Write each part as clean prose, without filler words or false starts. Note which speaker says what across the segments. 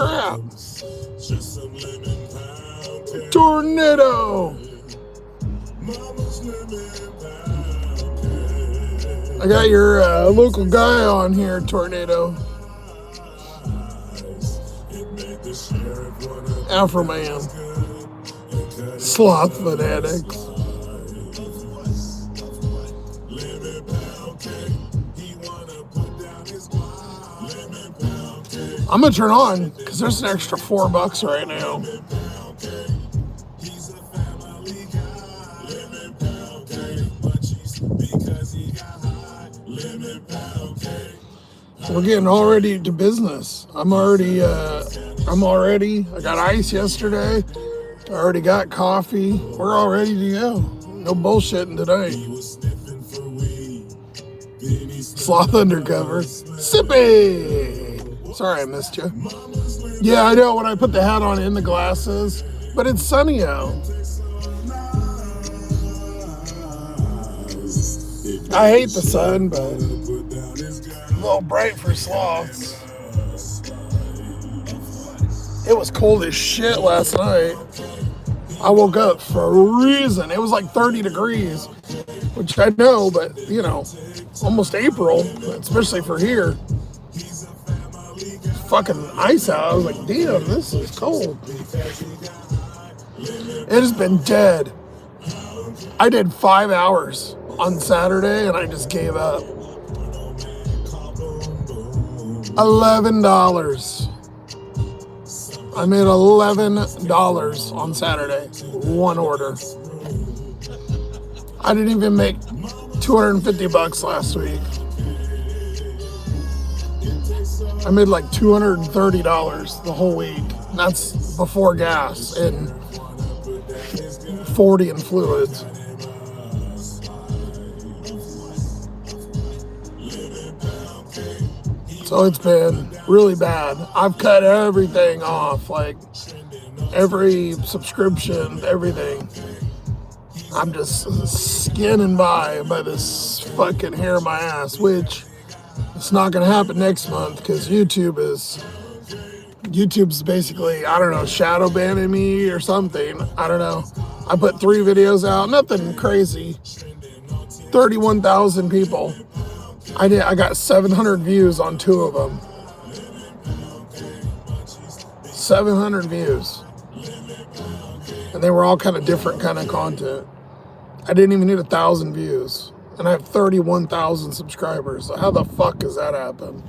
Speaker 1: crap. Tornado. I got your local guy on here, Tornado. Afro Man. Sloth-Man addicts. I'm gonna turn on because there's an extra $4 right now. We're getting already to business. I got ice yesterday. I already got coffee. We're all ready to go. No bullshitting tonight. Sloth undercover. Sippy! Sorry I missed you. Yeah, I know when I put the hat on in the glasses, but it's sunny out. I hate the sun, but a little bright for sloths. It was cold as shit last night. I woke up for a reason. It was like 30 degrees, which I know, but you know, almost April, especially for here. Fucking ice out. I was like, damn, this is cold. It has been dead. I did 5 hours on Saturday and I just gave up. $11. I made $11 on Saturday. One order. I didn't even make $250 last week. I made like $230 the whole week. And that's before gas and 40 in fluids. So it's been really bad. I've cut everything off, like every subscription, everything. I'm just skinning by this fucking hair of my ass, which it's not going to happen next month because YouTube's basically, I don't know, shadow banning me or something. I don't know. I put 3 videos out, nothing crazy. 31,000 people. I got 700 views on 2 of them. 700 views. And they were all kind of different kind of content. I didn't even need 1,000 views. And I have 31,000 subscribers. So how the fuck does that happen?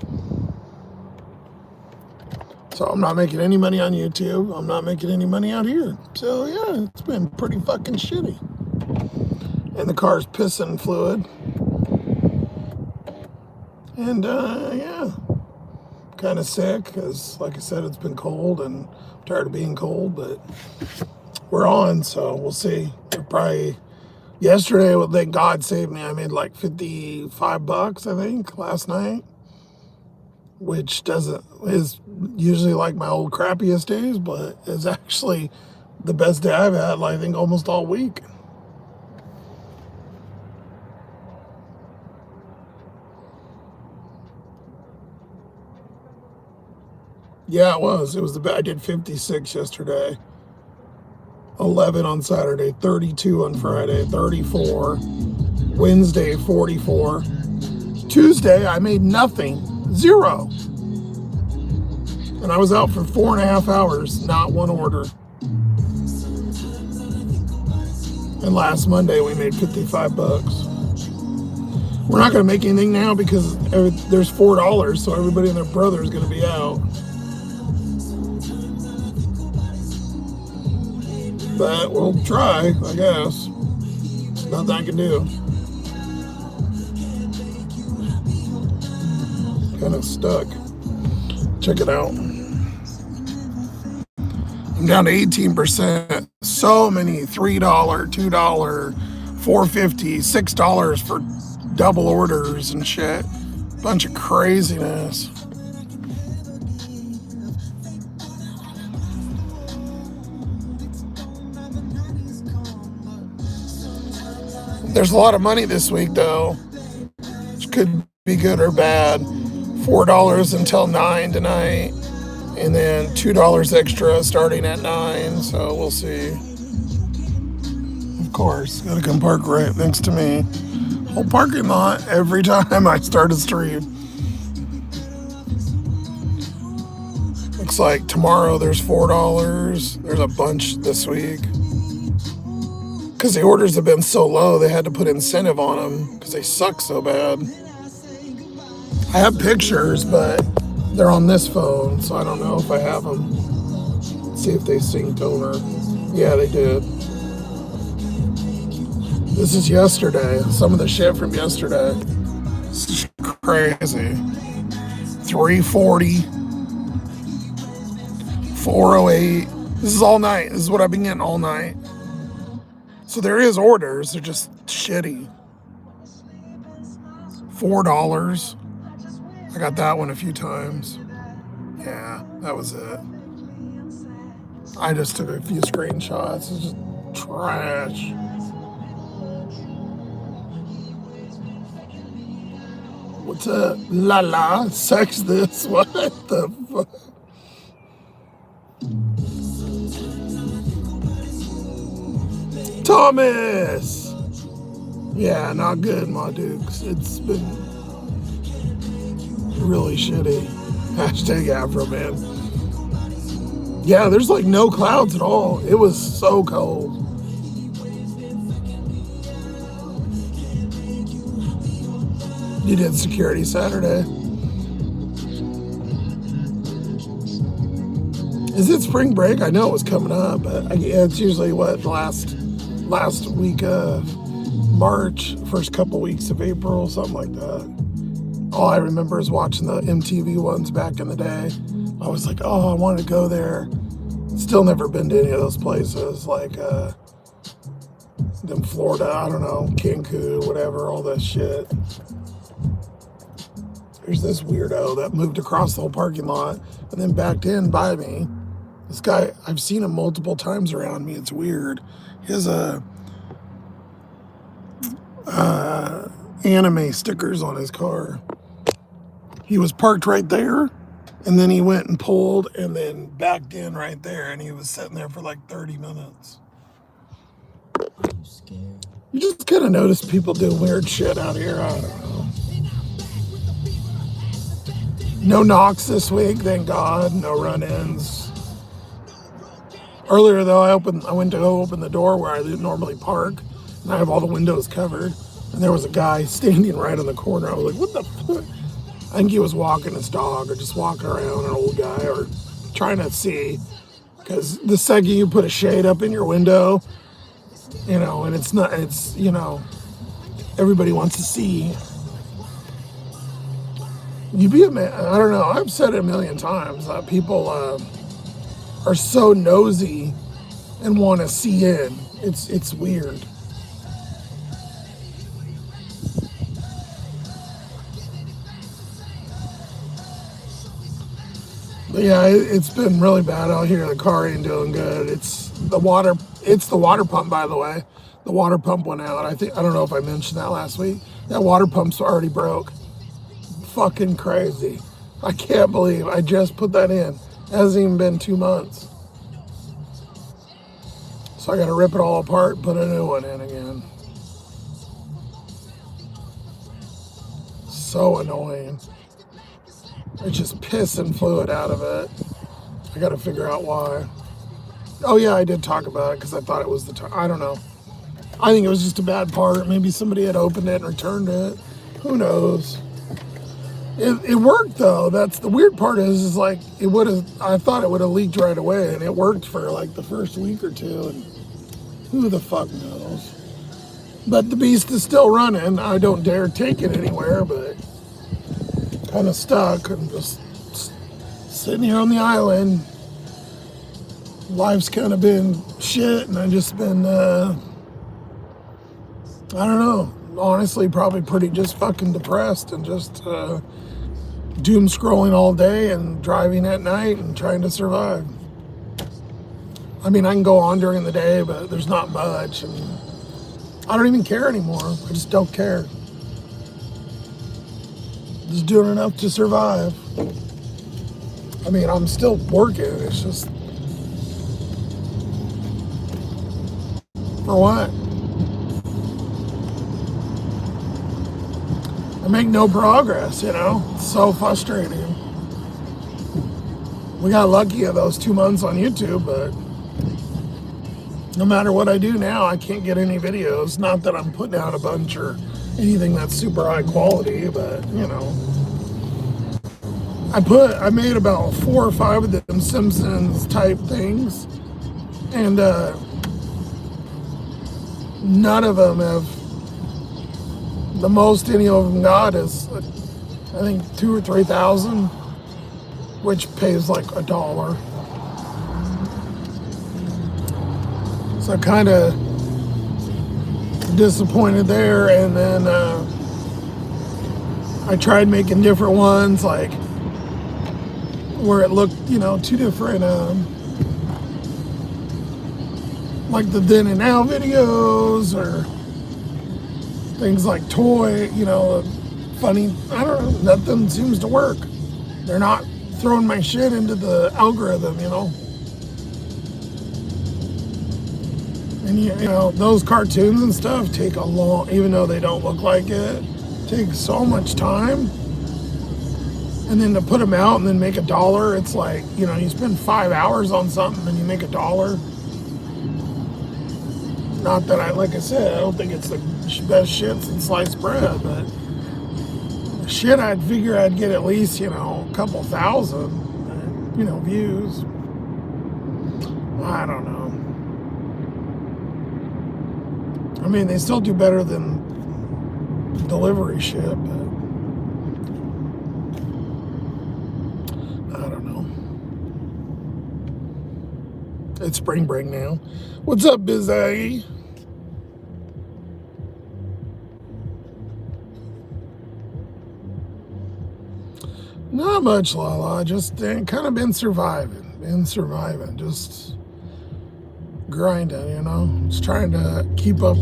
Speaker 1: So I'm not making any money on YouTube. I'm not making any money out here. So yeah, it's been pretty fucking shitty. And the car's pissing fluid. And yeah, kind of sick because, like I said, it's been cold and I'm tired of being cold, but we're on, so we'll see. Probably yesterday, well, thank God saved me. I made like $55, I think, last night, which is usually like my old crappiest days, but is actually the best day I've had, I think, almost all week. Yeah, it was. It was the best. I did 56 yesterday, 11 on Saturday, 32 on Friday, 34, Wednesday, 44. Tuesday, I made nothing, 0. And I was out for 4.5 hours, not one order. And last Monday, we made $55. We're not going to make anything now because there's $4, so everybody and their brother is going to be out. But we'll try, I guess. There's nothing I can do. Kind of stuck. Check it out. I'm down to 18%. So many $3, $2, $4.50, $6 for double orders and shit. Bunch of craziness. There's a lot of money this week, though, which could be good or bad. $4 until 9 tonight, And then $2 extra starting at 9, so we'll see. Of course, gotta come park right next to me. Whole parking lot every time I start a stream. Looks like tomorrow there's $4. There's a bunch this week. Because the orders have been so low, they had to put incentive on them because they suck so bad. I have pictures, but they're on this phone, so I don't know if I have them. Let's see if they synced over. Yeah, they did. This is yesterday. Some of the shit from yesterday. It's crazy. 340, 408. This is all night. This is what I've been getting all night. So there is orders. They're just shitty. $4. I got that one a few times. Yeah, that was it. I just took a few screenshots. It's just trash. What's up? La la, sex this. What the fuck? Thomas! Yeah, not good, my dukes. It's been really shitty. Hashtag Afro Man. Yeah, there's like no clouds at all. It was so cold. You did security Saturday. Is it spring break? I know it was coming up, but yeah, it's usually what, last week of March, first couple weeks of April, something like that. All I remember is watching the MTV ones back in the day. I was like, oh, I want to go there. Still never been to any of those places, like in Florida, I don't know, Cancun, whatever, all that shit. There's this weirdo that moved across the whole parking lot and then backed in by me. This guy, I've seen him multiple times around me. It's weird. He has anime stickers on his car. He was parked right there, and then he went and pulled and then backed in right there, and he was sitting there for like 30 minutes. You just kind of notice people do weird shit out here. I don't know. No knocks this week, thank God. No run-ins. Earlier though, I went to go open the door where I normally park, and I have all the windows covered, and there was a guy standing right in the corner. I was like, what the fuck? I think he was walking his dog or just walking around, an old guy, or trying to see. Because the second you put a shade up in your window, you know, and it's, you know, everybody wants to see. I don't know, I've said it a million times, people are so nosy and want to see in. It's weird. But yeah, it's been really bad out here. The car ain't doing good. It's the water pump, by the way. The water pump went out. I don't know if I mentioned that last week. That water pump's already broke. Fucking crazy. I can't believe I just put that in. It hasn't even been 2 months. So I gotta rip it all apart and put a new one in again. So annoying. It's just pissing fluid out of it. I gotta figure out why. Oh yeah, I did talk about it because I thought it was I don't know. I think it was just a bad part. Maybe somebody had opened it and returned it. Who knows? It worked though. That's the weird part is like I thought it would have leaked right away, and it worked for like the first week or two, and who the fuck knows? But the beast is still running. I don't dare take it anywhere, but kind of stuck and just sitting here on the island. Life's kind of been shit, and I've just been I don't know, honestly probably pretty just fucking depressed and just doom scrolling all day and driving at night and trying to survive. I mean, I can go on during the day, but there's not much, and I don't even care anymore. I just don't care. Just doing enough to survive. I mean, I'm still working. It's just, for what? I make no progress, you know? It's so frustrating. We got lucky at those 2 months on YouTube, but no matter what I do now, I can't get any videos. Not that I'm putting out a bunch or anything that's super high quality, but you know. I made about 4 or 5 of them Simpsons type things, and none of them have, the most any of them got is I think 2 or 3,000, which pays like $1. So kind of disappointed there. And then I tried making different ones, like where it looked, you know, 2 different, like the then and now videos, or things like toy, you know, funny. I don't know. Nothing seems to work. They're not throwing my shit into the algorithm, you know. And you know, those cartoons and stuff take a long, even though they don't look like it, take so much time. And then to put them out and then make $1, it's like, you know, you spend 5 hours on something and you make $1. Not that like I said, I don't think it's the best shit since sliced bread, but shit, I'd figure I'd get at least, you know, a couple thousand, you know, views. I don't know. I mean, they still do better than delivery shit, but I don't know. It's spring break now. What's up, Bizzy? Not much, Lala. Just kind of been surviving. Just grinding, you know? Just trying to keep up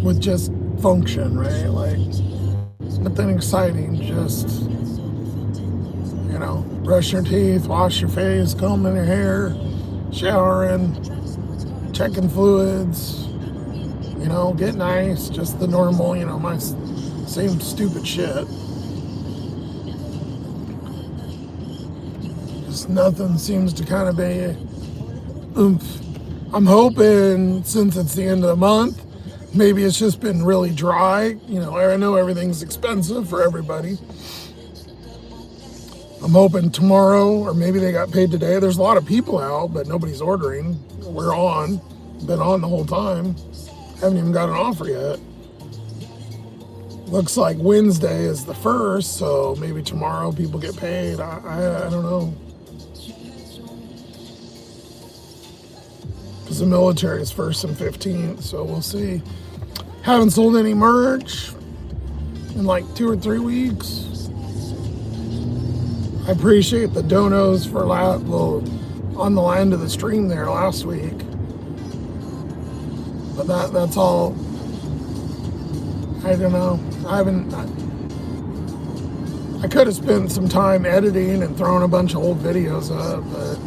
Speaker 1: with just function, right? Like, nothing exciting. Just, you know, brush your teeth, wash your face, combing your hair, showering, checking fluids, you know, get nice. Just the normal, you know, my same stupid shit. Nothing seems to kind of be oomph. I'm hoping, since it's the end of the month, maybe it's just been really dry. You know, I know everything's expensive for everybody. I'm hoping tomorrow, or maybe they got paid today. There's a lot of people out, but nobody's ordering. We're on. Been on the whole time. Haven't even got an offer yet. Looks like Wednesday is the 1st, so maybe tomorrow people get paid. I don't know. Because the military is 1st and 15th, so we'll see. Haven't sold any merch in like 2 or 3 weeks. I appreciate the donos for on the end of the stream there last week. But that's all. I don't know. I could have spent some time editing and throwing a bunch of old videos up, but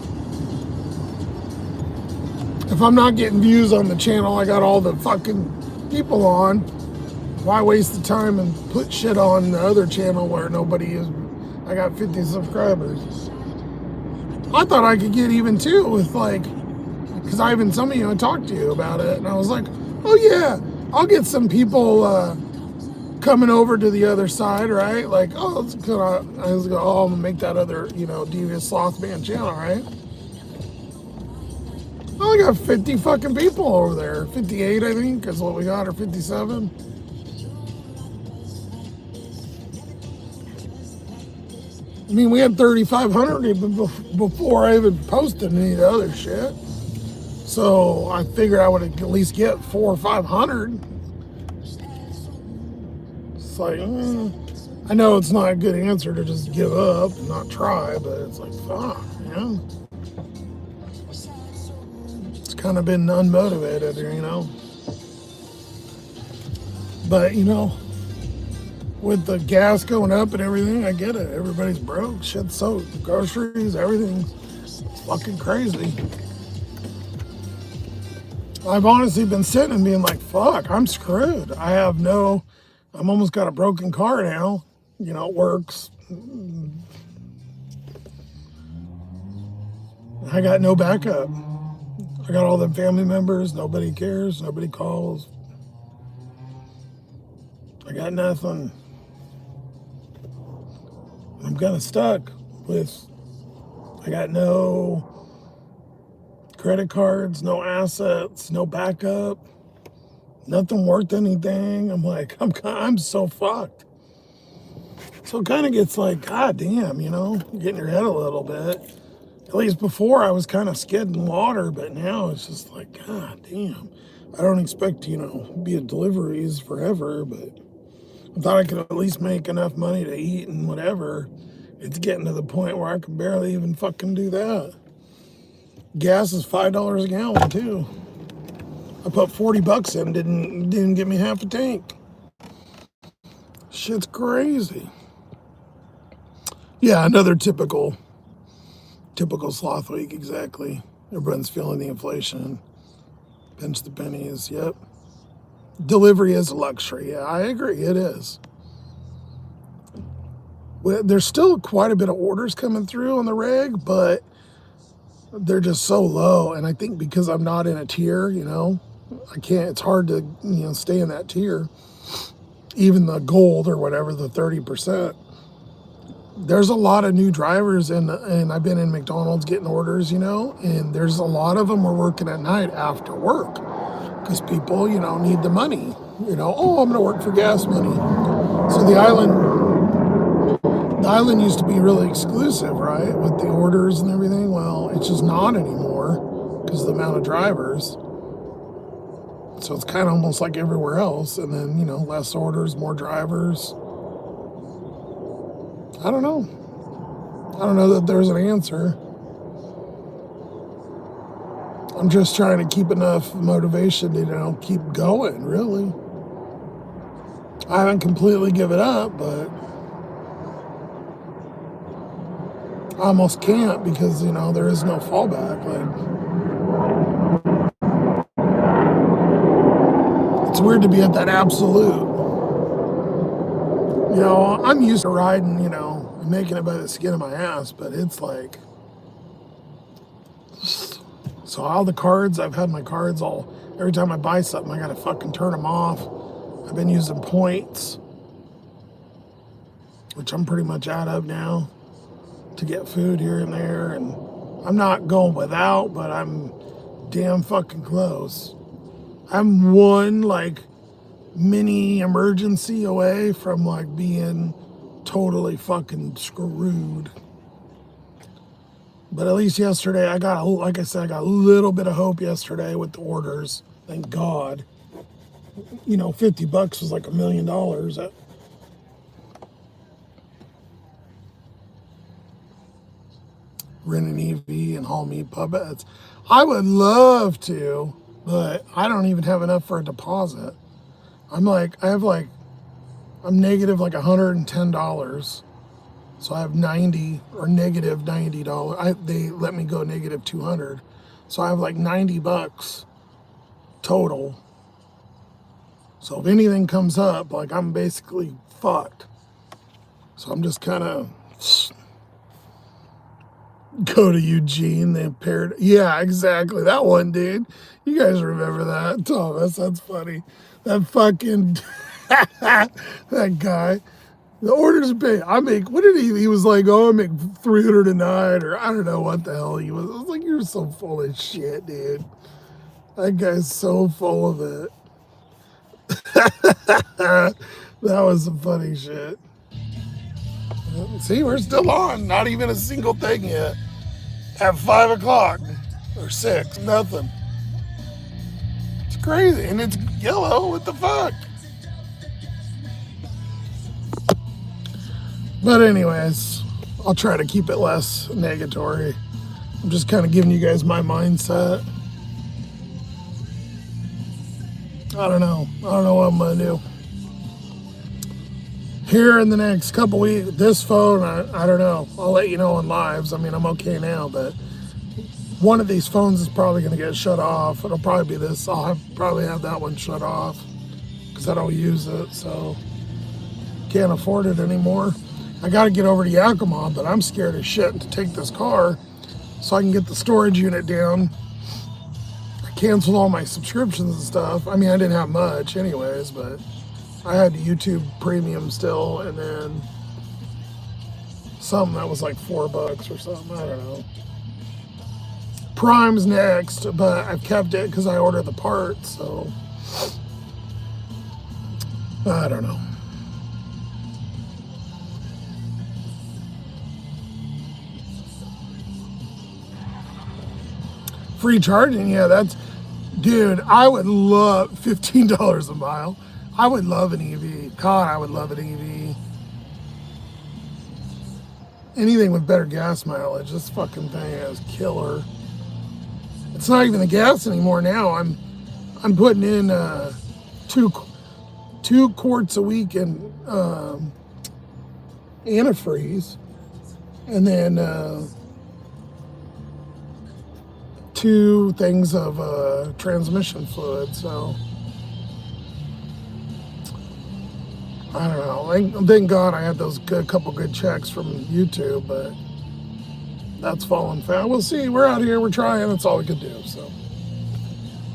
Speaker 1: if I'm not getting views on the channel I got all the fucking people on, why waste the time and put shit on the other channel where nobody is? I got 50 subscribers. I thought I could get even too with like, because some of you had talked to you about it, and I was like, oh yeah, I'll get some people coming over to the other side, right? Like, oh, it's good. I was going, oh, I'm gonna make that other, you know, devious Sloth-Man channel, right? I only got 50 fucking people over there. 58, I think, is what we got, or 57. I mean, we had 3,500 before I even posted any of the other shit. So I figured I would at least get 400 or 500. It's like, I know it's not a good answer to just give up and not try, but it's like, fuck, yeah. Kind of been unmotivated, you know. But, you know, with the gas going up and everything, I get it. Everybody's broke. Shit's so groceries, everything's fucking crazy. I've honestly been sitting and being like, fuck, I'm screwed. I'm almost got a broken car now. You know, it works. I got no backup. I got all them family members. Nobody cares. Nobody calls. I got nothing. I'm kind of stuck I got no credit cards, no assets, no backup, nothing worth anything. I'm like, I'm so fucked. So it kind of gets like, God damn, you know, getting your head a little bit. At least before I was kind of skidding water, but now it's just like, God damn. I don't expect to, be a deliveries forever, but I thought I could at least make enough money to eat and whatever. It's getting to the point where I can barely even fucking do that. Gas is $5 a gallon too. I put $40 in, didn't get me half a tank. Shit's crazy. Yeah, another typical sloth week, exactly. Everyone's feeling the inflation. Pinch the pennies, yep. Delivery is a luxury. Yeah, I agree, it is. Well, there's still quite a bit of orders coming through on the rig, but they're just so low. And I think because I'm not in a tier, I can't, it's hard to, stay in that tier. Even the gold or whatever, the 30%. There's a lot of new drivers, and I've been in McDonald's getting orders, and there's a lot of them are working at night after work because people, need the money. Oh, I'm going to work for gas money. So the island used to be really exclusive, right, with the orders and everything. Well, it's just not anymore because of the amount of drivers. So it's kind of almost like everywhere else. And then, less orders, more drivers. I don't know. I don't know that there's an answer. I'm just trying to keep enough motivation to, keep going, really. I haven't completely given up, but I almost can't because, there is no fallback. It's weird to be at that absolute. I'm used to riding, and making it by the skin of my ass, but it's like, so all the cards, I've had my cards every time I buy something, I gotta fucking turn them off. I've been using points, which I'm pretty much out of now, to get food here and there, and I'm not going without, but I'm damn fucking close. I'm one, mini emergency away from, being totally fucking screwed. But at least yesterday, I got a little bit of hope yesterday with the orders. Thank God. $50 was like $1 million. Rent an EV and haul me puppets. I would love to, but I don't even have enough for a deposit. I'm negative $110. So I have 90 or negative $90. They let me go negative 200. So I have $90 total. So if anything comes up, I'm basically fucked. So I'm just kind of go to Eugene, the impaired. Yeah, exactly. That one, dude. You guys remember that, Thomas? That's funny. That fucking that guy. The orders paid. What did he was like, oh, I make 300 a night, or I don't know what the hell he was. I was like, you're so full of shit, dude. That guy's so full of it. That was some funny shit. See, we're still on. Not even a single thing yet. At 5 o'clock or 6, nothing. It's crazy, and it's yellow. What the fuck? But anyways, I'll try to keep it less negatory. I'm just kind of giving you guys my mindset. I don't know what I'm gonna do. here in the next couple weeks. This phone, I don't know. I'll let you know on lives. I mean, I'm okay now, but one of these phones is probably going to get shut off. It'll probably be this. Probably have that one shut off because I don't use it, so can't afford it anymore. I got to get over to Yakima, but I'm scared as shit to take this car so I can get the storage unit down. I canceled all my subscriptions and stuff. I mean, I didn't have much anyways, but I had YouTube Premium still, and then something that was like $4 or something. I don't know. Prime's next, but I've kept it because I ordered the parts, so I don't know. Free charging, yeah, dude, I would love $15 a mile. I would love an EV. God, I would love an EV. Anything with better gas mileage, this fucking thing is killer. It's not even the gas anymore now. I'm putting in two quarts a week in antifreeze, and then 2 things of transmission fluid. So I don't know. Thank God I had those couple good checks from YouTube, but that's falling fast. We'll see. We're out here. We're trying. That's all we could do. So,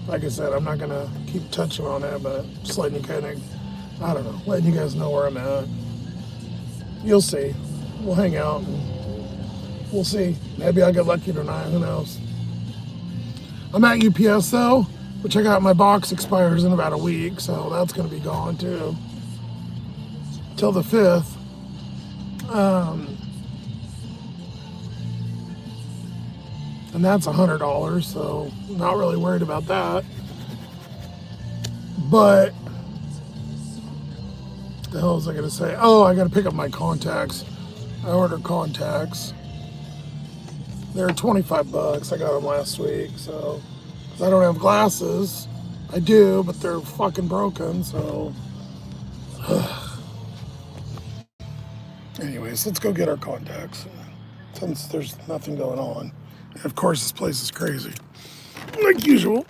Speaker 1: like I said, I'm not gonna keep touching on it, but just letting you I don't know, letting you guys know where I'm at. You'll see. We'll hang out and we'll see. Maybe I'll get lucky tonight. Who knows? I'm at UPS though, which I got my box expires in about a week, so that's gonna be gone too. Till the 5th. And that's $100, so not really worried about that. But the hell was I gonna say? Oh, I gotta pick up my contacts. I ordered contacts. They're $25. I got them last week, so 'cause I don't have glasses. I do, but they're fucking broken, so anyways, let's go get our contacts since there's nothing going on. And of course, this place is crazy, like usual.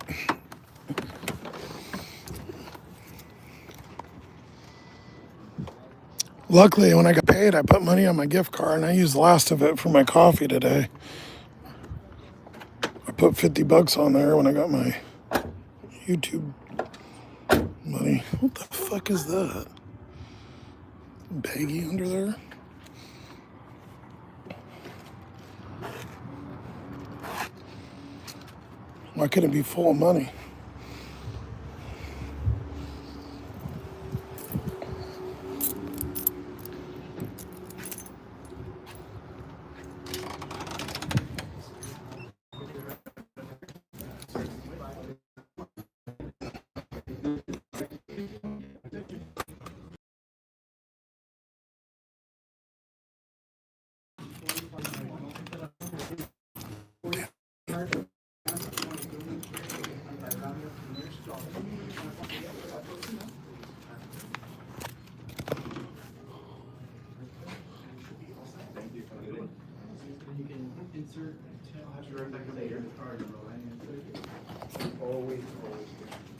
Speaker 1: Luckily, when I got paid, I put money on my gift card, and I used the last of it for my coffee today. I put $50 on there when I got my YouTube money. What the fuck is that? Baggy under there? Why couldn't it be full of money?
Speaker 2: Insert. I'll have to run back later.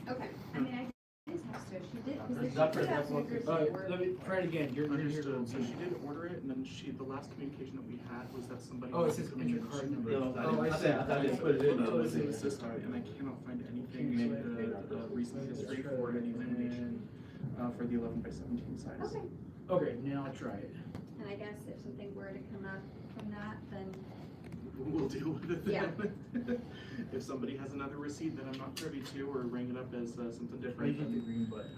Speaker 3: Okay. I mean, I did text her. She did, because she
Speaker 2: Not
Speaker 3: put out some
Speaker 2: perfect.
Speaker 3: papers.
Speaker 2: Let me try it again. You're here to.
Speaker 4: So she did order it, and then the last communication that we had was that somebody.
Speaker 2: Oh, it says enter card number.
Speaker 4: No,
Speaker 2: I see. I thought you put it in.
Speaker 4: It was in the system, and I cannot find anything in the recent history for any lamination for the 11x17 size.
Speaker 3: Okay.
Speaker 2: Okay, now I'll try it.
Speaker 3: And I guess if something were to come up from that, then,
Speaker 4: We'll deal with it
Speaker 3: Yeah.
Speaker 4: then. If somebody has another receipt that I'm not privy to, or ring it up as something
Speaker 2: Right,
Speaker 4: different.
Speaker 2: hit the green button.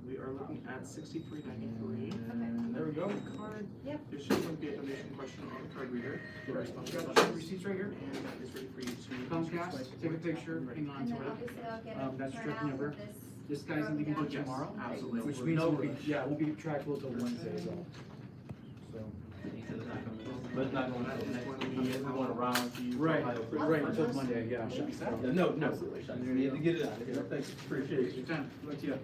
Speaker 4: We are looking at 63.93.
Speaker 2: And there we go.
Speaker 4: Card.
Speaker 3: yep.
Speaker 4: There should be a donation question on the card reader.
Speaker 2: Right. Got the receipts right here.
Speaker 4: And that is ready for you to.
Speaker 2: Comcast, take a picture, hang on
Speaker 3: And
Speaker 2: to
Speaker 3: then
Speaker 2: it.
Speaker 3: obviously I'll get it
Speaker 2: That's
Speaker 3: turned
Speaker 2: truck
Speaker 3: out
Speaker 2: number.
Speaker 3: with this.
Speaker 2: This guy's leaving
Speaker 3: broken
Speaker 4: Yes,
Speaker 3: down.
Speaker 2: tomorrow,
Speaker 4: absolutely.
Speaker 2: which means it will be, yeah, we'll be trackable till Wednesday, so.
Speaker 5: But not going out next week, we're going around.
Speaker 2: Right, right, until Monday, yeah.
Speaker 4: Should be set.
Speaker 5: No, absolutely. You need to get it out of here. Thanks, appreciate
Speaker 2: Your
Speaker 5: it.
Speaker 2: time, look to you.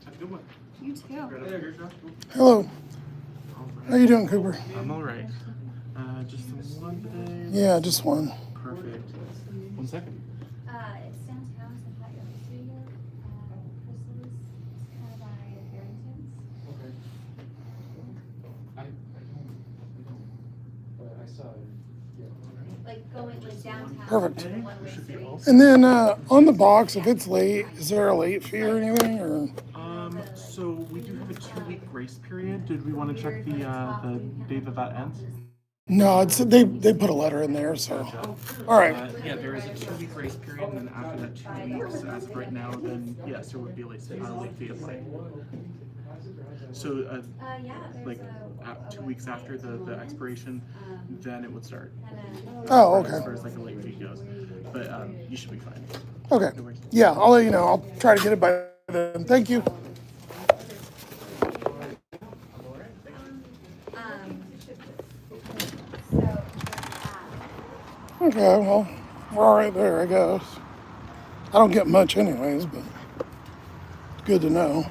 Speaker 4: Have a good one.
Speaker 3: You too.
Speaker 1: Hello. How you doing, Cooper?
Speaker 4: I'm all right. Just the one today.
Speaker 1: Yeah, just one.
Speaker 4: Perfect. 1 second.
Speaker 3: It's downtown, it's a hot yoga studio. Crystal's, it's kind of by Barrington's.
Speaker 2: Okay. I don't, but I saw it, yeah.
Speaker 3: Like going like downtown.
Speaker 1: Perfect.
Speaker 3: on a one-way
Speaker 4: Should be
Speaker 3: street.
Speaker 4: all.
Speaker 1: And then on the box, if it's late, is there a late fee or anything? Or
Speaker 4: So we do have a 2-week grace period. Did we want to check the day that ends?
Speaker 1: no? It's they put a letter in there, so all right.
Speaker 4: Yeah, there is a 2-week grace period, and then after that 2 weeks, as of right now, then yes, there would be a late fee applied. So
Speaker 3: Yeah, there's
Speaker 4: like
Speaker 3: a
Speaker 4: 2 weeks after the expiration, then it would start.
Speaker 1: Oh,
Speaker 4: As
Speaker 1: okay.
Speaker 4: far as like a late fee goes, but you should be fine.
Speaker 1: Okay.
Speaker 4: No worries.
Speaker 1: Yeah, I'll let you know. I'll try to get it by then. Thank you. Okay, well, we're all right there, I guess. I don't get much anyways, but good to know.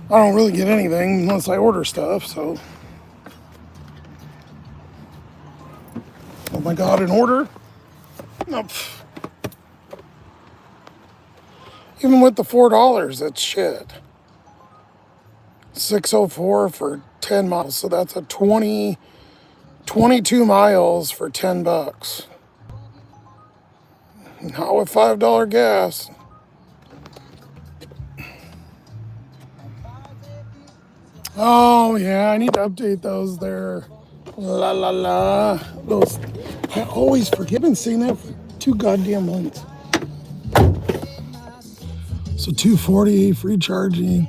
Speaker 1: I don't really get anything unless I order stuff, so. Oh my God, an order? No. Pff. Even with the $4, that's shit. 604 for 10 miles, so that's a 22 miles for $10. Not with $5 gas. Oh yeah, I need to update those there. La la la. Those, I always forget. I've been saying that for 2 goddamn months. So 240 free charging.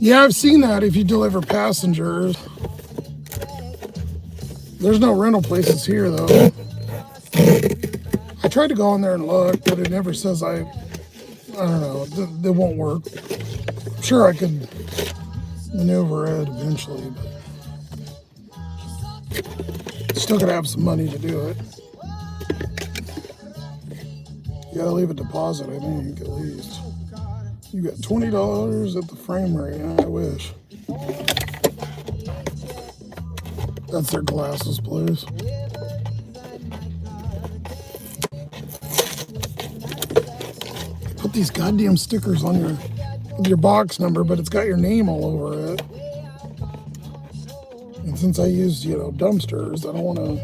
Speaker 1: Yeah, I've seen that if you deliver passengers. There's no rental places here though. I tried to go on there and look, but it never says I don't know, they won't work. I'm sure I could maneuver it eventually, but still gotta have some money to do it. You gotta leave a deposit, I think, at least. You got $20 at the frame rate, I wish. That's their glasses, please. Put these goddamn stickers on your box number, but it's got your name all over it. And since I use, dumpsters, I don't want to.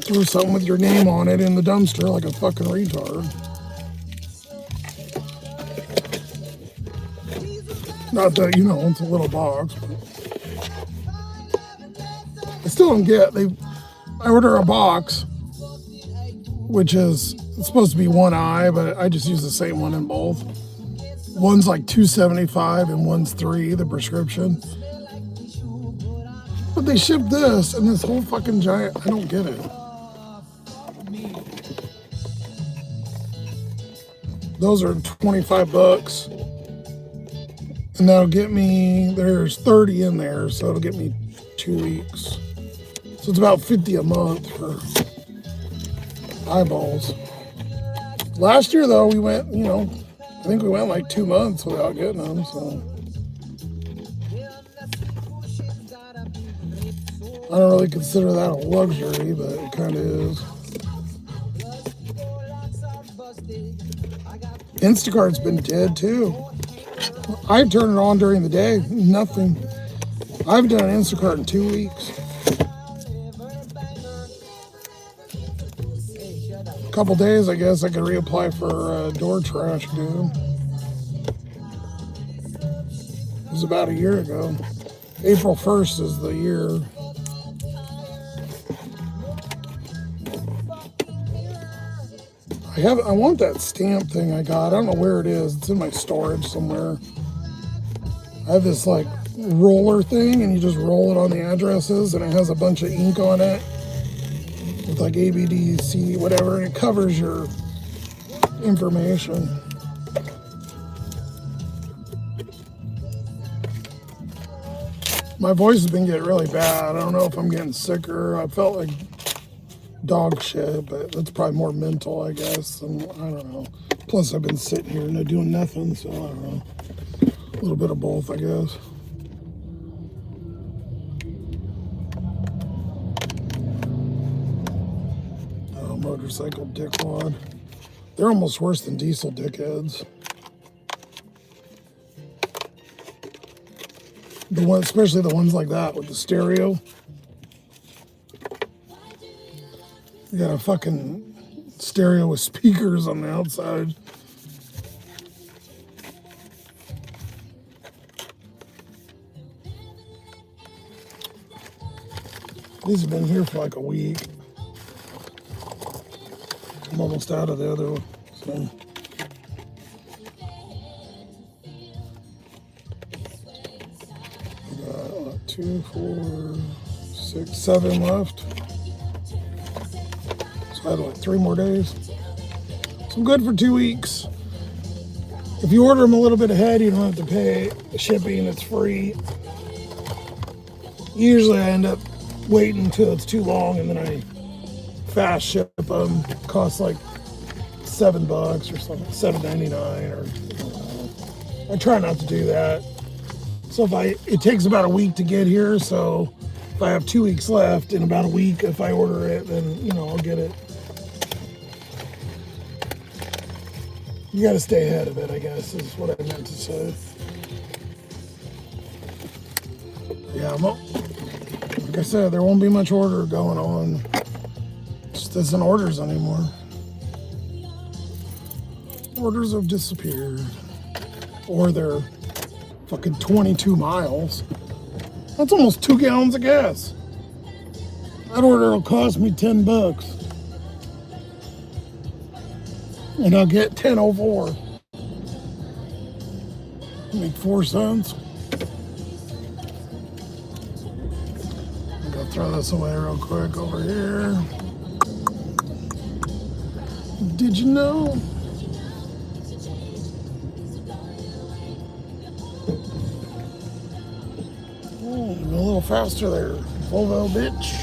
Speaker 1: Throw something with your name on it in the dumpster like a fucking retard. Not that, it's a little box, but I still don't get, I order a box, which is, it's supposed to be one eye, but I just use the same one in both. One's like $2.75 and one's $3, the prescription. But they ship this and this whole fucking giant, I don't get it. Those are $25. And that'll get me, there's 30 in there, so it'll get me 2 weeks. So it's about 50 a month for eyeballs. Last year though, we went, I think we went like 2 months without getting them, so. I don't really consider that a luxury, but it kind of is. Instacart's been dead too. I turn it on during the day, nothing. I haven't done an Instacart in 2 weeks. A couple days, I guess I could reapply for door trash again. It was about a year ago. April 1st is the year. I want that stamp thing I got. I don't know where it is. It's in my storage somewhere. I have this like roller thing and you just roll it on the addresses and it has a bunch of ink on it with like A, B, D, C, whatever, and it covers your information. My voice has been getting really bad. I don't know if I'm getting sicker. I felt like dog shit, but that's probably more mental, I guess. And I don't know. Plus, I've been sitting here and doing nothing, so I don't know. A little bit of both, I guess. Oh, motorcycle dickwad. They're almost worse than diesel dickheads. The one, especially the ones like that with the stereo. You got a fucking stereo with speakers on the outside. These have been here for like a week. I'm almost out of the other one. So. We got 2, 4, 6, 7 left. So I had like 3 more days. So I'm good for 2 weeks. If you order them a little bit ahead, you don't have to pay shipping. It's free. Usually I end up waiting until it's too long and then I fast ship them. Costs like $7 or something, $7.99 or I try not to do that. So it takes about a week to get here. So if I have 2 weeks left, in about a week, if I order it, then I'll get it. You got to stay ahead of it, I guess, is what I meant to say. Yeah, like I said, there won't be much order going on. Just isn't orders anymore. Orders have disappeared. Or they're fucking 22 miles. That's almost 2 gallons of gas. That order will cost me $10. And I'll get 10.04. Make 4 cents. I'm gonna throw this away real quick over here. Did you know? Oh, a little faster there, Volvo bitch.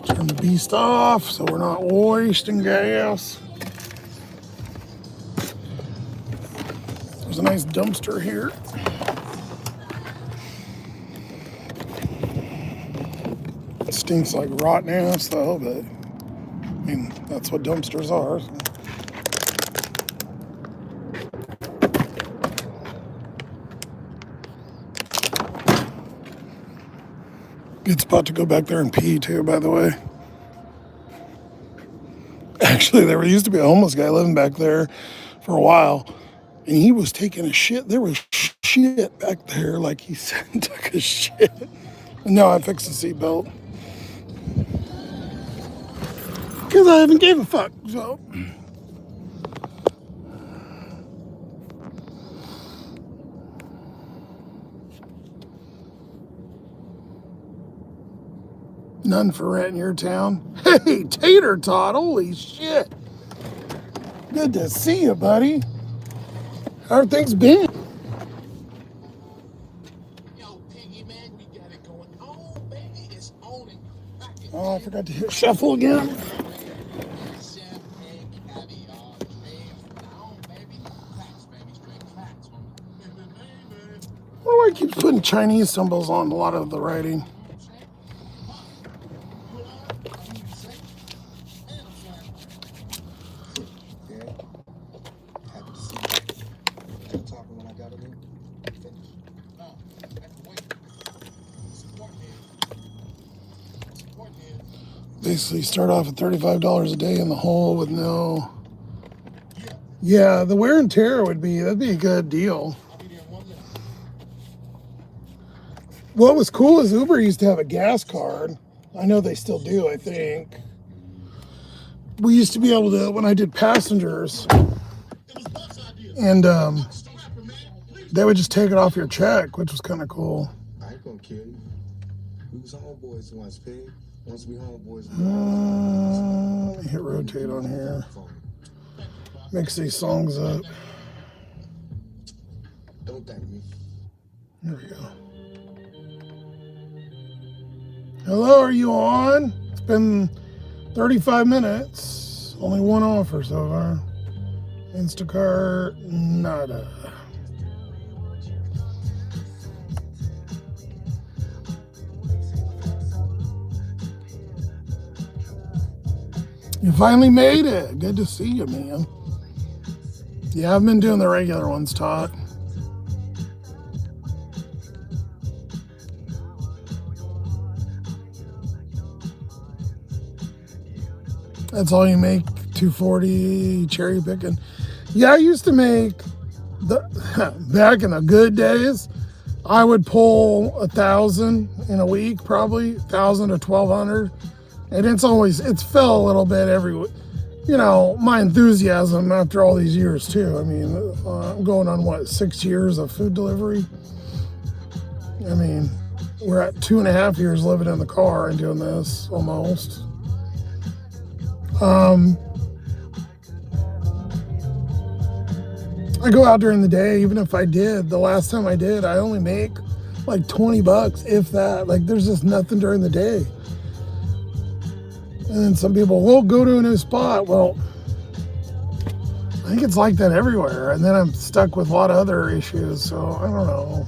Speaker 1: Turn the beast off so we're not wasting gas. There's a nice dumpster here. It stinks like rotten ass though, but I mean, that's what dumpsters are. So. Good spot to go back there and pee too, by the way. Actually, there used to be a homeless guy living back there for a while, and he was taking a shit. There was shit back there, like he said, took a shit. And now I fixed the seatbelt. Because I haven't gave a fuck, so. None for rent in your town. Hey, Tater Tot, holy shit. Good to see you, buddy. How are things been?
Speaker 6: Yo, Piggy, man, we got it going on, baby. It's on and cracking.
Speaker 1: Oh, I forgot to hit shuffle again.
Speaker 6: Champagne, caviar, dreams down, baby. Facts, baby, straight facts, homie.
Speaker 1: Why do I keep putting Chinese symbols on a lot of the writing? Basically start off at $35 a day in the hole with no. Yeah, the wear and tear that'd be a good deal. What was cool is Uber used to have a gas card. I know they still do, I think. We used to be able to, when I did passengers, and they would just take it off your check, which was kind of cool.
Speaker 6: I ain't gonna kill you. We was homeboys once, pig. Once we homeboys.
Speaker 1: Let me hit rotate on here. Mix these songs up.
Speaker 6: Don't thank me.
Speaker 1: There we go. Hello, are you on? It's been 35 minutes. Only one offer so far. Instacart, nada. You finally made it. Good to see you, man. Yeah, I've been doing the regular ones, Todd. That's all you make, 240 cherry picking. Yeah, I used to make, back in the good days, I would pull 1,000 in a week, probably 1,000 to 1,200. And it's fell a little bit every week. You know, my enthusiasm after all these years too. I mean, I'm going on 6 years of food delivery. I mean, we're at 2.5 years living in the car and doing this almost. I go out during the day, even if I did. The last time I did, I only make like $20, if that. Like, there's just nothing during the day. And then some people will go to a new spot. Well, I think it's like that everywhere. And then I'm stuck with a lot of other issues. So I don't know.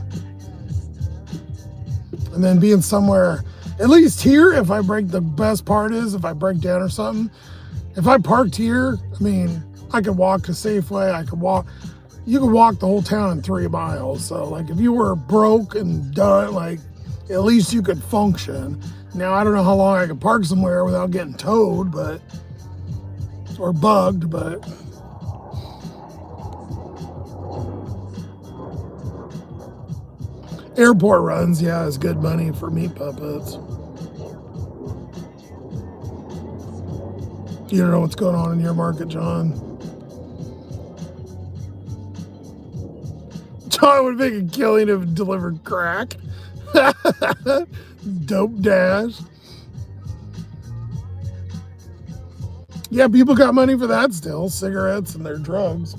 Speaker 1: And then being somewhere, at least here, the best part is if I break down or something, if I parked here, I mean, I could walk to Safeway. You could walk the whole town in 3 miles. So like if you were broke and done, like at least you could function. Now, I don't know how long I could park somewhere without getting towed, or bugged, but. Airport runs, yeah, is good money for meat puppets. You don't know what's going on in your market, John. John would make a killing if it delivered crack. Dope dash. Yeah, people got money for that still. Cigarettes and their drugs.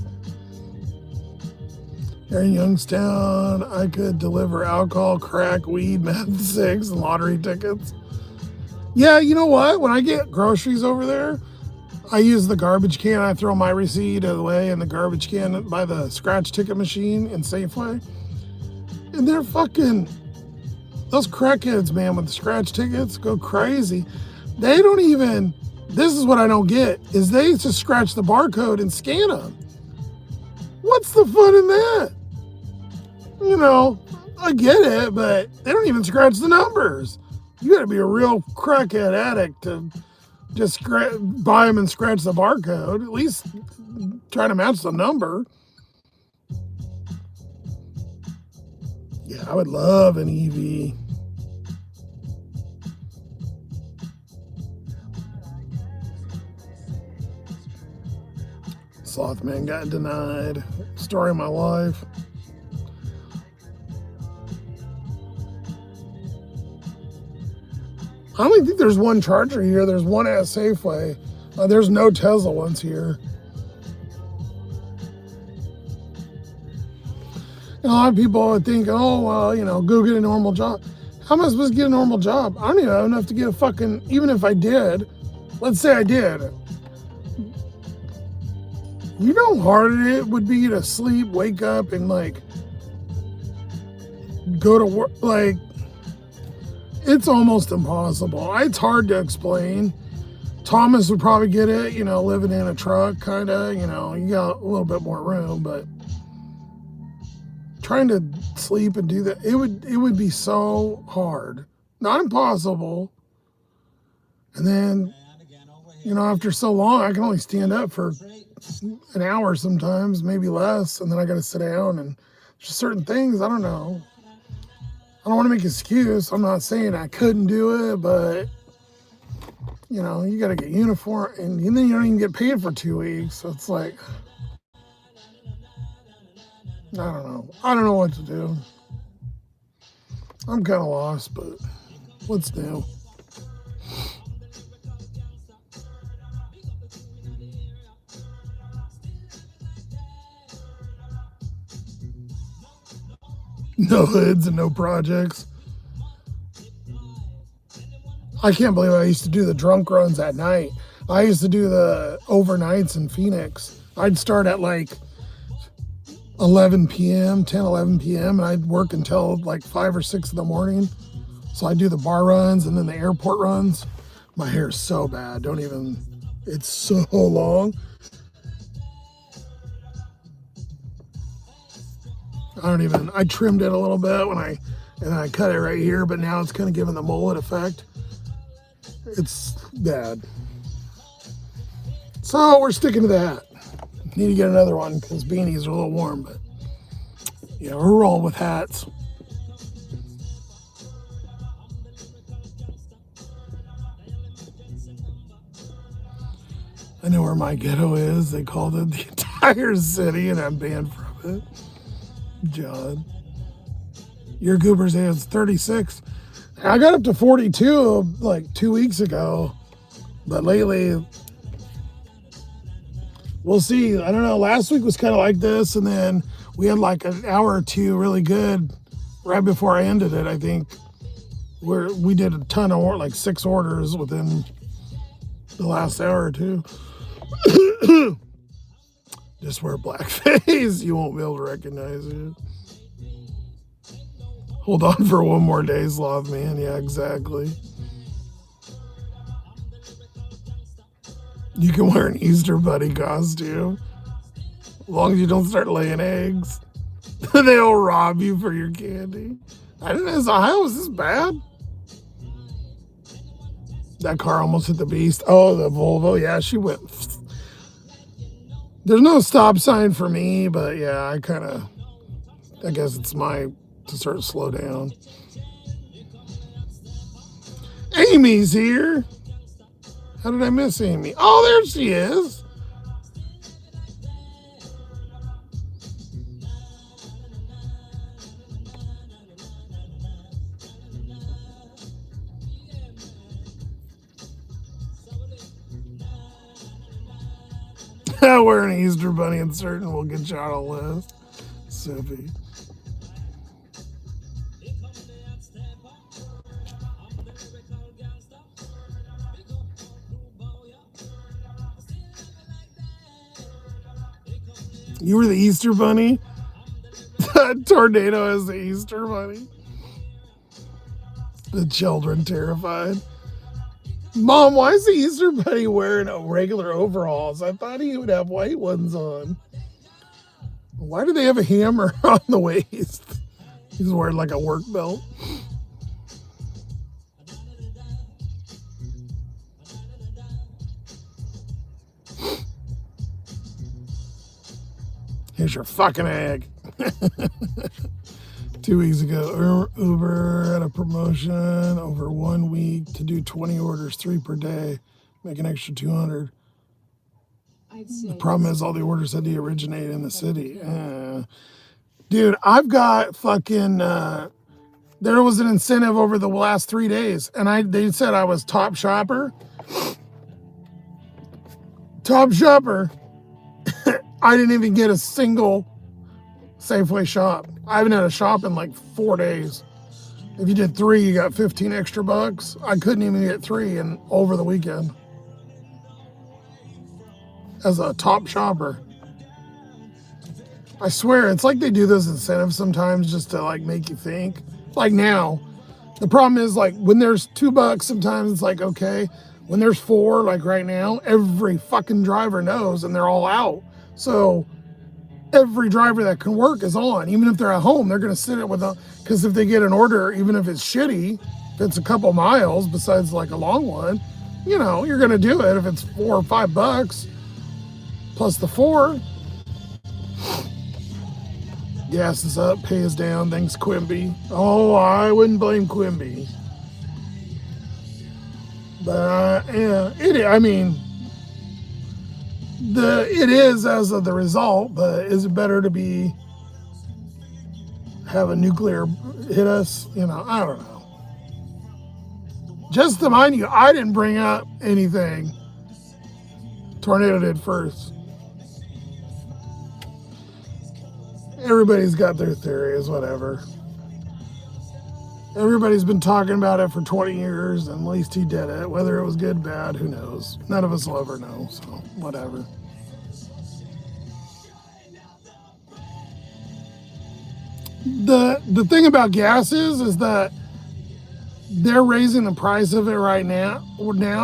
Speaker 1: Here in Youngstown, I could deliver alcohol, crack, weed, meth, cigs, and lottery tickets. Yeah, you know what? When I get groceries over there, I use the garbage can. I throw my receipt away in the garbage can by the scratch ticket machine in Safeway. And they're fucking... Those crackheads, man, with the scratch tickets go crazy. They don't even... This is what I don't get, is they just scratch the barcode and scan them. What's the fun in that? You know, I get it, but they don't even scratch the numbers. You gotta be a real crackhead addict to just buy them and scratch the barcode. At least try to match the number. Yeah, I would love an EV. Sloth-Man got denied. Story of my life. I only think there's one charger here. There's one at Safeway. There's no Tesla ones here. And a lot of people would think, oh, well, you know, go get a normal job. How am I supposed to get a normal job? I don't even have enough to get a fucking, even if I did, let's say I did. You know how hard it would be to sleep, wake up, and like go to work. Like, it's almost impossible. It's hard to explain. Thomas would probably get it, you know, living in a truck, kind of, you know, you got a little bit more room, but trying to sleep and do that, it would be so hard. Not impossible. And then, you know, after so long, I can only stand up for an hour sometimes, maybe less, and then I got to sit down, and just certain things, I don't know. I don't want to make an excuse. I'm not saying I couldn't do it, but, you know, you got to get uniform, and then you don't even get paid for 2 weeks. So it's like, I don't know. I don't know what to do. I'm kind of lost, but what's new? No hoods and no projects. I can't believe I used to do the drunk runs at night. I used to do the overnights in Phoenix. I'd start at like 11 p.m., 10, 11 p.m., and I'd work until like 5 or 6 in the morning. So I'd do the bar runs and then the airport runs. My hair's so bad. Don't even, it's so long. I trimmed it a little bit and I cut it right here, but now it's kind of giving the mullet effect. It's bad. So we're sticking to that. Need to get another one because beanies are a little warm, but yeah, we're rolling with hats. I know where my ghetto is. They called it the entire city, and I'm banned from it. John, your Cooper's is 36. I got up to 42 like 2 weeks ago, but lately, we'll see. I don't know. Last week was kind of like this, and then we had like an hour or two really good right before I ended it. I think we did a ton of like 6 orders within the last hour or two. Just wear blackface. You won't be able to recognize it. Hold on for one more day, Sloth-Man. Yeah, exactly. You can wear an Easter Bunny costume. As long as you don't start laying eggs. They'll rob you for your candy. I didn't know, Ohio was this bad? That car almost hit the beast. Oh, the Volvo. Yeah, she went. There's no stop sign for me, but yeah, I guess it's to sort of slow down. Amy's here. How did I miss Amy? Oh, there she is. Wear an Easter Bunny insert and we'll get you on a list. Sippy. You were the Easter Bunny? Tornado is the Easter Bunny. The children terrified. Mom, why is the Easter Bunny wearing regular overalls? I thought he would have white ones on. Why do they have a hammer on the waist? He's wearing like a work belt. Here's your fucking egg. 2 weeks ago, Uber had a promotion over 1 week to do 20 orders, 3 per day, make an extra 200. The problem is all the orders had to originate in the city. Dude, I've got fucking, there was an incentive over the last 3 days, and they said I was top shopper. Top shopper. I didn't even get a single Safeway shop. I haven't had a shop in like 4 days. If you did 3, you got 15 extra bucks. I couldn't even get 3 over the weekend as a top shopper. I swear, it's like they do those incentives sometimes just to like make you think. Like now, the problem is like when there's $2, sometimes it's like, okay. When there's 4, like right now, every fucking driver knows and they're all out. So every driver that can work is on. Even if they're at home, they're going to sit it because if they get an order, even if it's shitty, if it's a couple miles besides like a long one, you're going to do it if it's $4 or $5 plus the 4. Gas is up, pay is down. Thanks, Quimby. Oh, I wouldn't blame Quimby. But yeah, it is as of the result. But is it better to be have a nuclear hit us. You know, I don't know. Just to mind you, I didn't bring up anything. Tornado did first. Everybody's got their theories, whatever. Everybody's been talking about it for 20 years, and at least he did it. Whether it was good, bad, who knows? None of us will ever know, so whatever. The thing about gas is that they're raising the price of it right now,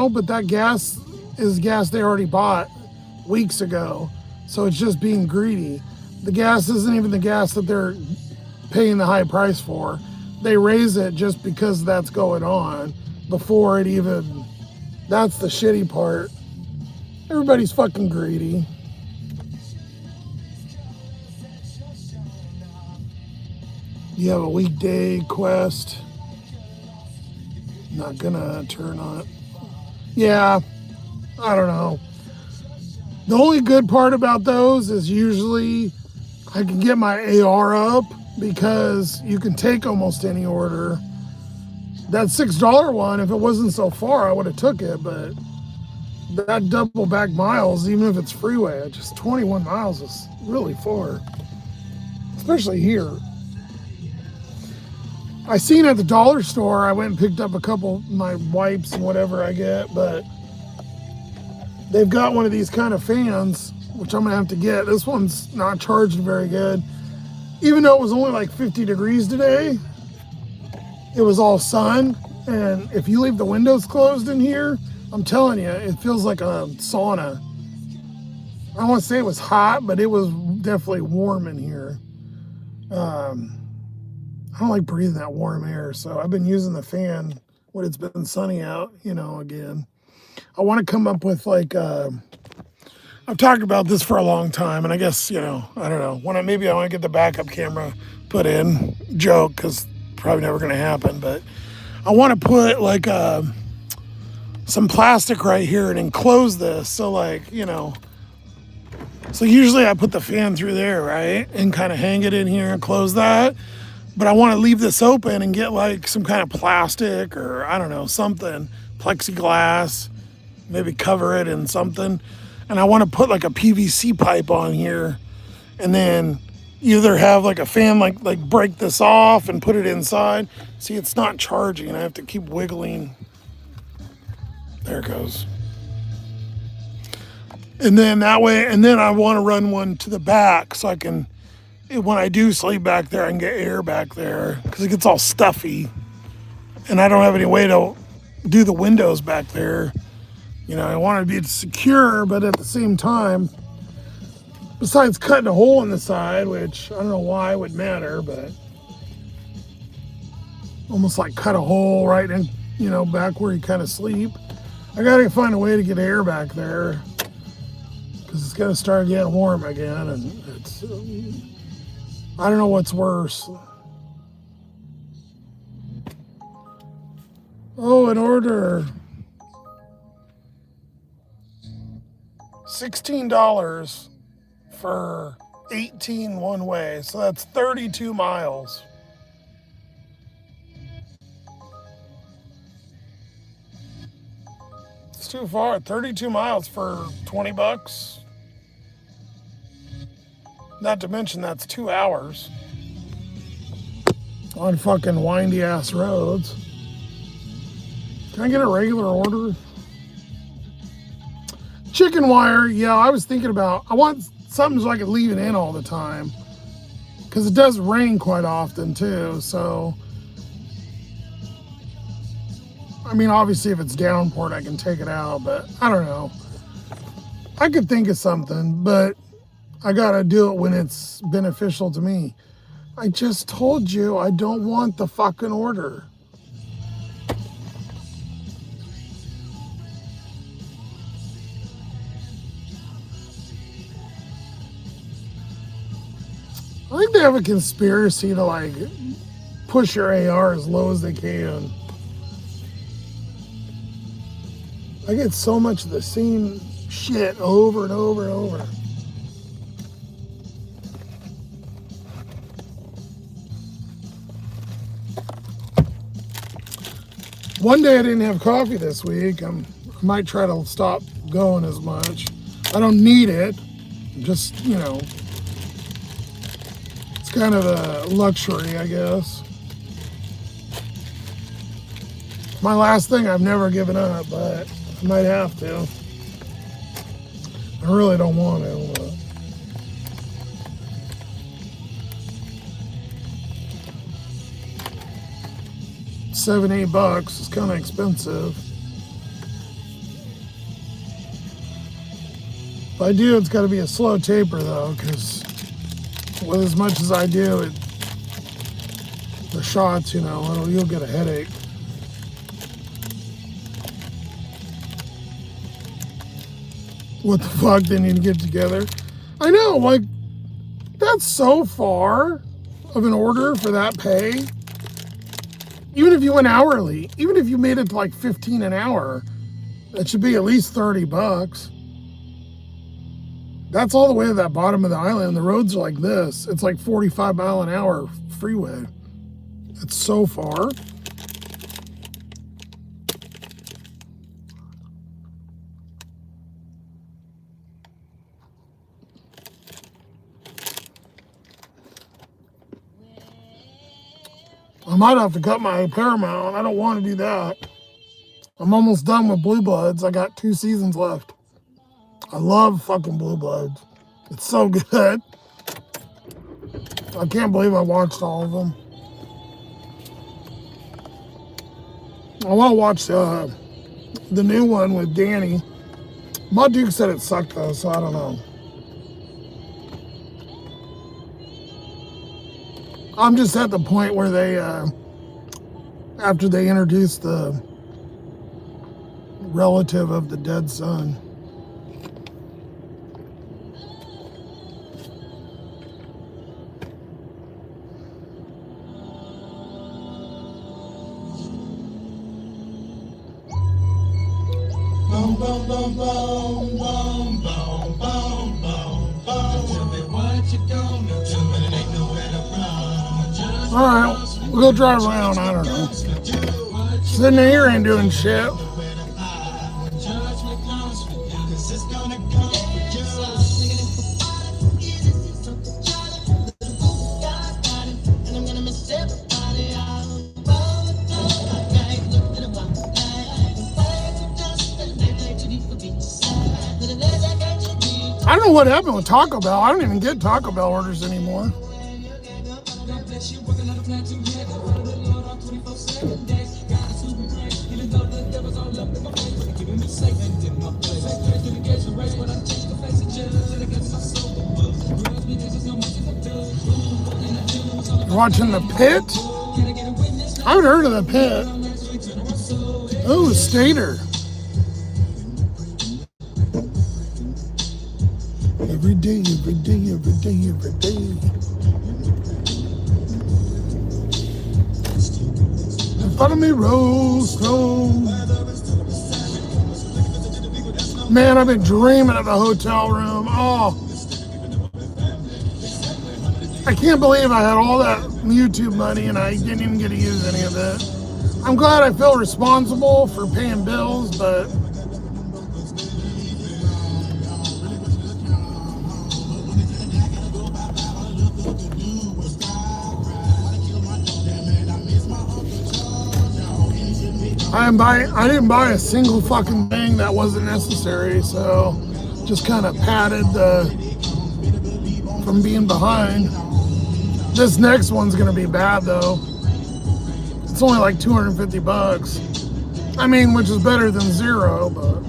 Speaker 1: but that gas is gas they already bought weeks ago, so it's just being greedy. The gas isn't even the gas that they're paying the high price for. They raise it just because that's going on before it even, that's the shitty part. Everybody's fucking greedy. You have a weekday quest. Not gonna turn on it. Yeah, I don't know. The only good part about those is usually I can get my AR up because you can take almost any order. That $6 one, if it wasn't so far, I would have took it, but that double back miles, even if it's freeway, just 21 miles is really far, especially here. I seen at the dollar store, I went and picked up a couple of my wipes and whatever I get, but they've got one of these kind of fans, which I'm gonna have to get. This one's not charged very good. Even though it was only like 50 degrees today, it was all sun. And if you leave the windows closed in here, I'm telling you, it feels like a sauna. I don't want to say it was hot, but it was definitely warm in here. I don't like breathing that warm air, so I've been using the fan when it's been sunny out, you know, again. I want to come up with like, I've talked about this for a long time, and I guess, you know, I don't know. Maybe I want to get the backup camera put in, joke, because probably never going to happen, but I want to put like some plastic right here and enclose this, so like, you know, so usually I put the fan through there, right, and kind of hang it in here and close that. But I want to leave this open and get like some kind of plastic or I don't know, something, plexiglass, maybe cover it in something. And I want to put like a PVC pipe on here and then either have like a fan, like break this off and put it inside. See, it's not charging. I have to keep wiggling. There it goes. And then that way, and then I want to run one to the back so I can, when I do sleep back there, I can get air back there because it gets all stuffy. And I don't have any way to do the windows back there. You know, I want it to be secure, but at the same time, besides cutting a hole in the side, which I don't know why it would matter, but almost like cut a hole right in, you know, back where you kind of sleep. I gotta find a way to get air back there because it's gonna start getting warm again, and it's, I don't know what's worse. Oh, an order. $16 for 18 one way, so that's 32 miles. It's too far. 32 miles for 20 bucks. Not to mention that's 2 hours on fucking windy ass roads. Can I get a regular order? Chicken wire, yeah, I was thinking about, I want something so I could leave it in all the time. Because it does rain quite often too, so. I mean, obviously if it's downpoured, I can take it out, but I don't know. I could think of something, but I gotta do it when it's beneficial to me. I just told you I don't want the fucking order. I think they have a conspiracy to like push your AR as low as they can. I get so much of the same shit over and over and over. One day I didn't have coffee this week. I might try to stop going as much. I don't need it. Just, you know, it's kind of a luxury, I guess. My last thing I've never given up, but I might have to. I really don't want to. But. $7-8 is kind of expensive. If I do, it's got to be a slow taper though, because with as much as I do, the shots, you know, you'll get a headache. What the fuck? They need to get together. I know, like, that's so far of an order for that pay. Even if you went hourly, even if you made it to like 15 an hour, that should be at least $30. That's all the way to that bottom of the island. The roads are like this. It's like 45 mile an hour freeway. It's so far. I might have to cut my Paramount. I don't want to do that. I'm almost done with Blue Bloods. I got 2 seasons left. I love fucking Blue Bloods. It's so good. I can't believe I watched all of them. I want to watch the new one with Danny. My Duke said it sucked though, so I don't know. I'm just at the point where they, after they introduced the relative of the dead son.
Speaker 6: Boom, boom, boom, boom, boom, boom, boom, boom, boom. Tell me what you gonna do when it ain't nowhere to run.
Speaker 1: All right, we'll go drive around. I don't know. Sitting here ain't doing shit. I don't know what happened with Taco Bell. I don't even get Taco Bell orders anymore. You're watching The Pit? I haven't heard of The Pit. Oh, Stater. Every day, every day, every day, every day. In front of me, Rose Stone. Man, I've been dreaming of a hotel room. Oh, I can't believe I had all that YouTube money and I didn't even get to use any of it. I'm glad I feel responsible for paying bills, but I didn't buy a single fucking thing that wasn't necessary, so just kind of padded from being behind. This next one's gonna be bad though. It's only like $250. I mean, which is better than zero, but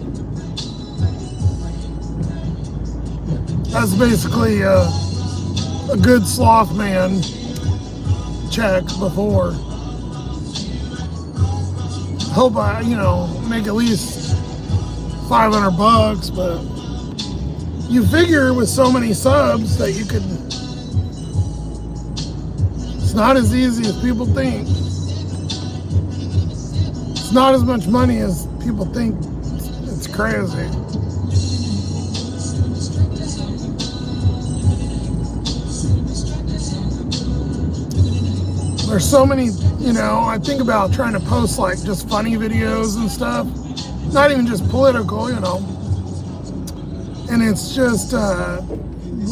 Speaker 1: that's basically a good Sloth-Man check before. Hope I, you know, make at least $500, but you figure with so many subs that you could. It's not as easy as people think. It's not as much money as people think. It's crazy. There's so many, you know, I think about trying to post like just funny videos and stuff, not even just political, you know. And it's just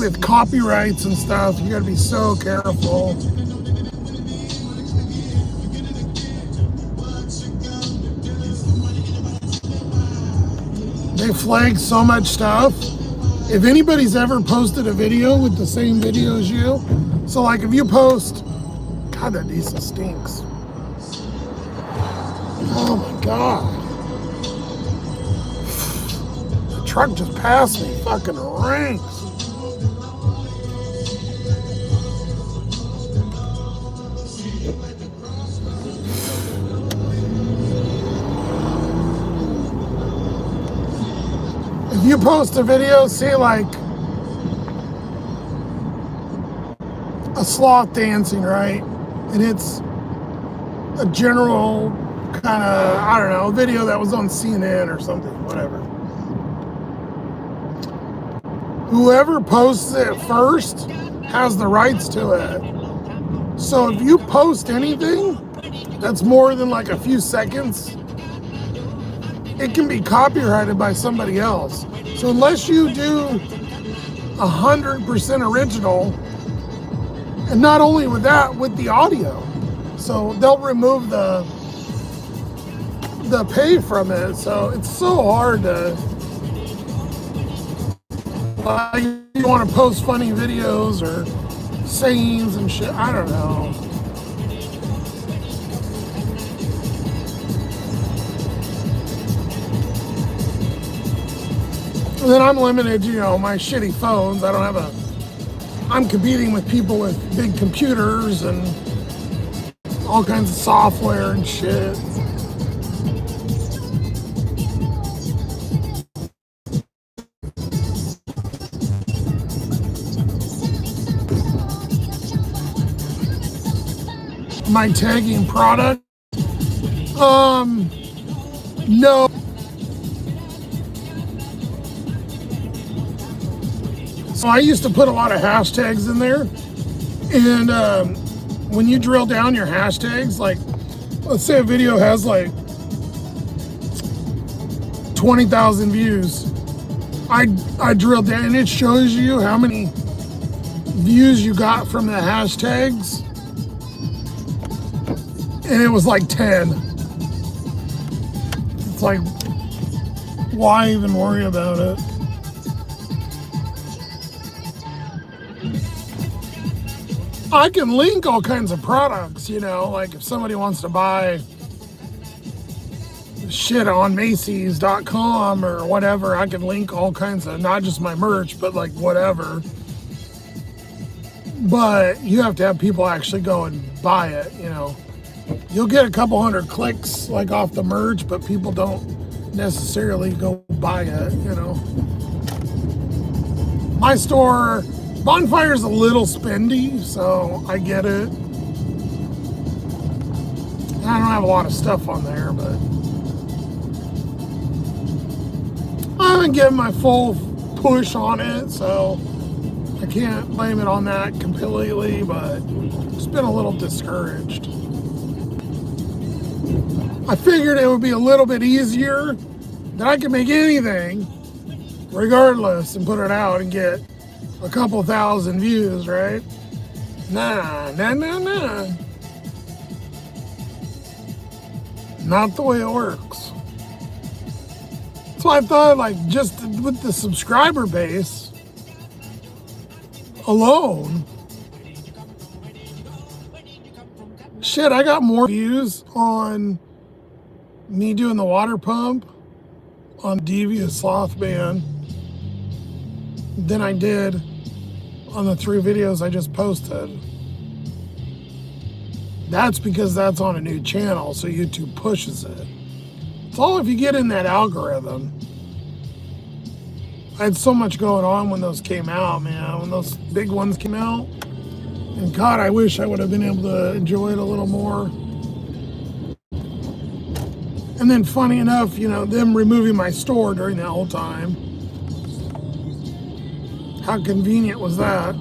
Speaker 1: with copyrights and stuff, you gotta be so careful. They flag so much stuff. If anybody's ever posted a video with the same video as you, so like if you post, God, that diesel stinks. Oh my God. The truck just passed me, fucking ranks. If you post a video, say like a sloth dancing, right? And it's a general kind of, I don't know, video that was on CNN or something, whatever. Whoever posts it first has the rights to it. So if you post anything that's more than like a few seconds, it can be copyrighted by somebody else. So unless you do 100% original, and not only with that, with the audio, so they'll remove the pay from it. So it's so hard to, you want to post funny videos or sayings and shit, I don't know. And then I'm limited, you know, my shitty phones. I don't have I'm competing with people with big computers and all kinds of software and shit. My tagging product? No. So I used to put a lot of hashtags in there, and when you drill down your hashtags, like let's say a video has like 20,000 views, I drill down and it shows you how many views you got from the hashtags, and it was like 10. It's like, why even worry about it? I can link all kinds of products, you know, like if somebody wants to buy shit on Macy's.com or whatever, I can link all kinds of, not just my merch, but like whatever. But you have to have people actually go and buy it, you know. You'll get a couple hundred clicks like off the merch, but people don't necessarily go buy it, you know. My store, Bonfire's a little spendy, so I get it. I don't have a lot of stuff on there, but I haven't given my full push on it, so I can't blame it on that completely, but just been a little discouraged. I figured it would be a little bit easier, that I could make anything regardless and put it out and get a couple thousand views, right? Nah. Not the way it works. So I thought, like, just with the subscriber base alone, shit, I got more views on me doing the water pump on Devious Sloth-Man than I did on the 3 videos I just posted. That's because that's on a new channel, so YouTube pushes it. It's all if you get in that algorithm. I had so much going on when those came out, man. When those big ones came out. And God, I wish I would have been able to enjoy it a little more. And then funny enough, you know, them removing my store during that whole time. How convenient was that?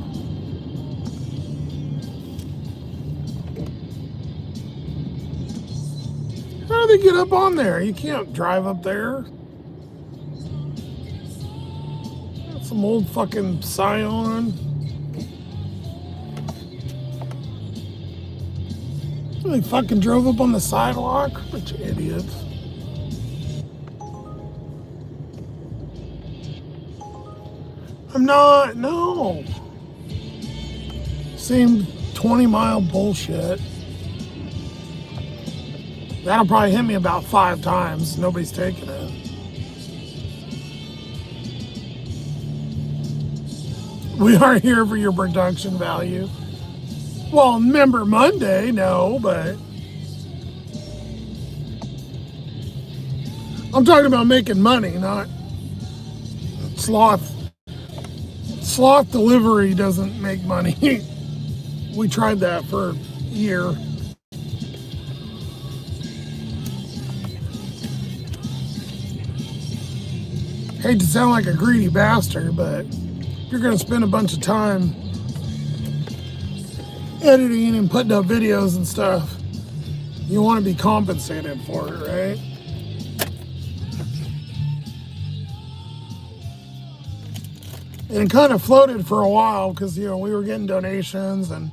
Speaker 1: they get up on there? You can't drive up there. Got some old fucking Scion. They fucking drove up on the sidewalk? Bunch of idiots. I'm not, no. Same 20-mile bullshit. That'll probably hit me about 5 times. Nobody's taking it. We aren't here for your production value. Well, remember Monday, no, but I'm talking about making money, not sloth. Sloth delivery doesn't make money. We tried that for a year. Hate to sound like a greedy bastard, but if you're gonna spend a bunch of time editing and putting up videos and stuff, you want to be compensated for it, right? And it kind of floated for a while because, you know, we were getting donations and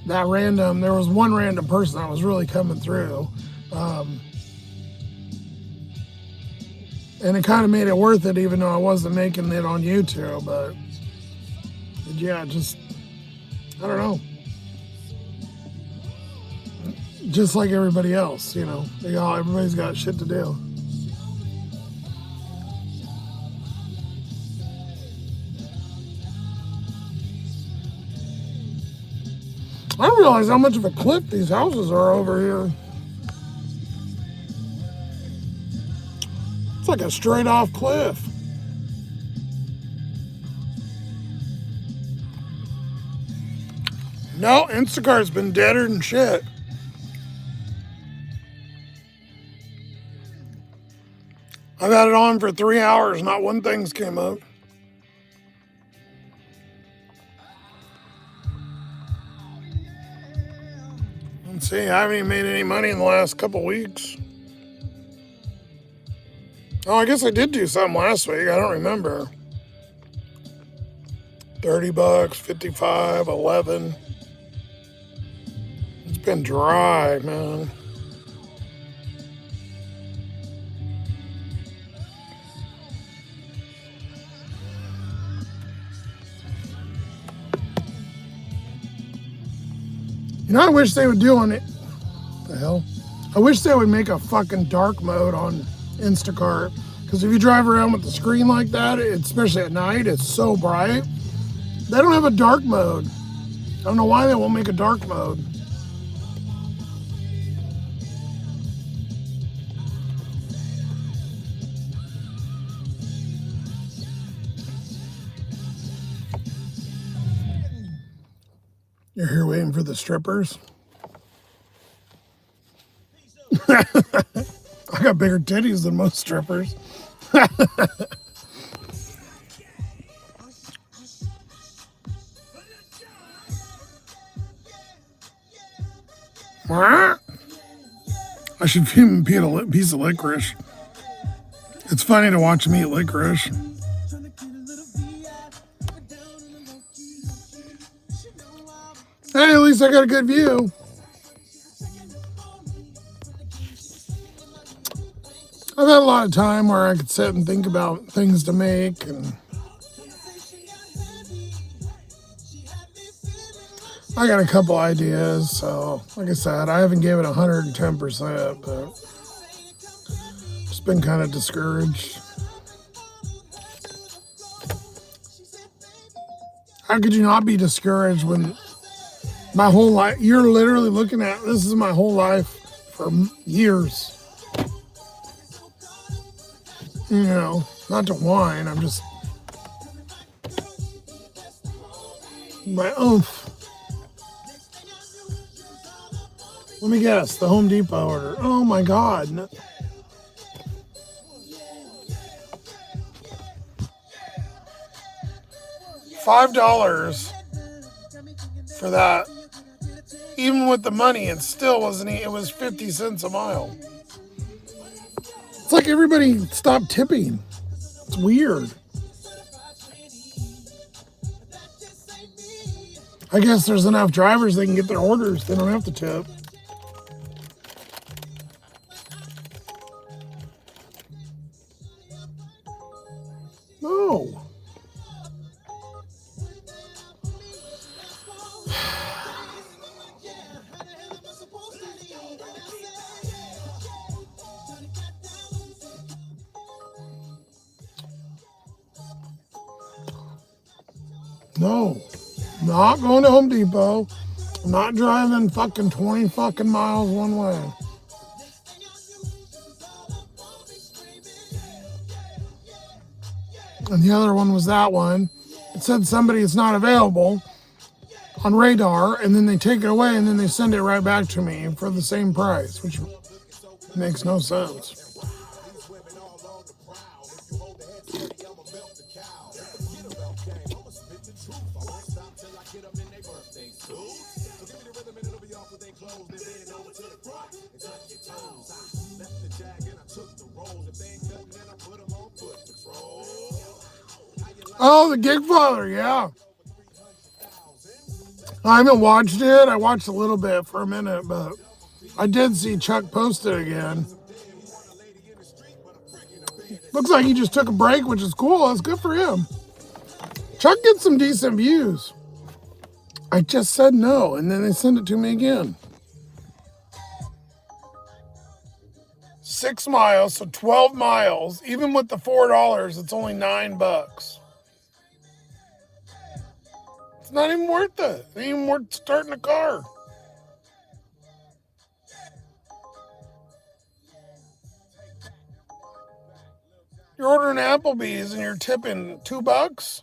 Speaker 1: there was one random person that was really coming through. And it kind of made it worth it, even though I wasn't making it on YouTube. But yeah, just, I don't know. Just like everybody else, you know, everybody's got shit to do. I don't realize how much of a cliff these houses are over here. It's like a straight off cliff. No, Instacart's been deader than shit. I've had it on for 3 hours, not one thing's came up. Let's see, I haven't even made any money in the last couple weeks. Oh, I guess I did do something last week, I don't remember. $30, 55, 11. It's been dry, man. You know, I wish they would do on it. What the hell? I wish they would make a fucking dark mode on Instacart. Because if you drive around with the screen like that, especially at night, it's so bright. They don't have a dark mode. I don't know why they won't make a dark mode. You're here waiting for the strippers? I got bigger titties than most strippers. I should feed him a piece of licorice. It's funny to watch him eat licorice. Hey, at least I got a good view. I've had a lot of time where I could sit and think about things to make, and I got a couple ideas. So, like I said, I haven't given it 110%, but just been kind of discouraged. How could you not be discouraged when my whole life, you're literally looking at, this is my whole life for years. You know, not to whine, I'm just, my oomph. Let me guess, the Home Depot order. Oh my God. No. $5 for that. Even with the money, it still wasn't, it was 50 cents a mile. It's like everybody stopped tipping. It's weird. I guess there's enough drivers they can get their orders. They don't have to tip. No. No. Not going to Home Depot. I'm not driving fucking 20 fucking miles one way. And the other one was that one. It said somebody is not available on radar, and then they take it away, and then they send it right back to me for the same price, which makes no sense. Oh, the Gig Father, yeah. I haven't watched it. I watched a little bit for a minute, but I did see Chuck post it again. Looks like he just took a break, which is cool. That's good for him. Chuck gets some decent views. I just said no, and then they send it to me again. 6 miles, so 12 miles. Even with the $4, it's only $9. It's not even worth it. It ain't even worth starting a car. You're ordering Applebee's and you're tipping $2.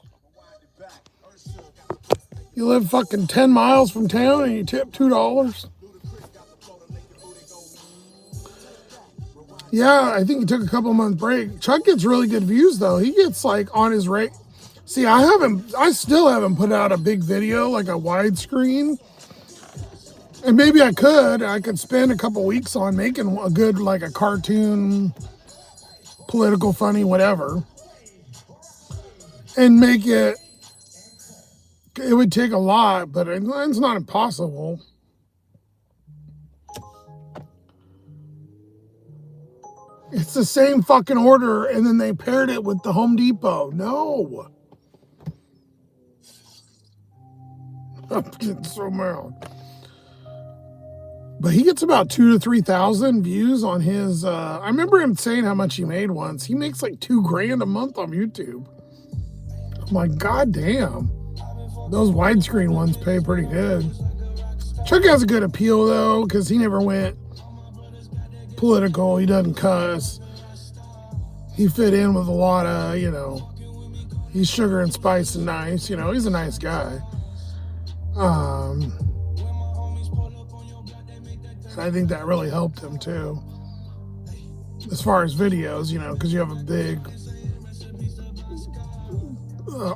Speaker 1: You live fucking 10 miles from town and you tip $2. Yeah, I think he took a couple months break. Chuck gets really good views though. He gets like on his rate. See, I still haven't put out a big video, like a widescreen. And maybe I could spend a couple weeks on making a good, like a cartoon, political, funny, whatever. And make it would take a lot, but it's not impossible. It's the same fucking order, and then they paired it with the Home Depot. No. I'm getting so mad. But he gets about 2,000 to 3,000 views on his. I remember him saying how much he made once. He makes like $2,000 a month on YouTube. I'm like, God damn. Those widescreen ones pay pretty good. Chuck has a good appeal though, because he never went political. He doesn't cuss. He fit in with a lot of, he's sugar and spice and nice. He's a nice guy. And I think that really helped him too, as far as videos, because you have a big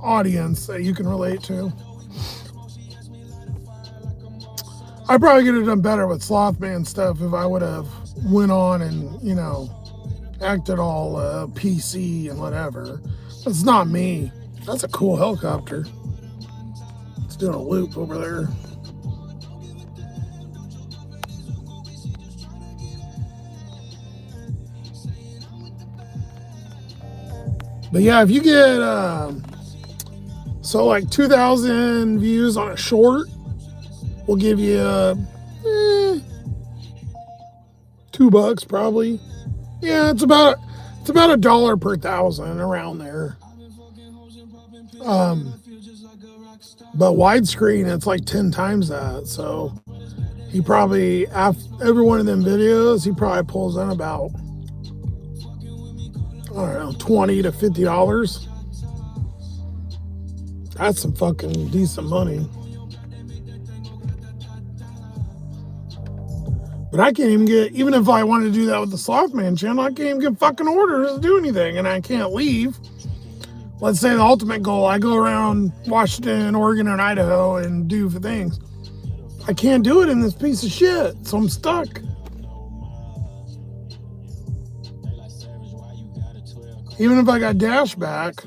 Speaker 1: audience that you can relate to. I probably could have done better with Sloth-Man stuff if I would have went on and, acted all PC and whatever. That's not me. That's a cool helicopter. It's doing a loop over there. But yeah, if you get, like 2,000 views on a short, we'll give you $2 probably. Yeah, it's about $1 per 1,000 around there. But widescreen, it's like 10 times that. So he probably, every one of them videos, he probably pulls in about, I don't know, $20 to $50. That's some fucking decent money. But I can't even get, even if I wanted to do that with the Sloth-Man channel, I can't even get fucking orders to do anything, and I can't leave. Let's say the ultimate goal, I go around Washington, Oregon, and Idaho and do things. I can't do it in this piece of shit, so I'm stuck. Even if I got dash back,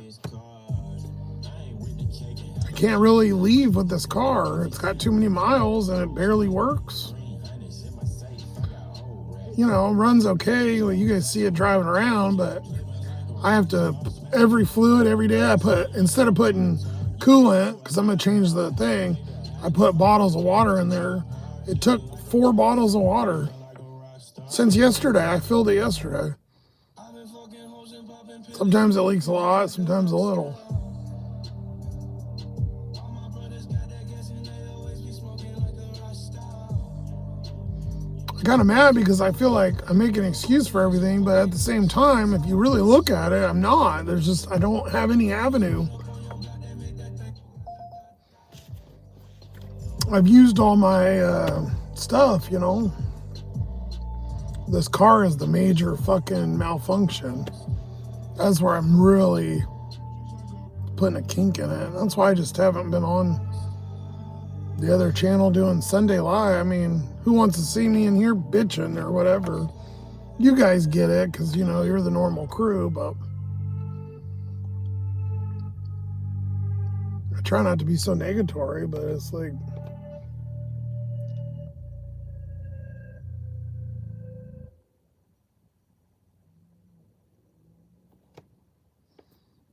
Speaker 1: I can't really leave with this car. It's got too many miles and it barely works. You know, it runs okay. Well, you guys see it driving around, but I have to, every fluid, every day I put, instead of putting coolant, because I'm going to change the thing, I put bottles of water in there. It took 4 bottles of water. Since yesterday, I filled it yesterday. Sometimes it leaks a lot, sometimes a little. I'm kind of mad because I feel like I make an excuse for everything, but at the same time, if you really look at it, I'm not. There's just, I don't have any avenue. I've used all my stuff, you know. This car is the major fucking malfunction. That's where I'm really putting a kink in it. That's why I just haven't been on the other channel doing Sunday Live. I mean, who wants to see me in here bitching or whatever? You guys get it because, you know, you're the normal crew, but I try not to be so negatory, but it's like,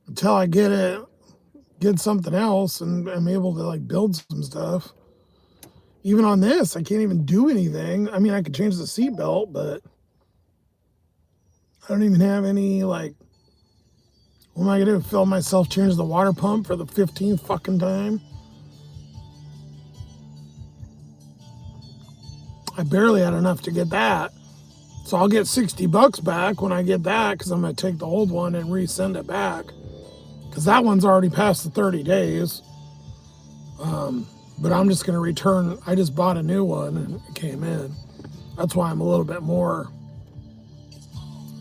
Speaker 1: until I get something else and I'm able to like build some stuff. Even on this, I can't even do anything. I mean, I could change the seatbelt, but I don't even have any, like, what am I gonna do? Fill myself, change the water pump for the 15th fucking time? I barely had enough to get that. So I'll get $60 back when I get that because I'm gonna take the old one and resend it back. Because that one's already past the 30 days. But I'm just going to return. I just bought a new one and it came in. That's why I'm a little bit more.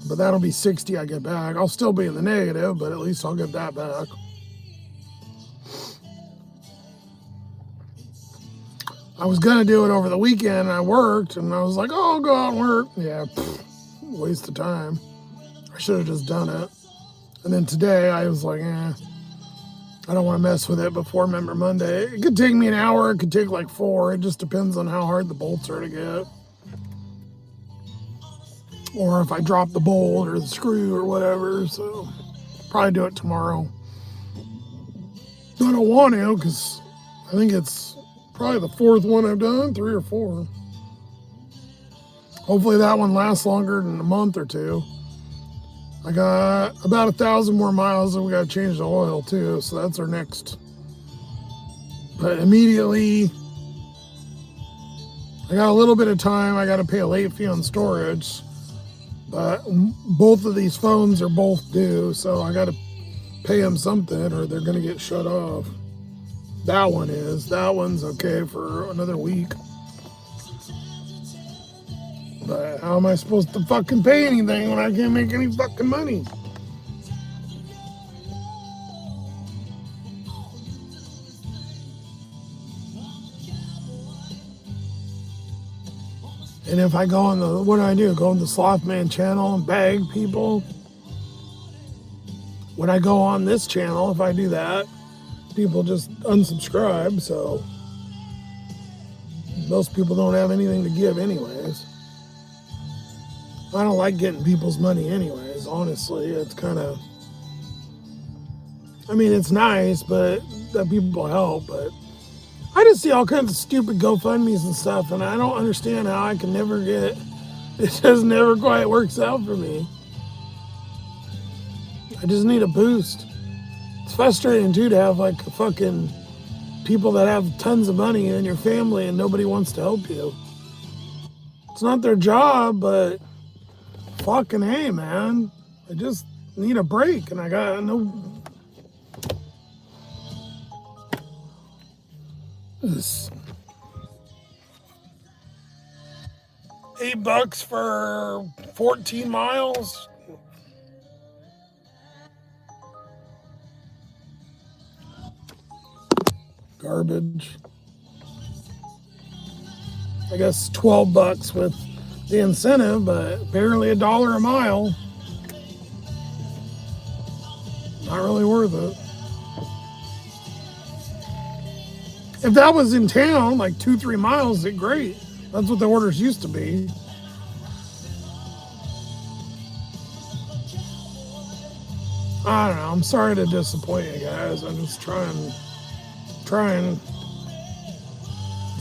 Speaker 1: But that'll be 60 I get back. I'll still be in the negative, but at least I'll get that back. I was going to do it over the weekend and I worked and I was like, oh, I'll go out and work. Yeah, waste of time. I should have just done it. And then today I was like, I don't want to mess with it before Member Monday. It could take me an hour. It could take like 4. It just depends on how hard the bolts are to get. Or if I drop the bolt or the screw or whatever. So probably do it tomorrow. I don't want to because I think it's probably the 4th one I've done, 3 or 4. Hopefully that one lasts longer than a month or 2. I got about 1,000 more miles and we got to change the oil too. So that's our next. But immediately, I got a little bit of time. I got to pay a late fee on storage. But both of these phones are both due. So I got to pay them something or they're going to get shut off. That one is. That one's okay for another week. But how am I supposed to fucking pay anything when I can't make any fucking money? And if I go on the, what do? Go on the Sloth-Man channel and bag people? When I go on this channel, if I do that, people just unsubscribe, so most people don't have anything to give anyways. I don't like getting people's money anyways, honestly. It's kind of, I mean, it's nice, but that people help, but I just see all kinds of stupid GoFundMes and stuff, and I don't understand how I can never get, it just never quite works out for me. I just need a boost. It's frustrating too to have like fucking people that have tons of money in your family and nobody wants to help you. It's not their job, but fucking hey, man. I just need a break and I got no. This $8 for 14 miles. Garbage. I guess $12 with the incentive, but barely $1 a mile. Not really worth it. If that was in town, like 2-3 miles, it's great. That's what the orders used to be. I don't know. I'm sorry to disappoint you guys. I'm just trying. There's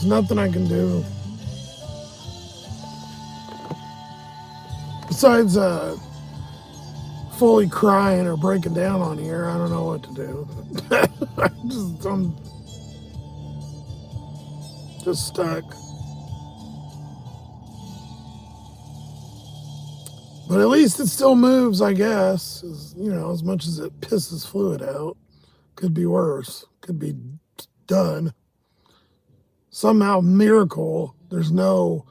Speaker 1: nothing I can do. Besides fully crying or breaking down on here, I don't know what to do. I'm just stuck. But at least it still moves, I guess. As much as it pisses fluid out. Could be worse. Could be done. Somehow, miracle, there's no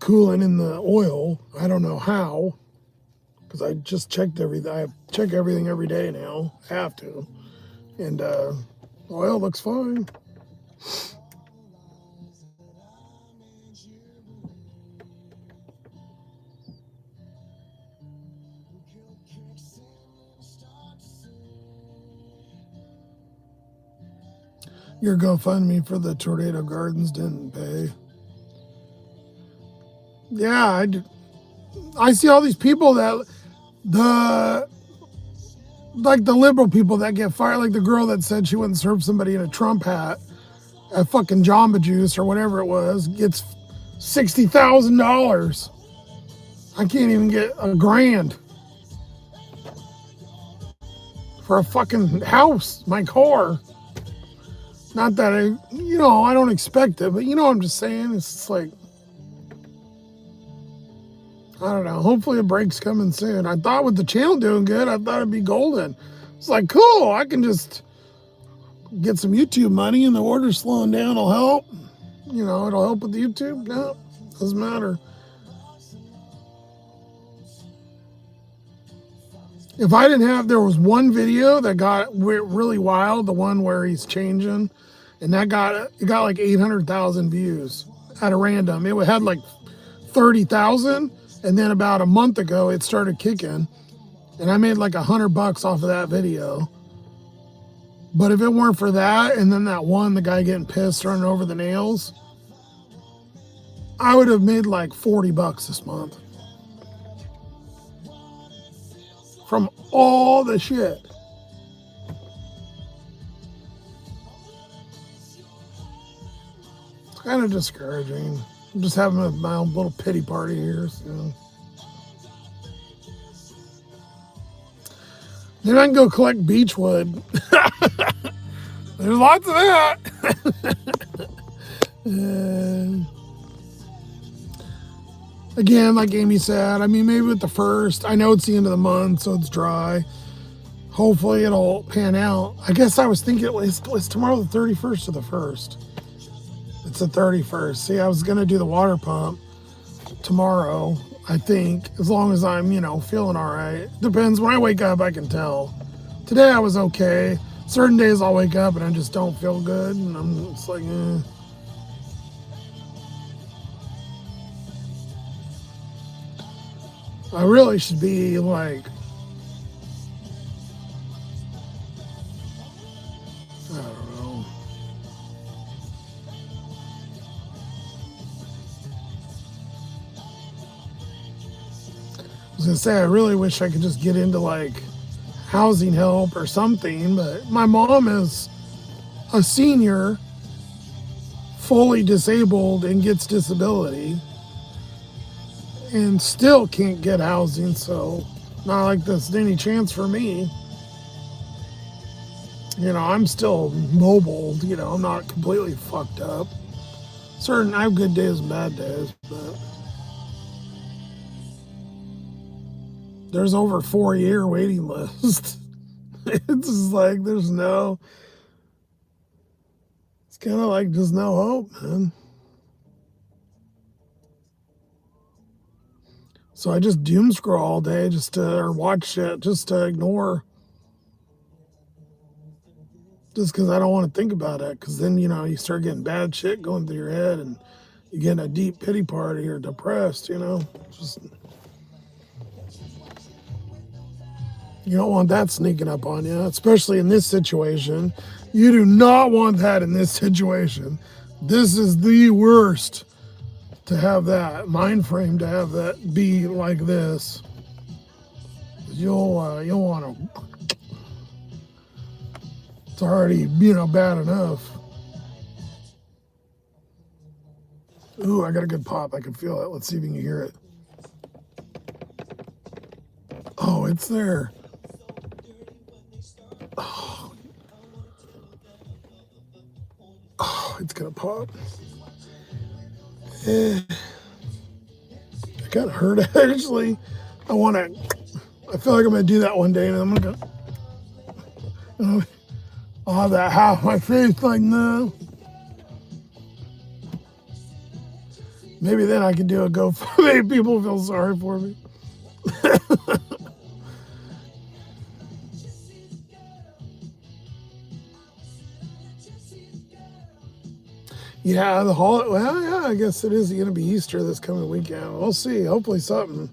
Speaker 1: coolant in the oil. I don't know how. Because I just checked everything. I check everything every day now. I have to. And oil looks fine. Your GoFundMe for the tornado gardens didn't pay. Yeah, I see all these people that the liberal people that get fired, like the girl that said she wouldn't serve somebody in a Trump hat at fucking Jamba Juice or whatever it was, gets $60,000. I can't even get $1,000 for a fucking house, my car. Not that I don't expect it, but I'm just saying, it's just like, I don't know. Hopefully a break's coming soon. I thought with the channel doing good, I thought it'd be golden. It's like, cool, I can just get some YouTube money and the order slowing down will help. It'll help with YouTube. No, doesn't matter. If I didn't have, there was one video that got really wild, the one where he's changing, and it got like 800,000 views at a random. It had like 30,000, and then about a month ago it started kicking, and I made like $100 off of that video. But if it weren't for that, and then that one, the guy getting pissed running over the nails, I would have made like $40 this month. From all the shit. It's kind of discouraging. I'm just having my own little pity party here. So. Then I can go collect beechwood. There's lots of that. Again, like Amy said, I mean, maybe with the first, I know it's the end of the month, so it's dry. Hopefully it'll pan out. I guess I was thinking, it's tomorrow the 31st or the 1st? It's the 31st. See, I was going to do the water pump tomorrow, I think, as long as I'm, feeling all right. Depends. When I wake up, I can tell. Today I was okay. Certain days I'll wake up and I just don't feel good, and I'm just like, eh. I really should be like, I don't know. I was gonna say, I really wish I could just get into like housing help or something, but my mom is a senior, fully disabled, and gets disability. And still can't get housing, so not like there's any chance for me. I'm still mobile, I'm not completely fucked up. I have good days and bad days, but there's over 4-year waiting list. It's just like, it's kind of like there's no hope, man. So I just doom scroll all day or watch shit just to ignore. Just because I don't want to think about it. Because then, you start getting bad shit going through your head and you get in a deep pity party or depressed, Just. You don't want that sneaking up on you, especially in this situation. You do not want that in this situation. This is the worst to have that mind frame, to have that be like this. You'll want to. It's already bad enough. Ooh, I got a good pop. I can feel it. Let's see if you can hear it. Oh, it's there. Oh, it's gonna pop. It kind of hurt actually. I feel like I'm gonna do that one day, and I'm gonna go. I'll have that half my face like no. Maybe then I can do a GoFundMe. People feel sorry for me. Yeah, well, yeah, I guess it is going to be Easter this coming weekend. We'll see. Hopefully something.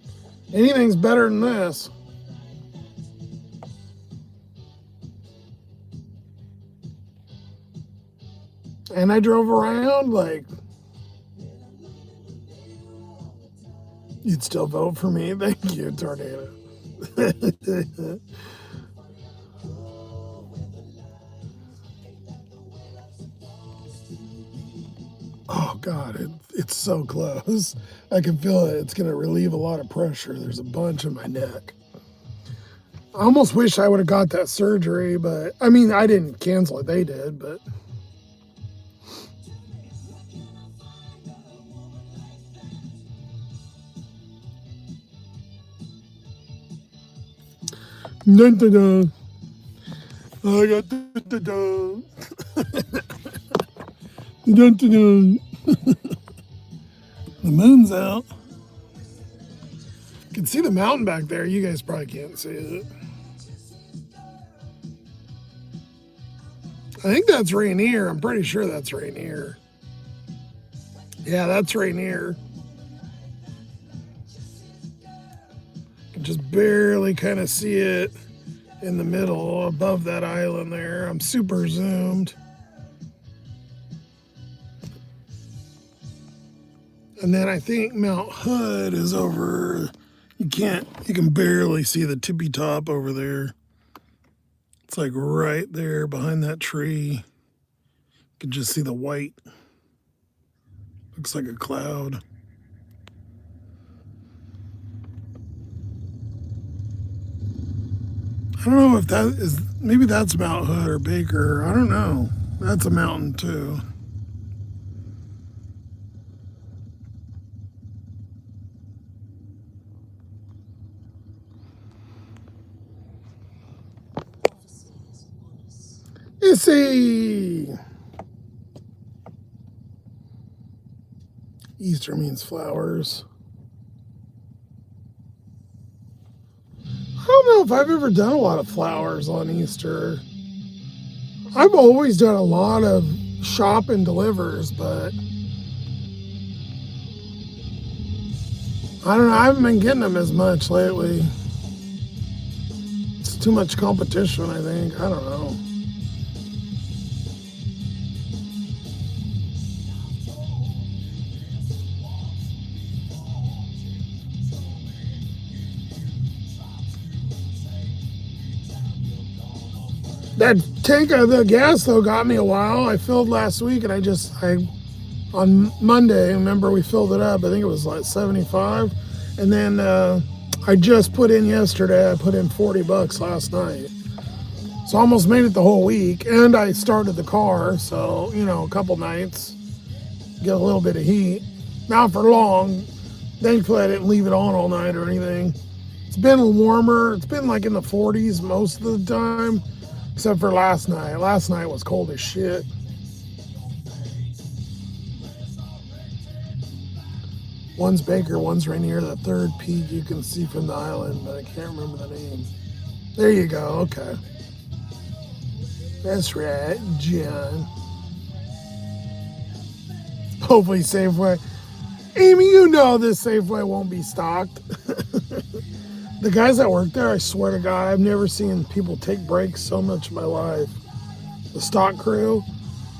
Speaker 1: Anything's better than this. And I drove around like, you'd still vote for me? Thank you, Tornado. Oh God, it's so close. I can feel it. It's gonna relieve a lot of pressure. There's a bunch in my neck. I almost wish I would have got that surgery, but I mean, I didn't cancel it. They did, but. Dun, dun, dun. I got dun, dun, dun. Dun, dun, dun. The moon's out. You can see the mountain back there. You guys probably can't see it. I think that's Rainier. I'm pretty sure that's Rainier. Yeah, that's Rainier. You can just barely kind of see it in the middle above that island there. I'm super zoomed. And then I think Mount Hood is over. You can barely see the tippy top over there. It's like right there behind that tree. You can just see the white. Looks like a cloud. I don't know if that is, maybe that's Mount Hood or Baker. I don't know. That's a mountain too. Issy! Easter means flowers. I don't know if I've ever done a lot of flowers on Easter. I've always done a lot of shop and delivers, but I don't know. I haven't been getting them as much lately. It's too much competition, I think. I don't know. That tank of the gas though got me a while. I filled last week, and on Monday, remember we filled it up. I think it was like 75, and then I just put in yesterday. I put in $40 last night, so I almost made it the whole week. And I started the car, so a couple nights get a little bit of heat. Not for long. Thankfully, I didn't leave it on all night or anything. It's been warmer. It's been like in the 40s most of the time. Except for last night. Last night was cold as shit. One's Baker, one's Rainier. The third peak you can see from the island, but I can't remember the name. There you go. Okay. That's right, John. Hopefully Safeway. Amy, this Safeway won't be stocked. The guys that work there, I swear to God, I've never seen people take breaks so much in my life. The stock crew,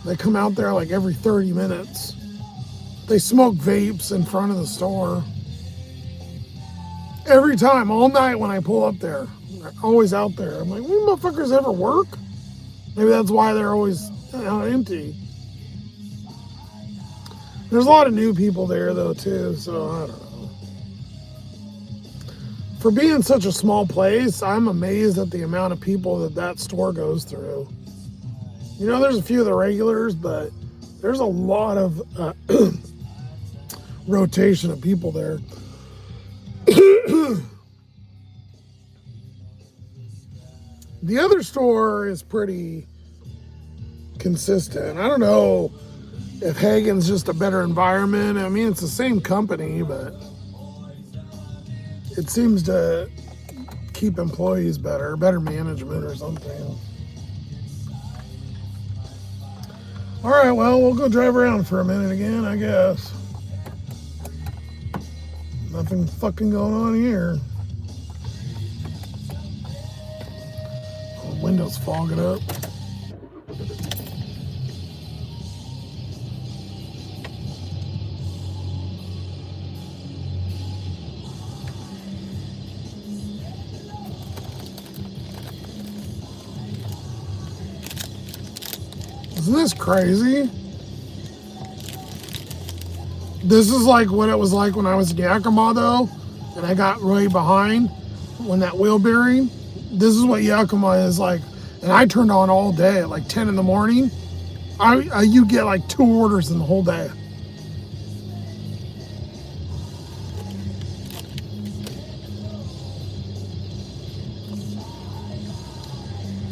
Speaker 1: they come out there like every 30 minutes. They smoke vapes in front of the store. Every time, all night when I pull up there. They're always out there. I'm like, you motherfuckers ever work? Maybe that's why they're always empty. There's a lot of new people there though too, so I don't know. For being such a small place, I'm amazed at the amount of people that store goes through. You know, there's a few of the regulars, but there's a lot of rotation of people there. The other store is pretty consistent. I don't know if Hagen's just a better environment. I mean, it's the same company, but it seems to keep employees better management or something. All right, well, we'll go drive around for a minute again, I guess. Nothing fucking going on here. The window's fogging up. Isn't this crazy? This is like what it was like when I was in Yakima though, and I got way behind when that wheel bearing. This is what Yakima is like, and I turned on all day at like 10 in the morning. You get like 2 orders in the whole day.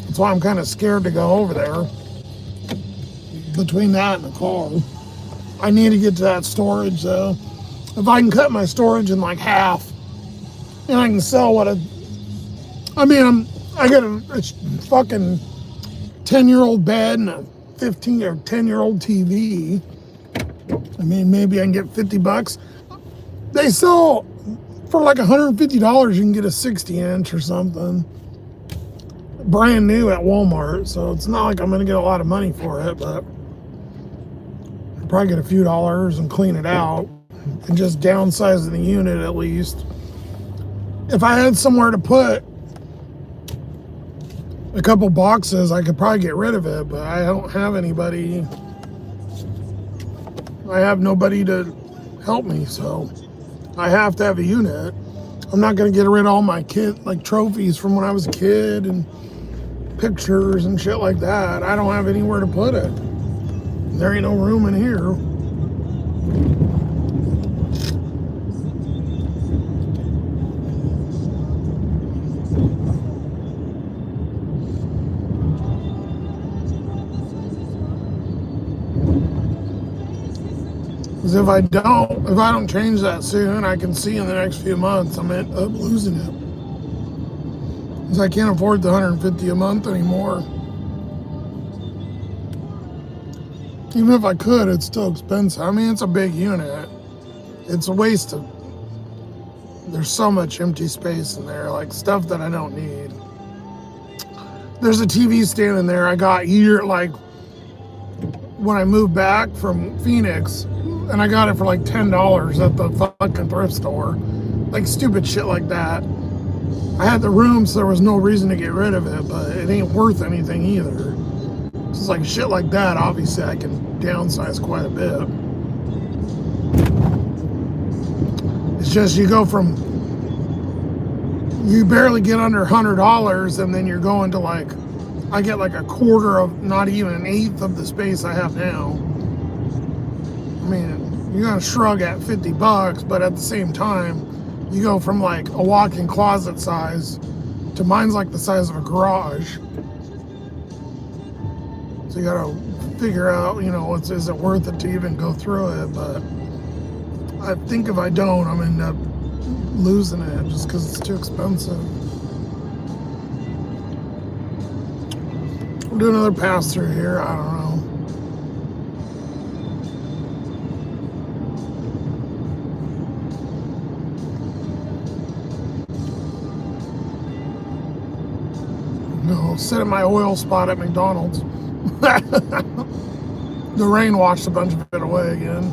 Speaker 1: That's why I'm kind of scared to go over there. Between that and the car, I need to get to that storage though. If I can cut my storage in like half, and I can sell what I got a fucking 10-year-old bed and a 15 or 10-year-old TV. I mean, maybe I can get $50. They sell for like $150. You can get a 60-inch or something, brand new at Walmart. So it's not like I'm gonna get a lot of money for it, but I'll probably get a few dollars and clean it out and just downsize the unit at least. If I had somewhere to put a couple boxes, I could probably get rid of it, but I don't have anybody. I have nobody to help me, so I have to have a unit. I'm not gonna get rid of all my trophies from when I was a kid and pictures and shit like that. I don't have anywhere to put it. There ain't no room in here. Because if I don't change that soon, I can see in the next few months I'm end up losing it. Because I can't afford the $150 a month anymore. Even if I could, it's still expensive. I mean, it's a big unit. It's a waste of. There's so much empty space in there, like stuff that I don't need. There's a TV stand in there I got when I moved back from Phoenix, and I got it for like $10 at the fucking thrift store. Like stupid shit like that. I had the room, so there was no reason to get rid of it, but it ain't worth anything either. It's like shit like that, obviously I can downsize quite a bit. It's just you barely get under $100, and then you're going to I get like a quarter of, not even an eighth of the space I have now. I mean, you're gonna shrug at $50, but at the same time, you go from like a walk-in closet size to mine's like the size of a garage. So you gotta figure out, is it worth it to even go through it? But I think if I don't, I'm gonna end up losing it just because it's too expensive. We'll do another pass through here. I don't know. sit at my oil spot at McDonald's. The rain washed a bunch of it away again.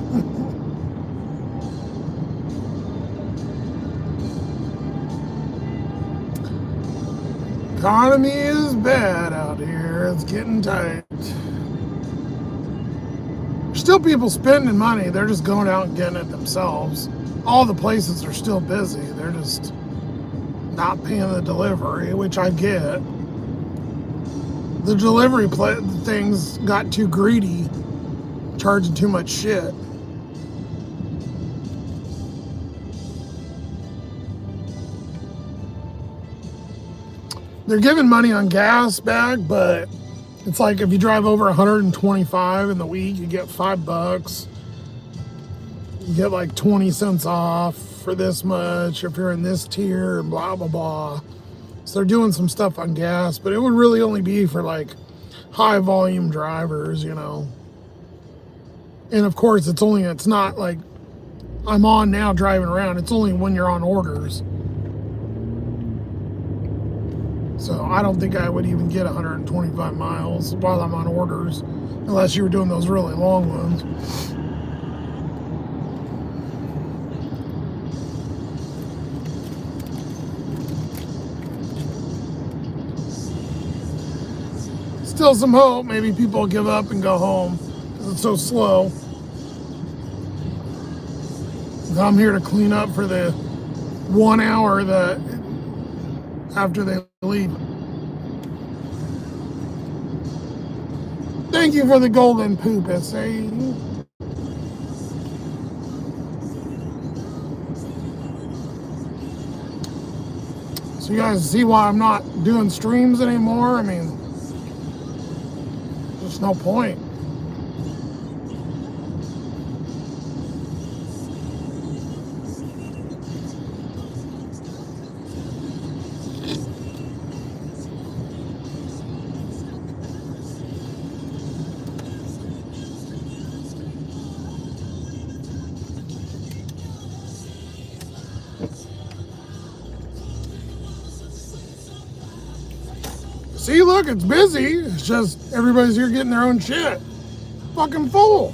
Speaker 1: Economy is bad out here. It's getting tight. There's still people spending money. They're just going out and getting it themselves. All the places are still busy. They're just not paying the delivery, which I get. The delivery things got too greedy, charging too much shit. They're giving money on gas back, but it's like if you drive over 125 in the week, you get $5. You get like 20 cents off for this much if you're in this tier and blah, blah, blah. So they're doing some stuff on gas, but it would really only be for like high volume drivers, you know. And of course, it's not like I'm on now driving around. It's only when you're on orders. So I don't think I would even get 125 miles while I'm on orders, unless you were doing those really long ones. Still some hope. Maybe people will give up and go home because it's so slow. I'm here to clean up for the 1 hour that after they leave. Thank you for the golden poop essay. So you guys see why I'm not doing streams anymore? I mean, there's no point. See, look, it's busy. It's just everybody's here getting their own shit. Fucking full.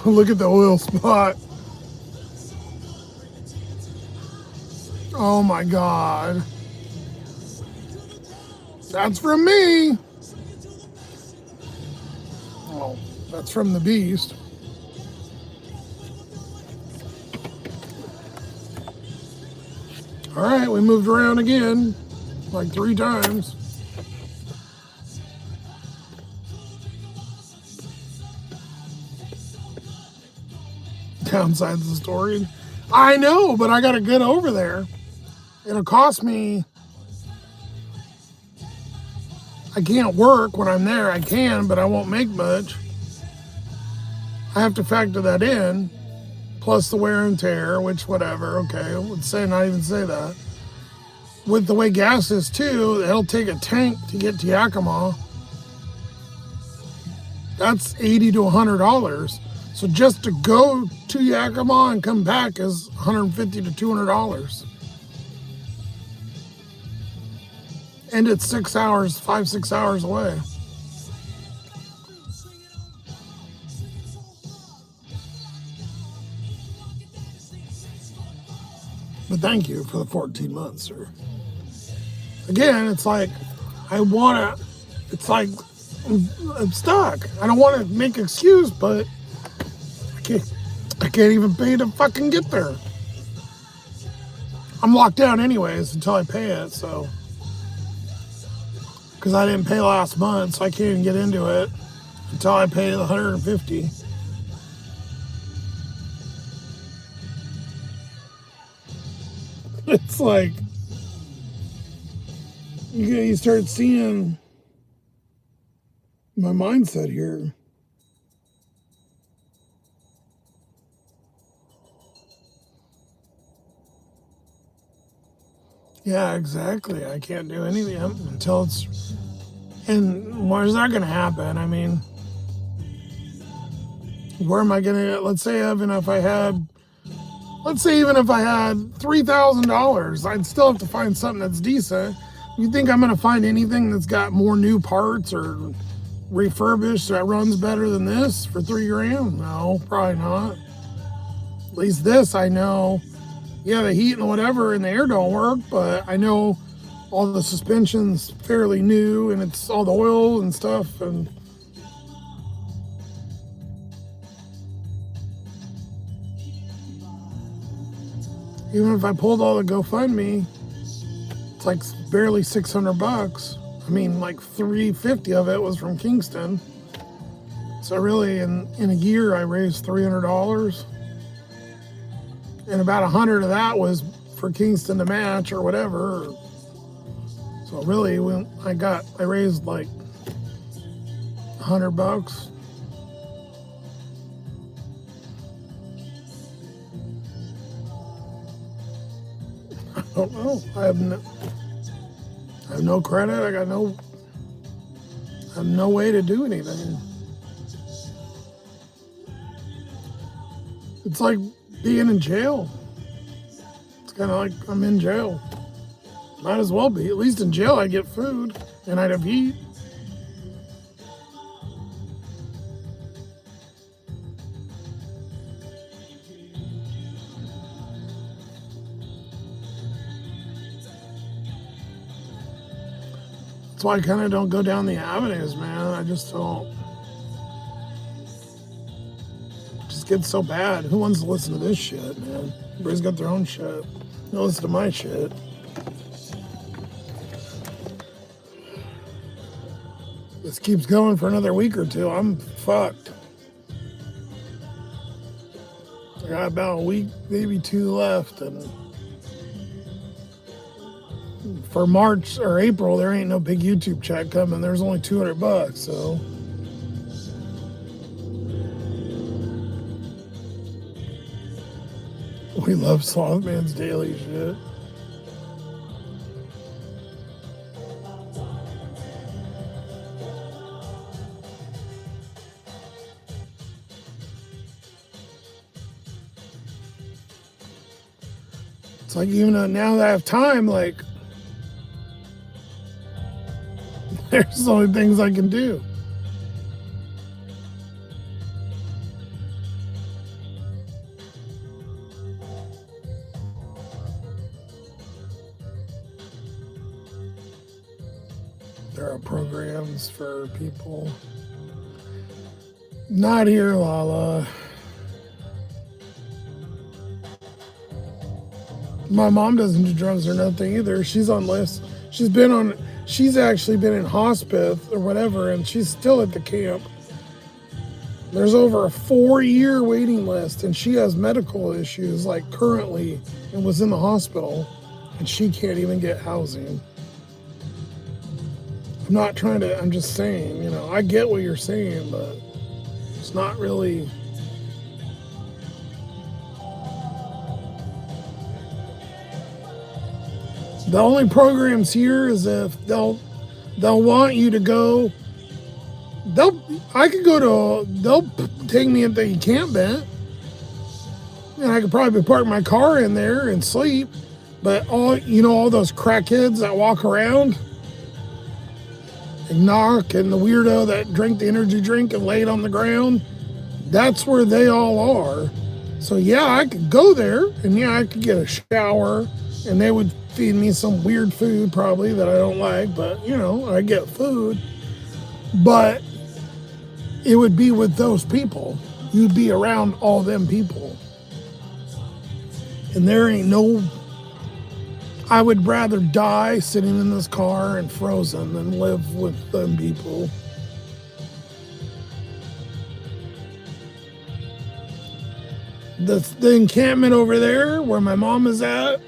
Speaker 1: Look at the oil spot. Oh my God. That's from me. Oh, that's from the beast. All right, we moved around again. Like 3 times. Downside's the story. I know, but I gotta get over there. It'll cost me. I can't work when I'm there. I can, but I won't make much. I have to factor that in, plus the wear and tear, which whatever. Okay, let's say not even say that. With the way gas is too, it'll take a tank to get to Yakima. That's $80 to $100. So just to go to Yakima and come back is $150 to $200. And it's 6 hours, 5-6 hours away. But thank you for the 14 months, sir. Again, it's like, it's like, I'm stuck. I don't want to make an excuse, but I can't even pay to fucking get there. I'm locked down anyways until I pay it, so. Because I didn't pay last month, so I can't even get into it until I pay the $150. It's like, you start seeing my mindset here. Yeah, exactly. I can't do anything until it's... And where's that going to happen? I mean, where am I going to... Let's say even if I had let's say even if I had $3,000, I'd still have to find something that's decent. You think I'm gonna find anything that's got more new parts or refurbished that runs better than this for $3,000? No, probably not. At least this I know. Yeah, the heat and whatever and the air don't work, but I know all the suspension's fairly new and it's all the oil and stuff. And even if I pulled all the GoFundMe, it's like barely $600. I mean, like $350 of it was from Kingston. So really, in a year, I raised $300, and about $100 of that was for Kingston to match or whatever. So really, when I raised like $100. I don't know. I have no credit. I have no way to do anything. It's like being in jail. It's kind of like I'm in jail. Might as well be. At least in jail I get food and I'd have heat. That's why I kind of don't go down the avenues, man. I just don't. It just gets so bad. Who wants to listen to this shit, man? Everybody's got their own shit. Don't listen to my shit. This keeps going for another week or two. I'm fucked. I got about a week, maybe two left, and for March or April, there ain't no big YouTube check coming. There's only $200, so. We love Sloth-Man's daily shit. It's like, even though now that I have time, like, there's only things I can do. There are programs for people. Not here, Lala. My mom doesn't do drugs or nothing either. She's on lists. She's actually been in hospice or whatever, and she's still at the camp. There's over a 4-year waiting list, and she has medical issues, like currently, and was in the hospital, and she can't even get housing. I'm just saying, you know, I get what you're saying, but it's not really. The only programs here is if they'll want you to go. They'll take me into the camp vent, and I could probably park my car in there and sleep. But all those crackheads that walk around and knock, and the weirdo that drank the energy drink and laid on the ground, that's where they all are. So yeah, I could go there, and yeah, I could get a shower, and they would feed me some weird food probably that I don't like, but you know, I get food. But it would be with those people. You'd be around all them people. And there ain't no. I would rather die sitting in this car and frozen than live with them people. The encampment over there where my mom is at,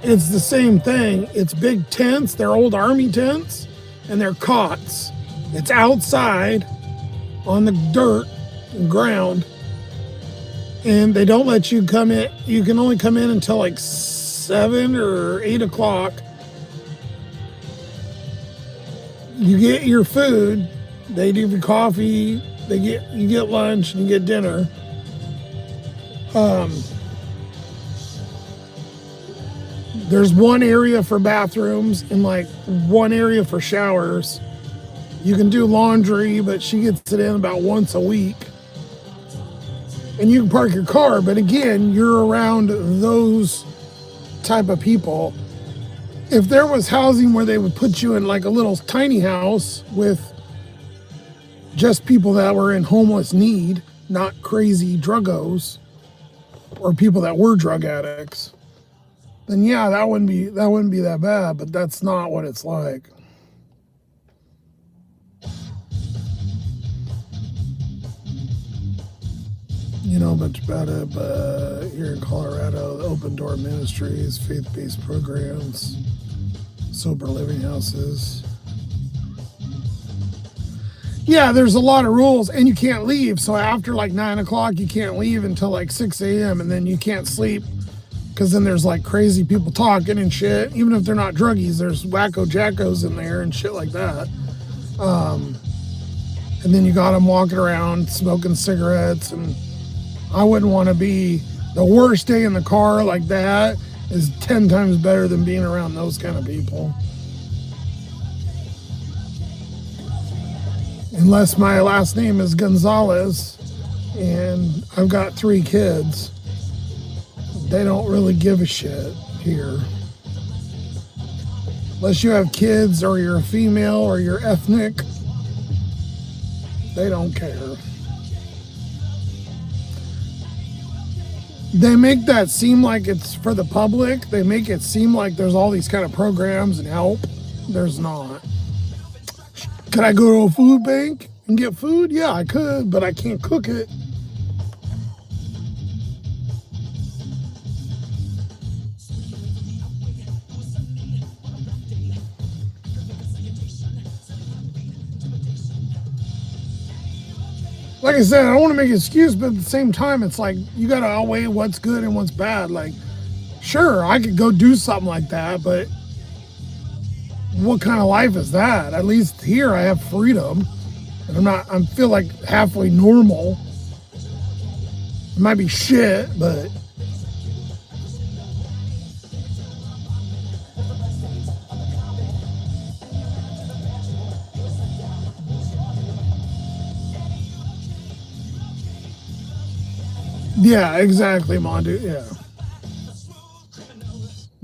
Speaker 1: it's the same thing. It's big tents. They're old army tents, and they're cots. It's outside on the dirt and ground, and they don't let you come in. You can only come in until like 7 or 8 o'clock. You get your food. They give you coffee. You get lunch and you get dinner. There's one area for bathrooms and like one area for showers. You can do laundry, but she gets it in about once a week. And you can park your car, but again, you're around those type of people. If there was housing where they would put you in like a little tiny house with just people that were in homeless need, not crazy druggos or people that were drug addicts, then yeah, that wouldn't be that bad, but that's not what it's like. You know much about it, but here in Colorado, the Open Door Ministries, faith-based programs, sober living houses. Yeah, there's a lot of rules, and you can't leave. So after like 9 o'clock, you can't leave until like 6 a.m. and then you can't sleep because then there's like crazy people talking and shit. Even if they're not druggies, there's wacko jackos in there and shit like that. And then you got them walking around smoking cigarettes, and I wouldn't want to be the worst day in the car like that. Is 10 times better than being around those kind of people. Unless my last name is Gonzalez and I've got 3 kids. They don't really give a shit here. Unless you have kids or you're a female or you're ethnic, they don't care. They make that seem like it's for the public. They make it seem like there's all these kind of programs and help. There's not. Could I go to a food bank and get food? Yeah, I could, but I can't cook it. Like I said, I don't want to make an excuse, but at the same time, it's like you got to outweigh what's good and what's bad. Like, sure, I could go do something like that, but what kind of life is that? At least here I have freedom, and I feel like halfway normal. It might be shit, but yeah, exactly, Mondu. Yeah.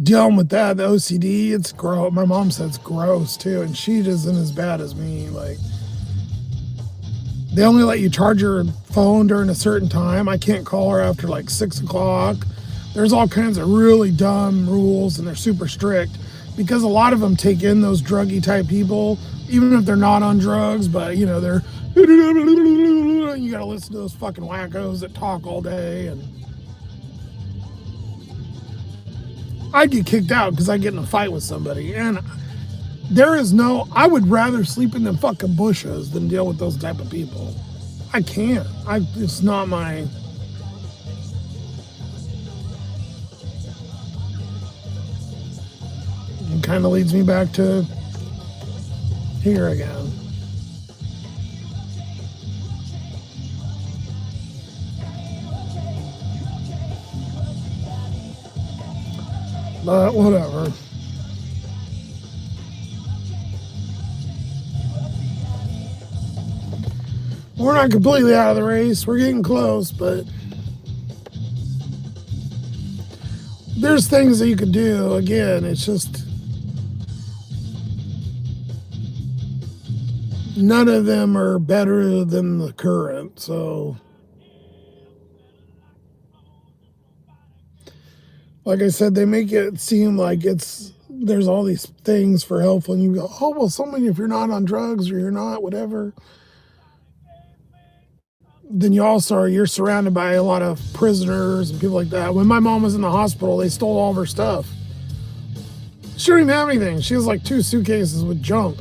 Speaker 1: Dealing with that, the OCD, it's gross. My mom said it's gross too, and she isn't as bad as me. Like, they only let you charge your phone during a certain time. I can't call her after like 6 o'clock. There's all kinds of really dumb rules, and they're super strict because a lot of them take in those druggy type people, even if they're not on drugs, but you know, they're, you gotta listen to those fucking wackos that talk all day. And I'd get kicked out because I get in a fight with somebody, and I would rather sleep in the fucking bushes than deal with those type of people. I can't. It's not my. It kind of leads me back to here again. But whatever. We're not completely out of the race. We're getting close, but there's things that you could do. Again, it's just none of them are better than the current. So, like I said, they make it seem like there's all these things for help, and you go, oh, well, if you're not on drugs or you're not whatever, then you're surrounded by a lot of prisoners and people like that. When my mom was in the hospital, they stole all of her stuff. She didn't even have anything. She has like 2 suitcases with junk.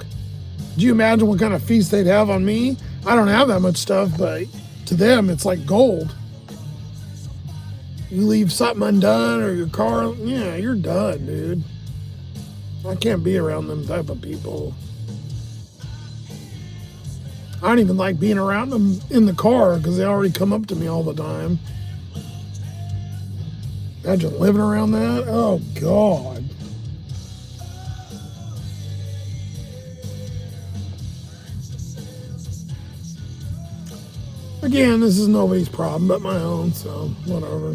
Speaker 1: Do you imagine what kind of feast they'd have on me? I don't have that much stuff, but to them, it's like gold. You leave something undone or your car, yeah, you're done, dude. I can't be around them type of people. I don't even like being around them in the car because they already come up to me all the time. Imagine living around that. Oh, God. Again, this is nobody's problem but my own, so whatever.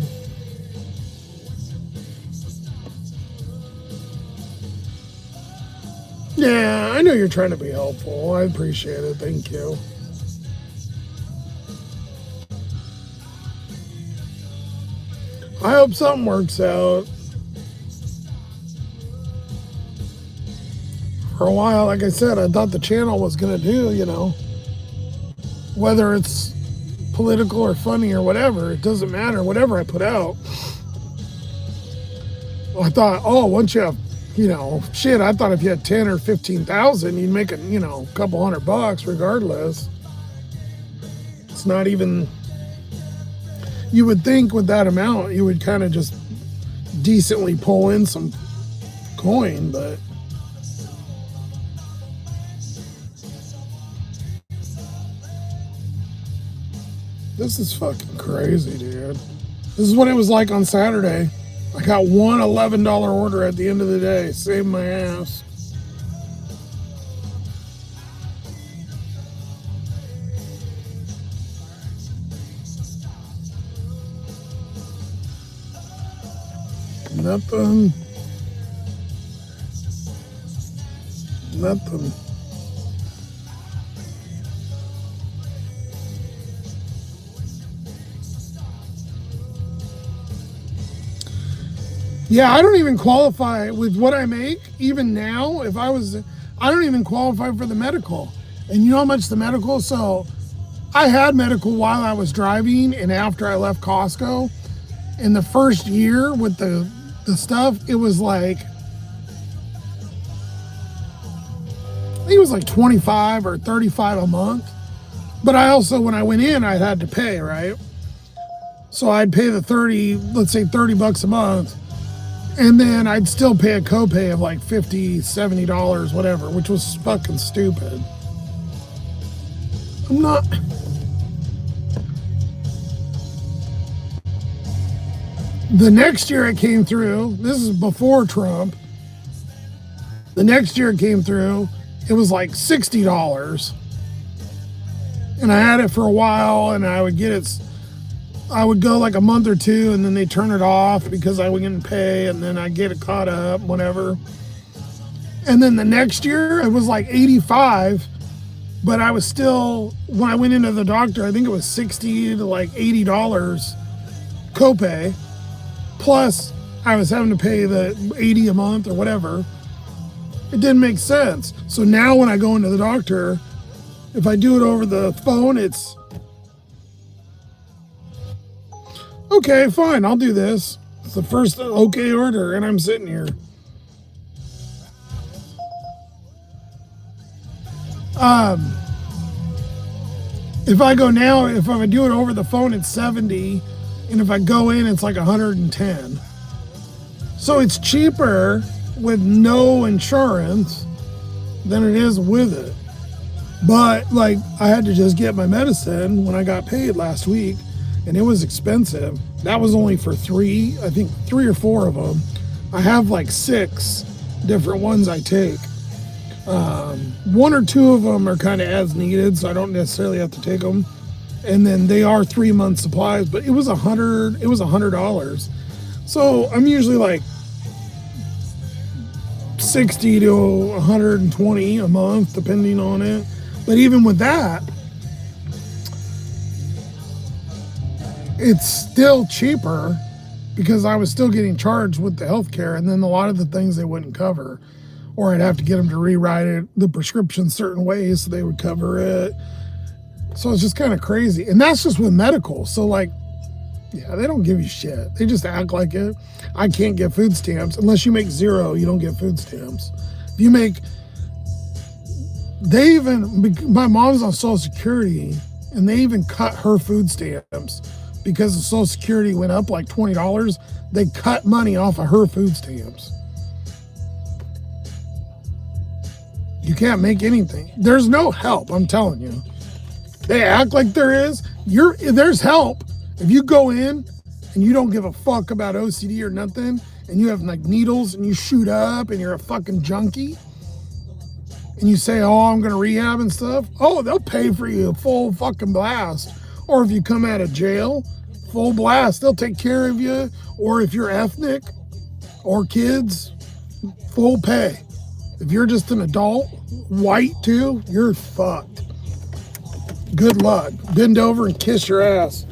Speaker 1: Yeah, I know you're trying to be helpful. I appreciate it. Thank you. I hope something works out. For a while, like I said, I thought the channel was going to do, you know, whether it's political or funny or whatever, it doesn't matter. Whatever I put out, I thought, oh, once you have, you know, shit, I thought if you had 10 or 15,000, you'd make a, you know, a couple $100 regardless. It's not even, you would think with that amount, you would kind of just decently pull in some coin, but this is fucking crazy, dude. This is what it was like on Saturday. I got one $11 order at the end of the day. Saved my ass. Nothing. Nothing. Yeah, I don't even qualify with what I make. Even now, if I was, I don't even qualify for the medical. And you know how much the medical? So I had medical while I was driving and after I left Costco. In the first year with the stuff, it was like, I think it was like 25 or 35 a month. But I also, when I went in, I had to pay, right? So I'd pay the 30, let's say $30 a month. And then I'd still pay a copay of like $50, $70, whatever, which was fucking stupid. I'm not. The next year it came through, this is before Trump. The next year it came through, it was like $60. And I had it for a while and I would get it. I would go like a month or two and then they turn it off because I wouldn't pay and then I get it caught up, whatever. And then the next year it was like 85, but I was still, when I went into the doctor, I think it was $60 to like $80 copay. Plus I was having to pay the 80 a month or whatever. It didn't make sense. So now when I go into the doctor, if I do it over the phone, it's, okay, fine, I'll do this. It's the first okay order, and I'm sitting here. If I go now, if I do it over the phone, it's 70, and if I go in, it's like 110. So it's cheaper with no insurance than it is with it. But like, I had to just get my medicine when I got paid last week. And it was expensive. That was only for I think three or four of them. I have like 6 different ones I take. 1 or 2 of them are kind of as needed, so I don't necessarily have to take them. And then they are 3-month supplies, but it was $100. So I'm usually like 60 to 120 a month, depending on it. But even with that, it's still cheaper because I was still getting charged with the healthcare, and then a lot of the things they wouldn't cover, or I'd have to get them to rewrite it, the prescription certain ways so they would cover it. So it's just kind of crazy. And that's just with medical. So like, yeah, they don't give you shit. They just act like it. I can't get food stamps. Unless you make 0, you don't get food stamps. If you make, my mom's on Social Security, and they even cut her food stamps. Because the Social Security went up like $20, they cut money off of her food stamps. You can't make anything. There's no help, I'm telling you. They act like there is. There's help. If you go in and you don't give a fuck about OCD or nothing, and you have like needles and you shoot up and you're a fucking junkie, and you say, oh, I'm gonna rehab and stuff, oh, they'll pay for you full fucking blast. Or if you come out of jail, full blast, they'll take care of you. Or if you're ethnic or kids, full pay. If you're just an adult, white too, you're fucked. Good luck. Bend over and kiss your ass.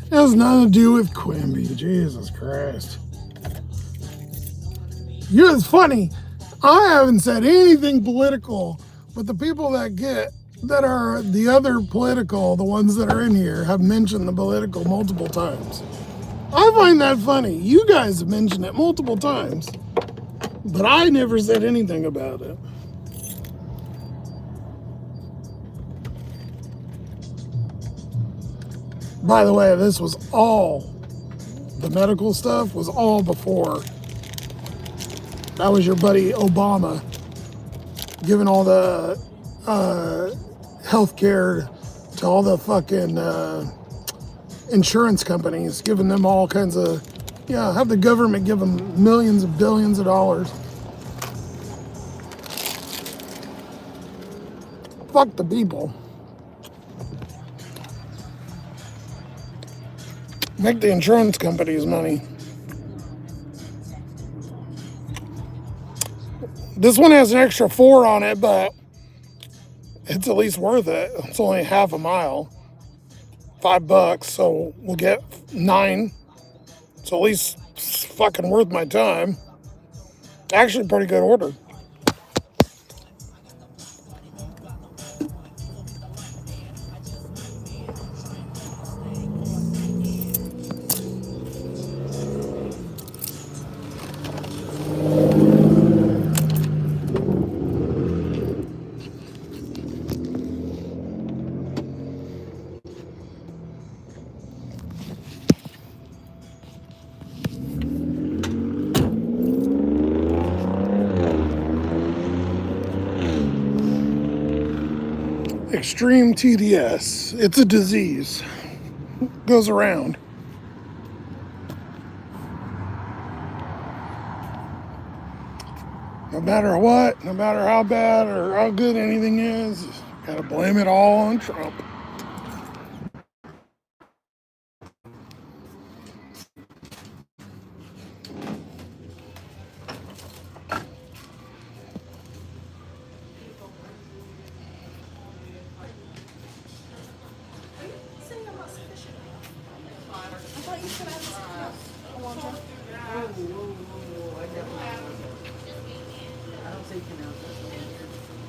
Speaker 1: It has nothing to do with Quimby. Jesus Christ. It's funny. I haven't said anything political, but the people that are the other political, the ones that are in here, have mentioned the political multiple times. I find that funny. You guys have mentioned it multiple times, but I never said anything about it. By the way, this was all, the medical stuff was all before. That was your buddy Obama giving all the health care to all the fucking insurance companies, giving them all kinds of, have the government give them millions of billions of dollars. Fuck the people. Make the insurance companies money. This one has an extra 4 on it, but it's at least worth it. It's only half a mile. $5, so we'll get 9. So at least it's fucking worth my time. Actually, pretty good order. Extreme TDS. It's a disease. Goes around. No matter what, no matter how bad or how good anything is, gotta blame it all on Trump.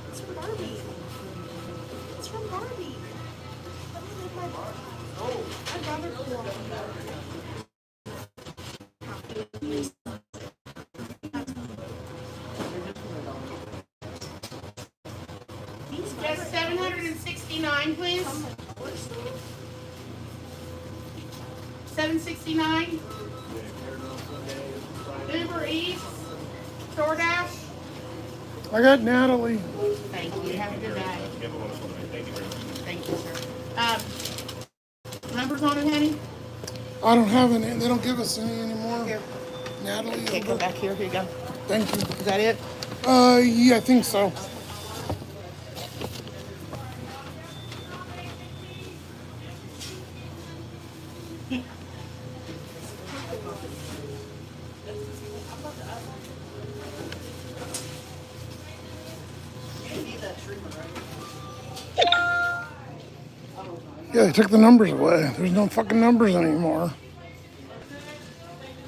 Speaker 7: It's from Barbie. It's from Barbie. Let me leave my Barbie. I'd rather cool off.
Speaker 8: Just 769, please. 769. Uber Eats, DoorDash.
Speaker 1: I got Natalie.
Speaker 8: Thank you. Have a good day. Thank you, sir. Numbers on it, honey?
Speaker 1: I don't have any. They don't give us any anymore.
Speaker 8: Here.
Speaker 1: Natalie.
Speaker 8: Okay, come back here. Here you go.
Speaker 1: Thank you.
Speaker 8: Is that it?
Speaker 1: Yeah, I think so. Yeah, they took the numbers away. There's no fucking numbers anymore.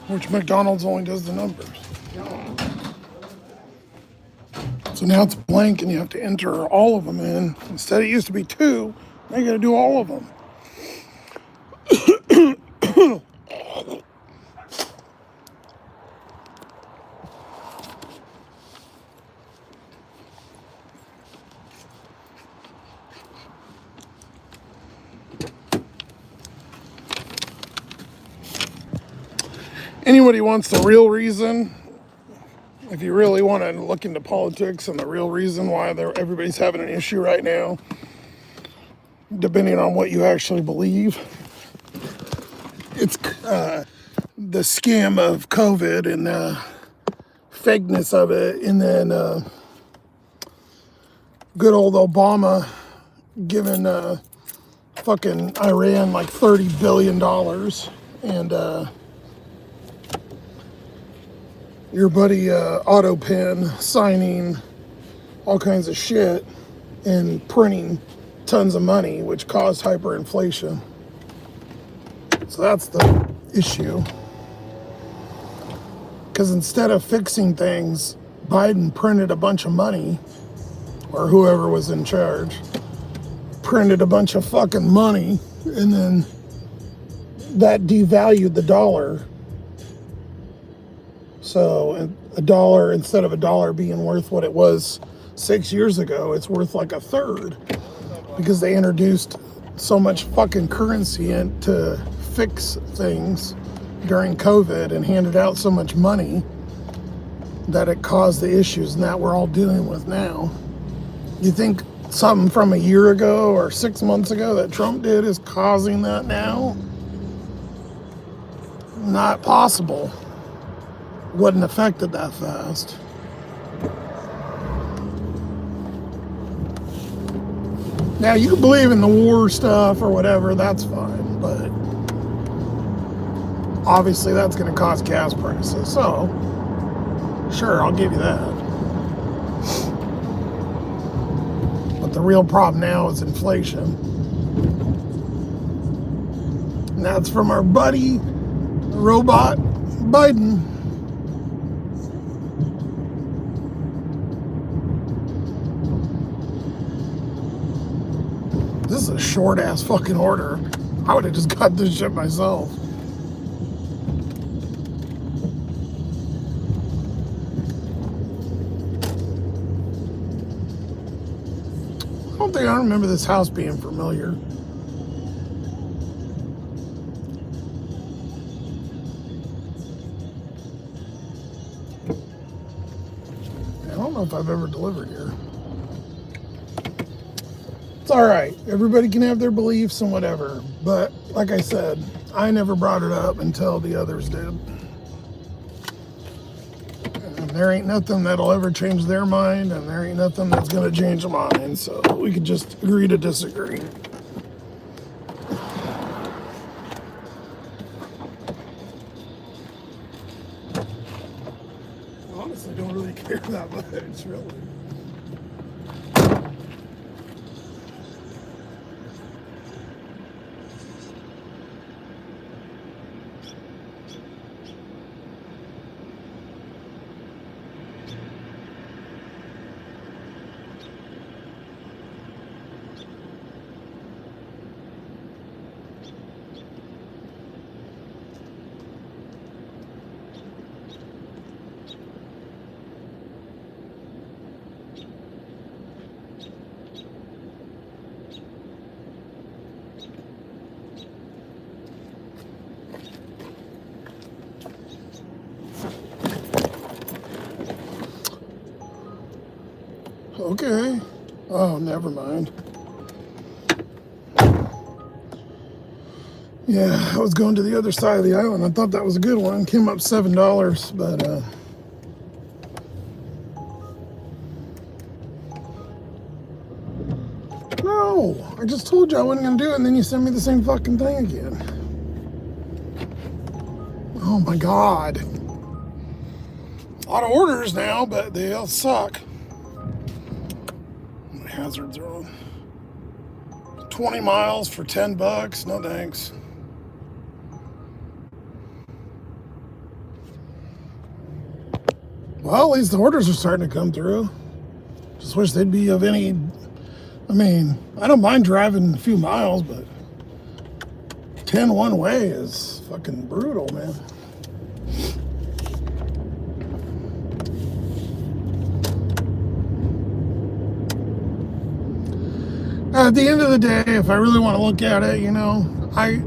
Speaker 1: Which McDonald's only does the numbers. So now it's blank and you have to enter all of them in. Instead it used to be 2, now you gotta do all of them. Anybody wants the real reason, if you really want to look into politics and the real reason why everybody's having an issue right now, depending on what you actually believe, it's the scam of COVID and fakeness of it, and then good old Obama giving fucking Iran like $30 billion, and your buddy Otto Penn signing all kinds of shit and printing tons of money, which caused hyperinflation. So that's the issue. Because instead of fixing things, Biden printed a bunch of money, or whoever was in charge, printed a bunch of fucking money, and then that devalued the dollar. So a dollar, instead of a dollar being worth what it was 6 years ago, it's worth like a third, because they introduced so much fucking currency in to fix things during COVID and handed out so much money that it caused the issues that we're all dealing with now. You think something from a year ago or 6 months ago that Trump did is causing that now? Not possible. Wouldn't affect it that fast. Now, you can believe in the war stuff or whatever, that's fine, but obviously that's going to cause gas prices. So, sure, I'll give you that. But the real problem now is inflation. And that's from our buddy, robot Biden. This is a short ass fucking order. I would have just got this shit myself. I don't remember this house being familiar. I don't know if I've ever delivered here. It's all right. Everybody can have their beliefs and whatever. But like I said, I never brought it up until the others did. And there ain't nothing that'll ever change their mind, and there ain't nothing that's going to change mine. So we could just agree to disagree. Honestly, don't really care that much, really. Okay. Oh, never mind. Yeah, I was going to the other side of the island. I thought that was a good one. Came up $7, but no, I just told you I wasn't gonna do it, and then you sent me the same fucking thing again. Oh my god. A lot of orders now, but they all suck. My hazards are on. 20 miles for $10. No thanks. Well, at least the orders are starting to come through. Just wish they'd be of any. I mean, I don't mind driving a few miles, but 10 one way is fucking brutal, man. At the end of the day, if I really want to look at it, you know, I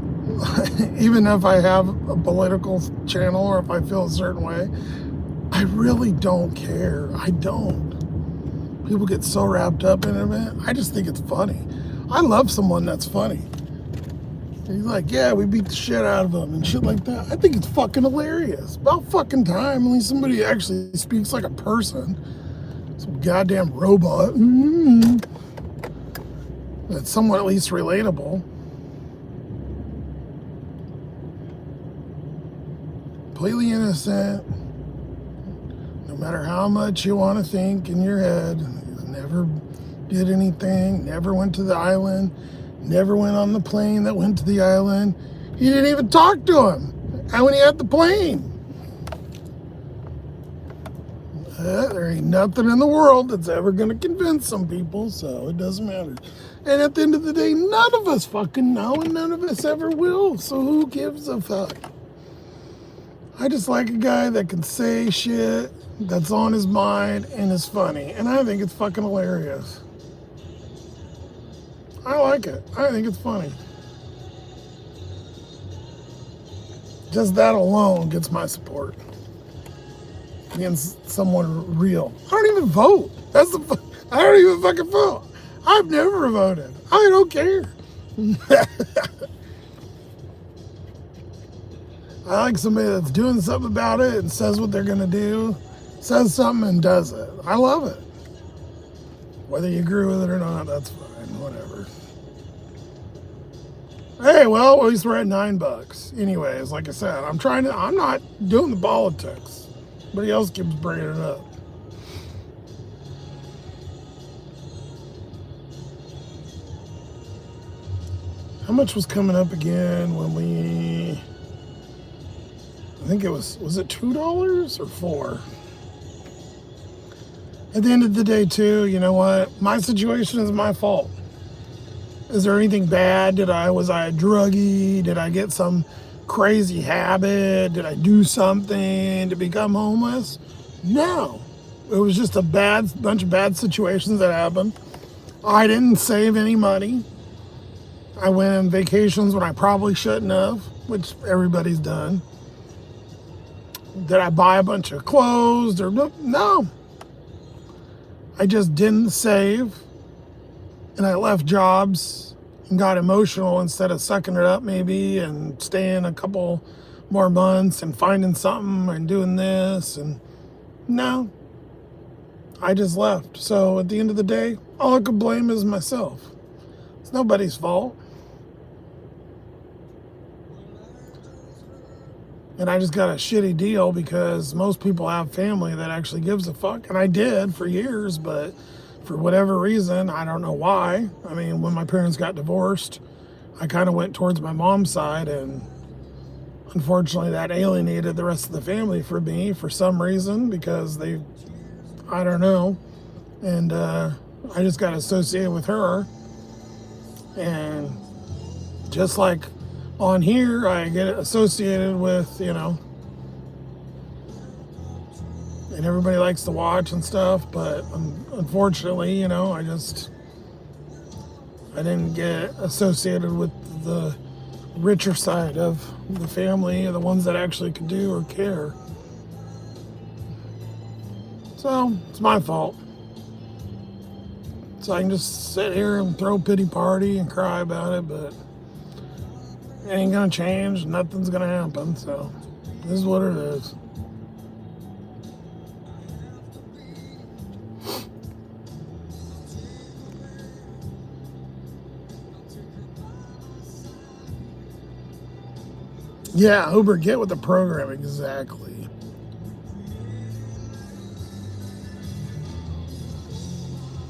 Speaker 1: even if I have a political channel or if I feel a certain way, I really don't care. I don't. People get so wrapped up in it. I just think it's funny. I love someone that's funny. He's like, yeah, we beat the shit out of them and shit like that. I think it's fucking hilarious. About fucking time, at least somebody actually speaks like a person. Some goddamn robot. That's somewhat at least relatable. Completely innocent. No matter how much you want to think in your head, never did anything, never went to the island, never went on the plane that went to the island. He didn't even talk to him. And when he had the plane. There ain't nothing in the world that's ever going to convince some people, so it doesn't matter. And at the end of the day, none of us fucking know, and none of us ever will, so who gives a fuck? I just like a guy that can say shit that's on his mind and is funny, and I think it's fucking hilarious. I like it. I think it's funny. Just that alone gets my support. Against someone real. I don't even vote. I don't even fucking vote. I've never voted. I don't care. I like somebody that's doing something about it and says what they're gonna do, says something and does it. I love it. Whether you agree with it or not, that's fine. Whatever. Hey, well, at least we're at $9. Anyways, like I said, I'm not doing the politics. Somebody else keeps bringing it up. How much was coming up again when we... I think it was it $2 or $4? At the end of the day, too, you know what? My situation is my fault. Is there anything bad? Was I a druggie? Did I get some crazy habit? Did I do something to become homeless? No. It was just a bunch of bad situations that happened. I didn't save any money. I went on vacations when I probably shouldn't have, which everybody's done. Did I buy a bunch of clothes? No. I just didn't save. And I left jobs and got emotional instead of sucking it up maybe and staying a couple more months and finding something and doing this. And no, I just left. So at the end of the day, all I could blame is myself. It's nobody's fault. And I just got a shitty deal because most people have family that actually gives a fuck. And I did for years, but for whatever reason, I don't know why. I mean, when my parents got divorced, I kind of went towards my mom's side, and unfortunately that alienated the rest of the family for me for some reason because I don't know. And I just got associated with her. And just like on here, I get associated with, you know, and everybody likes to watch and stuff, but unfortunately, you know, I didn't get associated with the richer side of the family, or the ones that actually could do or care. So it's my fault. So I can just sit here and throw a pity party and cry about it, but it ain't gonna change. Nothing's gonna happen. So this is what it is. Yeah, Uber, get with the program, exactly.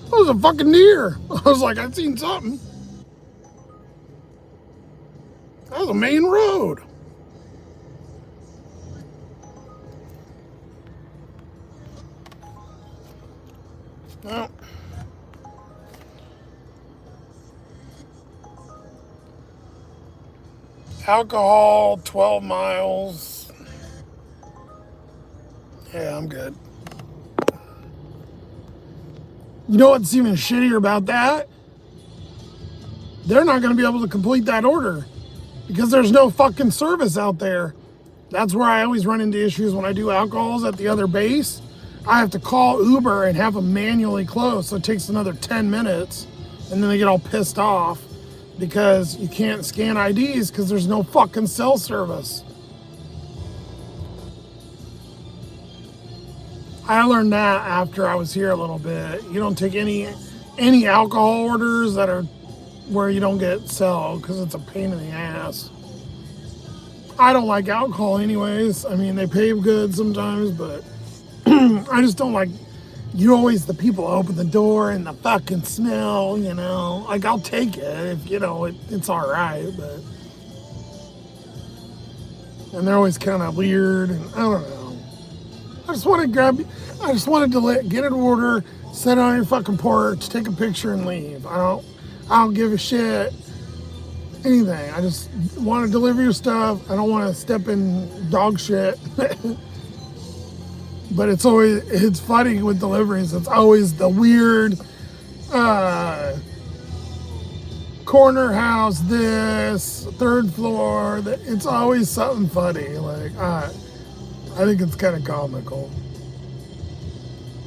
Speaker 1: That was a fucking deer. I was like, I've seen something. That was a main road. Well, Alcohol, 12 miles. Yeah, I'm good. You know what's even shittier about that? They're not going to be able to complete that order because there's no fucking service out there. That's where I always run into issues when I do alcohols at the other base. I have to call Uber and have them manually close, so it takes another 10 minutes, and then they get all pissed off because you can't scan IDs because there's no fucking cell service. I learned that after I was here a little bit. You don't take any alcohol orders that are where you don't get cell because it's a pain in the ass. I don't like alcohol anyways. I mean, they pay good sometimes, but I just don't like, the people open the door and the fucking smell, Like, I'll take it if, it's all right, but. And they're always kind of weird, and I don't know. I just wanted to get an order, set it on your fucking porch, take a picture, and leave. I don't give a shit. Anything. I just want to deliver your stuff. I don't want to step in dog shit. But it's funny with deliveries. It's always the weird corner house, this, third floor. It's always something funny. Like, I think it's kind of comical.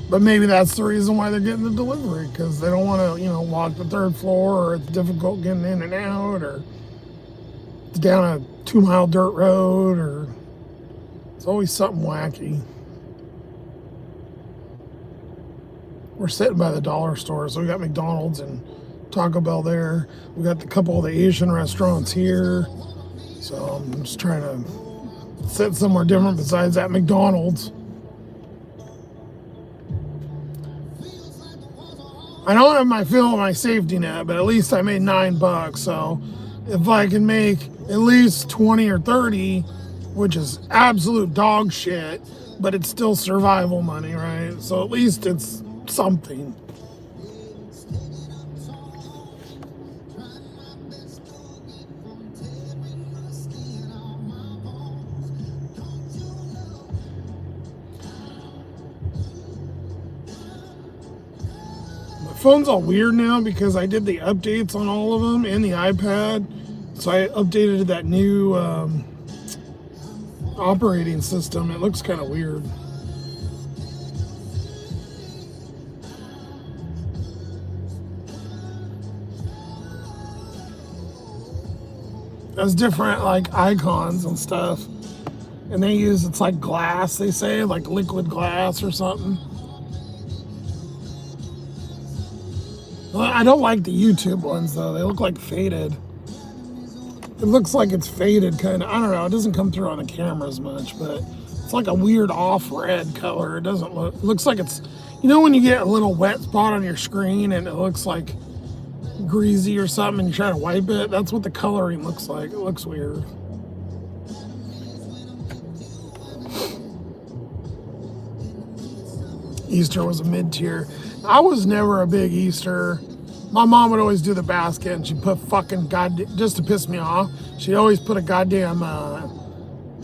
Speaker 1: But maybe that's the reason why they're getting the delivery, because they don't want to, walk the third floor, or it's difficult getting in and out, or it's down a 2-mile dirt road, or it's always something wacky. We're sitting by the dollar store, so we got McDonald's and Taco Bell there. We got a couple of the Asian restaurants here. So I'm just trying to sit somewhere different besides that McDonald's. I don't have my fill of my safety net, but at least I made $9. So if I can make at least 20 or 30, which is absolute dog shit, but it's still survival money, right? So at least it's something. Phone's all weird now because I did the updates on all of them and the iPad, so I updated that new operating system. It looks kind of weird. There's different like icons and stuff, and it's like glass, they say, like liquid glass or something. I don't like the YouTube ones though. They look like faded. It looks like it's faded kind of. I don't know. It doesn't come through on the camera as much, but it's like a weird off red color. It doesn't look. It looks like it's. When you get a little wet spot on your screen and it looks like greasy or something and you try to wipe it? That's what the coloring looks like. It looks weird. Easter was a mid-tier. I was never a big Easter. My mom would always do the basket, and she'd put just to piss me off, she'd always put a goddamn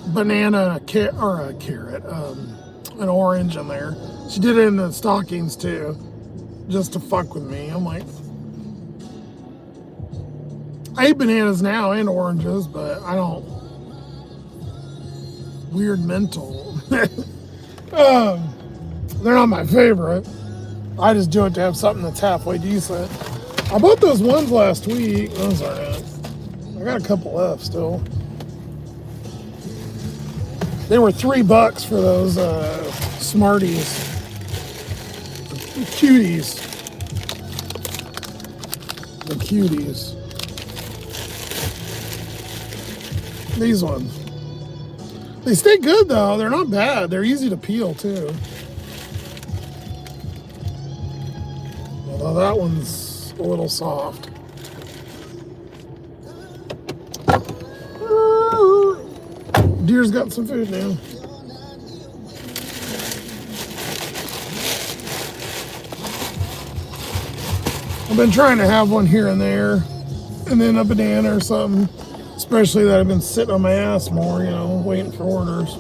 Speaker 1: banana or a carrot, an orange in there. She did it in the stockings too, just to fuck with me. I'm like, I eat bananas now and oranges, but I don't. Weird mental. They're not my favorite. I just do it to have something that's halfway decent. I bought those ones last week. Those aren't it. I got a couple left still. They were $3 for those Smarties. The cuties. The cuties. These ones. They stay good though. They're not bad. They're easy to peel too. Although that one's a little soft. Deer's got some food now. I've been trying to have one here and there, and then a banana or something. Especially that I've been sitting on my ass more, waiting for orders.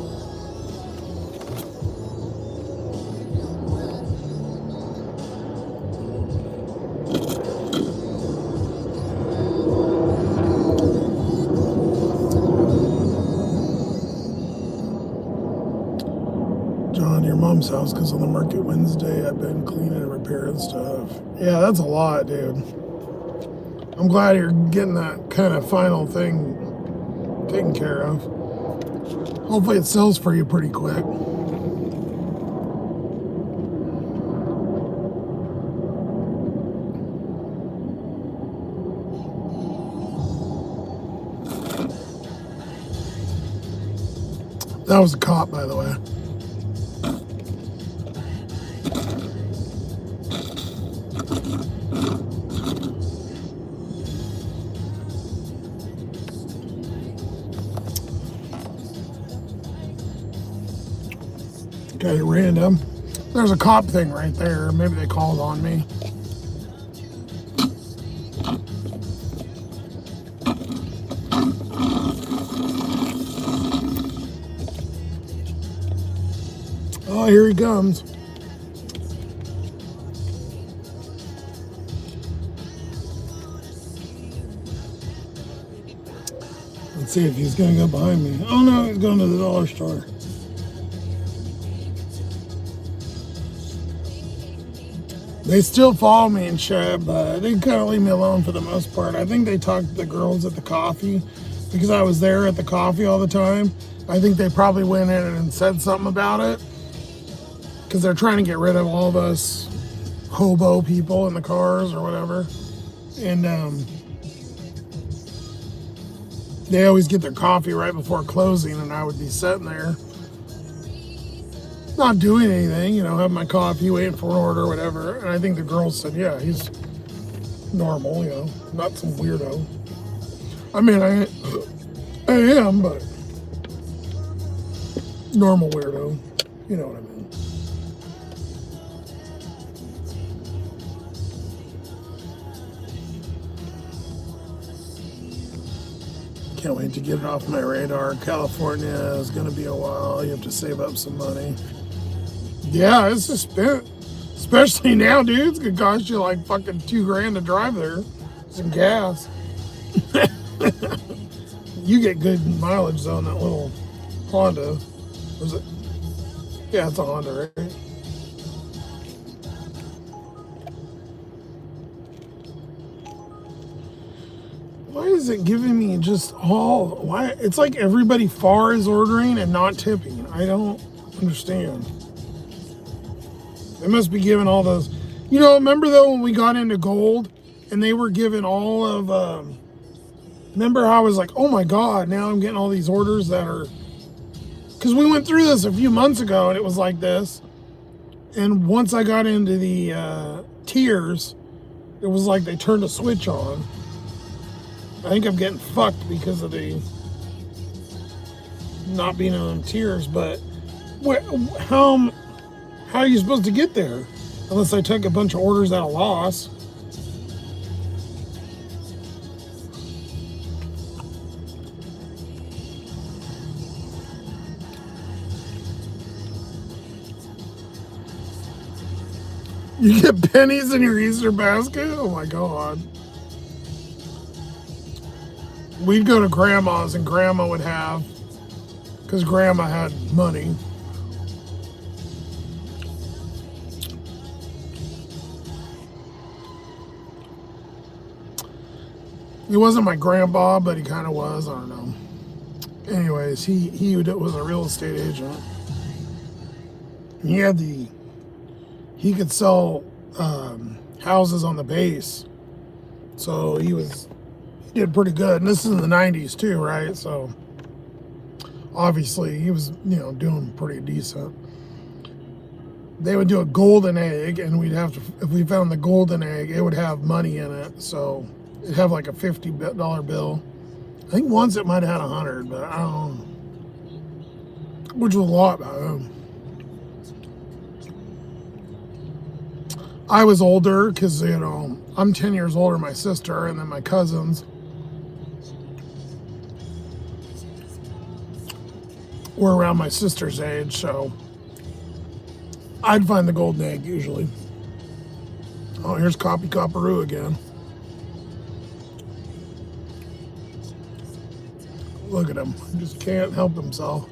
Speaker 1: John, your mom's house, because on the market Wednesday, I've been cleaning and repairing stuff. Yeah, that's a lot, dude. I'm glad you're getting that kind of final thing taken care of. Hopefully it sells for you pretty quick. That was a cop, by the way. Okay, random. There's a cop thing right there. Maybe they called on me. Oh, here he comes. Let's see if he's going to go behind me. Oh no, he's going to the dollar store. They still follow me and shit, but they kind of leave me alone for the most part. I think they talked to the girls at the coffee because I was there at the coffee all the time. I think they probably went in and said something about it because they're trying to get rid of all of us hobo people in the cars or whatever. And they always get their coffee right before closing, and I would be sitting there not doing anything, having my coffee, waiting for an order or whatever. And I think the girls said, yeah, he's normal, not some weirdo. I mean, I am, but normal weirdo. You know what I mean. Can't wait to get it off my radar. California is going to be a while. You have to save up some money. Yeah, it's just spent. Especially now, dude. It's going to cost you like fucking $2,000 to drive there. Some gas. You get good mileage though in that little Honda. Was it? Yeah, it's a Honda, right? Why is it giving me just all? Why? It's like everybody far is ordering and not tipping. I don't understand. They must be giving all those. Remember though when we got into gold and they were giving all of. Remember how I was like, oh my God, now I'm getting all these orders that are. Because we went through this a few months ago and it was like this. And once I got into the tiers, it was like they turned a switch on. I think I'm getting fucked because of the not being on tiers, but how are you supposed to get there? Unless I took a bunch of orders at a loss. You get pennies in your Easter basket? Oh my God. We'd go to grandma's and grandma would have, because grandma had money. He wasn't my grandpa, but he kind of was. I don't know. Anyways, he was a real estate agent. He could sell houses on the base. So he did pretty good. And this is in the 90s too, right? So obviously he was, doing pretty decent. They would do a golden egg, and we'd have to, if we found the golden egg, it would have money in it. So it'd have like a $50 bill. I think once it might have had 100, but I don't know. Which was a lot back then. I was older because, I'm 10 years older than my sister, and then my cousins were around my sister's age, so I'd find the golden egg usually. Oh, here's Copy Copperoo again. Look at him. He just can't help himself.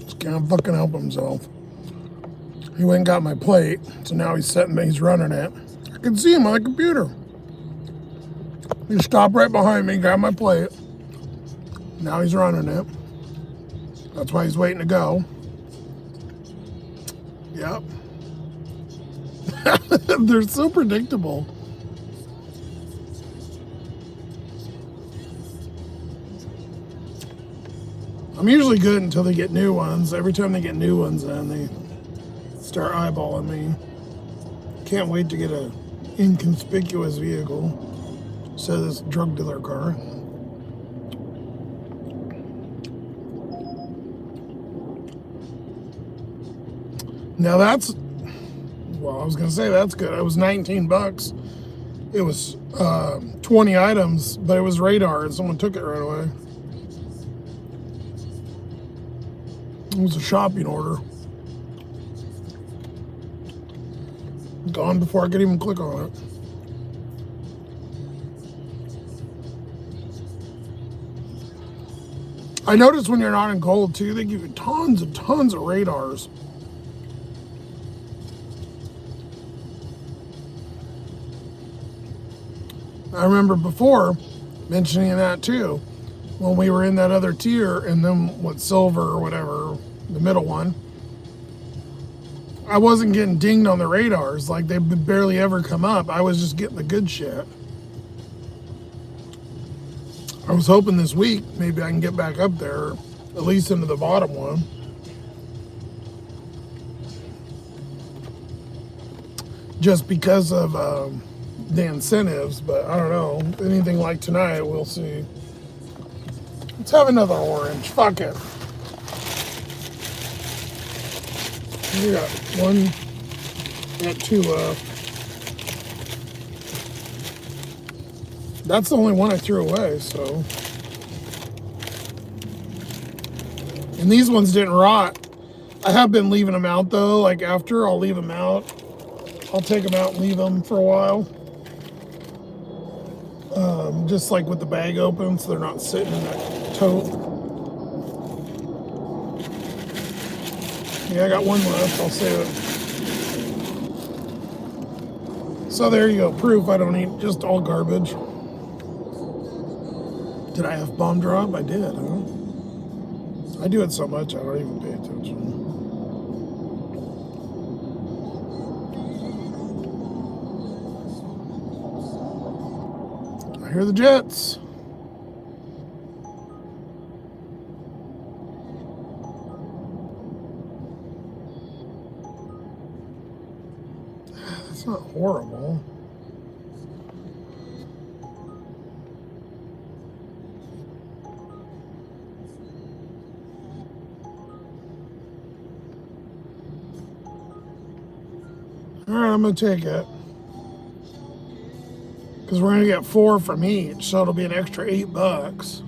Speaker 1: Just can't fucking help himself. He went and got my plate, so now he's sitting there, he's running it. I can see him on the computer. He stopped right behind me, grabbed my plate. Now he's running it. That's why he's waiting to go. Yep. They're so predictable. I'm usually good until they get new ones. Every time they get new ones in, they start eyeballing me. Can't wait to get a inconspicuous vehicle. So this drug dealer car. Now that's, well, I was gonna say that's good. It was 19 bucks. It was 20 items, but it was radar and someone took it right away. It was a shopping order. Gone before I could even click on it. I noticed when you're not in gold too, they give you tons and tons of radars. I remember before mentioning that too, when we were in that other tier and then what silver or whatever, the middle one, I wasn't getting dinged on the radars. Like they barely ever come up. I was just getting the good shit. I was hoping this week maybe I can get back up there, at least into the bottom one. Just because of the incentives, but I don't know. Anything like tonight, we'll see. Let's have another orange. Fuck it. We got one, got two left. That's the only one I threw away, so. And these ones didn't rot. I have been leaving them out though. Like after, I'll leave them out. I'll take them out and leave them for a while. Just like with the bag open, so they're not sitting in that tote. Yeah, I got one left. I'll save it. So there you go. Proof I don't eat just all garbage. Did I have bomb drop? I did. Huh? I do it so much I don't even pay attention. I hear the jets. That's not horrible. All right, I'm gonna take it. Because we're gonna get 4 from each, so it'll be an extra $8.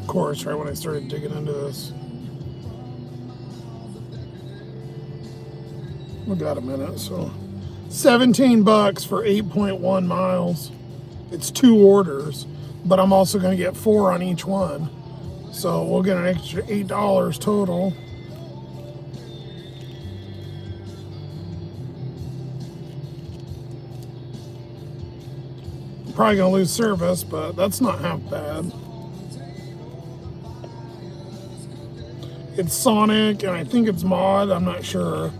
Speaker 1: Of course, right when I started digging into this. We got a minute, so. $17 for 8.1 miles. It's 2 orders, but I'm also gonna get 4 on each one. So we'll get an extra $8 total. Probably gonna lose service, but that's not half bad. It's Sonic, and I think it's Mod. I'm not sure.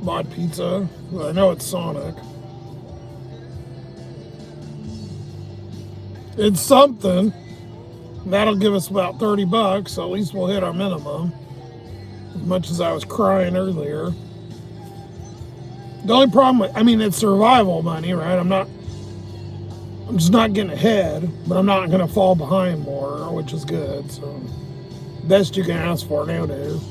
Speaker 1: Mod Pizza, but I know it's Sonic. It's something. That'll give us about $30, so at least we'll hit our minimum. As much as I was crying earlier. The only problem, I mean, it's survival money, right? I'm just not getting ahead, but I'm not going to fall behind more, which is good. So, best you can ask for nowadays.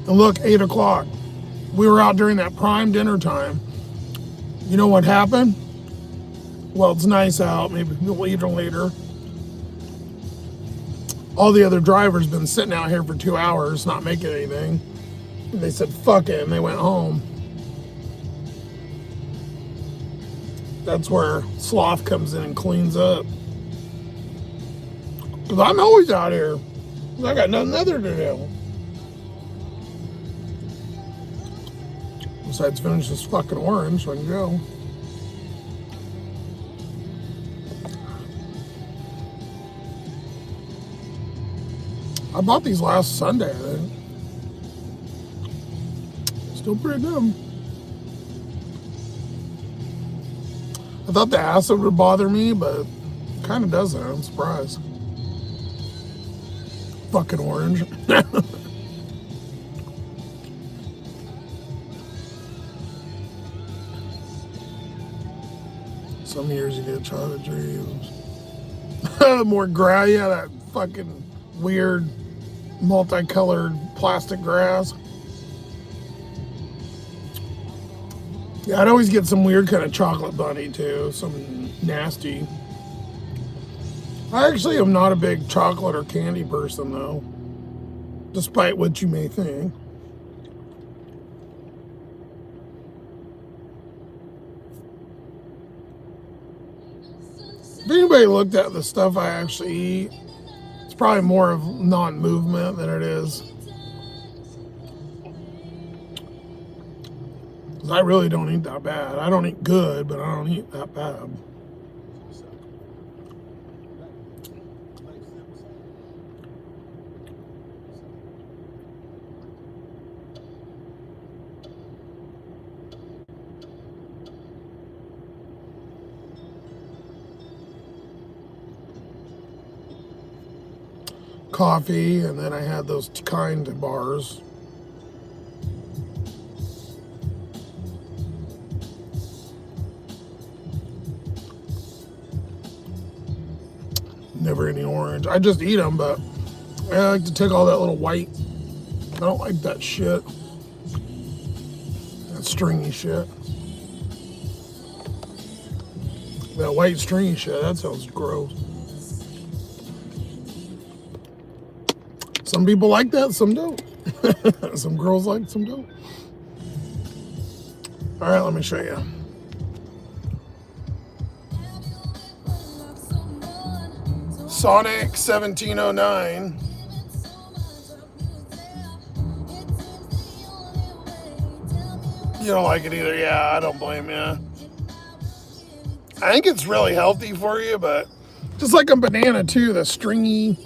Speaker 1: And look, 8 o'clock. We were out during that prime dinner time. You know what happened? Well, it's nice out. Maybe we'll eat it later. All the other drivers been sitting out here for 2 hours, not making anything. And they said, fuck it, and they went home. That's where Sloth comes in and cleans up. Because I'm always out here. I got nothing other to do. Besides finish this fucking orange so I can go. I bought these last Sunday, I think. Still pretty good. I thought the acid would bother me, but it kind of doesn't. I'm surprised. Fucking orange. Some years you get chocolate dreams. More gray, yeah, that fucking weird multicolored plastic grass. Yeah, I'd always get some weird kind of chocolate bunny too, some nasty. I actually am not a big chocolate or candy person though, despite what you may think. If anybody looked at the stuff I actually eat, it's probably more of non-movement than it is. Because I really don't eat that bad. I don't eat good, but I don't eat that bad. Coffee, and then I had those kind bars. Never any orange. I just eat them, but I like to take all that little white. I don't like that shit. That stringy shit. That white stringy shit, that sounds gross. Some people like that, some don't. Some girls like, some don't. All right, let me show you. Sonic 1709. You don't like it either? Yeah, I don't blame you. I think it's really healthy for you, but just like a banana too, the stringy,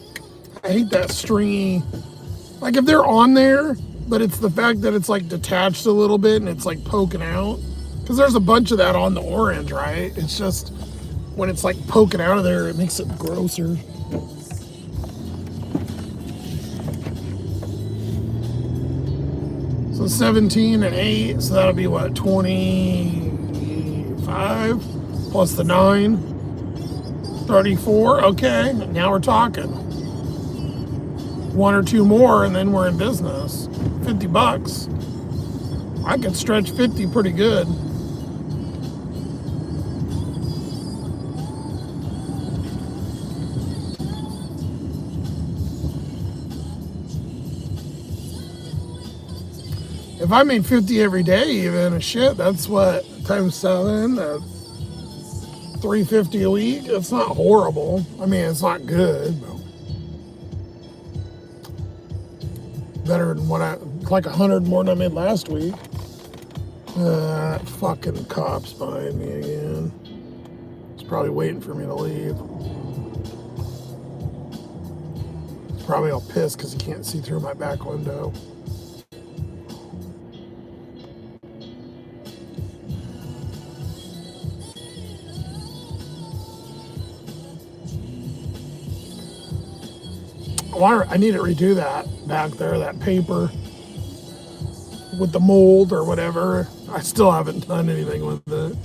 Speaker 1: I hate that stringy, like if they're on there, but it's the fact that it's like detached a little bit and it's like poking out. Because there's a bunch of that on the orange, right? It's just, when it's like poking out of there, it makes it grosser. So 17 and 8, so that'll be what, 25 plus the 9, 34. Okay, now we're talking. 1 or 2 more and then we're in business. $50. I could stretch 50 pretty good. If I made 50 every day, even, shit, that's what, times 7, that's $350 a week. It's not horrible. I mean, it's not good, but better than what like 100 more than I made last week. That fucking cop's behind me again. He's probably waiting for me to leave. He's probably all pissed because he can't see through my back window. I need to redo that back there, that paper with the mold or whatever. I still haven't done anything with it.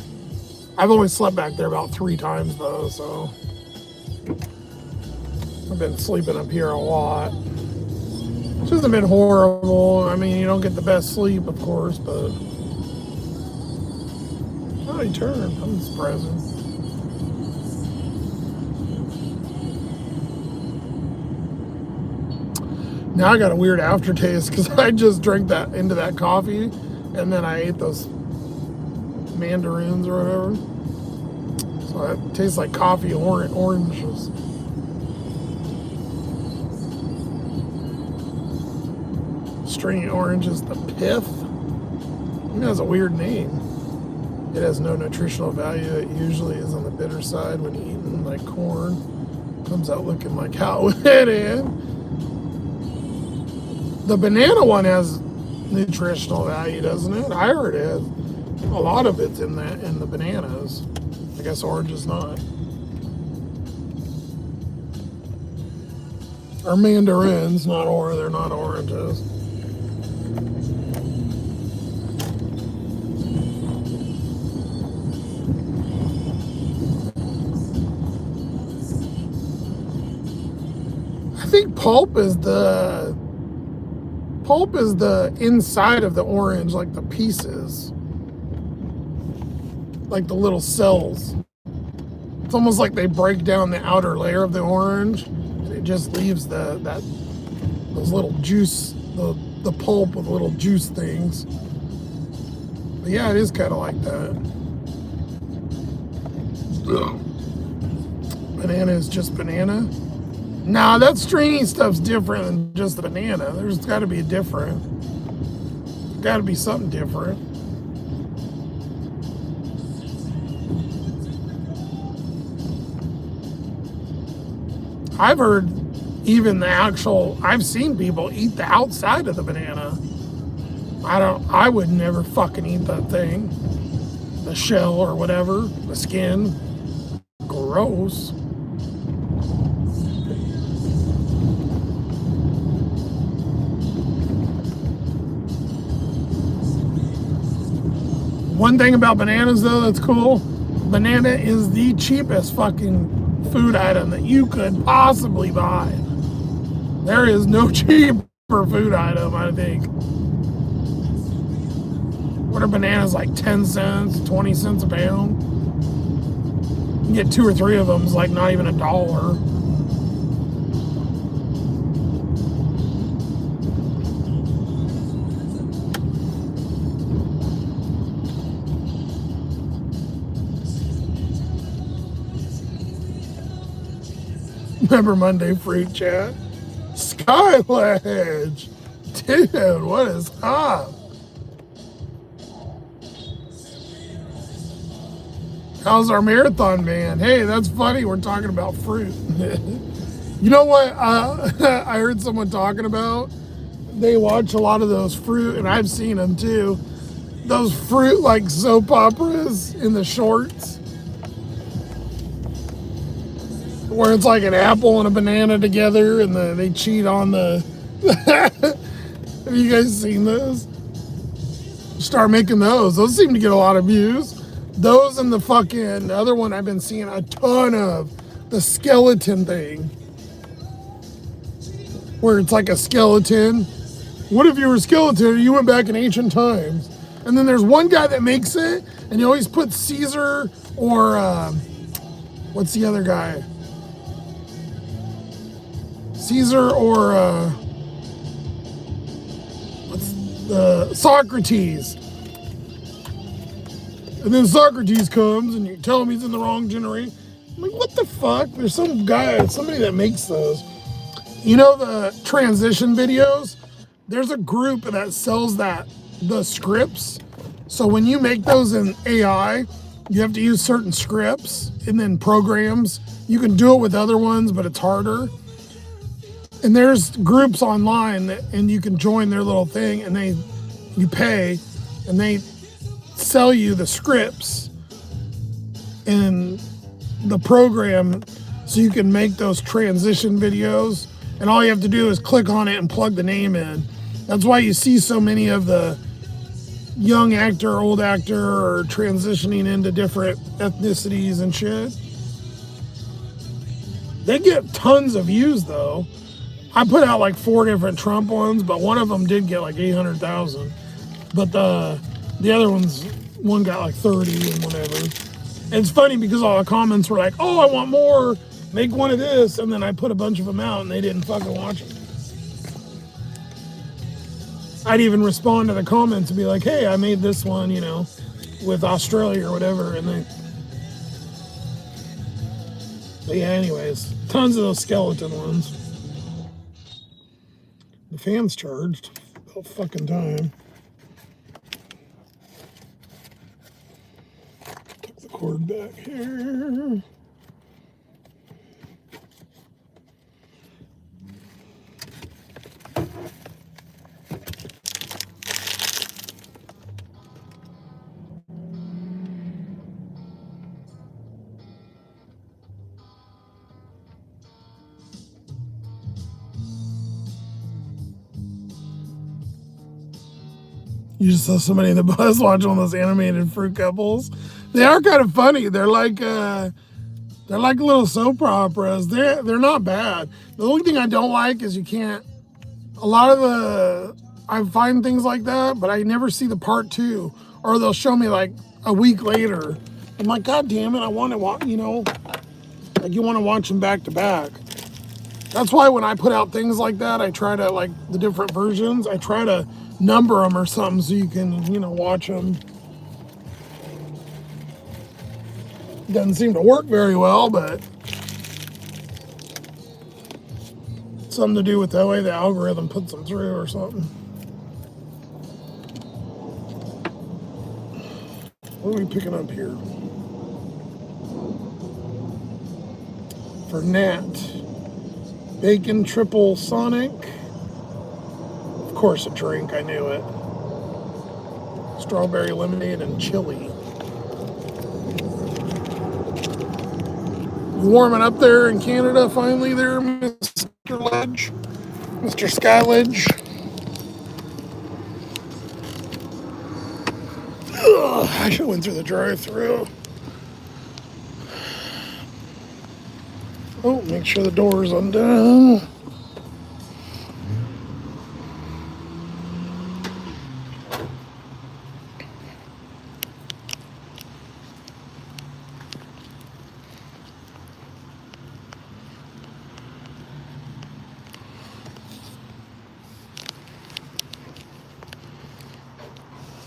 Speaker 1: I've only slept back there about 3 times though, so I've been sleeping up here a lot. It's hasn't been horrible. I mean, you don't get the best sleep, of course, but oh, he turned. I'm surprised. Now I got a weird aftertaste because I just drank that into that coffee, and then I ate those mandarins or whatever. So it tastes like coffee oranges. Stringy orange is the pith. It has a weird name. It has no nutritional value. It usually is on the bitter side when you're eating like corn. Comes out looking like how it is. The banana one has nutritional value, doesn't it? I heard it has. A lot of it's in the bananas. I guess orange is not. Or mandarins, they're not oranges. I think pulp is the inside of the orange, like the pieces, like the little cells. It's almost like they break down the outer layer of the orange, and it just leaves those little juice, the pulp with little juice things. But yeah, it is kind of like that. Ugh. Banana is just banana. Nah, that stringy stuff's different than just the banana. There's got to be got to be something different. I've heard even I've seen people eat the outside of the banana. I would never fucking eat that thing. The shell or whatever, the skin. Gross. One thing about bananas, though, that's cool. Banana is the cheapest fucking food item that you could possibly buy. There is no cheaper food item, I think. What are bananas, like 10 cents, 20 cents a pound? You get 2 or 3 of them, it's like not even $1. Remember Monday Fruit Chat? Skyledge! Dude, what is up? How's our marathon man? Hey, that's funny. We're talking about fruit. You know what I heard someone talking about? They watch a lot of those fruit, and I've seen them too. Those fruit like soap operas in the shorts. Where it's like an apple and a banana together, and they cheat on the... Have you guys seen those? Start making those. Those seem to get a lot of views. Those and the other one I've been seeing a ton of. The skeleton thing. Where it's like a skeleton. What if you were a skeleton and you went back in ancient times? And then there's one guy that makes it, and he always puts Caesar or... what's the other guy? Caesar or Socrates. And then Socrates comes and you tell him he's in the wrong generation. I'm like, what the fuck? There's somebody that makes those. You know the transition videos? There's a group that sells the scripts. So when you make those in AI, you have to use certain scripts and then programs. You can do it with other ones, but it's harder. And there's groups online and you can join their little thing, and you pay and they sell you the scripts in the program so you can make those transition videos, and all you have to do is click on it and plug the name in. That's why you see so many of the young actor, old actor, or transitioning into different ethnicities and shit. They get tons of views though. I put out like 4 different Trump ones, but one of them did get like 800,000. But the other ones, one got like 30 and whatever. And it's funny because all the comments were like, "Oh, I want more. Make one of this," and then I put a bunch of them out, and they didn't fucking watch them. I'd even respond to the comments and be like, "Hey, I made this one, you know, with Australia or whatever," and they. But yeah, anyways, tons of those skeleton ones. The fan's charged. About fucking time. Tuck the cord back here. You just saw somebody in the bus watching one of those animated fruit couples. They are kind of funny. They're like little soap operas. They're not bad. The only thing I don't like is you can't. A lot of I find things like that, but I never see the part 2, or they'll show me like a week later. I'm like, God damn it! I want to watch. You know, like you want to watch them back to back. That's why when I put out things like that, I try to, like the different versions, I try to number them or something so you can, you know, watch them. Doesn't seem to work very well, but something to do with the way the algorithm puts them through or something. What are we picking up here? For Nat. Bacon triple Sonic. Of course a drink, I knew it. Strawberry lemonade and chili. You warming up there in Canada finally there, Mr. Ledge? Mr. Skyledge? Ugh, I should have went through the drive-thru. Oh, make sure the door's undone.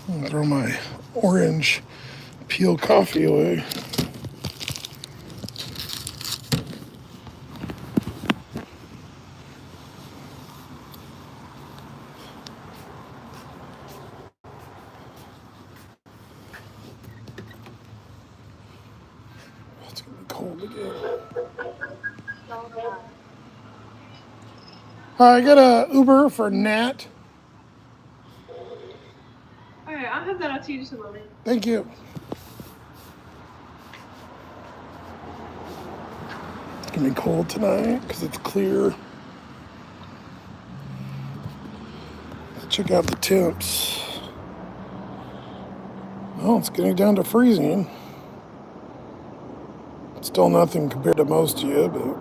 Speaker 1: I'll throw my orange peel coffee away. It's gonna be cold again. I got a Uber for Nat.
Speaker 7: Alright, I'll have that out to you just a moment.
Speaker 1: Thank you. It's gonna be cold tonight because it's clear. Let's check out the temps. Oh, it's getting down to freezing. It's still nothing compared to most of you, but.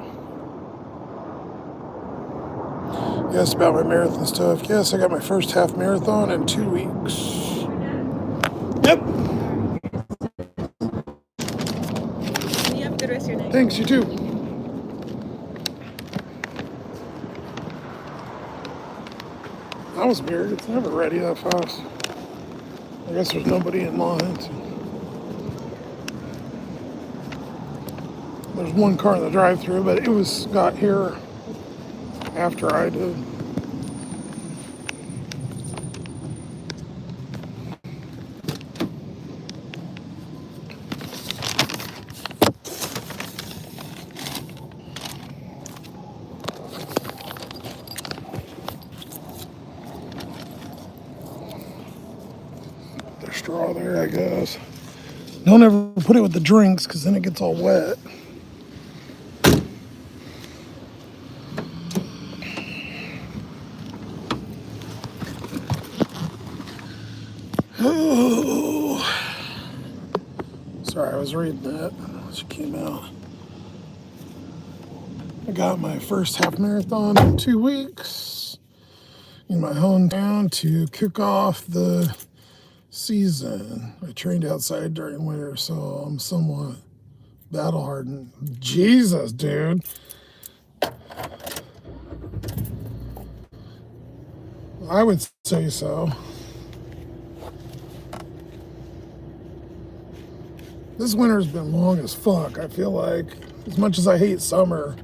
Speaker 1: Yes, about my marathon stuff. Yes, I got my first half marathon in 2 weeks. Yep.
Speaker 7: You have a good rest of your night.
Speaker 1: Thanks, you too. That was weird. It's never ready that fast. I guess there's nobody in line. So. There's one car in the drive-thru, but it got here after I did. There's straw there, I guess. Don't ever put it with the drinks because then it gets all wet. Oh, sorry, I was reading that. She came out. I got my first half marathon in 2 weeks in my hometown to kick off the season. I trained outside during winter, so I'm somewhat battle hardened. Jesus, dude. I would say so. This winter's been long as fuck. I feel like, as much as I hate summer,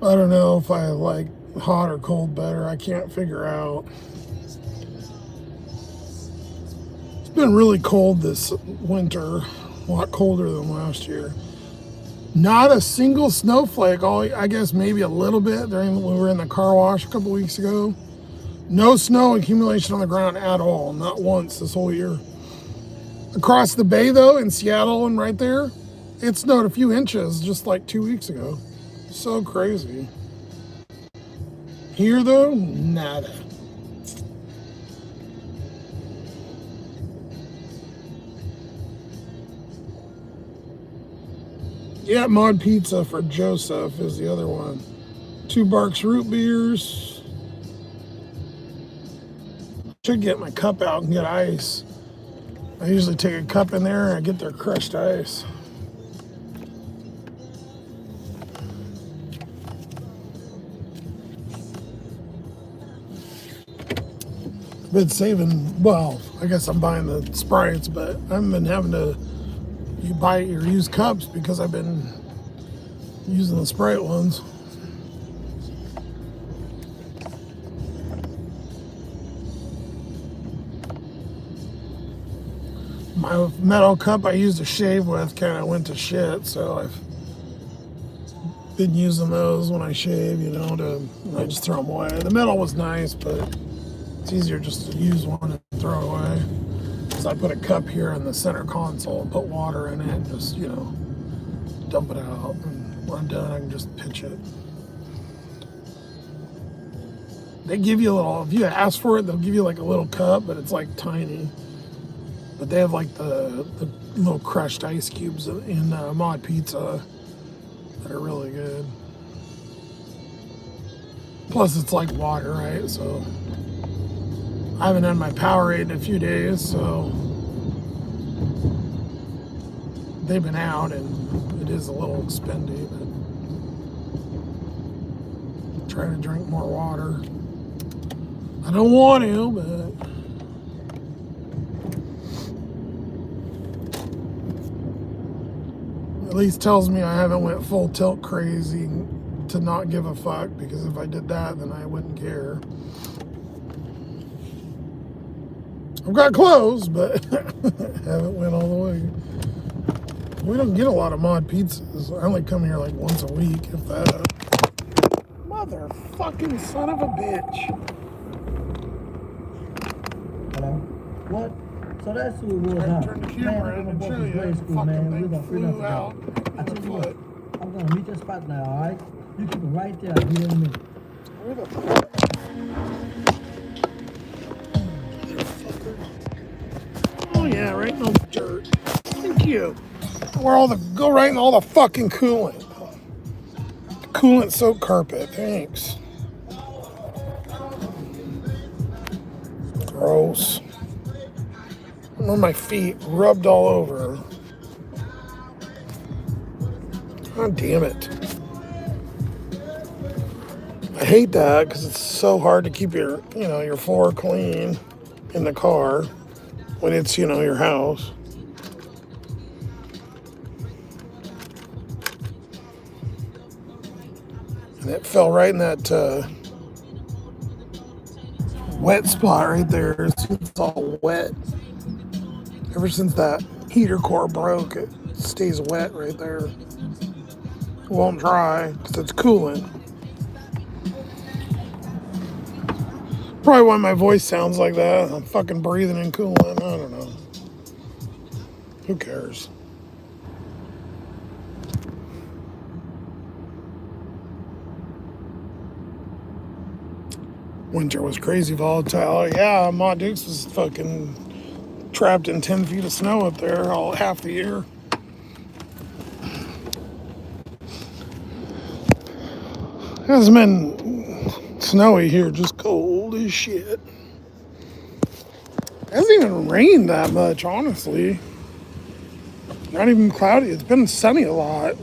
Speaker 1: I don't know if I like hot or cold better. I can't figure out. It's been really cold this winter, a lot colder than last year. Not a single snowflake. I guess maybe a little bit during when we were in the car wash a couple weeks ago. No snow accumulation on the ground at all, not once this whole year. Across the bay though, in Seattle and right there, it snowed a few inches just like 2 weeks ago. So crazy. Here though, nada. Yeah, Mod Pizza for Joseph is the other one. 2 Barks root beers. Should get my cup out and get ice. I usually take a cup in there and I get their crushed ice. Been saving, well, I guess I'm buying the Sprites, but I haven't been having to buy your used cups because I've been using the Sprite ones. My metal cup I used to shave with kind of went to shit, so I've been using those when I shave, I just throw them away. The metal was nice, but it's easier just to use one and throw it away. So I put a cup here in the center console and put water in it and just, dump it out. And when I'm done, I can just pitch it. They give you a little, if you ask for it, they'll give you like a little cup, but it's like tiny. But they have like the little crushed ice cubes in Mod Pizza that are really good. Plus it's like water, right? So I haven't had my Powerade in a few days, so they've been out and it is a little spendy, but I'm trying to drink more water. I don't want to, but at least tells me I haven't went full tilt crazy to not give a fuck, because if I did that, then I wouldn't care. I've got clothes, but haven't went all the way. We don't get a lot of Mod Pizzas. I only come here like once a week, if that. Motherfucking son of a bitch.
Speaker 9: Hello? What? So that's who it was, huh?
Speaker 1: Turn the camera
Speaker 9: Man,
Speaker 1: on
Speaker 9: I'm
Speaker 1: and
Speaker 9: gonna
Speaker 1: show
Speaker 9: go
Speaker 1: you.
Speaker 9: to grade school,
Speaker 1: Fucking
Speaker 9: man.
Speaker 1: thing
Speaker 9: We're gonna free
Speaker 1: flew
Speaker 9: up
Speaker 1: out
Speaker 9: I tell
Speaker 1: in
Speaker 9: you
Speaker 1: the
Speaker 9: what,
Speaker 1: foot.
Speaker 9: I'm gonna meet your spot now, alright? You keep it right there. I'll be there in a minute.
Speaker 1: Where the fuck? Oh yeah, right in the dirt. Thank you. Go right in all the fucking coolant. Coolant soaked carpet. Thanks. Gross. On my feet, rubbed all over. God damn it. I hate that because it's so hard to keep your floor clean in the car when it's, your house. And it fell right in that wet spot right there. It's all wet. Ever since that heater core broke, it stays wet right there. It won't dry because it's coolant. Probably why my voice sounds like that. I'm fucking breathing in coolant. I don't know. Who cares? Winter was crazy volatile. Yeah, Ma Dukes was fucking trapped in 10 feet of snow up there all half the year. hasn't been snowy here, just cold as shit. It hasn't even rained that much, honestly. Not even cloudy. It's been sunny a lot.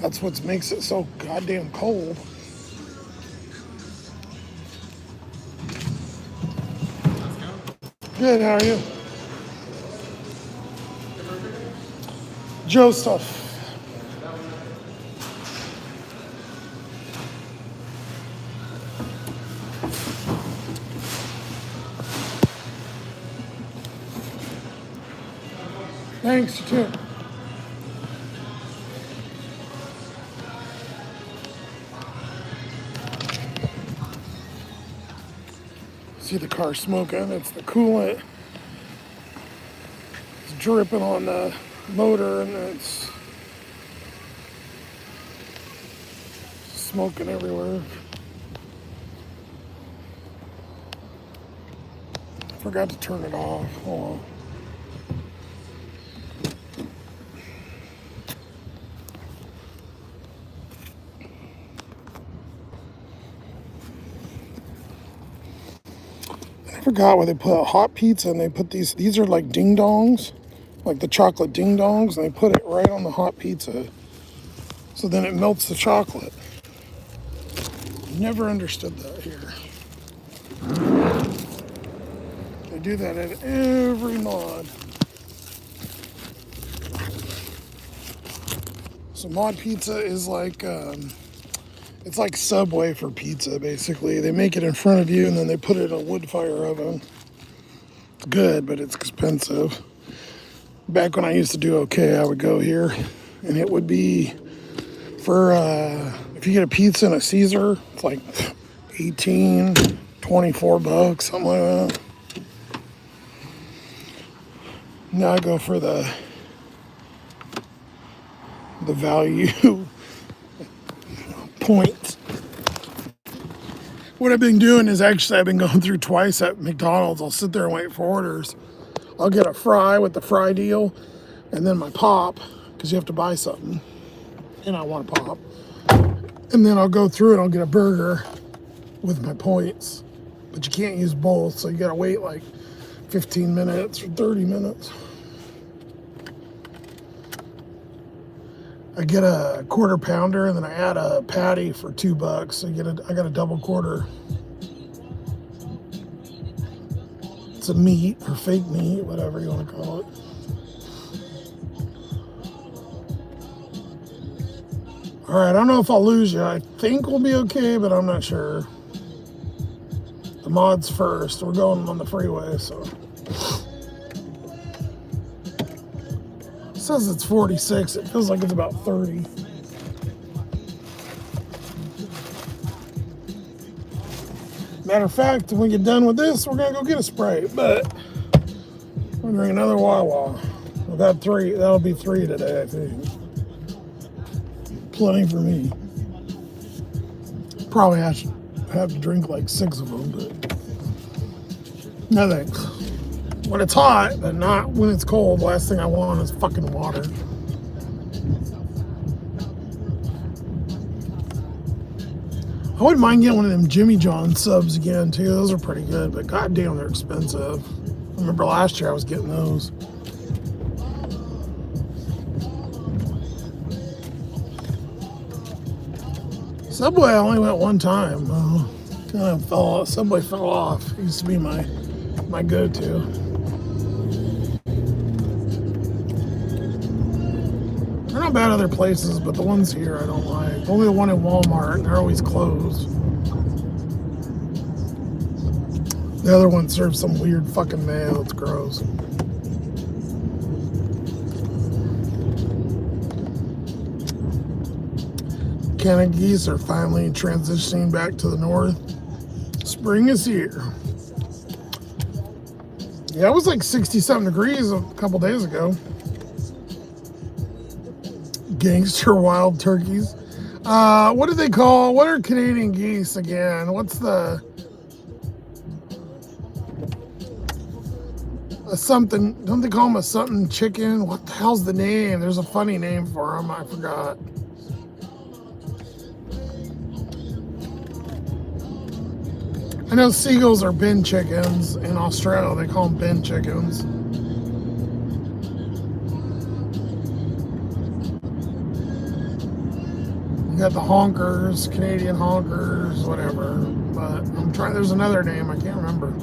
Speaker 1: That's what makes it so goddamn cold. Good, how are you? Joe stuff. Thanks, you too. See the car smoking, it's the coolant. It's dripping on the motor and it's smoking everywhere. Forgot to turn it off. Hold on. I forgot where they put hot pizza and they put these are like ding dongs, like the chocolate ding dongs, and they put it right on the hot pizza. So then it melts the chocolate. Never understood that here. They do that at every mod. So mod pizza is like, it's like Subway for pizza, basically. They make it in front of you and then they put it in a wood fire oven. It's good, but it's expensive. Back when I used to do okay, I would go here and it would be for, if you get a pizza and a Caesar, it's like 18, 24 bucks, something like that. Now I go for the value points. What I've been doing is actually I've been going through twice at McDonald's. I'll sit there and wait for orders. I'll get a fry with the fry deal and then my pop, because you have to buy something and I want a pop. And then I'll go through and I'll get a burger with my points. But you can't use both, so you gotta wait like 15 minutes or 30 minutes. I get a quarter pounder and then I add a patty for $2. So I got a double quarter. It's a meat or fake meat, whatever you want to call it. All right, I don't know if I'll lose you. I think we'll be okay, but I'm not sure. The mod's first. We're going on the freeway, so. It says it's 46. It feels like it's about 30. Matter of fact, when we get done with this, we're gonna go get a Sprite, but we're gonna drink another Wawa. We've had 3. That'll be 3 today, I think. Plenty for me. Probably have to drink like 6 of them, but no thanks. When it's hot, but not when it's cold, the last thing I want is fucking water. I wouldn't mind getting one of them Jimmy John subs again too. Those are pretty good, but goddamn, they're expensive. I remember last year I was getting those. Subway I only went one time. Kind of fell off. Subway fell off. It used to be my go-to. They're not bad other places, but the ones here I don't like. Only the one in Walmart, and they're always closed. The other one serves some weird fucking mayo. It's gross. Canada geese are finally transitioning back to the north. Spring is here. Yeah, it was like 60-something degrees a couple days ago. Gangster wild turkeys. What do they call? What are Canadian geese again? What's the a something? Don't they call them a something chicken? What the hell's the name? There's a funny name for them. I forgot. I know seagulls are bin chickens in Australia. They call them bin chickens. You got the honkers, Canadian honkers, whatever. But I'm trying, there's another name, I can't remember.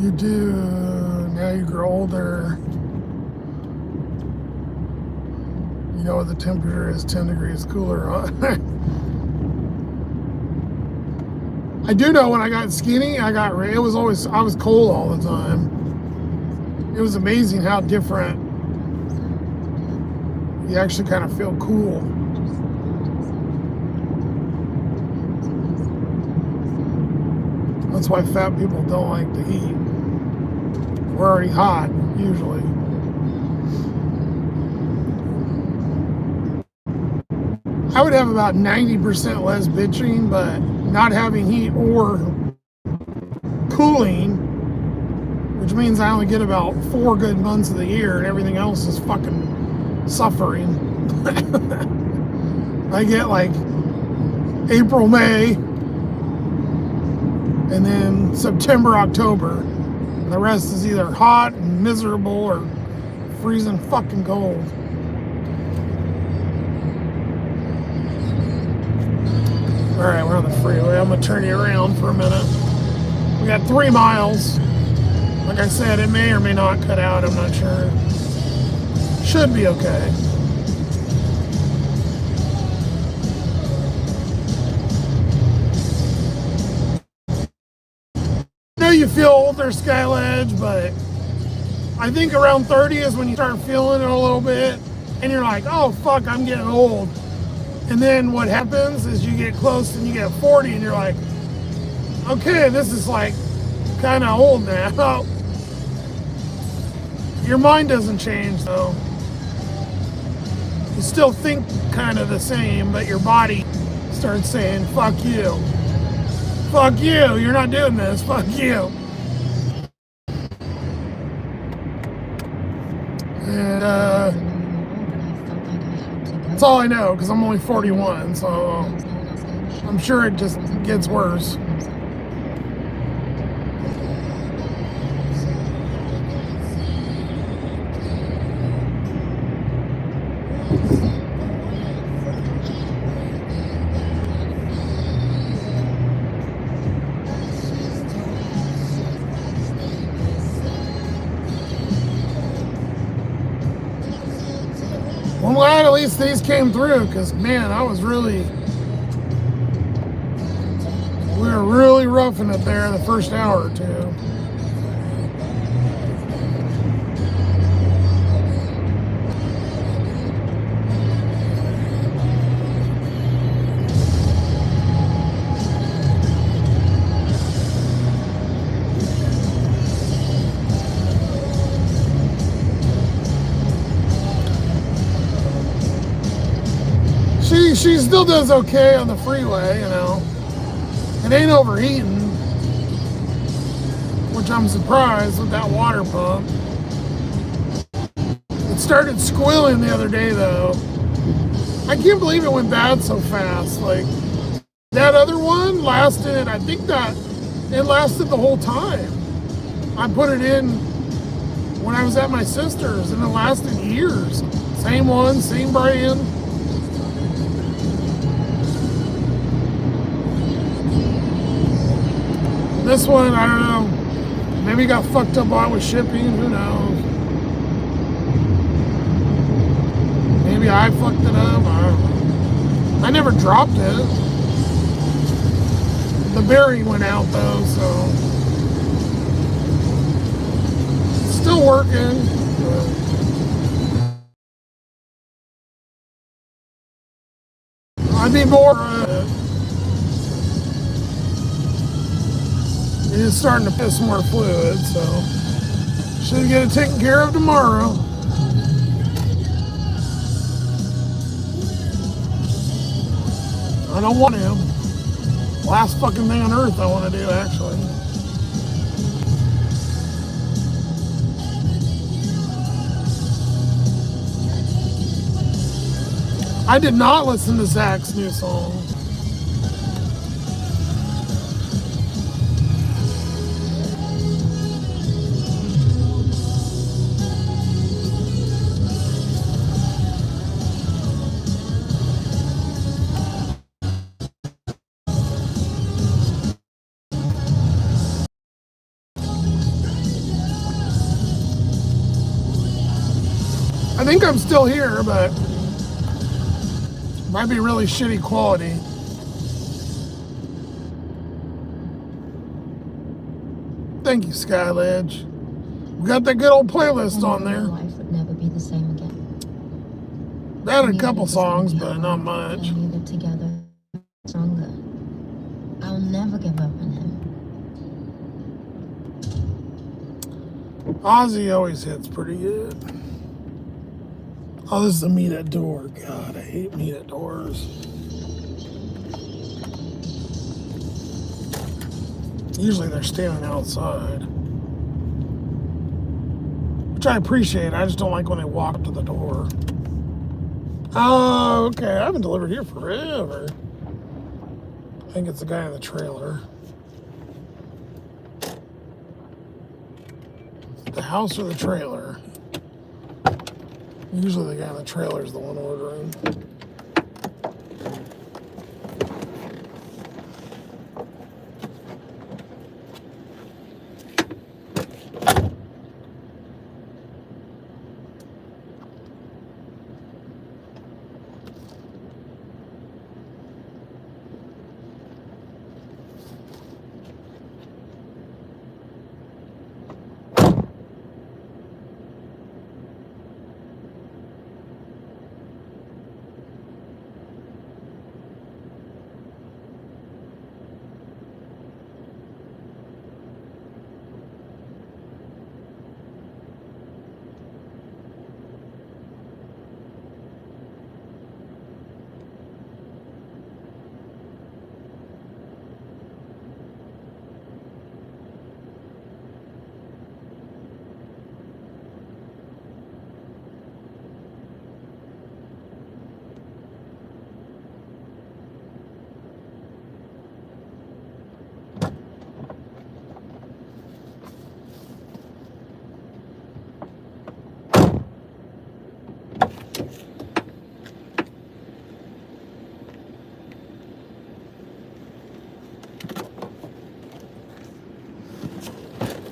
Speaker 1: You do, now you grow older. You know the temperature is 10 degrees cooler. I do know when I got skinny, I was cold all the time. It was amazing how different you actually kind of feel cool. That's why fat people don't like to eat. We're already hot, usually. I would have about 90% less bitching, but not having heat or cooling, which means I only get about 4 good months of the year and everything else is fucking suffering. I get like April, May, and then September, October. And the rest is either hot and miserable or freezing fucking cold. All right, we're on the freeway. I'm gonna turn you around for a minute. We got 3 miles. Like I said, it may or may not cut out. I'm not sure. Should be okay. I know you feel older, Skyledge, but I think around 30 is when you start feeling it a little bit, and you're like, oh fuck, I'm getting old. And then what happens is you get close and you get 40 and you're like, okay, this is like kind of old now. Your mind doesn't change though. You still think kind of the same, but your body starts saying, fuck you. Fuck you, you're not doing this, fuck you. And that's all I know, because I'm only 41, so I'm sure it just gets worse. I'm glad at least these came through, because man, we were really roughing it there the first hour or two. She still does okay on the freeway, you know. It ain't overheating, which I'm surprised with that water pump. It started squealing the other day though. I can't believe it went bad so fast. Like that other one lasted, I think that it lasted the whole time. I put it in when I was at my sister's and it lasted years. Same one, same brand. This one, I don't know. Maybe it got fucked up on with shipping. Who knows? Maybe I fucked it up. I don't know. I never dropped it. The bearing went out though, so it's still working. I'd be more. It's starting to piss more fluid, so should get it taken care of tomorrow. I don't want him. Last fucking thing on earth I want to do, actually. I did not listen to Zach's new song. I think I'm still here, but might be really shitty quality. Thank you, Skyledge. We got that good old playlist on there.
Speaker 10: Life would never be the same again.
Speaker 1: They had a couple songs, but not much.
Speaker 10: Either together, stronger. I'll never give up on him.
Speaker 1: Ozzy always hits pretty good. Oh, this is a meet at door. God, I hate meet at doors. Usually they're standing outside, which I appreciate. I just don't like when they walk up to the door. Oh, okay. I haven't delivered here forever. I think it's the guy in the trailer. The house or the trailer? Usually the guy in the trailer is the one ordering.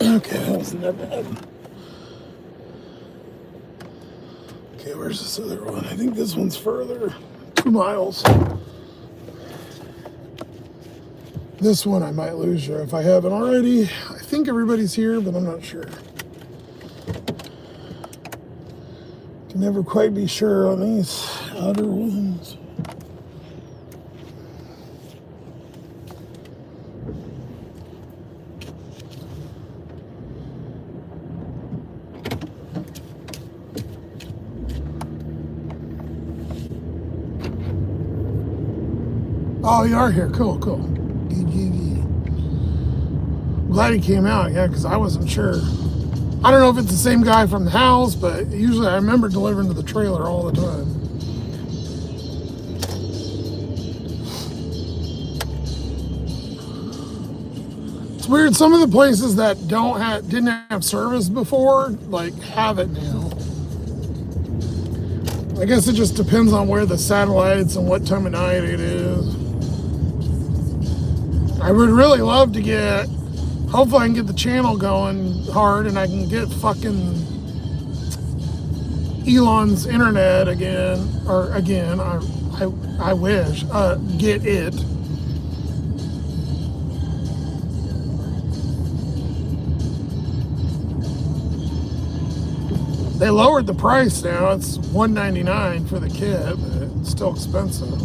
Speaker 1: Okay, that wasn't that bad. Okay, where's this other one? I think this one's further. 2 miles. This one I might lose you if I haven't already. I think everybody's here, but I'm not sure. Can never quite be sure on these outer ones. Oh, you are here. Cool, cool. Glad he came out, yeah, because I wasn't sure. I don't know if it's the same guy from the house, but usually I remember delivering to the trailer all the time. It's weird. Some of the places that didn't have service before, like, have it now. I guess it just depends on where the satellites and what time of night it is. I would really love to get, hopefully I can get the channel going hard and I can get fucking Elon's internet again, I wish, get it. They lowered the price now, it's $199 for the kit, but it's still expensive.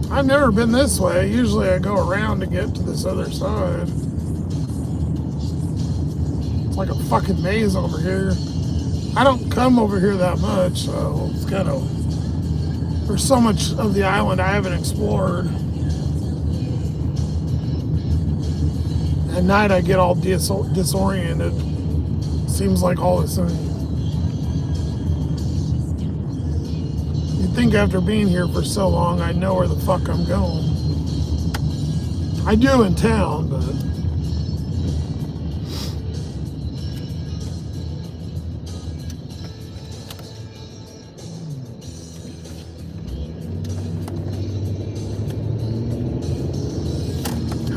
Speaker 1: I've never been this way. Usually I go around to get to this other side. It's like a fucking maze over here. I don't come over here that much, so it's kind of... There's so much of the island I haven't explored. At night I get all disoriented. Seems like all the same. You'd think after being here for so long I know where the fuck I'm going. I do in town, but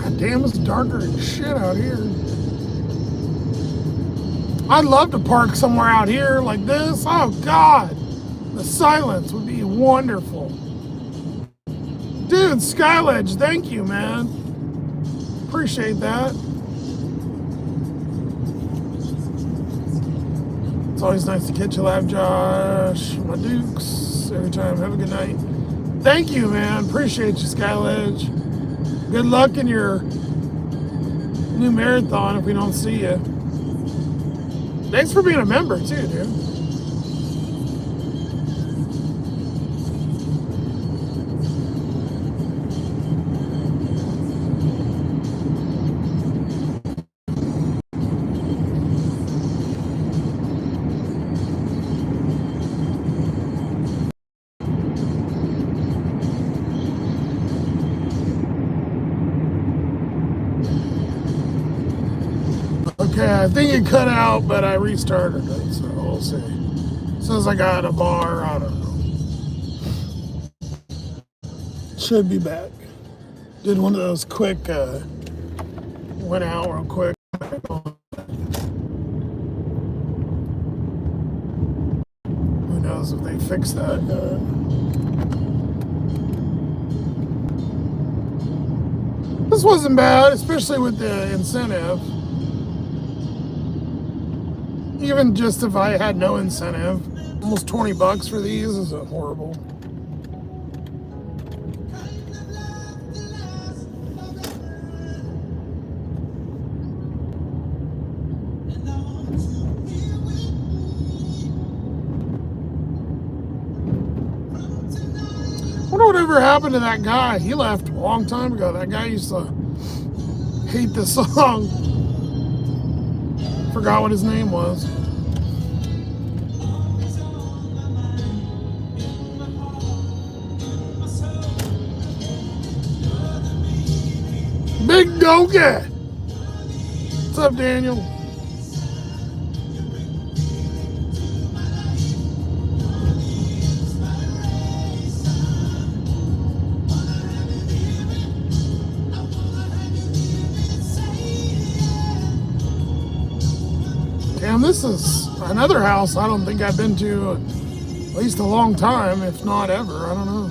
Speaker 1: god damn, it's darker than shit out here. I'd love to park somewhere out here like this. Oh god, the silence would be wonderful. Dude, Skyledge, thank you, man. Appreciate that. It's always nice to catch you live, Josh. My Dukes, every time. Have a good night. Thank you, man. Appreciate you, Skyledge. Good luck in your new marathon if we don't see you. Thanks for being a member, too, dude. Okay, I think it cut out, but I restarted it, so we'll see. As soon as I got a bar, I don't know. Should be back. Did one of those quick, went out real quick. Who knows if they fix that. This wasn't bad, especially with the incentive. Even just if I had no incentive, almost 20 bucks for these isn't horrible. I wonder whatever happened to that guy. He left a long time ago. That guy used to hate this song. Forgot what his name was. Big Doge! What's up, Daniel? Damn, this is another house I don't think I've been to at least a long time, if not ever. I don't know.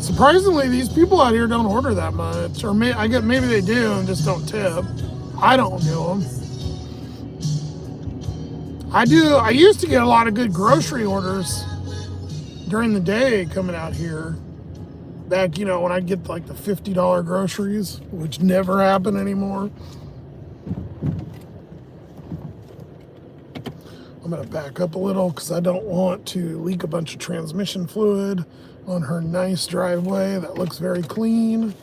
Speaker 1: Surprisingly, these people out here don't order that much. Or I get maybe they do and just don't tip. I don't do them. I do. I used to get a lot of good grocery orders during the day coming out here. Back, when I'd get like the $50 groceries, which never happen anymore. I'm gonna back up a little because I don't want to leak a bunch of transmission fluid on her nice driveway that looks very clean.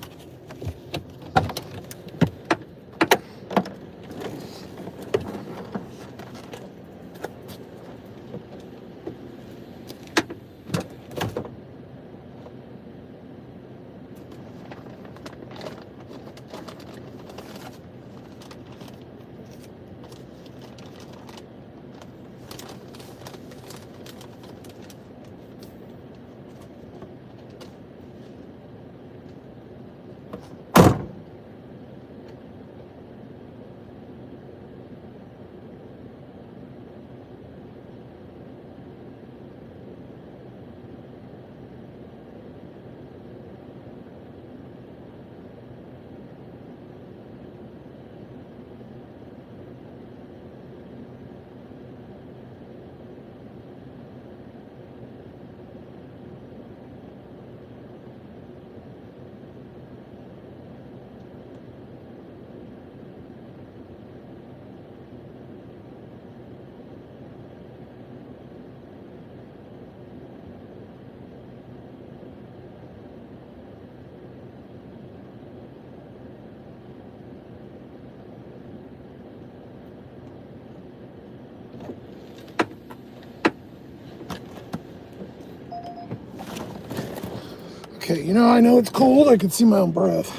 Speaker 1: Okay, you know, I know it's cold. I can see my own breath.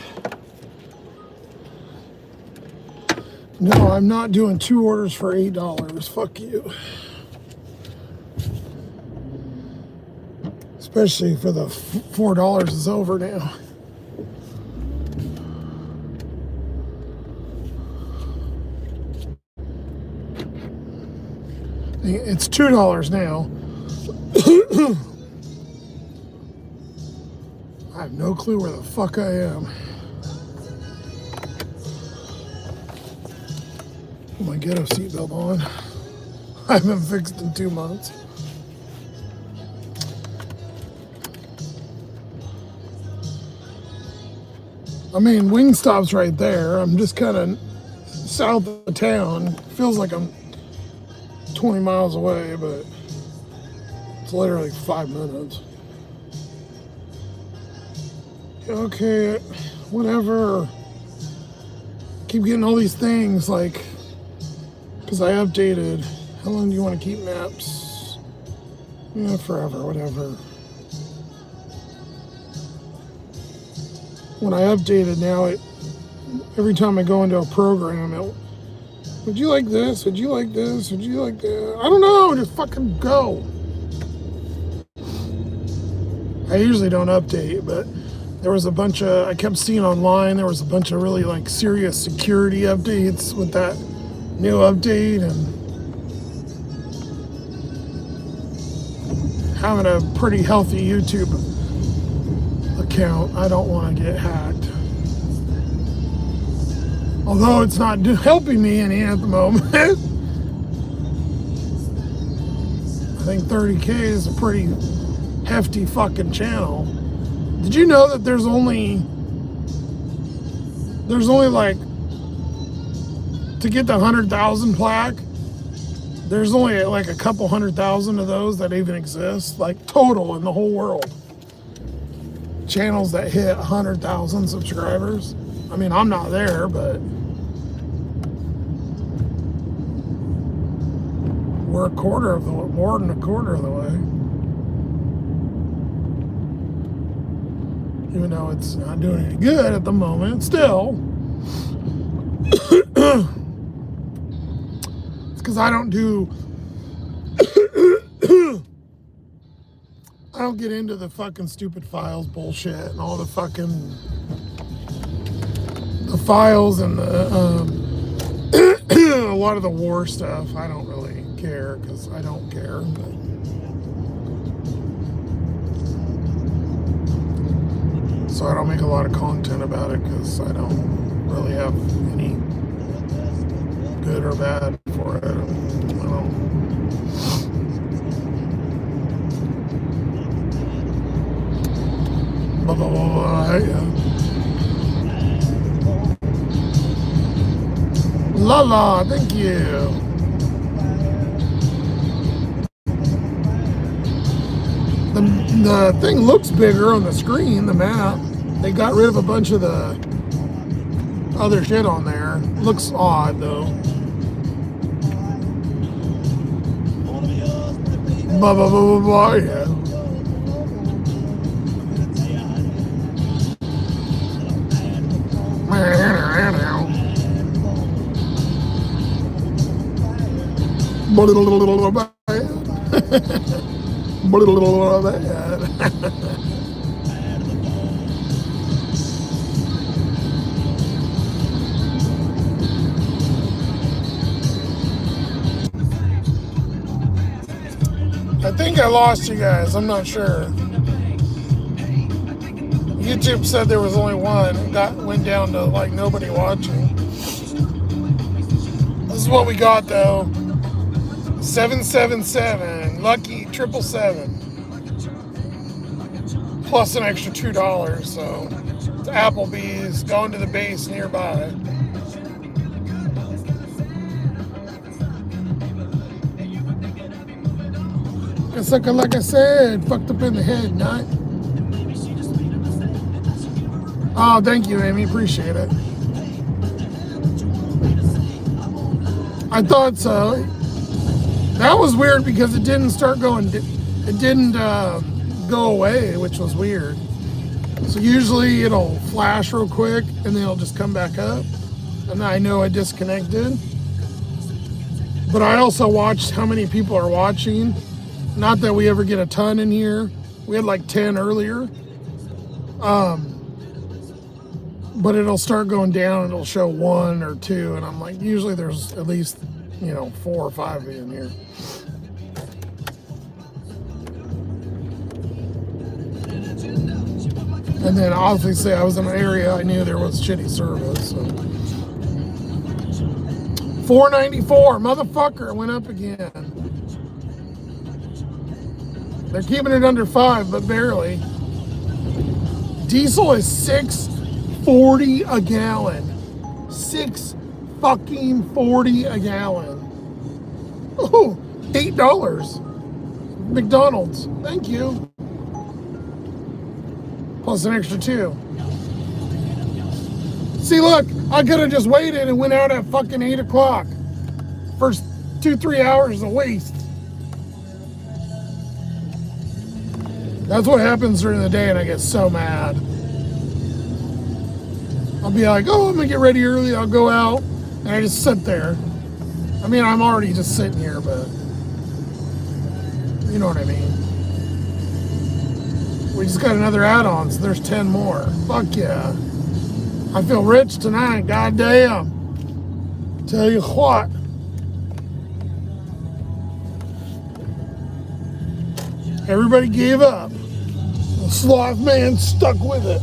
Speaker 1: No, I'm not doing 2 orders for $8. Fuck you. Especially for the $4 is over now. It's $2 now. I have no clue where the fuck I am. Put my ghetto seatbelt on. I haven't fixed in 2 months. I mean, Wingstop's right there. I'm just kind of south of town. Feels like I'm 20 miles away, but it's literally 5 minutes. Okay, whatever. Keep getting all these things, like, because I updated. How long do you want to keep maps? Yeah, forever, whatever. When I updated now, every time I go into a program, would you like this? Would you like this? Would you like that? I don't know, just fucking go. I usually don't update, but there was a bunch of, I kept seeing online, there was a bunch of really like serious security updates with that new update, and having a pretty healthy YouTube account, I don't want to get hacked. Although it's not helping me any at the moment. I think 30K is a pretty hefty fucking channel. Did you know that there's only like, to get the 100,000 plaque, there's only like a couple 100,000 of those that even exist, like total in the whole world. Channels that hit 100,000 subscribers. I mean, I'm not there, but we're more than a quarter of the way. Even though it's not doing any good at the moment, still. It's because I don't do I don't get into the fucking stupid files bullshit and all the fucking files and a lot of the war stuff. I don't really care because I don't care. So I don't make a lot of content about it because I don't really have any good or bad for it. I don't. Blah, blah, blah, blah, yeah. La, thank you. The thing looks bigger on the screen, the map. They got rid of a bunch of the other shit on there. Looks odd though. Blah, blah, blah, blah, blah, yeah. I think I lost you guys. I'm not sure. YouTube said there was only one. Went down to like nobody watching. This is what we got though. 777, lucky 777, plus an extra $2. So it's Applebee's, going to the base nearby. Sucker, like I said, fucked up in the head, not. Oh, thank you, Amy. Appreciate it. I thought so. That was weird because it didn't start going. It didn't go away, which was weird. So usually it'll flash real quick and then it'll just come back up. And I know I disconnected. But I also watched how many people are watching. Not that we ever get a ton in here. We had like 10 earlier. But it'll start going down and it'll show 1 or 2. And I'm like, usually there's at least, 4 or 5 in here. And then obviously I was in an area I knew there was shitty service. So. $4.94, motherfucker, it went up again. They're keeping it under 5, but barely. Diesel is $6.40 a gallon. $6.40 a gallon. Oh, $8. McDonald's, thank you. Plus an extra 2. See, look, I could have just waited and went out at fucking 8 o'clock. First 2-3 hours a waste. That's what happens during the day and I get so mad. I'll be like, oh, I'm gonna get ready early, I'll go out, and I just sit there. I mean, I'm already just sitting here, but you know what I mean. We just got another add-on, so there's 10 more. Fuck yeah. I feel rich tonight, goddamn. Tell you what. Everybody gave up. The Sloth-Man stuck with it.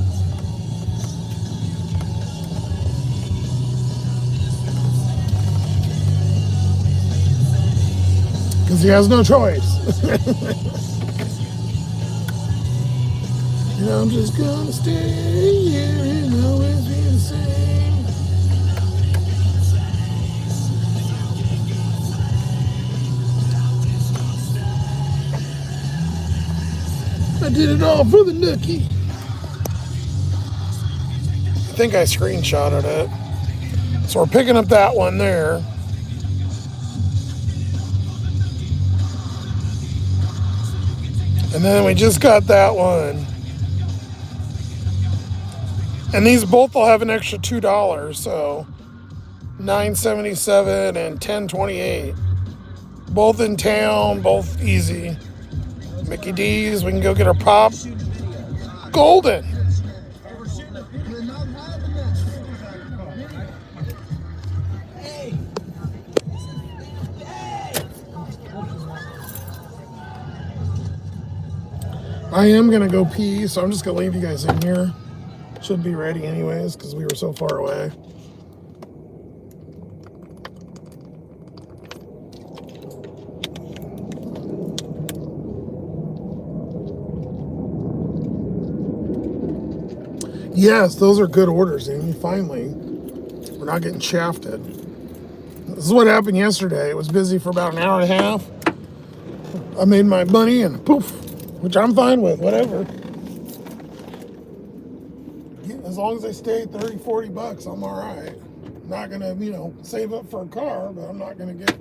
Speaker 1: Because he has no choice. And I'm just gonna stay here and always be the same. I did it all for the nookie. I think I screenshotted it. So we're picking up that one there. And then we just got that one. And these both will have an extra $2, so $9.77 and $10.28. Both in town, both easy. Mickey D's, we can go get our pop. Golden. I am gonna go pee, so I'm just gonna leave you guys in here. Should be ready anyways, because we were so far away. Yes, those are good orders, Amy. Finally, we're not getting shafted. This is what happened yesterday. It was busy for about an hour and a half. I made my money and poof, which I'm fine with, whatever. Yeah, as long as I stay 30, 40 bucks, I'm all right. I'm not gonna, save up for a car, but I'm not gonna get.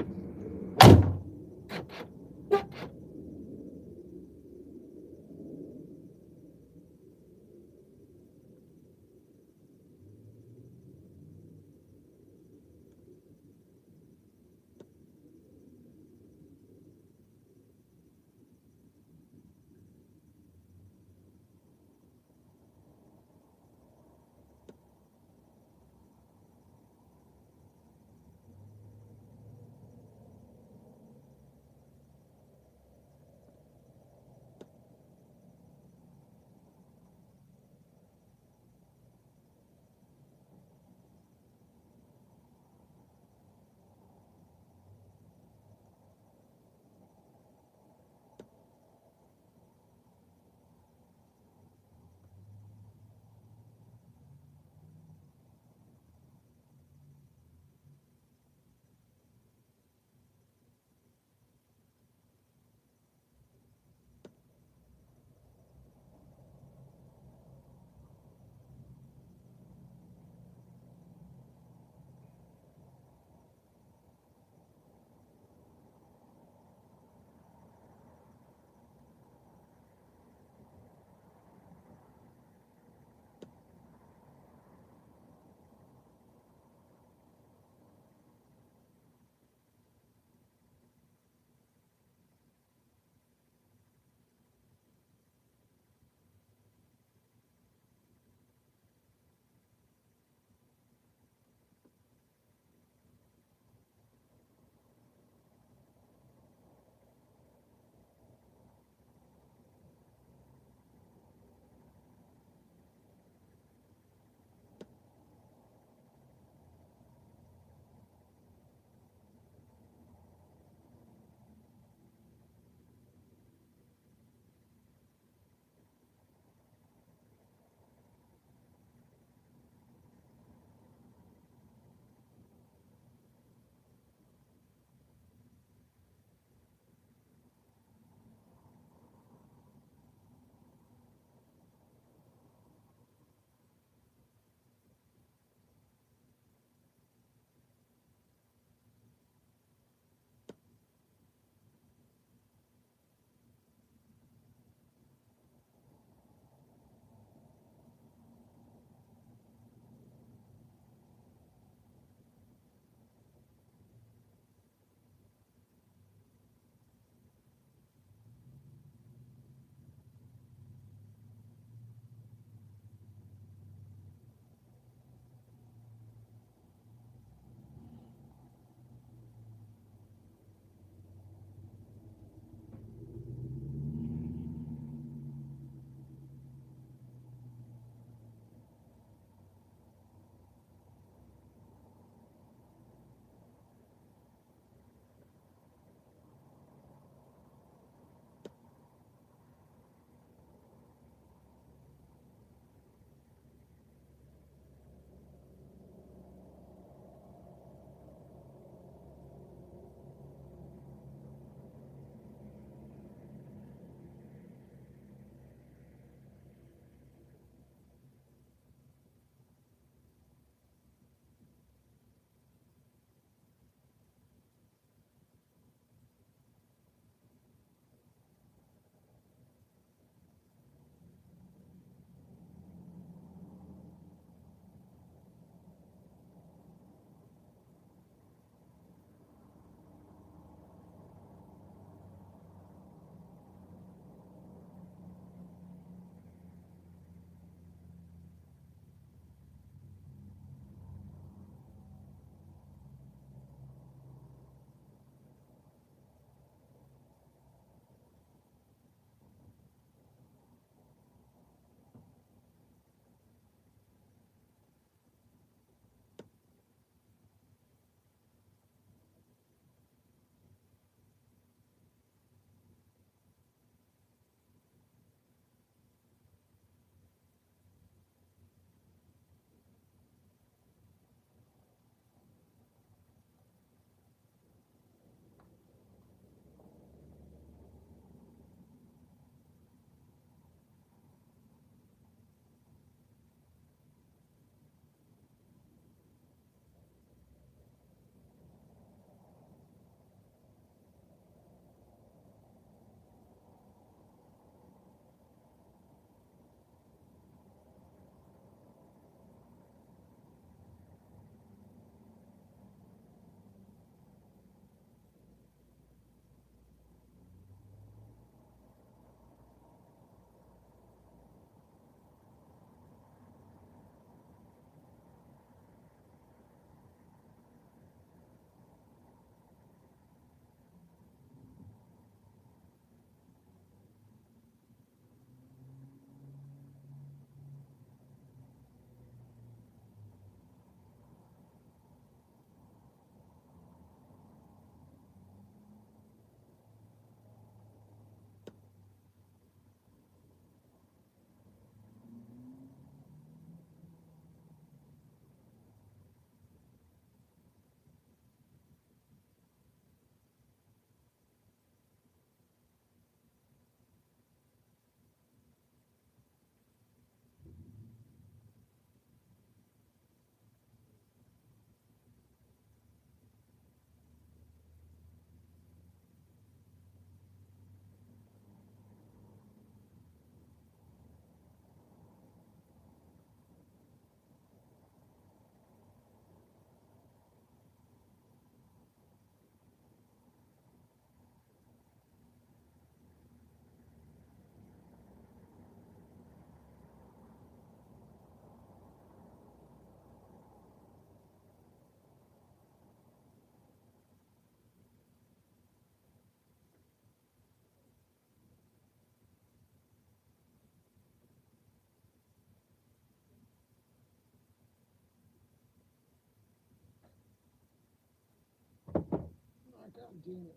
Speaker 1: damn it.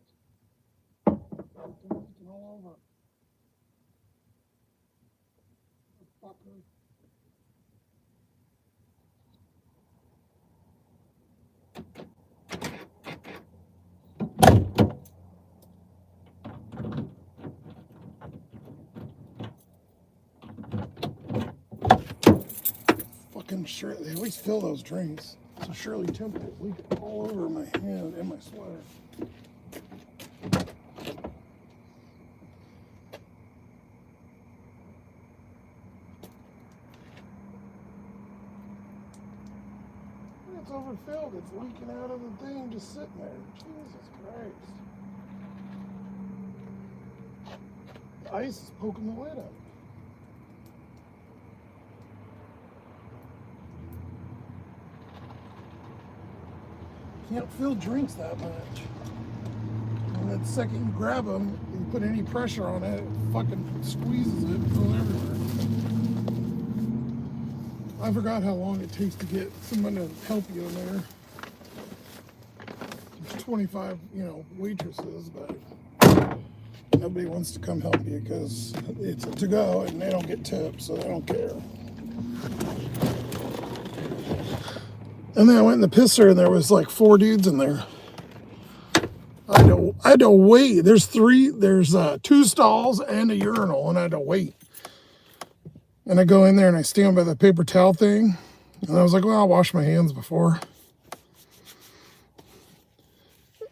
Speaker 1: It's all over. Fucker. Fucking sure they always fill those drinks. So Shirley Temple leaked all over my hand and my sweater. It's overfilled. It's leaking out of the thing just sitting there. Jesus Christ. The ice is poking the lid up. Can't fill drinks that much. And the second you grab them, you put any pressure on it, it fucking squeezes it and goes everywhere. I forgot how long it takes to get someone to help you in there. There's 25, waitresses, but nobody wants to come help you because it's to go and they don't get tips, so they don't care. And then I went in the pisser and there was like 4 dudes in there. I had to wait. There's 2 stalls and a urinal, and I had to wait. And I go in there and I stand by the paper towel thing. And I was like, well, I'll wash my hands before.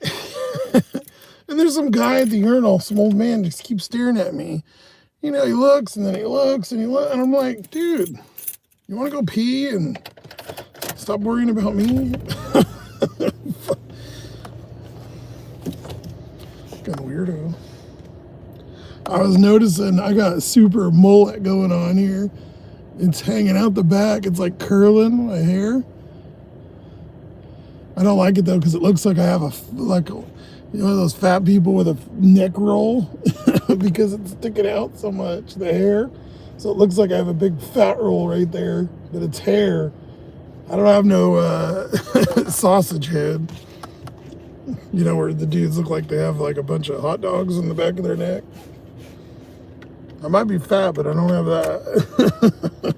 Speaker 1: And there's some guy at the urinal, some old man just keeps staring at me. He looks and then he looks and he looks. And I'm like, dude, you want to go pee and stop worrying about me? Fucking weirdo. I was noticing I got a super mullet going on here. It's hanging out the back. It's like curling my hair. I don't like it though because it looks like I have one of those fat people with a neck roll because it's sticking out so much, the hair. So it looks like I have a big fat roll right there, but it's hair. I don't have no sausage head. Where the dudes look like they have like a bunch of hot dogs in the back of their neck. I might be fat, but I don't have that.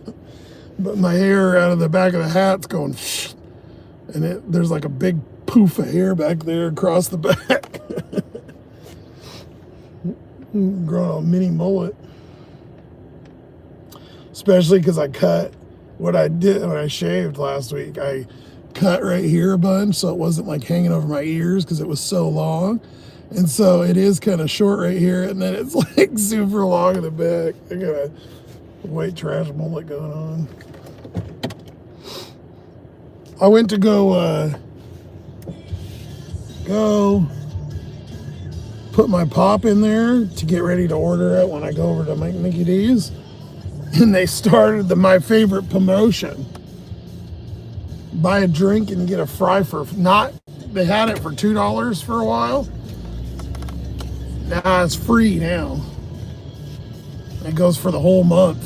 Speaker 1: But my hair out of the back of the hat's going, and there's like a big poof of hair back there across the back. Growing a mini mullet. Especially because I cut what I did when I shaved last week. I cut right here a bunch so it wasn't like hanging over my ears because it was so long. And so it is kind of short right here, and then it's like super long in the back. I got a white trash mullet going on. I went to go put my pop in there to get ready to order it when I go over to Mickey D's. And they started my favorite promotion. Buy a drink and get a fry they had it for $2 for a while. Nah, it's free now. It goes for the whole month.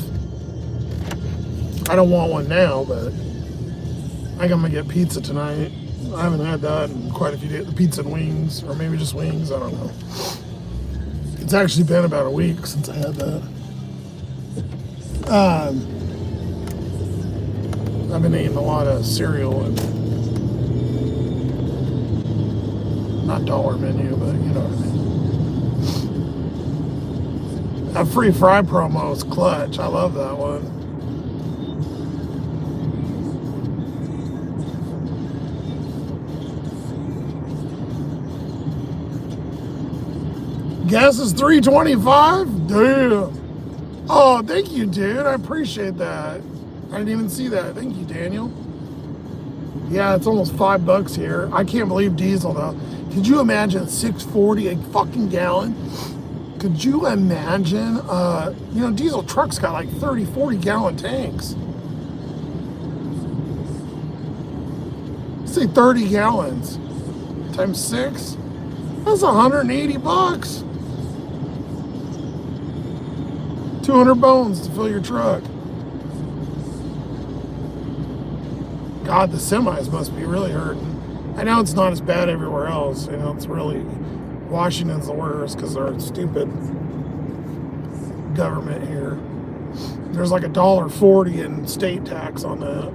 Speaker 1: I don't want one now, but I think I'm gonna get pizza tonight. I haven't had that in quite a few days. The pizza and wings, or maybe just wings, I don't know. It's actually been about a week since I had that. I've been eating a lot of cereal and not dollar menu, but you know what I mean. That free fry promo is clutch. I love that one. Gas is $3.25? Damn. Oh, thank you, dude. I appreciate that. I didn't even see that. Thank you, Daniel. Yeah, it's almost $5 here. I can't believe diesel though. Could you imagine $6.40 a fucking gallon? Could you imagine? Diesel trucks got like 30, 40 gallon tanks. Say 30 gallons times 6. That's $180. 200 bones to fill your truck. God, the semis must be really hurting. I know it's not as bad everywhere else. It's really Washington's the worst because they're stupid government here. There's like $1.40 in state tax on that.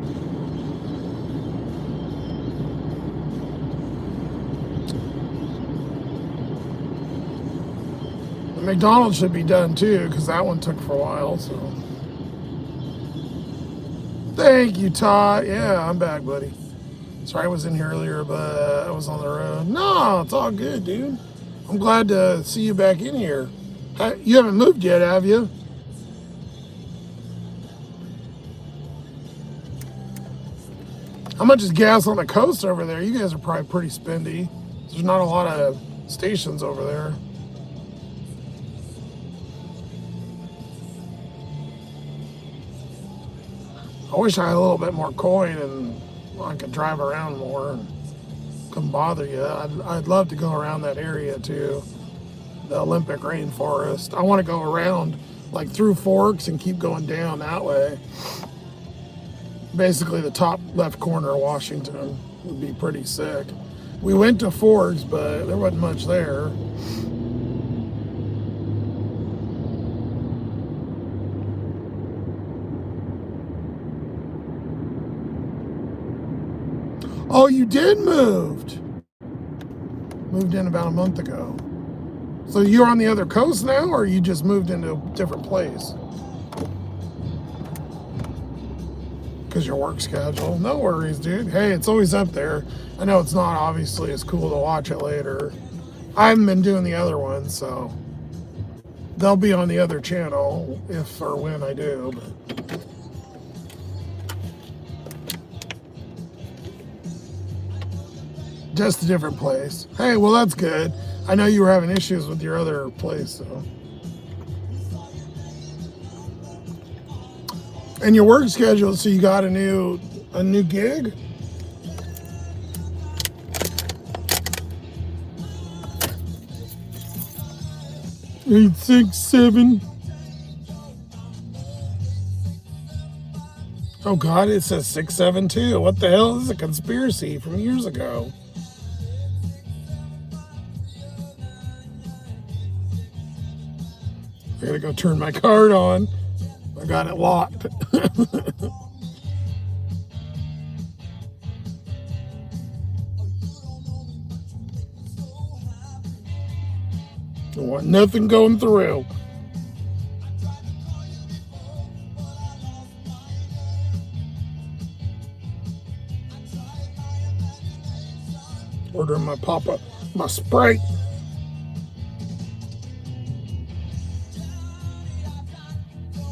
Speaker 1: The McDonald's should be done too because that one took for a while. So thank you, Todd. Yeah, I'm back, buddy. Sorry I was in here earlier, but I was on the road. No, it's all good, dude. I'm glad to see you back in here. You haven't moved yet, have you? How much is gas on the coast over there? You guys are probably pretty spendy. There's not a lot of stations over there. I wish I had a little bit more coin and I could drive around more and couldn't bother you. I'd love to go around that area too. The Olympic rainforest. I want to go around like through Forks and keep going down that way. Basically the top left corner of Washington would be pretty sick. We went to Forks, but there wasn't much there. Oh, you did moved in about a month ago. So you're on the other coast now, or you just moved into a different place? Because your work schedule. No worries, dude. Hey, it's always up there. I know it's not obviously as cool to watch it later. I haven't been doing the other ones, so they'll be on the other channel if or when I do. But just a different place. Hey, well, that's good. I know you were having issues with your other place, so. And your work schedule, so you got a new gig? Eight, 6, 7. Oh God, it says 672. What the hell? This is a conspiracy from years ago. I gotta go turn my card on. I got it locked. I want nothing going through. Ordering my Sprite.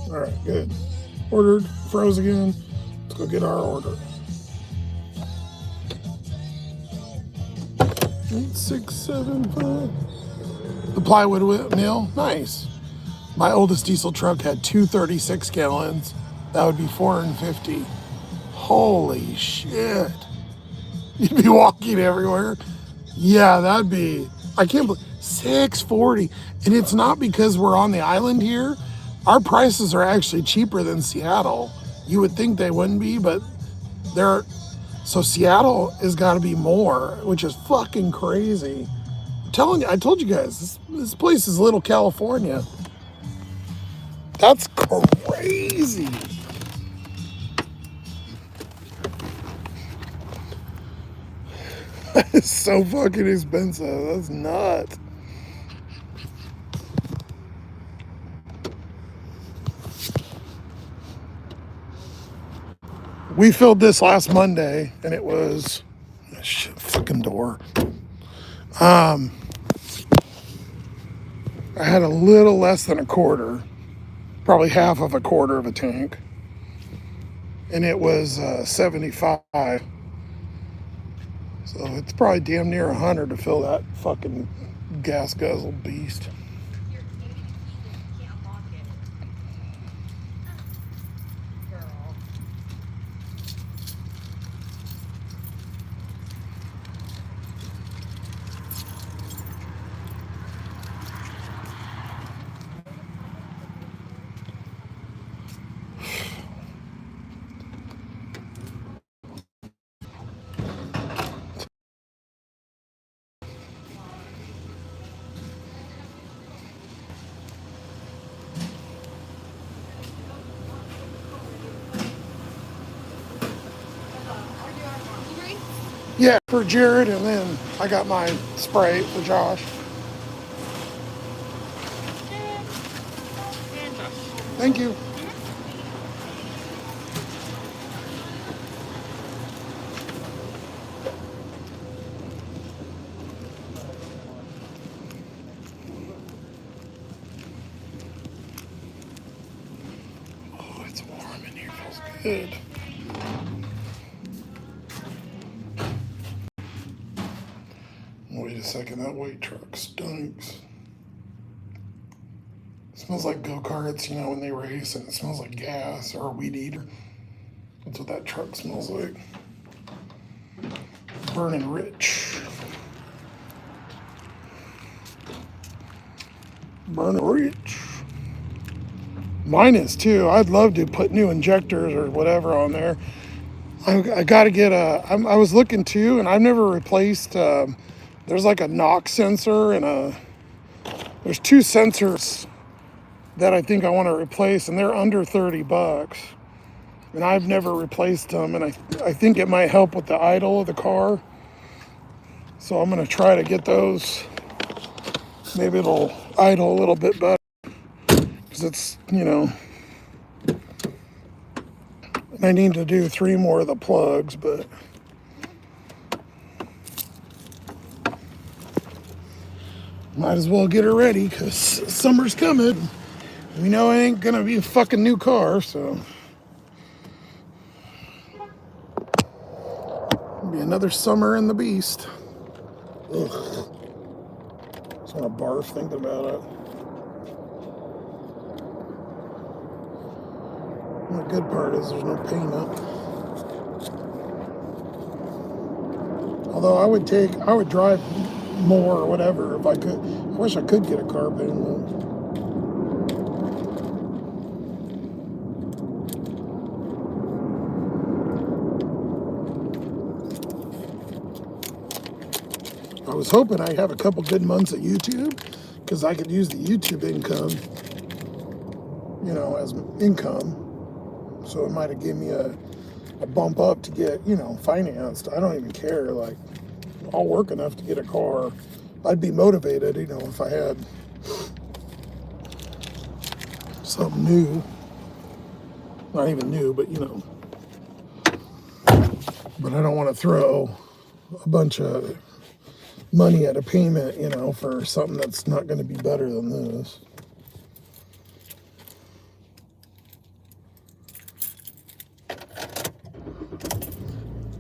Speaker 1: All right, good. Ordered, froze again. Let's go get our order. 8, 6, 7, 5. The plywood mill, nice. My oldest diesel truck had 236 gallons. That would be 450. Holy shit. You'd be walking everywhere. Yeah, that'd be, I can't believe, 640. And it's not because we're on the island here. Our prices are actually cheaper than Seattle. You would think they wouldn't be, but they're, so Seattle has got to be more, which is fucking crazy. I'm telling you, I told you guys, this place is Little California. That's crazy. That is so fucking expensive. That's nuts. We filled this last Monday, and it was shit, fucking door. I had a little less than a quarter, probably half of a quarter of a tank, and it was 75. So it's probably damn near 100 to fill that fucking gas guzzle beast. Yeah, for Jared, and then I got my Sprite for Josh.
Speaker 4: And Josh.
Speaker 1: Thank you. Oh, it's warm in here. Feels good. Wait a second, that white truck stinks. It smells like go-karts, you know, when they race, and it smells like gas or a weed eater. That's what that truck smells like. Burning rich. Burning rich. Mine is too. I'd love to put new injectors or whatever on there. I got to get I was looking too, and I've never replaced. There's like a knock sensor and there's two sensors that I think I want to replace, and they're under $30. And I've never replaced them, and I think it might help with the idle of the car. So I'm gonna try to get those. Maybe it'll idle a little bit better, because it's, you know, I need to do 3 more of the plugs, but might as well get her ready, because summer's coming. We know it ain't gonna be a fucking new car, so it'll be another summer in the beast. Ugh. Just want to barf thinking about it. The good part is there's no paint up. Although I would drive more or whatever if I could. I wish I could get a car paint though. I was hoping I'd have a couple good months at YouTube, because I could use the YouTube income, you know, as income. So it might have given me a bump up to get, you know, financed. I don't even care. Like, I'll work enough to get a car. I'd be motivated, you know, if I had something new. Not even new, but, you know. But I don't want to throw a bunch of money at a payment, you know, for something that's not going to be better than this.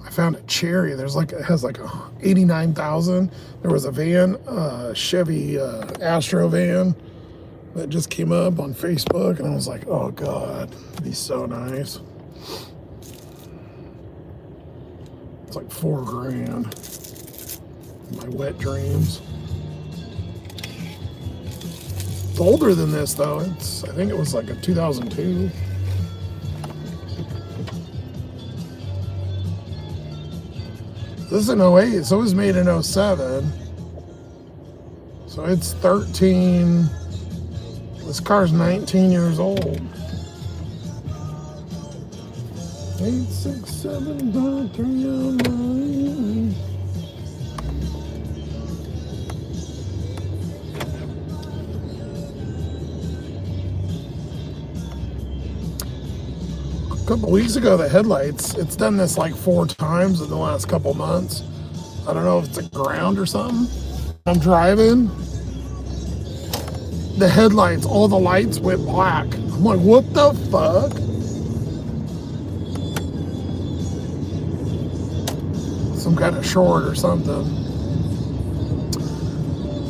Speaker 1: I found a Cherry. There's like, it has like a 89,000. There was a van, Chevy Astro van that just came up on Facebook, and I was like, oh God, it'd be so nice. It's like $4 grand. My wet dreams. It's older than this though. I think it was like a 2002. This is an 08, so it was made in 07. So it's 13. This car's 19 years old. 867-309. A couple weeks ago, the headlights, it's done this like 4 times in the last couple months. I don't know if it's a ground or something. I'm driving, the headlights, all the lights went black. I'm like, what the fuck? Some kind of short or something.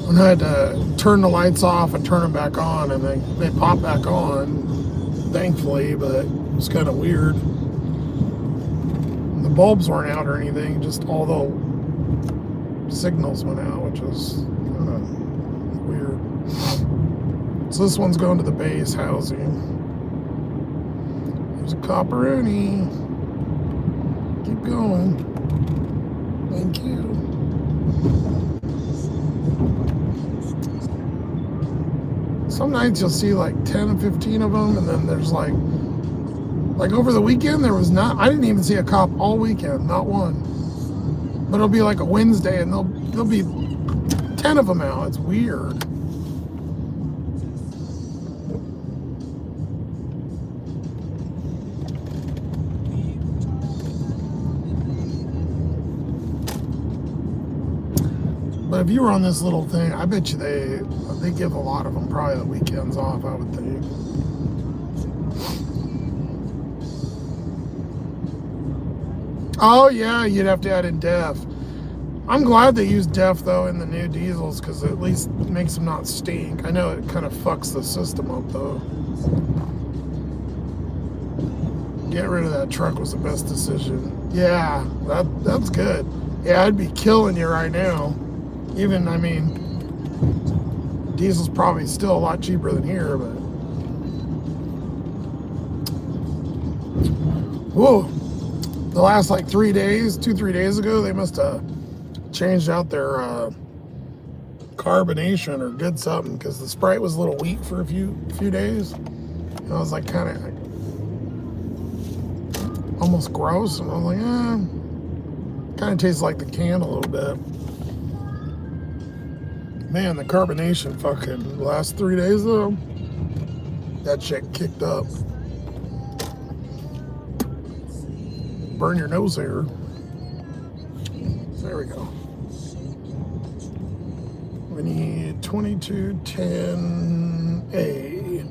Speaker 1: And I had to turn the lights off and turn them back on, and they pop back on, thankfully, but it was kind of weird. And the bulbs weren't out or anything, just all the signals went out, which was kind of weird. So this one's going to the base housing. There's a copperoni. Keep going. Thank you. Some nights you'll see like 10 and 15 of them, and then there's like over the weekend there was not, I didn't even see a cop all weekend, not one. but it'll be like a Wednesday, and there'll be 10 of them out. It's weird. But if you were on this little thing, I bet you they give a lot of them probably the weekends off, I would think. Oh yeah, you'd have to add in def. I'm glad they use def though in the new diesels because at least it makes them not stink. I know it kind of fucks the system up though. Get rid of that truck was the best decision. Yeah, that's good. Yeah, I'd be killing you right now. Even, I mean, diesel's probably still a lot cheaper than here, but whoa, the last like 3 days, 2-3 days ago, they must have changed out their carbonation or did something because the Sprite was a little weak for a few days. And I was like kind of almost gross, and I was like, kind of tastes like the can a little bit. Man, the carbonation fucking last 3 days though, that shit kicked up. Burn your nose hair. There we go. We need 2210A.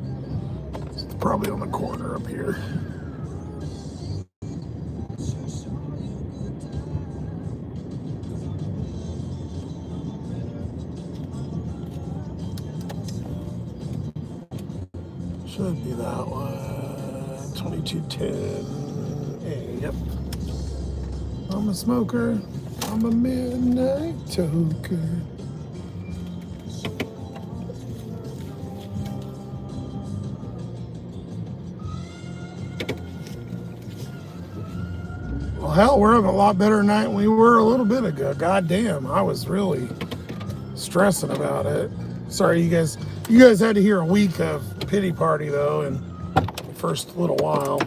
Speaker 1: It's probably on the corner up here. Should be that one. 2210A. Yep. I'm a smoker. I'm a midnight toker. Well, hell, we're having a lot better night than we were a little bit ago. God damn, I was really stressing about it. Sorry, you guys had to hear a week of pity party though in the first little while.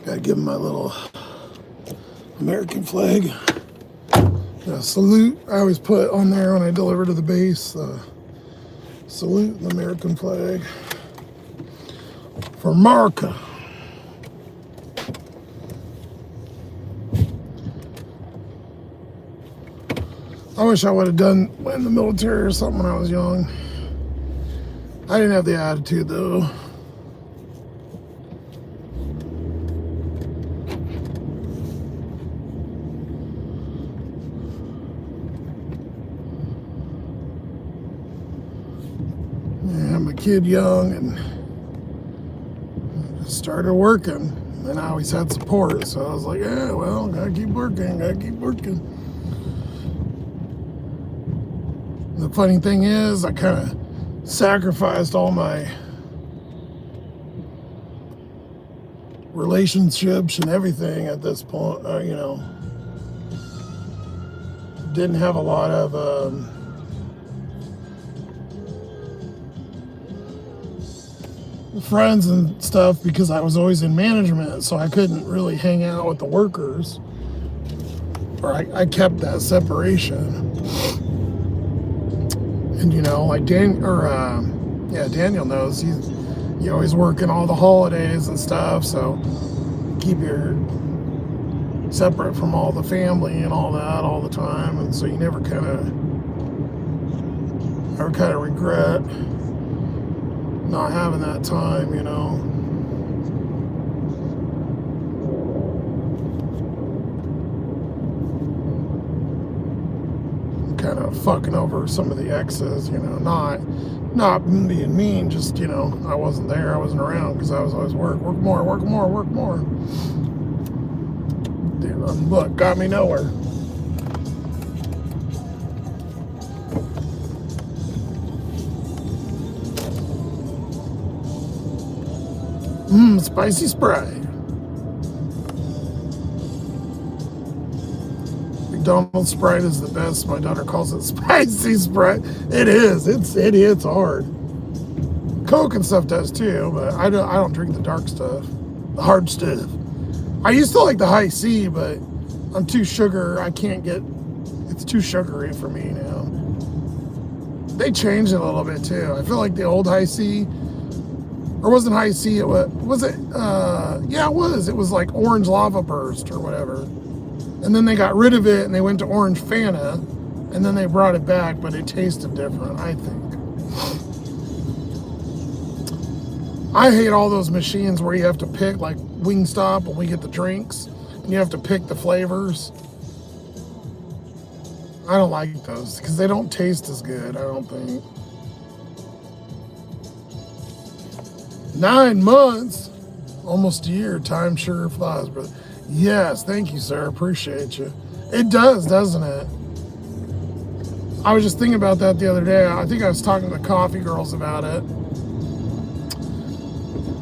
Speaker 1: Gotta give him my little American flag. Salute. I always put on there when I deliver to the base. Salute the American flag for America. I wish I would have done in the military or something when I was young. I didn't have the attitude though. I'm a kid young and started working, and I always had support, so I was like, yeah, well, gotta keep working. The funny thing is, I kind of sacrificed all my relationships and everything at this point, didn't have a lot of friends and stuff because I was always in management, so I couldn't really hang out with the workers. Or I kept that separation. And you know, like Daniel knows you always working all the holidays and stuff, so keep your separate from all the family and all that all the time, and so you never kind of regret not having that time, you know. Kind of fucking over some of the exes, you know, not being mean, just, you know, I wasn't there, I wasn't around because I was always work more. Damn, look, got me nowhere. Spicy Sprite. McDonald's Sprite is the best. My daughter calls it Spicy Sprite. It is. It hits hard. Coke and stuff does too, but I don't drink the dark stuff, the hard stuff. I used to like the high C, but I'm too sugar. I can't get. It's too sugary for me now. They changed it a little bit too. I feel like the old high C, or wasn't high C? It was it? Yeah, it was. It was like Orange Lava Burst or whatever. And then they got rid of it and they went to Orange Fanta, and then they brought it back, but it tasted different, I think. I hate all those machines where you have to pick, like Wingstop when we get the drinks, and you have to pick the flavors. I don't like those because they don't taste as good, I don't think. 9 months, almost a year. Time sure flies, brother. Yes, thank you, sir. Appreciate you. It does, doesn't it? I was just thinking about that the other day. I think I was talking to the coffee girls about it.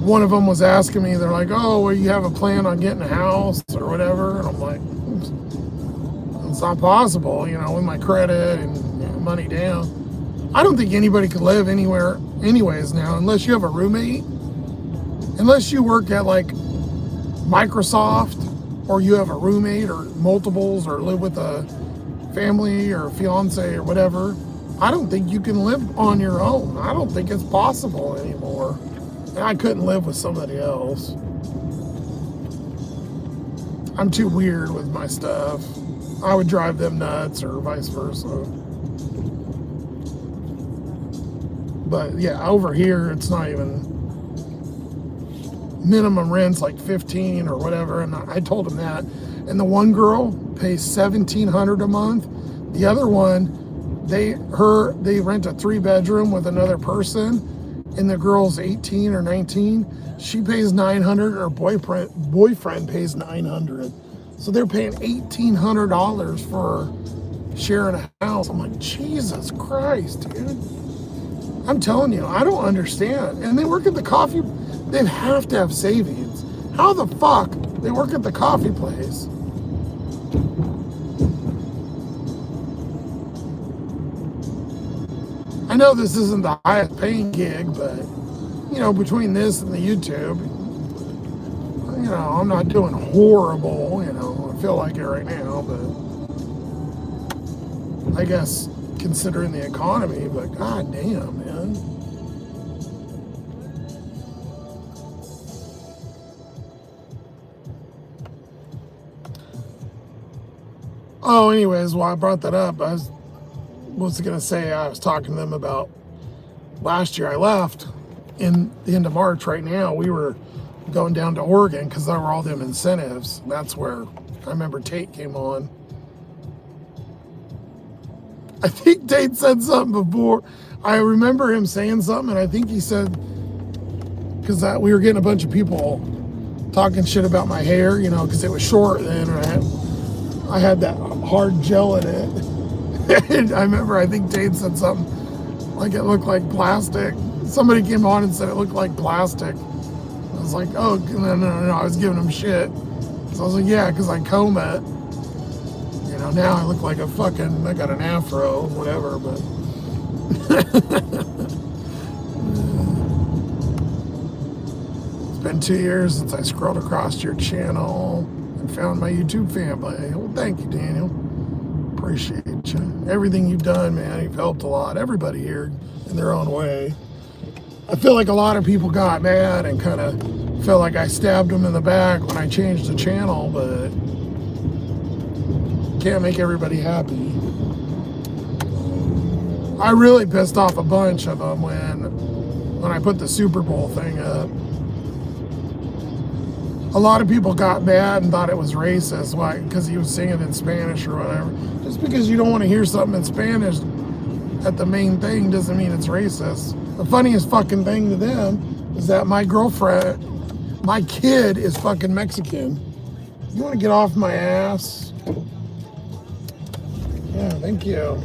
Speaker 1: One of them was asking me, they're like, oh, well, you have a plan on getting a house or whatever? And I'm like, it's not possible, you know, with my credit and, you know, money down. I don't think anybody could live anywhere anyways now unless you have a roommate. Unless you work at like Microsoft, or you have a roommate or multiples, or live with a family or a fiance or whatever. I don't think you can live on your own. I don't think it's possible anymore. And I couldn't live with somebody else. I'm too weird with my stuff. I would drive them nuts or vice versa. But yeah, over here, it's not even, minimum rent's like 15 or whatever, and I told him that. And the one girl pays $1,700 a month. The other one, they rent a 3-bedroom with another person, and the girl's 18 or 19. She pays $900. Her boyfriend pays $900. So they're paying $1,800 for sharing a house. I'm like, Jesus Christ, dude. I'm telling you, I don't understand. And they work at the coffee. They have to have savings. How the fuck they work at the coffee place? I know this isn't the highest paying gig, but you know, between this and the YouTube, you know, I'm not doing horrible, you know, I feel like it right now, but I guess considering the economy, but god damn, man. Oh, anyways, while I brought that up, I was going to say, I was talking to them about last year I left in the end of March. Right now, we were going down to Oregon because there were all them incentives. That's where I remember Tate came on. I think Tate said something before. I remember him saying something, and I think he said, because we were getting a bunch of people talking shit about my hair, you know, because it was short then, and I had that hard gel in it. And I remember, I think Tate said something like it looked like plastic. Somebody came on and said it looked like plastic. I was like, oh, no, I was giving him shit. So I was like, yeah, because I comb it. You know, now I look like I got an afro, whatever, but. been 2 years since I scrolled across your channel and found my YouTube family. Well, thank you, Daniel. Appreciate you. Everything you've done, man. You've helped a lot. Everybody here in their own way. I feel like a lot of people got mad and kind of felt like I stabbed them in the back when I changed the channel, but can't make everybody happy. I really pissed off a bunch of them when I put the Super Bowl thing up. A lot of people got mad and thought it was racist, why? Because he was singing in Spanish or whatever. Just because you don't want to hear something in Spanish at the main thing doesn't mean it's racist. The funniest fucking thing to them is that my girlfriend, my kid is fucking Mexican. You want to get off my ass? Yeah, thank you.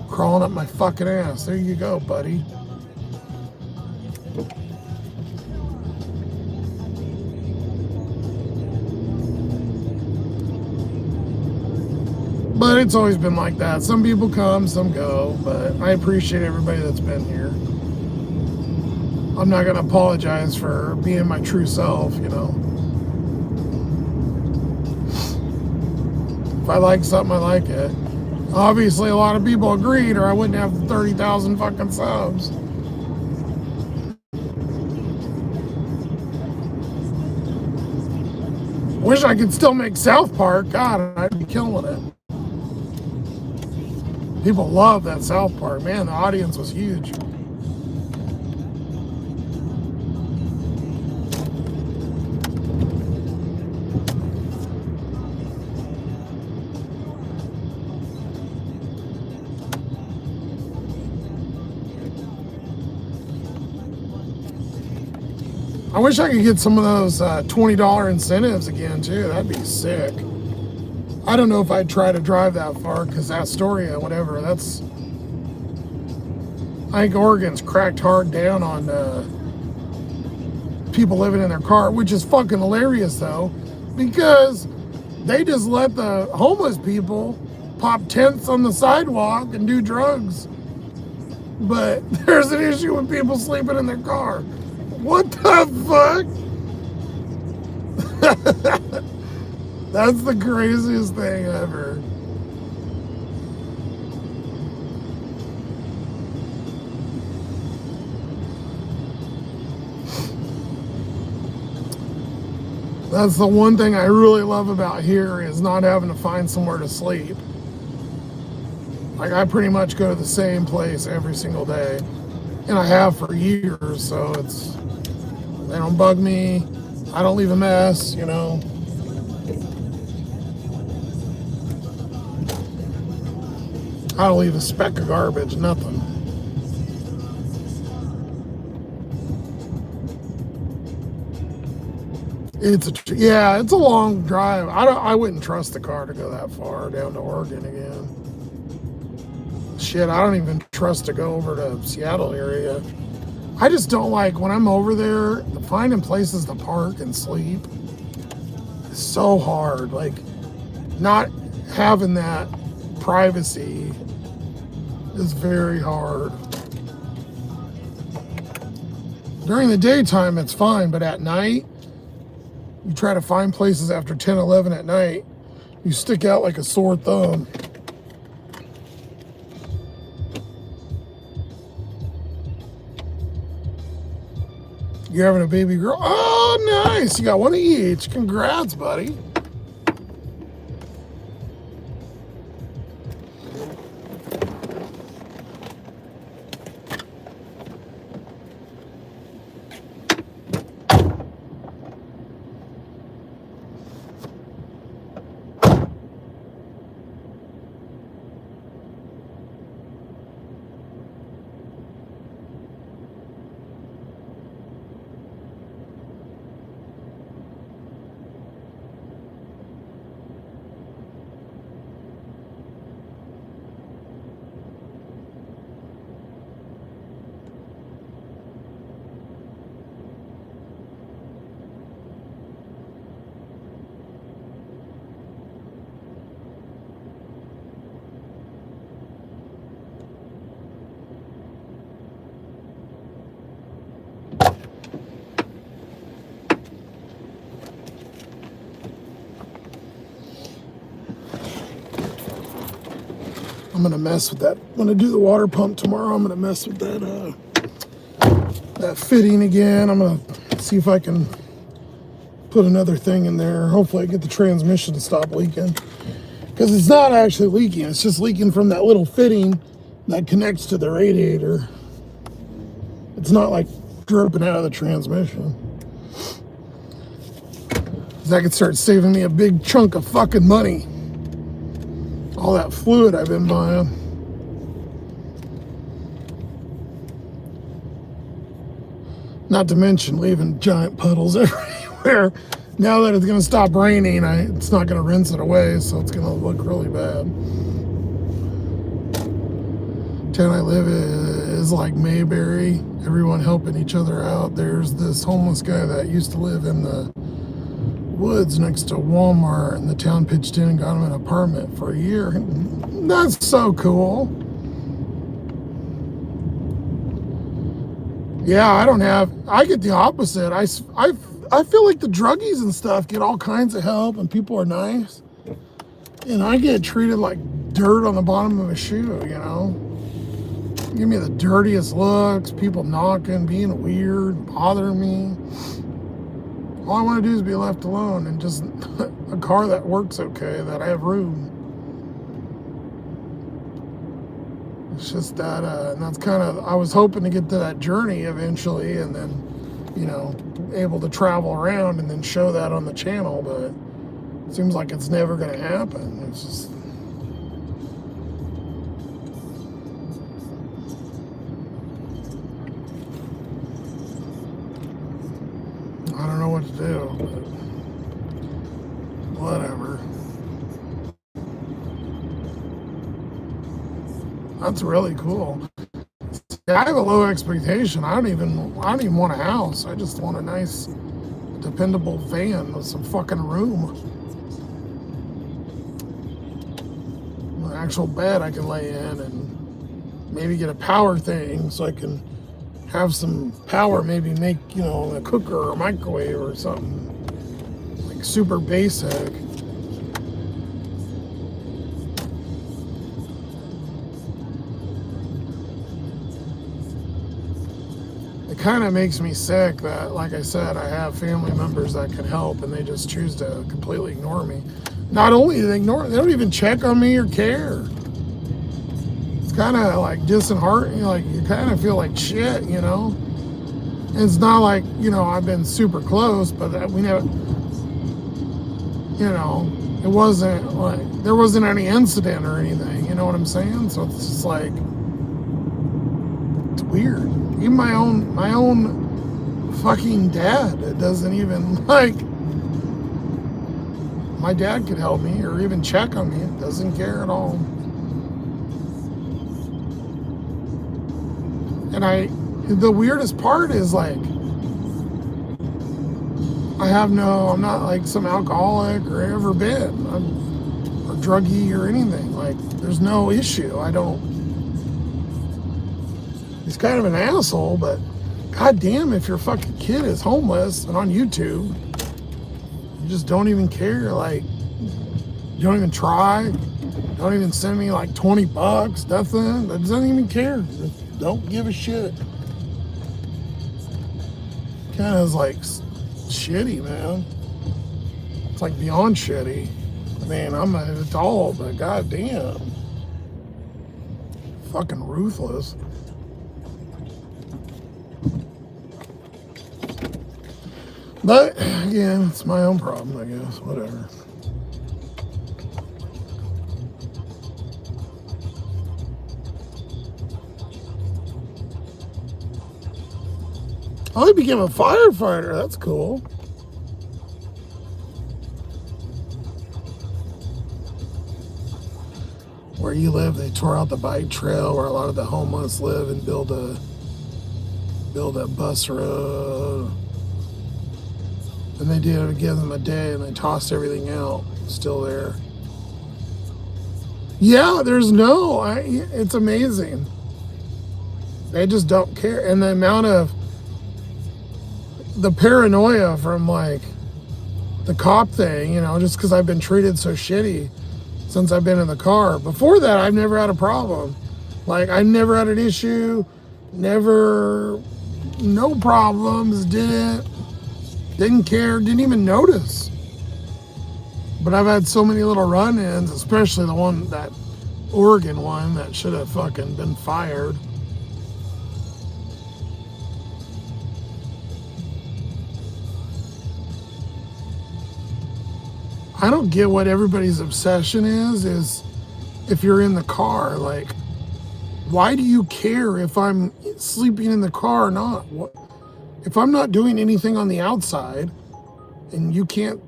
Speaker 1: Crawling up my fucking ass. There you go, buddy. But it's always been like that. Some people come, some go, but I appreciate everybody that's been here. I'm not gonna apologize for being my true self, you know. If I like something, I like it. Obviously, a lot of people agreed, or I wouldn't have 30,000 fucking subs. Wish I could still make South Park. God, I'd be killing it. People love that South Park. Man, the audience was huge. I wish I could get some of those $20 incentives again, too. That'd be sick. I don't know if I'd try to drive that far, because Astoria, whatever, that's... I think Oregon's cracked hard down on people living in their car, which is fucking hilarious, though, because they just let the homeless people pop tents on the sidewalk and do drugs. But there's an issue with people sleeping in their car. What the fuck? That's the craziest thing ever. That's the one thing I really love about here is not having to find somewhere to sleep. Like, I pretty much go to the same place every single day. And I have for years, so it's... They don't bug me. I don't leave a mess, you know. I don't leave a speck of garbage, nothing. Yeah, it's a long drive. I wouldn't trust the car to go that far down to Oregon again. Shit, I don't even trust to go over to Seattle area. I just don't like, when I'm over there, finding places to park and sleep is so hard. Like, not having that privacy is very hard. During the daytime, it's fine, but at night, you try to find places after 10, 11 at night, you stick out like a sore thumb. You're having a baby girl? Oh, nice. You got one of each. Congrats, buddy. I'm gonna mess with that. When I do the water pump tomorrow, I'm gonna mess with that fitting again. I'm gonna see if I can put another thing in there. Hopefully I get the transmission to stop leaking. Because it's not actually leaking, it's just leaking from that little fitting that connects to the radiator. It's not like dripping out of the transmission. That could start saving me a big chunk of fucking money. All that fluid I've been buying. Not to mention leaving giant puddles everywhere. Now that it's going to stop raining, it's not going to rinse it away, so it's going to look really bad. Town I live is like Mayberry. Everyone helping each other out. There's this homeless guy that used to live in the woods next to Walmart, and the town pitched in and got him an apartment for a year. That's so cool. Yeah, I get the opposite. I feel like the druggies and stuff get all kinds of help and people are nice. And I get treated like dirt on the bottom of a shoe, you know? Give me the dirtiest looks, people knocking, being weird, bothering me. All I want to do is be left alone and just a car that works okay, that I have room. It's just that, and that's kind of, I was hoping to get to that journey eventually and then, you know, able to travel around and then show that on the channel, but it seems like it's never going to happen. It's just, I don't know what to do, but whatever. That's really cool. I have a low expectation. I don't even want a house. I just want a nice, dependable van with some fucking room. An actual bed I can lay in and maybe get a power thing so I can have some power, maybe make, you know, a cooker or a microwave or something. Like super basic. It kind of makes me sick that, like I said, I have family members that can help and they just choose to completely ignore me. Not only do they ignore, they don't even check on me or care. It's kind of like disheartening, like you kind of feel like shit, you know? And it's not like, you know, I've been super close, but we never, you know, it wasn't like, there wasn't any incident or anything, you know what I'm saying? So it's just like, it's weird. Even my own fucking dad, it doesn't even, like, my dad could help me or even check on me. It doesn't care at all. And the weirdest part is like, I'm not like some alcoholic or ever been, or druggie or anything. Like, there's no issue. He's kind of an asshole, but goddamn, if your fucking kid is homeless and on YouTube, you just don't even care. Like, you don't even try. Don't even send me like $20, nothing. That doesn't even care. Just don't give a shit. Kind of is like shitty, man. It's like beyond shitty. I mean, I'm an adult, but goddamn, fucking ruthless. But again, it's my own problem, I guess. Whatever. Oh, he became a firefighter. That's cool. Where you live, they tore out the bike trail where a lot of the homeless live and build a bus road. And they did it, give them a day, and they tossed everything out. Still there. Yeah, it's amazing. They just don't care. And the amount of the paranoia from like the cop thing, you know, just because I've been treated so shitty, since I've been in the car. Before that, I've never had a problem. Like, I never had an issue, never, no problems, didn't care, didn't even notice. But I've had so many little run-ins, especially the one, that Oregon one, that should have fucking been fired. I don't get what everybody's obsession is if you're in the car, like, why do you care if I'm sleeping in the car or not? What, if I'm not doing anything on the outside and you can't,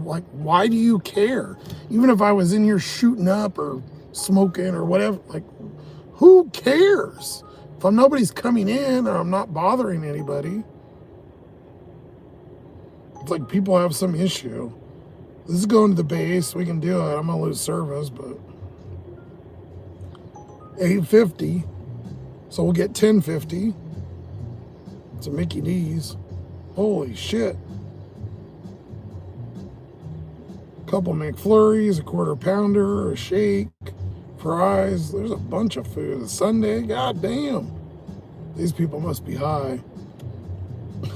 Speaker 1: like, why do you care? Even if I was in here shooting up or smoking or whatever, like, who cares? If nobody's coming in or I'm not bothering anybody, it's like people have some issue. This is going to the base. We can do it. I'm gonna lose service, but $8.50. So we'll get $10.50. It's a Mickey D's. Holy shit. Couple McFlurries, a quarter pounder, a shake, fries. There's a bunch of food. A sundae. God damn. These people must be high.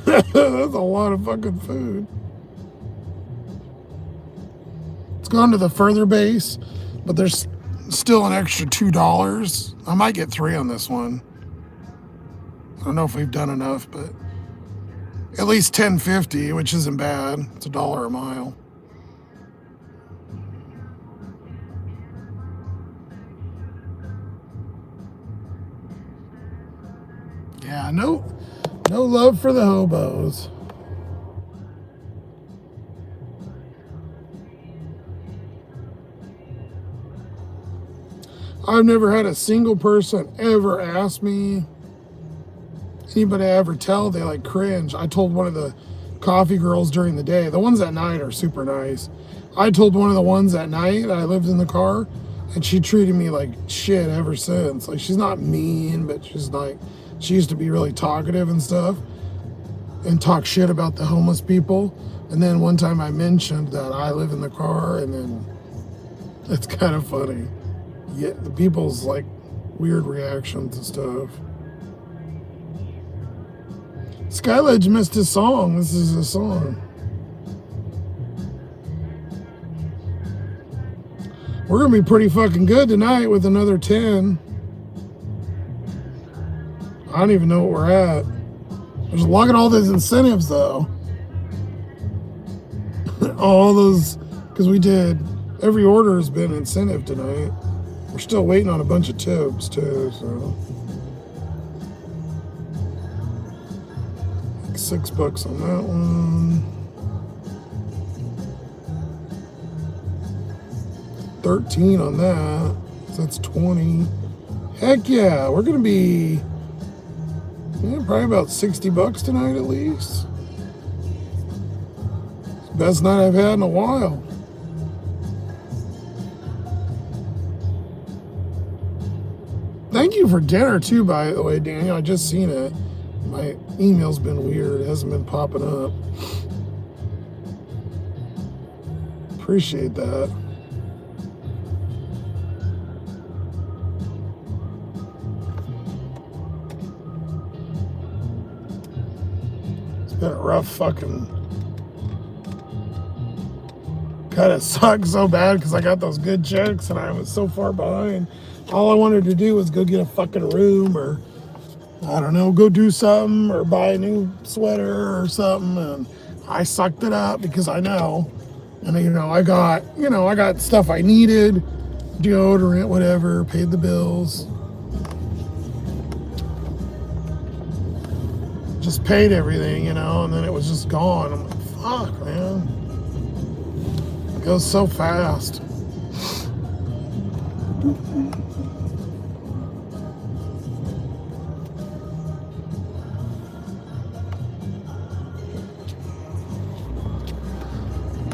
Speaker 1: That's a lot of fucking food. Gone to the further base, but there's still an extra $2. I might get 3 on this one. I don't know if we've done enough, but at least $10.50, which isn't bad. It's $1 a mile. Yeah, no love for the hobos. I've never had a single person ever ask me, anybody I ever tell, they like cringe. I told one of the coffee girls during the day, the ones at night are super nice. I told one of the ones at night that I lived in the car, and she treated me like shit ever since. Like, she's not mean, but she's like, she used to be really talkative and stuff and talk shit about the homeless people. And then one time I mentioned that I live in the car, and then it's kind of funny. Yeah, the people's like weird reactions and stuff. Skyledge missed his song. This is his song. We're gonna be pretty fucking good tonight with another 10. I don't even know what we're at. There's look at all those incentives though. All those, because we did, every order has been incentive tonight. We're still waiting on a bunch of tips too, so. Like $6 on that one. 13 on that. So that's 20. Heck yeah, we're gonna be probably about $60 tonight at least. It's the best night I've had in a while. Thank you for dinner too, by the way, Daniel. I just seen it. My email's been weird. It hasn't been popping up. Appreciate that. It's been a rough fucking... Kind of sucks so bad because I got those good checks and I was so far behind. All I wanted to do was go get a fucking room, or I don't know, go do something or buy a new sweater or something. And I sucked it up because I know. And I got stuff I needed, deodorant, whatever, paid the bills. Just paid everything, and then it was just gone. I'm like, fuck, man. It goes so fast.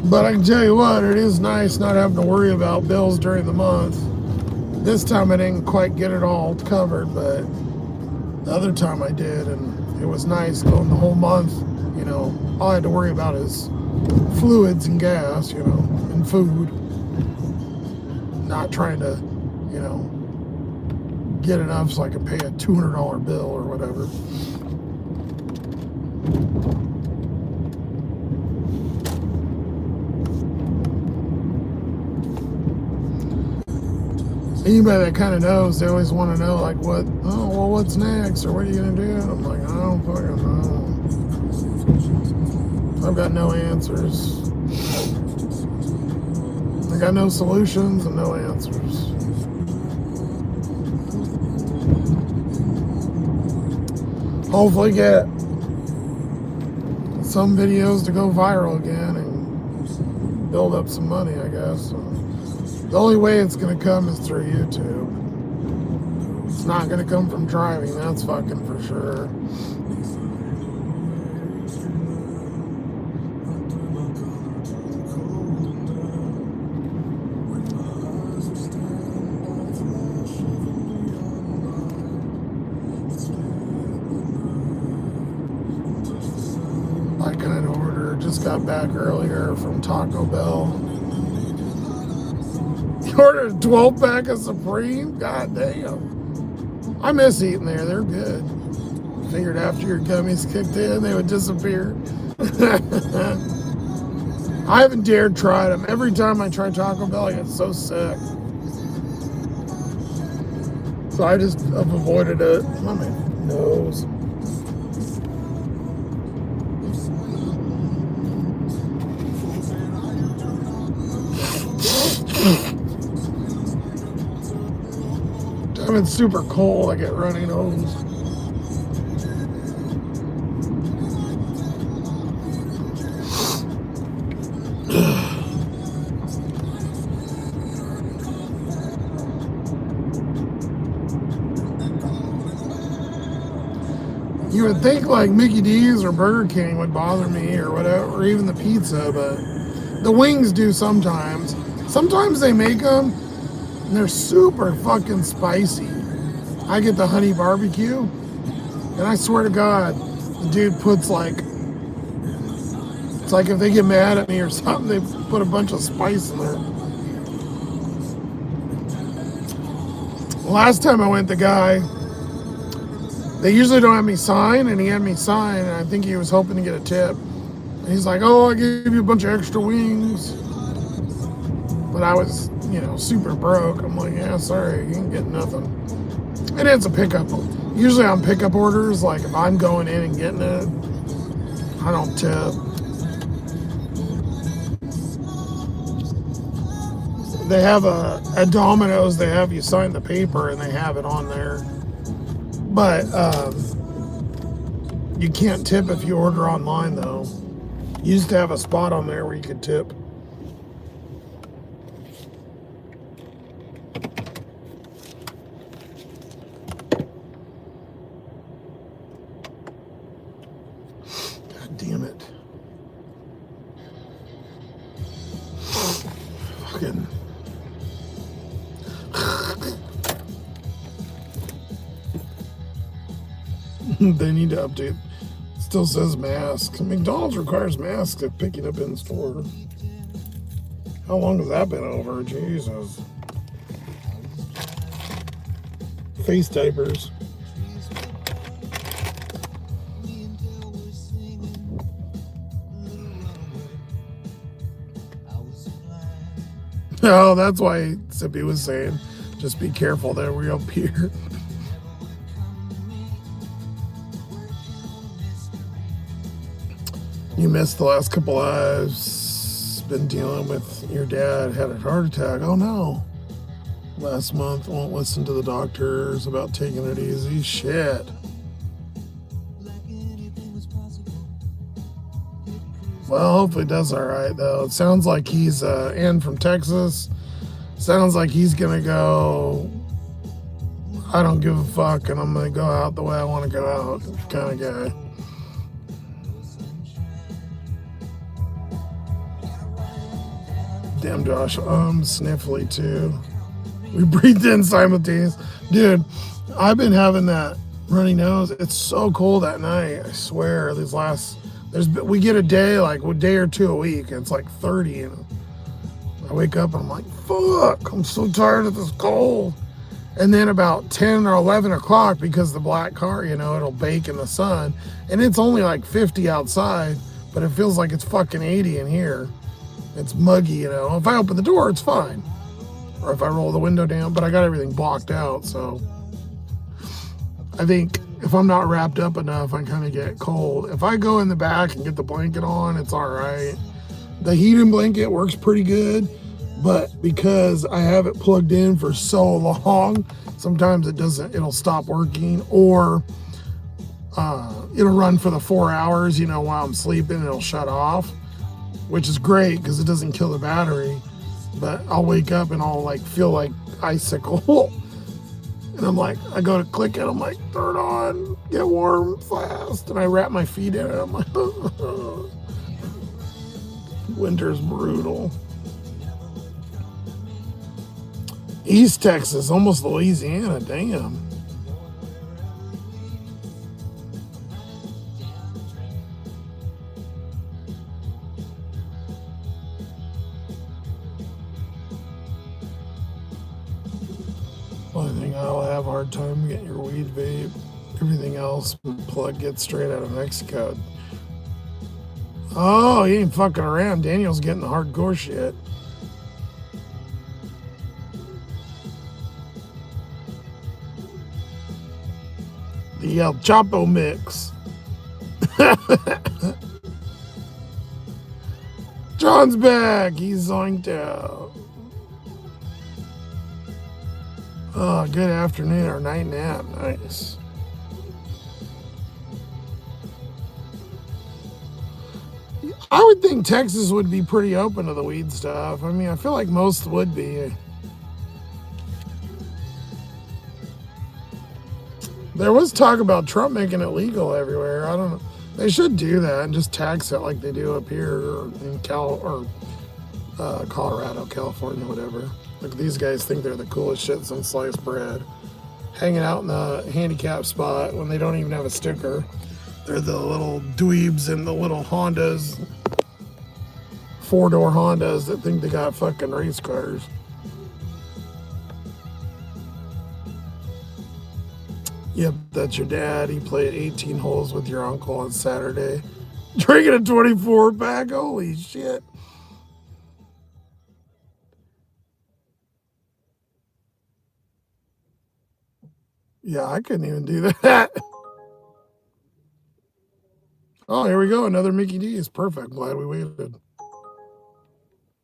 Speaker 1: But I can tell you what, it is nice not having to worry about bills during the month. This time I didn't quite get it all covered, but the other time I did, and it was nice going the whole month. All I had to worry about is fluids and gas, and food. not trying to, you know, get enough so I can pay a $200 bill or whatever. Anybody that kind of knows, they always want to know, like, what's next, or what are you gonna do? And I'm like, I don't fucking know. I've got no answers. I got no solutions and no answers. Hopefully get some videos to go viral again and build up some money, I guess. So the only way it's going to come is through YouTube. It's not going to come from driving, that's fucking for sure. I kind of just got back earlier from Taco Bell. You ordered a 12-pack of Supreme? God damn. I miss eating there. They're good. Figured after your gummies kicked in, they would disappear. I haven't dared try them. Every time I try Taco Bell, I get so sick. So I just have avoided it. My nose. When it's super cold, I get runny nose. You would think like Mickey D's or Burger King would bother me or whatever, or even the pizza, but the wings do sometimes. Sometimes they make them and they're super fucking spicy. I get the honey barbecue, and I swear to God, the dude puts like, it's like if they get mad at me or something, they put a bunch of spice in there. Last time I went, the guy, they usually don't have me sign, and he had me sign, and I think he was hoping to get a tip. And he's like, oh, I gave you a bunch of extra wings. But I was, you know, super broke. I'm like, yeah, sorry, you ain't getting nothing. And it's a pickup. Usually on pickup orders, like if I'm going in and getting it, I don't tip. They have at Domino's, they have you sign the paper and they have it on there. But you can't tip if you order online though. You used to have a spot on there where you could tip. Damn it. Fucking. They need to update. It still says masks. McDonald's requires masks if picking up in store. How long has that been over? Jesus. Face diapers. Oh, that's why Sippy was saying, just be careful there, we're up here. You missed the last couple lives. Been dealing with your dad, had a heart attack. Oh no. Last month, won't listen to the doctors about taking it easy. Shit. Well, hopefully it does all right, though. It sounds like he's in from Texas. Sounds like he's going to go, I don't give a fuck, and I'm going to go out the way I want to go out kind of guy. Damn, Josh, I'm sniffly, too. We breathed in simultaneously. Dude, I've been having that runny nose. It's so cold at night, I swear. These last... we get a day, like a day or two a week, and it's like 30, and I wake up and I'm like, fuck, I'm so tired of this cold. And then about 10 or 11 o'clock, because the black car, you know, it'll bake in the sun. And it's only like 50 outside, but it feels like it's fucking 80 in here. It's muggy, you know. If I open the door, it's fine. Or if I roll the window down, but I got everything blocked out, so I think if I'm not wrapped up enough, I kind of get cold. If I go in the back and get the blanket on, it's all right. The heating blanket works pretty good, but because I have it plugged in for so long, sometimes it'll stop working, or it'll run for the 4 hours, you know, while I'm sleeping, and it'll shut off, which is great because it doesn't kill the battery. But I'll wake up and I'll like feel like icicle. And I'm like, I go to click it, I'm like, turn on, get warm fast. And I wrap my feet in it. I'm like, winter's brutal. East Texas, almost Louisiana, damn. Only thing I'll have a hard time getting your weed vape. Everything else, plug gets straight out of Mexico. Oh, he ain't fucking around. Daniel's getting the hardcore shit. The El Chapo mix. John's back. He's zoinked out. Oh, good afternoon or night nap. Nice. I would think Texas would be pretty open to the weed stuff. I mean, I feel like most would be. There was talk about Trump making it legal everywhere. I don't know. They should do that and just tax it like they do up here in Colorado, California, whatever. Like these guys think they're the coolest shit since sliced bread. Hanging out in the handicap spot when they don't even have a sticker. They're the little dweebs in the little Hondas, 4-door Hondas that think they got fucking race cars. Yep, that's your dad. He played 18 holes with your uncle on Saturday. Drinking a 24 pack. Holy shit. Yeah, I couldn't even do that. Oh, here we go. Another Mickey D's. Perfect. Glad we waited.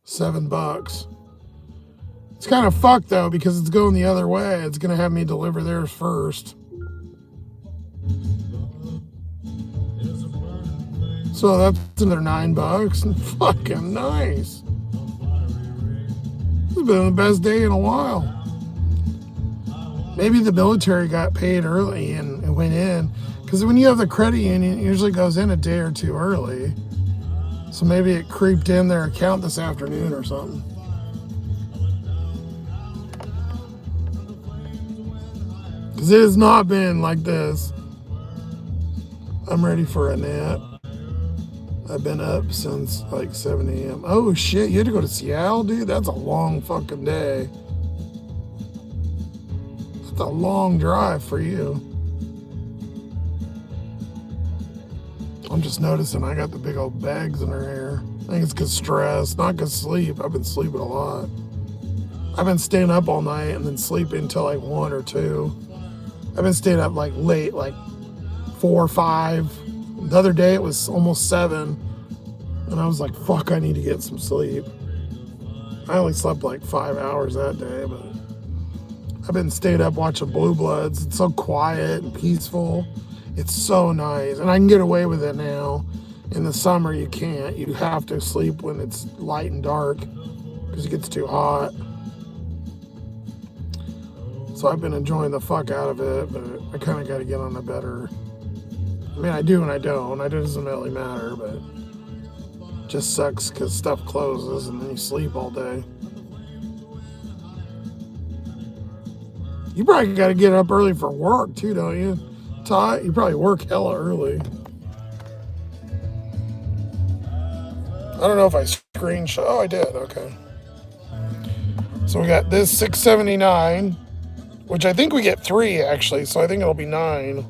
Speaker 1: $7. It's kind of fucked though because it's going the other way. It's gonna have me deliver theirs first. So that's another $9. Fucking nice. This has been the best day in a while. Maybe the military got paid early and went in. Because when you have the credit union, it usually goes in a day or two early. So maybe it creeped in their account this afternoon or something. Because it has not been like this. I'm ready for a nap. I've been up since like 7 a.m. Oh shit, you had to go to Seattle, dude? That's a long fucking day. That's a long drive for you. I'm just noticing I got the big old bags in her hair. I think it's because stress, not because sleep. I've been sleeping a lot. I've been staying up all night and then sleeping until like 1 or 2. I've been staying up like late, like 4 or 5. The other day it was almost 7. And I was like, fuck, I need to get some sleep. I only slept like 5 hours that day, but I've been staying up watching Blue Bloods. It's so quiet and peaceful. It's so nice. And I can get away with it now. In the summer, you can't. You have to sleep when it's light and dark because it gets too hot. So I've been enjoying the fuck out of it, but I kind of got to get on a better... I mean, I do and I don't. It doesn't really matter, but it just sucks because stuff closes and then you sleep all day. You probably got to get up early for work too, don't you? Todd, you probably work hella early. I don't know if I screenshot. Oh, I did. Okay. So we got this $6.79, which I think we get 3 actually. So I think it'll be 9,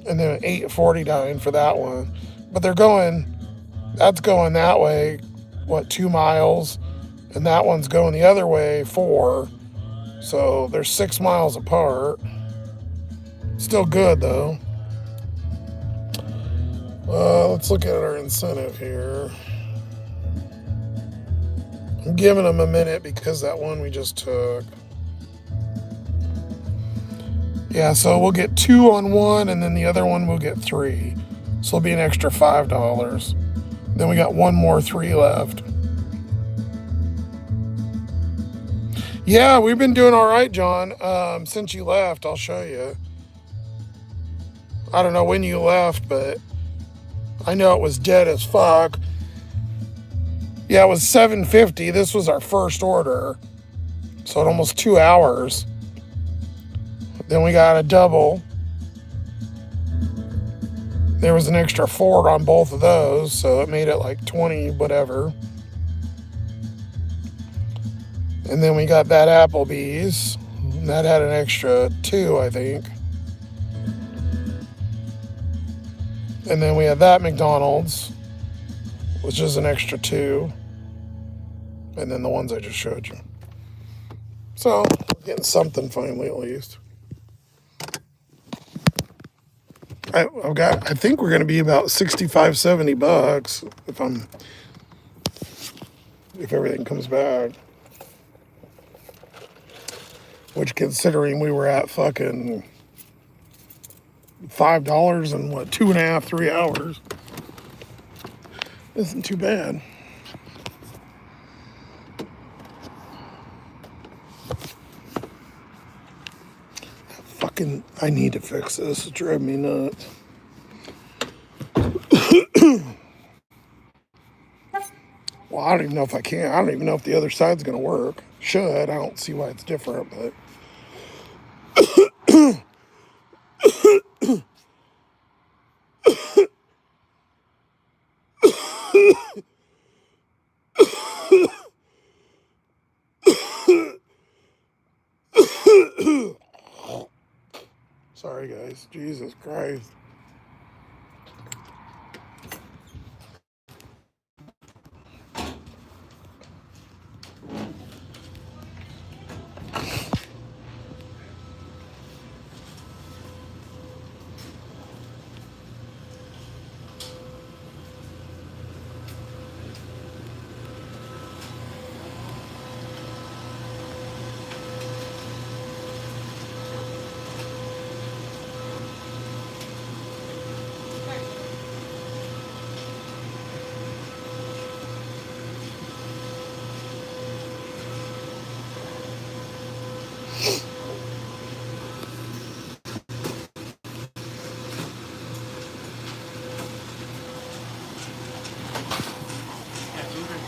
Speaker 1: and then $8.49 for that one. But they're going. That's going that way. What, 2 miles, and that one's going the other way 4. So they're 6 miles apart. Still good though. Let's look at our incentive here. I'm giving them a minute because that one we just took. Yeah, so we'll get 2 on one, and then the other one we'll get 3. So it'll be an extra $5. Then we got one more 3 left. Yeah, we've been doing all right, John. Since you left, I'll show you. I don't know when you left, but I know it was dead as fuck. Yeah, it was $7.50. This was our first order. So in almost 2 hours. Then we got a double. There was an extra 4 on both of those, so it made it like 20, whatever. And then we got that Applebee's. And that had an extra 2, I think. And then we had that McDonald's, which is an extra 2. And then the ones I just showed you. So, getting something finally at least. I think we're going to be about $65-$70 if everything comes back. Which, considering we were at fucking $5 in what, 2.5, 3 hours, isn't too bad. I need to fix this. It's driving me nuts. Well, I don't even know if I can. I don't even know if the other side's going to work. Should. I don't see why it's different, but. Sorry, guys. Jesus Christ.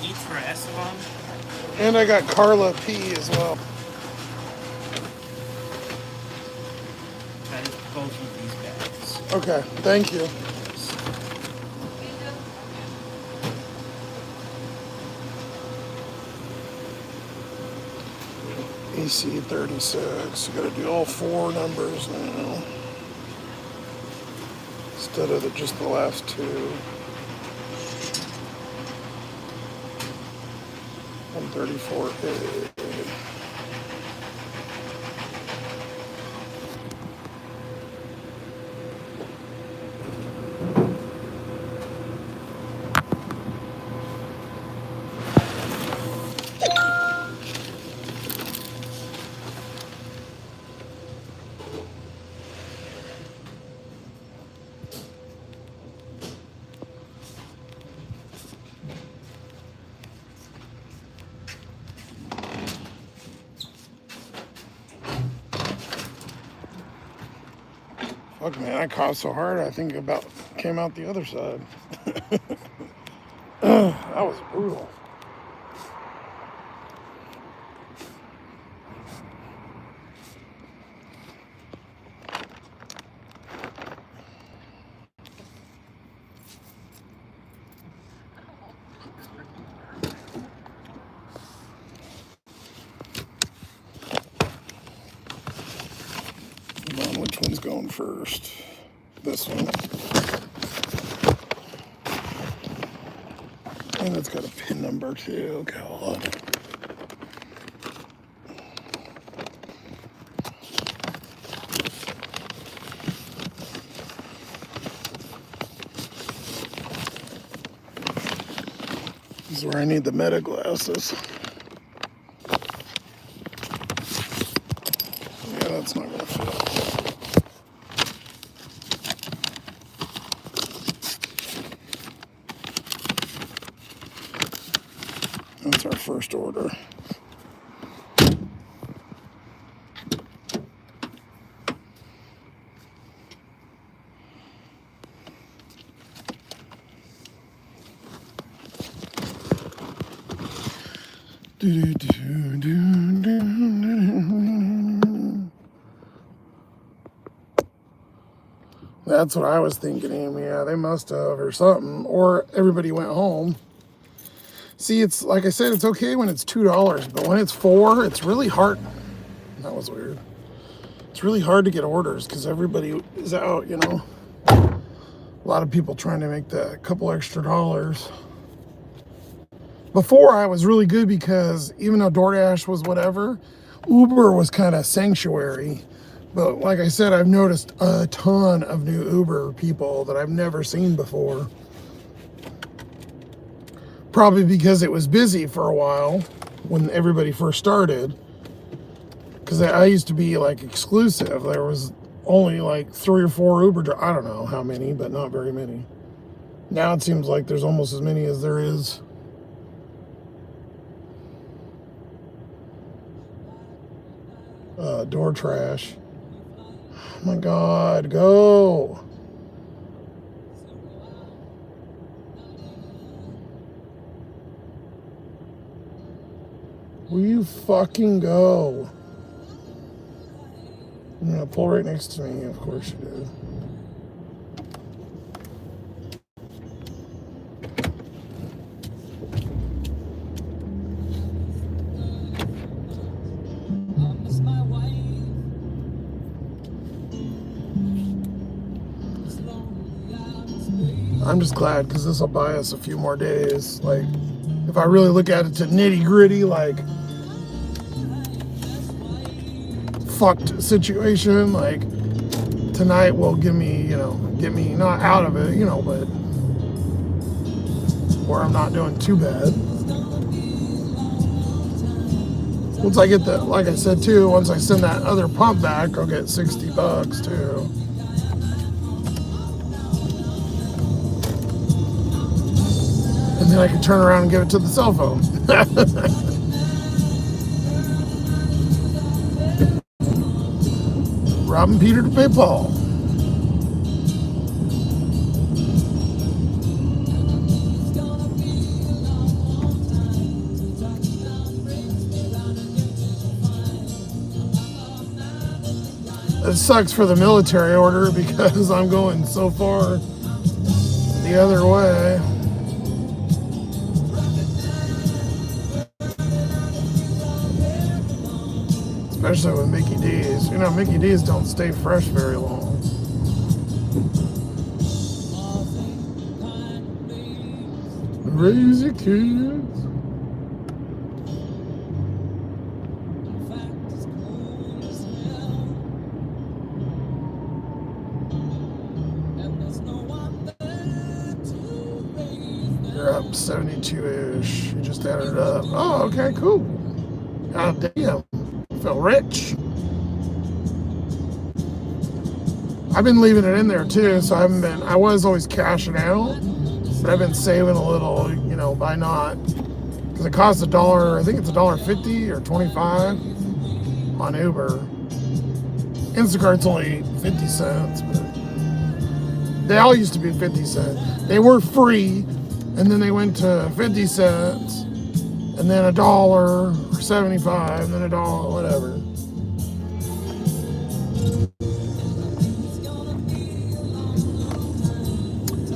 Speaker 4: Eats for Esteban.
Speaker 1: And I got Carla P as well.
Speaker 4: That is both of these bags.
Speaker 1: Okay, thank you. EC 36. You gotta do all 4 numbers now. Instead of just the last 2. 134A. Fuck, man, I coughed so hard I think about came out the other side. That was brutal. going first? This one. And it's got a pin number too. God. This is where I need the meta glasses. Yeah, that's not gonna fit. That's our first order. That's what I was thinking, Amy. Yeah, they must have, or something. Or everybody went home. See, it's like I said, it's okay when it's $2, but when it's $4, it's really hard. That was weird. It's really hard to get orders because everybody is out, you know. A lot of people trying to make that couple extra dollars. Before, I was really good because even though DoorDash was whatever, Uber was kind of sanctuary. But like I said, I've noticed a ton of new Uber people that I've never seen before. Probably because it was busy for a while when everybody first started. Because I used to be like exclusive. There was only like 3 or 4 Uber, I don't know how many, but not very many. Now it seems like there's almost as many as there is. Door trash. Oh my God, go. Will you fucking go? You're gonna pull right next to me, of course you do. I'm just glad because this will buy us a few more days. Like, if I really look at it to nitty gritty, like, fucked situation, like, tonight will give me, you know, get me not out of it, you know, but where I'm not doing too bad. Once I get the, like I said too, once I send that other pump back, I'll get $60 too. And then I can turn around and give it to the cell phone. Robbing Peter to pay Paul. It sucks for the military order because I'm going so far the other way. Especially with Mickey D's. You know, Mickey D's don't stay fresh very long. Raise your kids. You're up 72-ish. You just added it up. Oh, okay, cool. God damn. Feel rich. I've been leaving it in there too, so I was always cashing out, but I've been saving a little, you know, by not, because it costs $1, I think it's $1.50 or 25 on Uber. Instacart's only 50 cents, but they all used to be 50 cents. They were free, and then they went to 50 cents, and then $1 or 75, and then $1, whatever.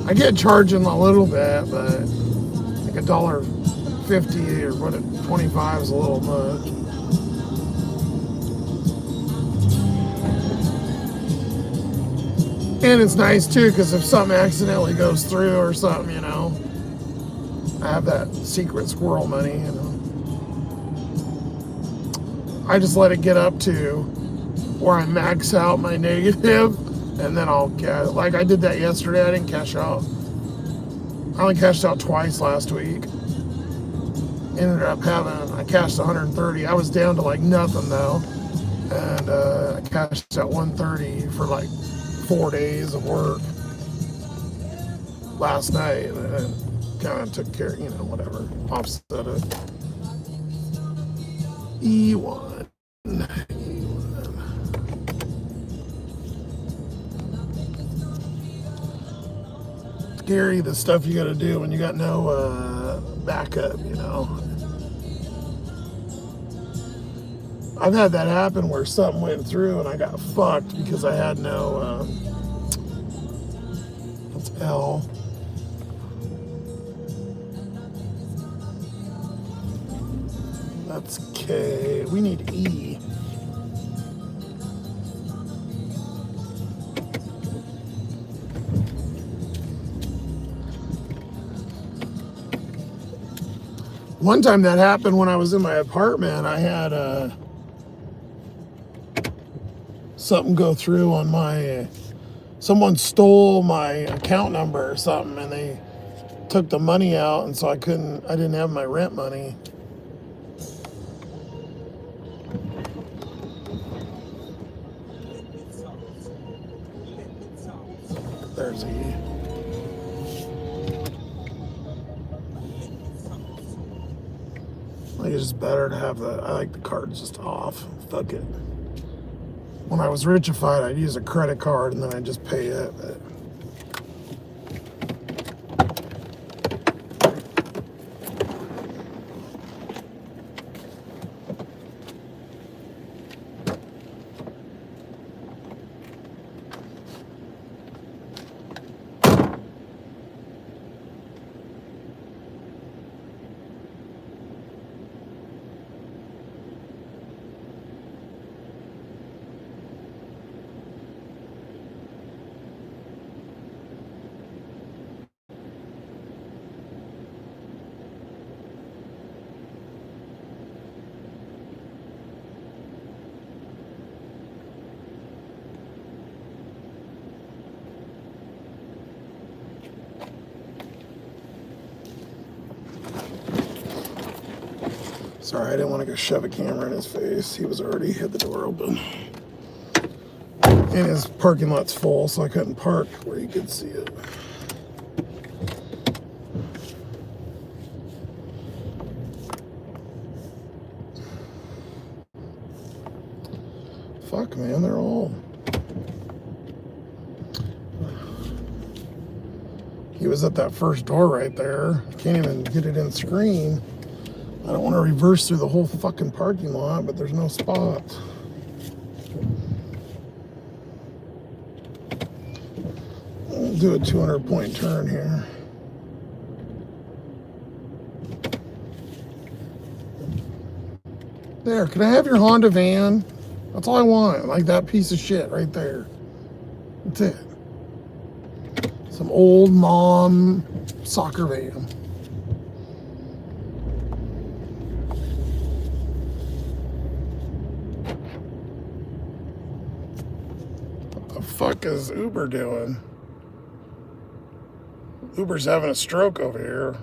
Speaker 1: I get charging a little bit, but like $1.50 or what, 25 is a little much. And it's nice too, because if something accidentally goes through or something, I have that secret squirrel money. I just let it get up to where I max out my negative, and then I'll cash. Like I did that yesterday. I didn't cash out. I only cashed out twice last week. Ended up I cashed 130. I was down to like nothing though, and I cashed out 130 for like 4 days of work last night, and it kind of took care, whatever, offset it. E1. Scary, the stuff you got to do when you got no backup. I've had that happen where something went through and I got fucked because I had no, what's L? That's K. We need E. One time that happened when I was in my apartment. I had something go through on someone stole my account number or something, and they took the money out, and so I didn't have my rent money. There's E. I think it's just better to have I like the cards just off. Fuck it. When I was richified, I'd use a credit card and then I'd just pay it. But sorry, I didn't want to go shove a camera in his face. He was already had the door open. And his parking lot's full, so I couldn't park where you could see it. Fuck, man, they're all... He was at that first door right there. I can't even get it in screen. I don't want to reverse through the whole fucking parking lot, but there's no spot. I'll do a 200-point turn here. There, can I have your Honda van? That's all I want. Like that piece of shit right there. That's it. Some old mom soccer van. What the fuck is Uber doing? Uber's having a stroke over here.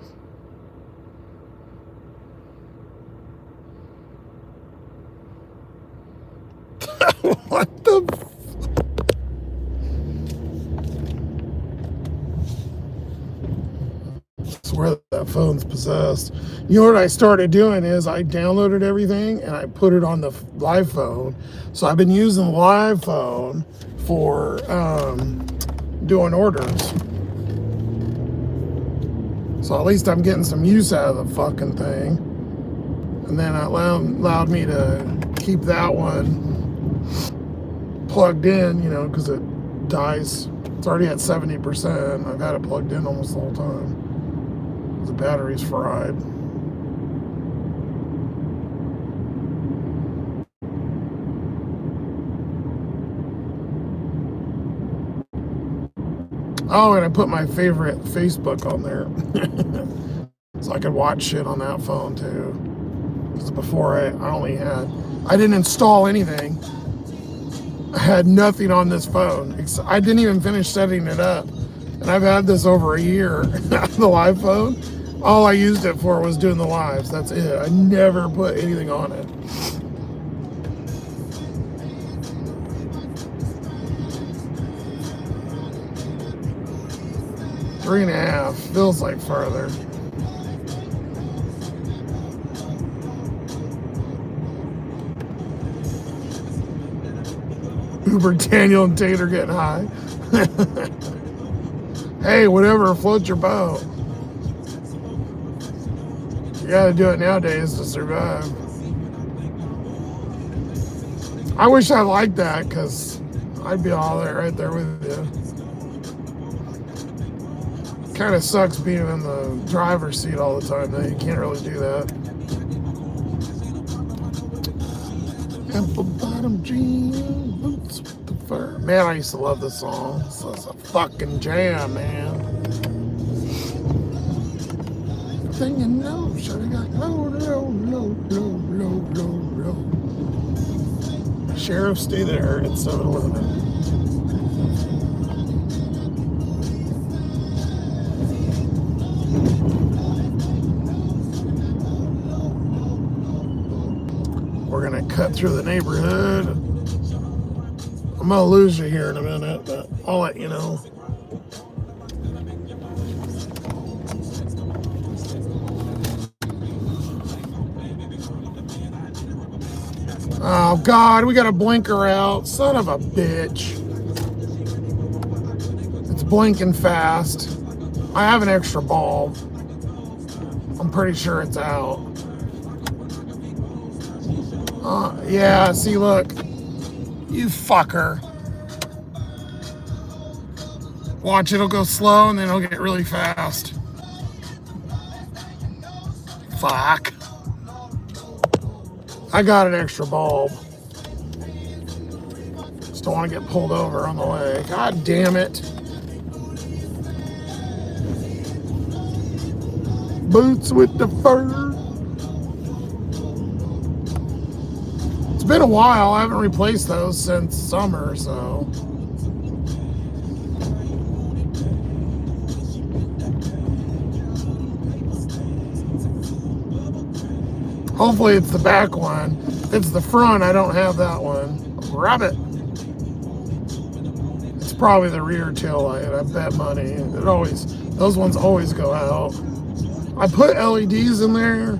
Speaker 1: What the? I swear that phone's possessed. You know what I started doing is I downloaded everything and I put it on the live phone. So I've been using the live phone for doing orders. So at least I'm getting some use out of the fucking thing. And then it allowed me to keep that one plugged in, because it dies. It's already at 70%. I've had it plugged in almost the whole time. The battery's fried. Oh, and I put my favorite Facebook on there. So I could watch shit on that phone too. Because before I didn't install anything. I had nothing on this phone. I didn't even finish setting it up. And I've had this over a year, the live phone. All I used it for was doing the lives. That's it. I never put anything on it. Three and a half. Feels like farther. Uber Daniel and Tater getting high. Hey, whatever floats your boat. You gotta do it nowadays to survive. I wish I liked that, because I'd be all there, right there with you. Kind of sucks being in the driver's seat all the time, though. You can't really do that. Apple bottom jeans, boots with the fur. Man, I used to love this song. This is a fucking jam, man. Thing you know, shawty got low, low, low, low, low, low, low. Sheriff, stay there at 7-Eleven. We're gonna cut through the neighborhood. I'm gonna lose you here in a minute, but I'll let you know. Oh God, we got a blinker out. Son of a bitch. It's blinking fast. I have an extra bulb. I'm pretty sure it's out. Yeah, see, look. You fucker. Watch, it'll go slow and then it'll get really fast. Fuck. I got an extra bulb. Just don't want to get pulled over on the way. God damn it. Boots with the fur. It's been a while. I haven't replaced those since summer, so. Hopefully it's the back one. If it's the front, I don't have that one. Grab it. It's probably the rear tail light. I bet money. Those ones always go out. I put LEDs in there,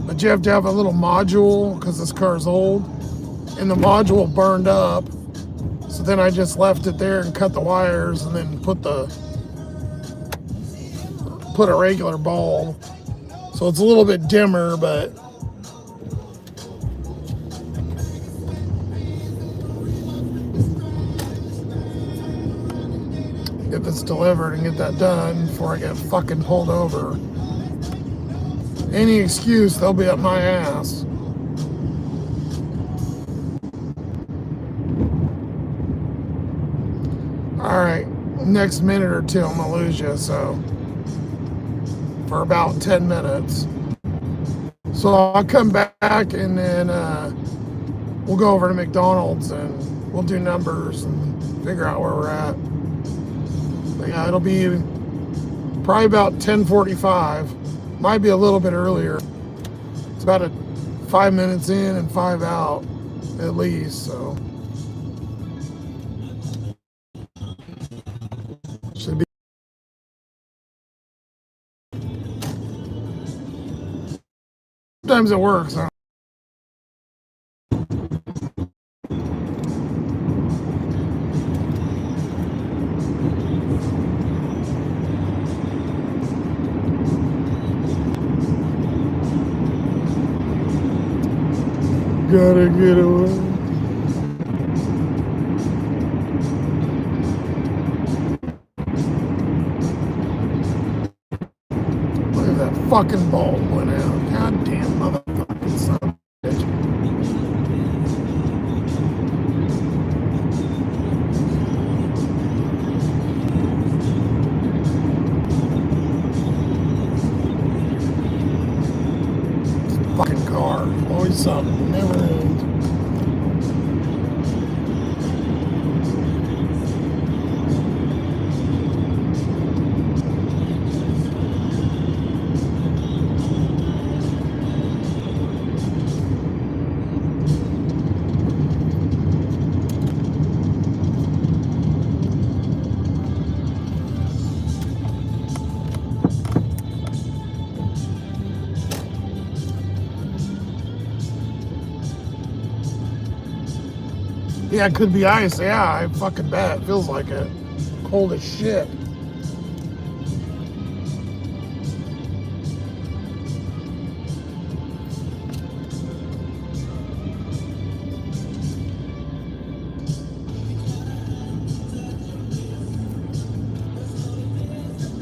Speaker 1: but you have to have a little module because this car's old, and the module burned up. So then I just left it there and cut the wires, and then put a regular bulb. So it's a little bit dimmer, but get this delivered and get that done before I get fucking pulled over. Any excuse, they'll be up my ass. All right, next minute or two, I'm gonna lose you, so for about 10 minutes. So I'll come back and then we'll go over to McDonald's and we'll do numbers and figure out where we're at. But yeah, it'll be probably about 10:45. Might be a little bit earlier. It's about 5 minutes in and 5 out at least, so should be. Sometimes it works. Huh? Gotta get away. Look at that fucking bulb went out. Goddamn motherfucking son of a bitch. Always something. Never ends. Yeah, it could be ice. Yeah, I fucking bet. It feels like it. Cold as shit.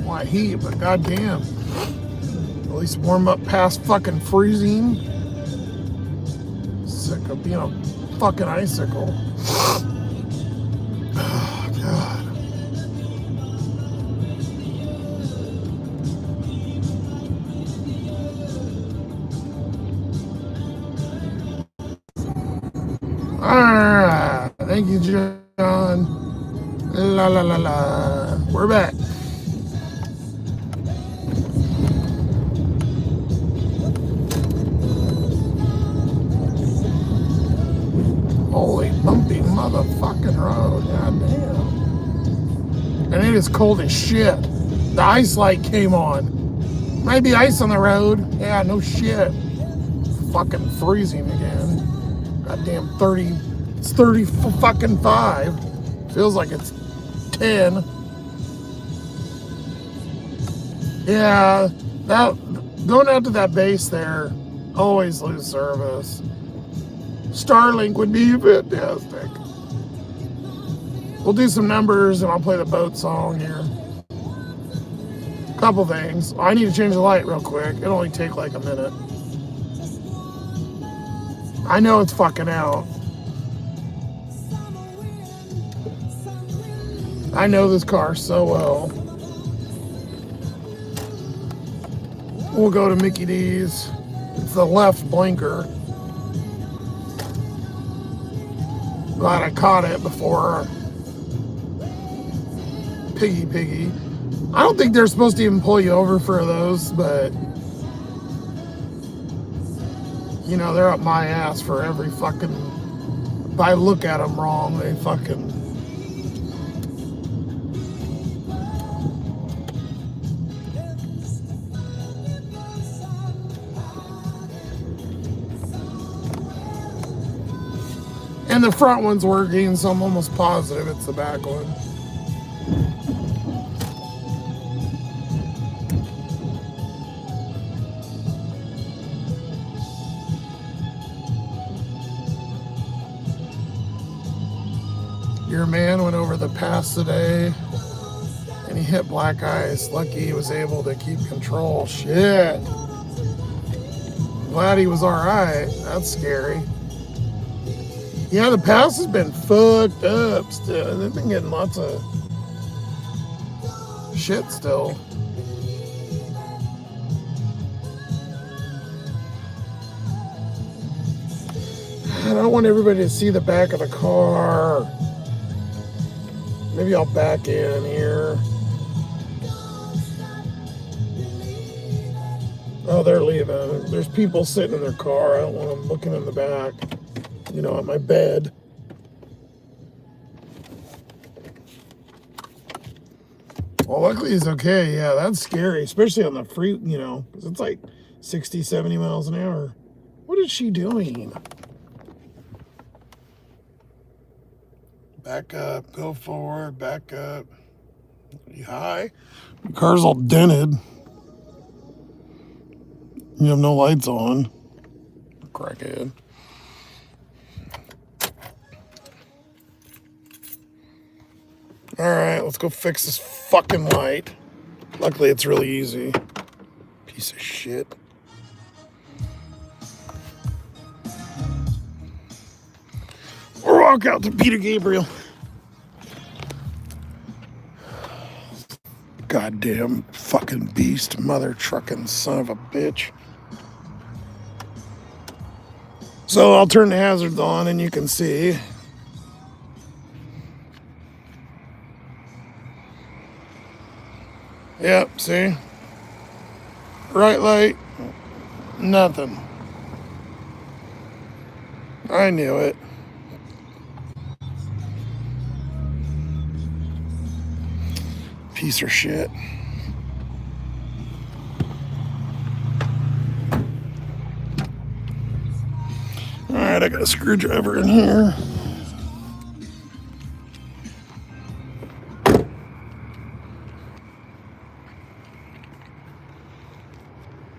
Speaker 1: Why heat, but goddamn. At least warm up past fucking freezing. Sick of being a fucking icicle. Oh, God. Alright. Thank you, John. La la la la. We're back. Holy bumpy motherfucking road. Goddamn. And it is cold as shit. The ice light came on. Might be ice on the road. Yeah, no shit. Fucking freezing again. Goddamn 30. It's 30 fucking 5. Feels like it's 10. Yeah, that going out to that base there, always lose service. Starlink would be fantastic. We'll do some numbers and I'll play the boat song here. Couple things. I need to change the light real quick. It'll only take like a minute. I know it's fucking out. I know this car so well. We'll go to Mickey D's. It's the left blinker. Glad I caught it before Piggy. I don't think they're supposed to even pull you over for those, but you know, they're up my ass for every fucking, if I look at them wrong, they fucking. And the front one's working, so I'm almost positive it's the back one. Your man went over the pass today and he hit black ice. Lucky he was able to keep control. Shit. Glad he was all right. That's scary. Yeah, the pass has been fucked up still. They've been getting lots of shit still. I don't want everybody to see the back of the car. Maybe I'll back in here. Oh, they're leaving. There's people sitting in their car. I don't want them looking in the back. You know, at my bed. Well, luckily he's okay. Yeah, that's scary, especially on the free, you know, because it's like 60, 70 miles an hour. What is she doing? Back up, go forward, back up. Are you high? Your car's all dented. You have no lights on. Crackhead. Alright, let's go fix this fucking light. Luckily, it's really easy. Piece of shit. Or walk out to Peter Gabriel. Goddamn fucking beast, mother trucking son of a bitch. So I'll turn the hazards on and you can see. Yep, see? Right light, nothing. I knew it. Piece of shit. All right, I got a screwdriver in here.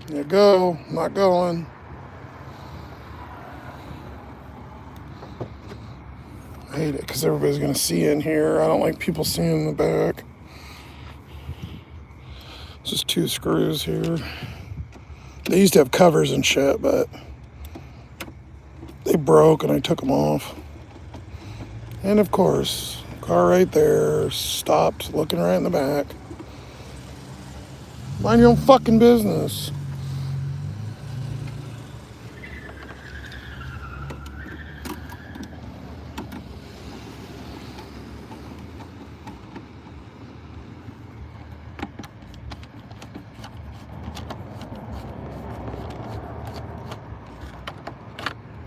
Speaker 1: There you go, not going. I hate it because everybody's gonna see in here. I don't like people seeing in the back. Just 2 screws here. They used to have covers and shit, but they broke and I took them off. And of course, car right there, stopped, looking right in the back. Mind your own fucking business.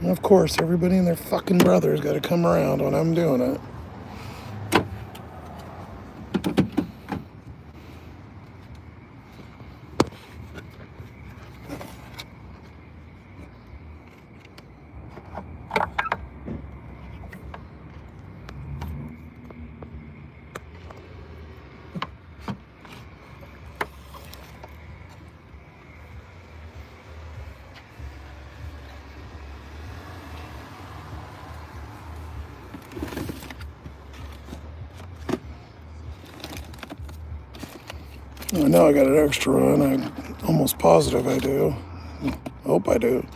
Speaker 1: And of course, everybody and their fucking brother's got to come around when I'm doing it. I know I got an extra one. I'm almost positive I do. Hope I do.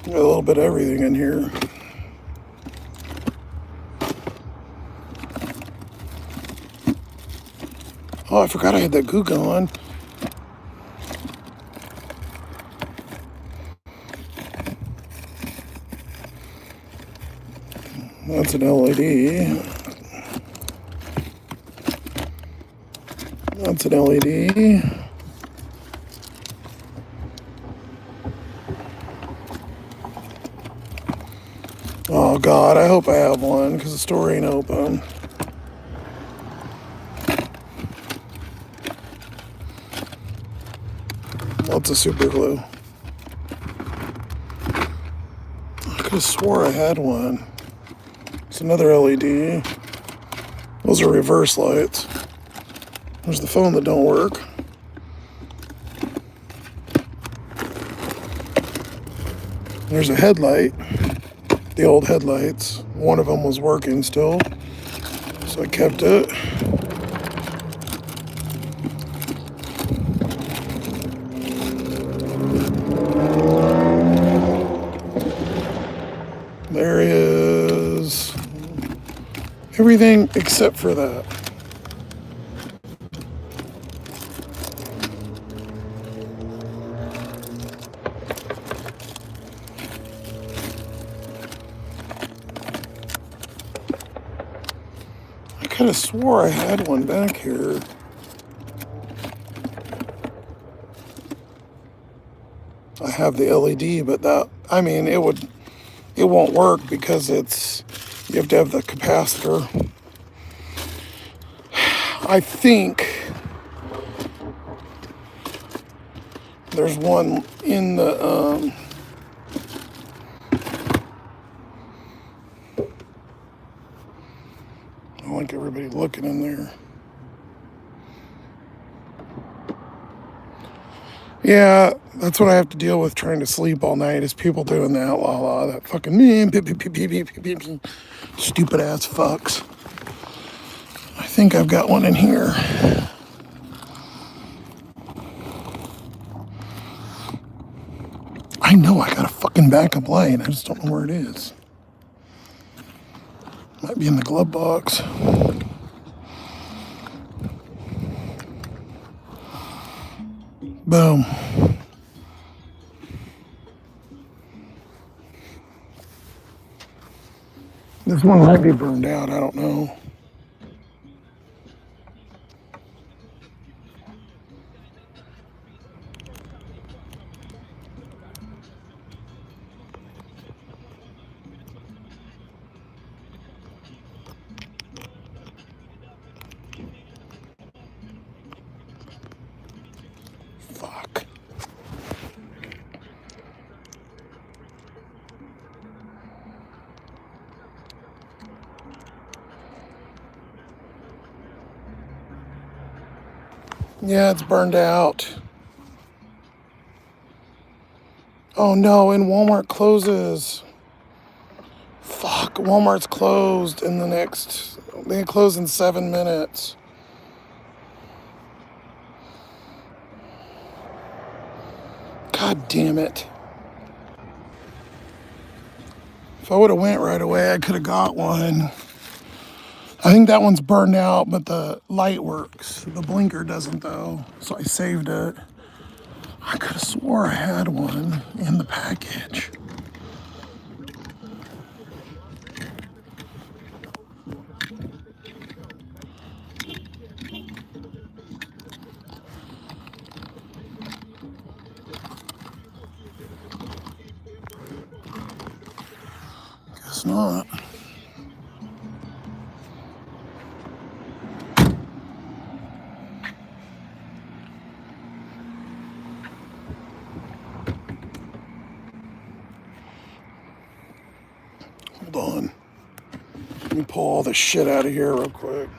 Speaker 1: Got a little bit of everything in here. Oh, I forgot I had that goo going. That's an LED. That's an LED. Oh God, I hope I have one because the store ain't open. What's a super glue? I could have swore I had one. It's another LED. Those are reverse lights. There's the phone that don't work. There's a headlight. The old headlights. One of them was working still, so I kept it. There is everything except for that. I could have swore I had one back here. I have the LED, but that, I mean, it won't work because you have to have the capacitor. I think there's one in the, I don't like everybody looking in there. Yeah, that's what I have to deal with trying to sleep all night is people doing that, that fucking stupid ass fucks. I think I've got one in here. I know I got a fucking backup light. I just don't know where it is. Might be in the glove box. Boom. This one might be burned out, I don't know. Fuck. Yeah, it's burned out. Oh no, and Walmart closes. Fuck, Walmart's closed in the next, they close in 7 minutes. God damn it. If I would have went right away, I could have got one. I think that one's burned out, but the light works. The blinker doesn't though, so I saved it. I could have swore I had one in the package. Guess not. Hold on. Let me pull all this shit out of here real quick.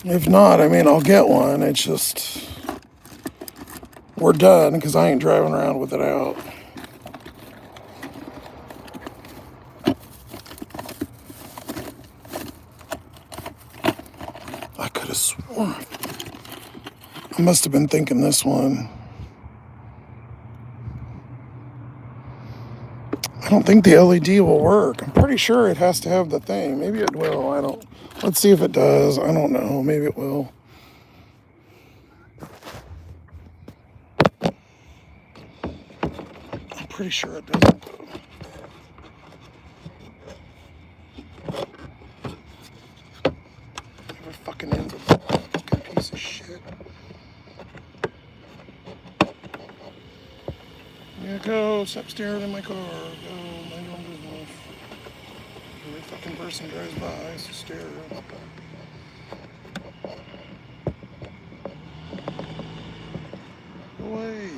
Speaker 1: If not, I mean, I'll get one. It's just, we're done because I ain't driving around with it out. I could have sworn. I must have been thinking this one. I don't think the LED will work. I'm pretty sure it has to have the thing. Maybe it will. I don't. Let's see if it does. I don't know. Maybe it will. I'm pretty sure it doesn't. Never fucking ends with a fucking piece of shit. Yeah, go. Stop staring in my car. Go. Mind your own business. Every fucking person drives by, so stare. Go away.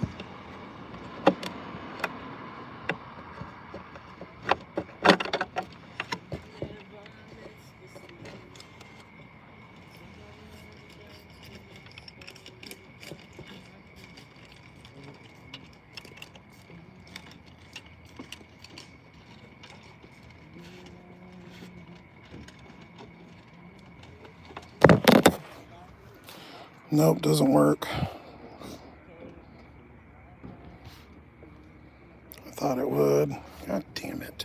Speaker 1: Nope, doesn't work. I thought it would. God damn it.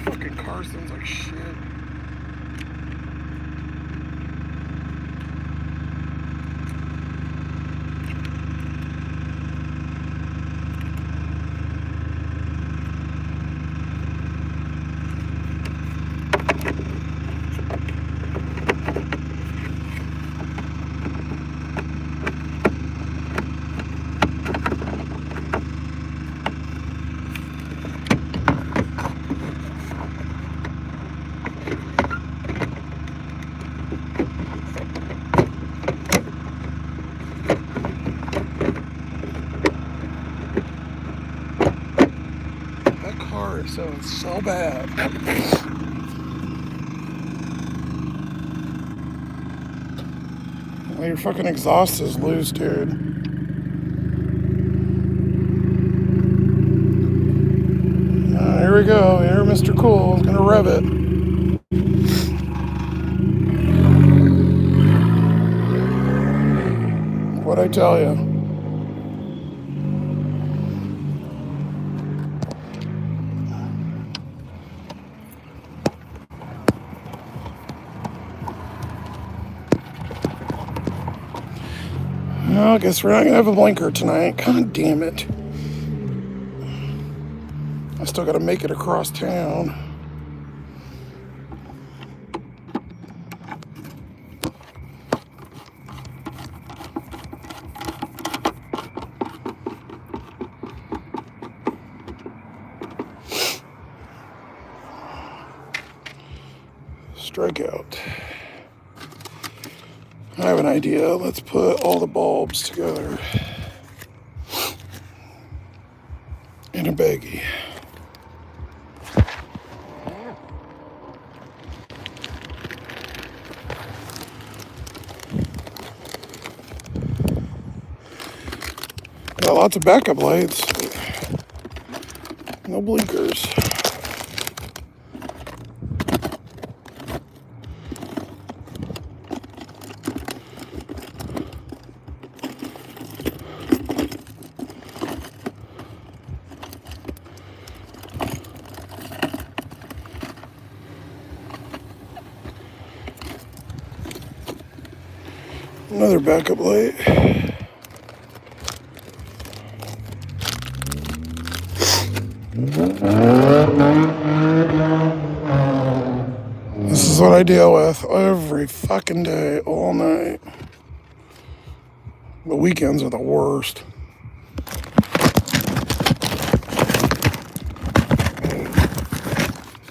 Speaker 1: Fucking car sounds like shit. soon so bad. Well, your fucking exhaust is loose, dude. Here we go. Here, Mr. Cool is gonna rev it. What'd I tell you? Well, I guess we're not gonna have a blinker tonight. God damn it. I still gotta make it across town. Strikeout. I have an idea. Let's put all the bulbs together in a baggie. Got lots of backup lights, no blinkers. Another backup light. This is what I deal with every fucking day, all night. The weekends are the worst.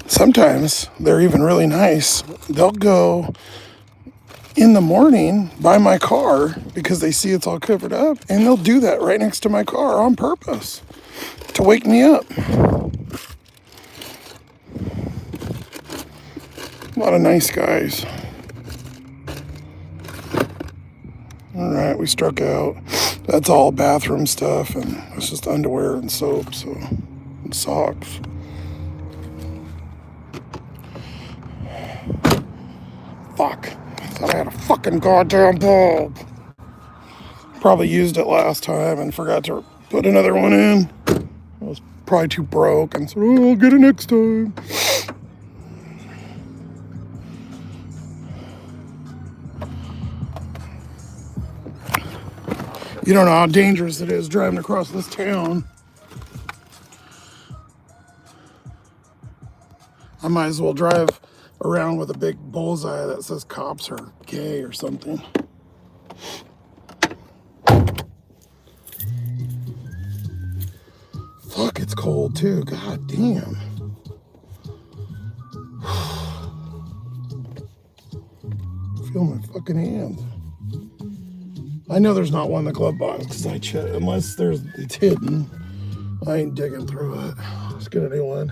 Speaker 1: Sometimes they're even really nice. They'll go in the morning by my car because they see it's all covered up, and they'll do that right next to my car on purpose to wake me up. A lot of nice guys. All right, we struck out. That's all bathroom stuff, and it's just underwear and soap, so and socks. Fuck. I thought I had a fucking goddamn bulb. Probably used it last time and forgot to put another one in. I was probably too broke and said, oh, I'll get it next time. You don't know how dangerous it is driving across this town. I might as well drive around with a big bullseye that says cops are gay or something. Fuck, it's cold too. God damn. Feel my fucking hands. I know there's not one in the glove box because I checked. Unless it's hidden, I ain't digging through it. Let's get a new one.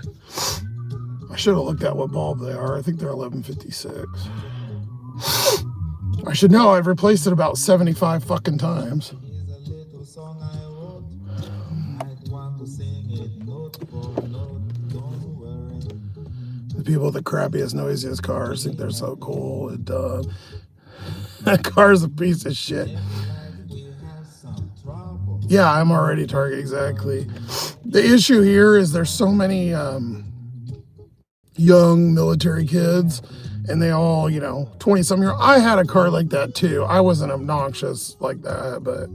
Speaker 1: I should have looked at what bulb they are. I think they're 1156. I should know. I've replaced it about 75 fucking times. The people with the crappiest, noisiest cars think they're so cool. That car's a piece of shit. Yeah, I'm already target, exactly. The issue here is there's so many young military kids, and they all, 20-some year old. I had a car like that too. I wasn't obnoxious like that, but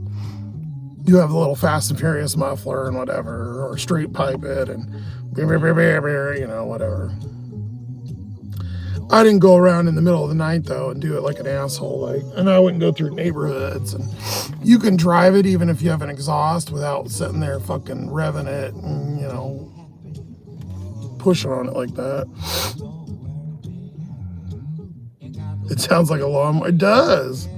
Speaker 1: you have the little Fast and Furious muffler and whatever, or street pipe it and whatever. I didn't go around in the middle of the night though and do it like an asshole, and I wouldn't go through neighborhoods. And you can drive it even if you have an exhaust without sitting there fucking revving it and pushing on it like that. It sounds like a lawnmower. It does.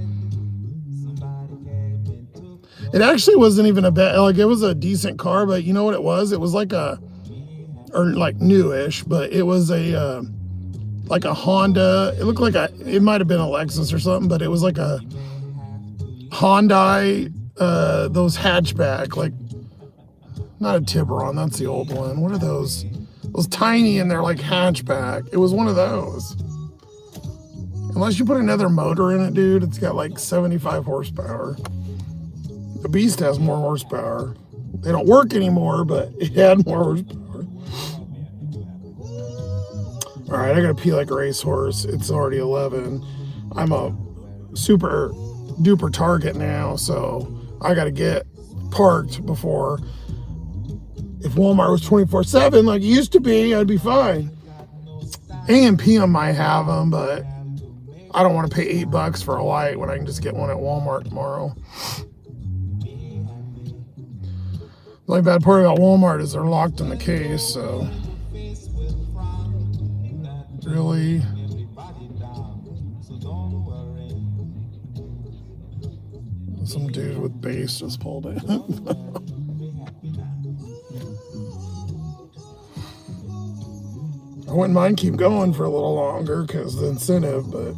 Speaker 1: It actually wasn't even a bad, it was a decent car, but you know what it was? It was like a or like newish, but it was a like a Honda. It looked like it might have been a Lexus or something, but it was like a Hyundai, those hatchback, like not a Tiburon, that's the old one. What are those? Those tiny and they're like hatchback. It was one of those. Unless you put another motor in it, dude, it's got like 75 horsepower. The Beast has more horsepower. They don't work anymore, but it had more horsepower. All right, I gotta pee like a racehorse. It's already 11. I'm a super duper target now, so I gotta get parked before. If Walmart was 24/7 like it used to be, I'd be fine. A&PM might have them, but I don't want to pay $8 for a light when I can just get one at Walmart tomorrow. The only bad part about Walmart is they're locked in the case, so really. Some dude with bass just pulled in. I wouldn't mind keep going for a little longer because the incentive, but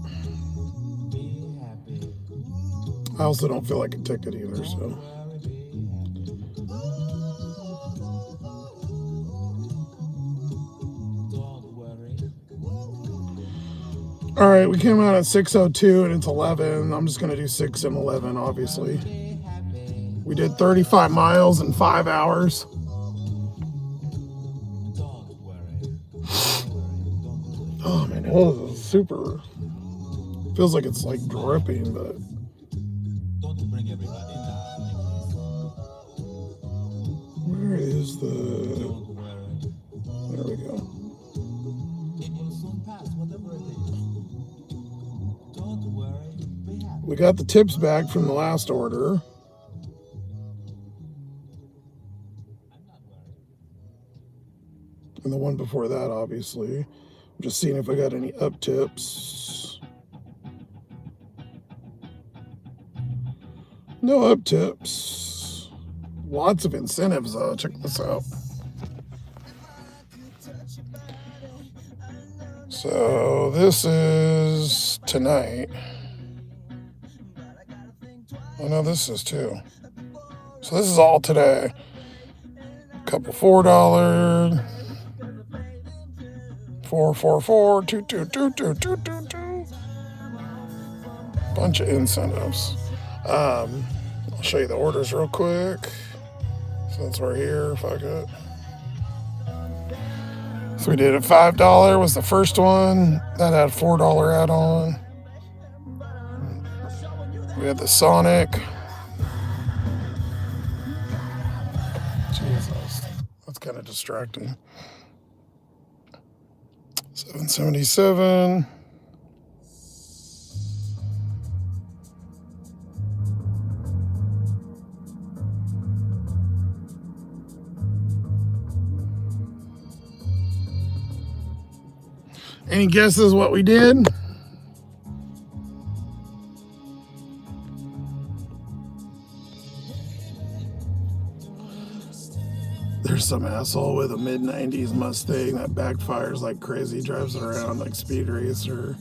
Speaker 1: I also don't feel like a ticket either, so. All right, we came out at 6:02 and it's 11. I'm just gonna do 6 and 11, obviously. We did 35 miles in 5 hours. Oh, my nose is super, feels like it's like dripping, but. Where is the, there we go. We got the tips back from the last order. And the one before that, obviously. I'm just seeing if I got any up tips. No up tips. Lots of incentives though. Check this out. So this is tonight. Oh no, this is too. So this is all today. Couple $4. 444 2222222. Bunch of incentives. I'll show you the orders real quick since we're here. Fuck it. So we did a $5 was the first one. That had a $4 add-on. We had the Sonic. Jesus, that's kind of distracting. 777. Any guesses what we did? There's some asshole with a mid-90s Mustang that backfires like crazy, drives it around like Speed Racer.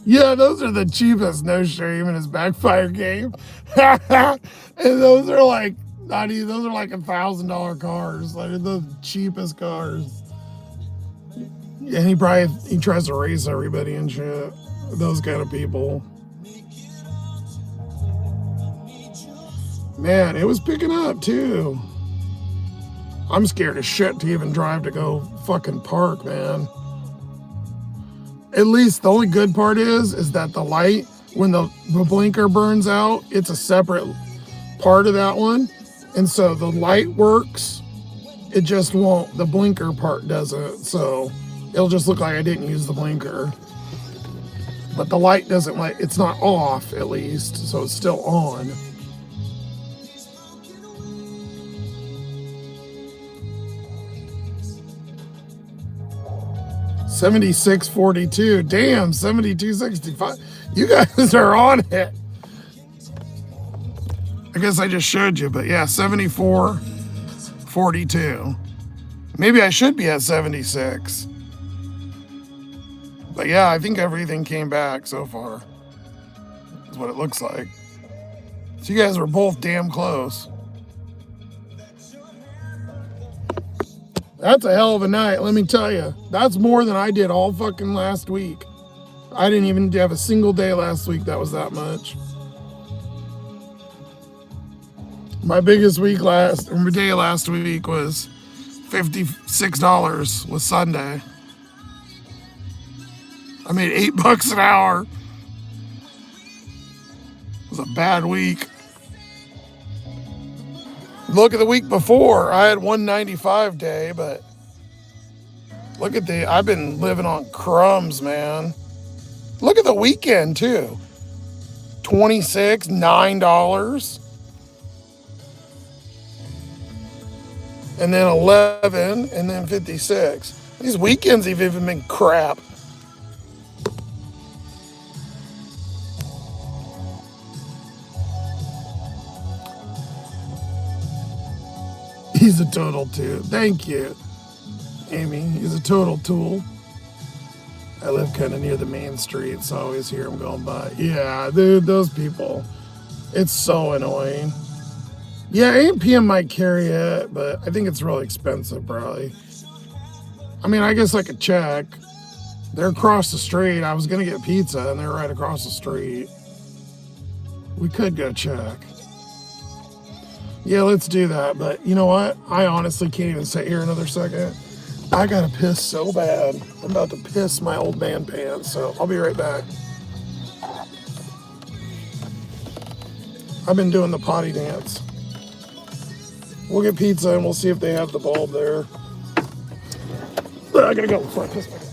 Speaker 1: Yeah, those are the cheapest, no shame in his backfire game. And those are like, not even, those are like $1,000 cars. Like the cheapest cars. And he tries to race everybody and shit. Those kind of people. Man, it was picking up too. I'm scared as shit to even drive to go fucking park, man. At least the only good part is that the light, when the blinker burns out, it's a separate part of that one. And so the light works, it just won't, the blinker part doesn't. So it'll just look like I didn't use the blinker. But the light doesn't, like, it's not off at least, so it's still on. $76.42. Damn, $72.65. You guys are on it. I guess I just showed you, but yeah, $74.42. Maybe I should be at 76. But yeah, I think everything came back so far. Is what it looks like. So you guys were both damn close. That's a hell of a night, let me tell you. That's more than I did all fucking last week. I didn't even have a single day last week that was that much. My biggest day last week was $56 was Sunday. I made $8 an hour. It was a bad week. Look at the week before. I had 195 day, but look at I've been living on crumbs, man. Look at the weekend too. 26, $9. And then 11, and then 56. These weekends have even been crap. He's a total tool. Thank you, Amy. He's a total tool. I live kind of near the main street, so I always hear him going by. Yeah, dude, those people. It's so annoying. Yeah, A&PM might carry it, but I think it's really expensive, probably. I mean, I guess I could check. They're across the street. I was going to get pizza, and they're right across the street. We could go check. Yeah, let's do that. But you know what? I honestly can't even sit here another second. I gotta piss so bad. I'm about to piss my old man pants, so I'll be right back. I've been doing the potty dance. We'll get pizza and we'll see if they have the bulb there. I gotta go before I piss my pants.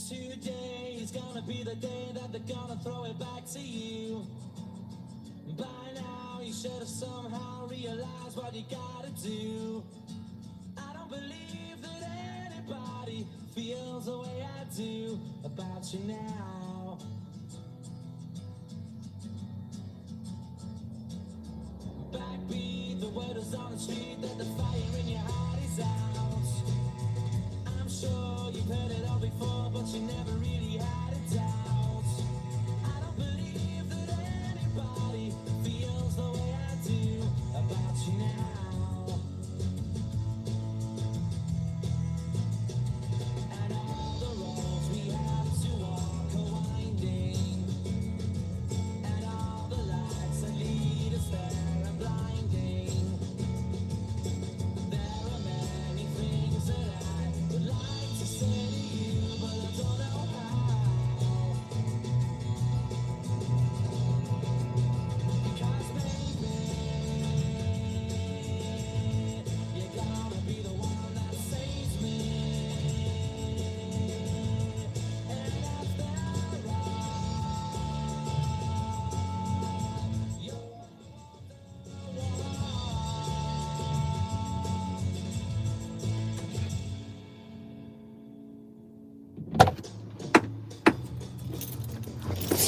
Speaker 6: Today is gonna be the day that they're gonna throw it back to you. By now you should have somehow realized what you gotta do. I don't believe that anybody feels the way I do about you now. Backbeat, the word is on the street that the fire in your heart is out. I'm sure you've heard it all before, but you never really had a doubt. I don't believe that anybody feels the way I do about you now. And all the roads we have to walk are winding, and all the lights that lead us there are blinding. There are many things that I would like to say to you, but I don't know how.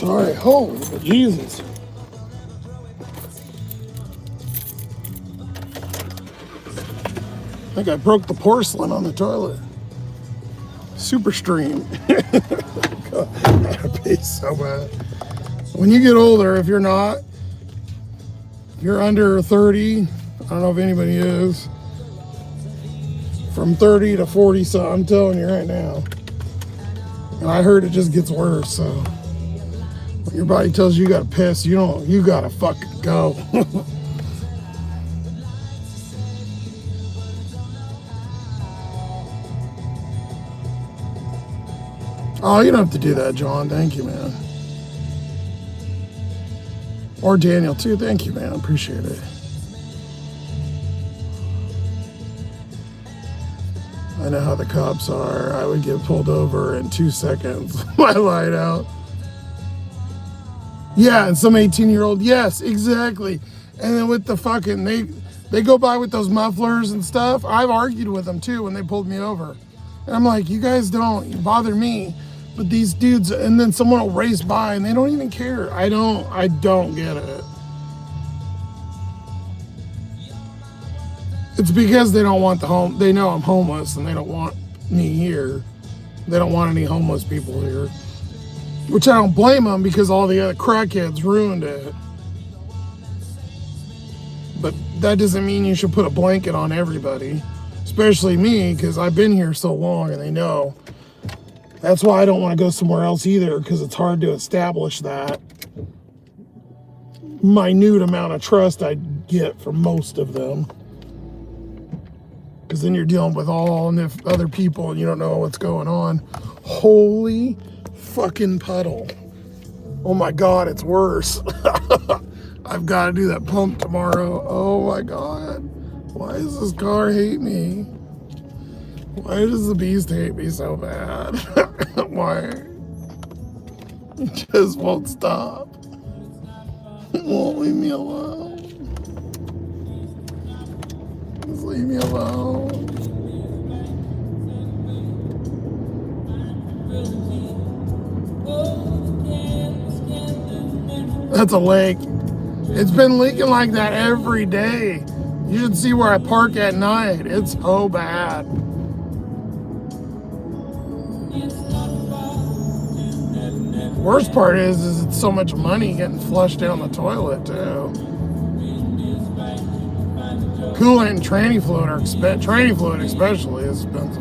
Speaker 1: Sorry. Holy Jesus. I think I broke the porcelain on the toilet. Super stream. God, I pay so bad. When you get older, if you're not, you're under 30. I don't know if anybody is. From 30 to 40, so I'm telling you right now. And I heard it just gets worse, so when your body tells you gotta piss, you gotta fucking go. Oh, you don't have to do that, John. Thank you, man. Or Daniel, too. Thank you, man. Appreciate it. I know how the cops are. I would get pulled over in 2 seconds. My light out. Yeah, and some 18-year-old. Yes, exactly. And then with the fucking, they go by with those mufflers and stuff. I've argued with them, too, when they pulled me over. And I'm like, you guys don't bother me. But these dudes, and then someone will race by and they don't even care. I don't get it. It's because they don't want they know I'm homeless and they don't want me here. They don't want any homeless people here. Which I don't blame them because all the other crackheads ruined it. But that doesn't mean you should put a blanket on everybody. Especially me, because I've been here so long and they know. That's why I don't want to go somewhere else either, because it's hard to establish that minute amount of trust I get from most of them. Because then you're dealing with all other people and you don't know what's going on. Holy fucking puddle. Oh my God, it's worse. I've got to do that pump tomorrow. Oh my God. Why does this car hate me? Why does the beast hate me so bad? Why? It just won't stop. It won't leave me alone. Just leave me alone. That's a lake. It's been leaking like that every day. You should see where I park at night. It's so bad. Worst part is it's so much money getting flushed down the toilet too. Coolant and tranny fluid are expensive. Tranny fluid especially is expensive.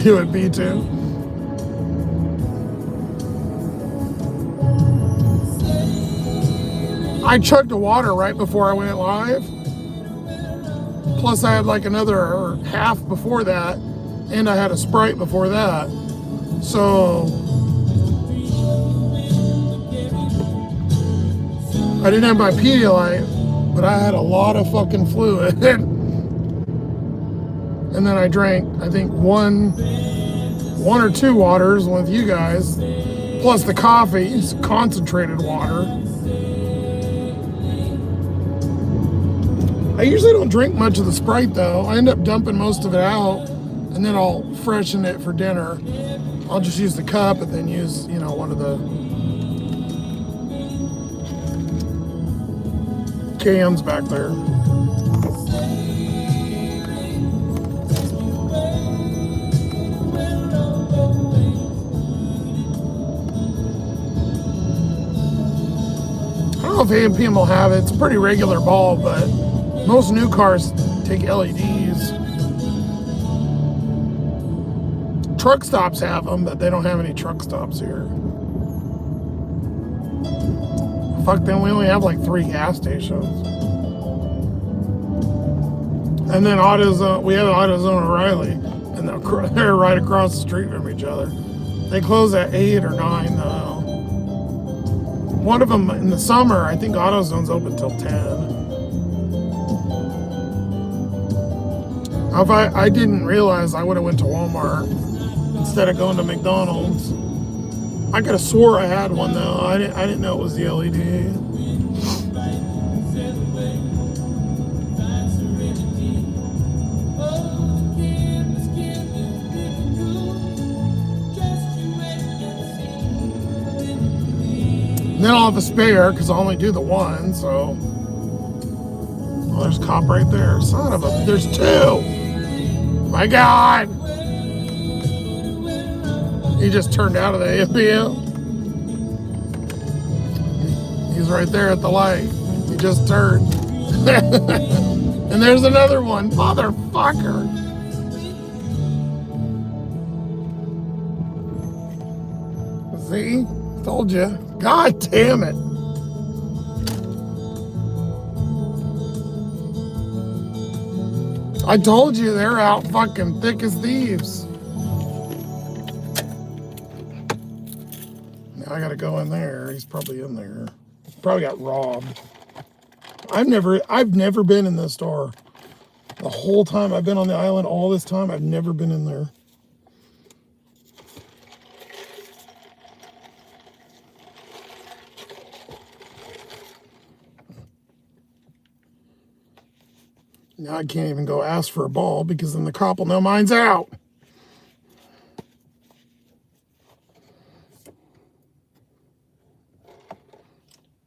Speaker 1: You would be too. I chugged the water right before I went live. Plus I had like another half before that, and I had a Sprite before that. So I didn't have my Pedialyte, but I had a lot of fucking fluid. And then I drank, I think one or two waters with you guys, plus the coffee, concentrated water. I usually don't drink much of the Sprite though. I end up dumping most of it out and then I'll freshen it for dinner. I'll just use the cup and then use, one of the cans back there. I don't know if AMPM will have it. It's a pretty regular bulb, but most new cars take LEDs. Truck stops have them, but they don't have any truck stops here. Fuck them, we only have like 3 gas stations. And then AutoZone, we have AutoZone O'Reilly, and they're right across the street from each other. They close at 8 or 9 though. One of them in the summer, I think AutoZone's open till 10. If I didn't realize I would have went to Walmart instead of going to McDonald's. I could have swore I had one though. I didn't know it was the LED. have a spare because I only do the one, so. Well, there's a cop right there. Son of a, there's two. My God. He just turned out of the APM. He's right there at the light. He just turned. And there's another one. Motherfucker. See? Told you. God damn it. I told you they're out fucking thick as thieves. Now I gotta go in there. He's probably in there. Probably got robbed. I've never been in this store. The whole time I've been on the island, all this time, I've never been in there. Now I can't even go ask for a ball because then the cop will know mine's out.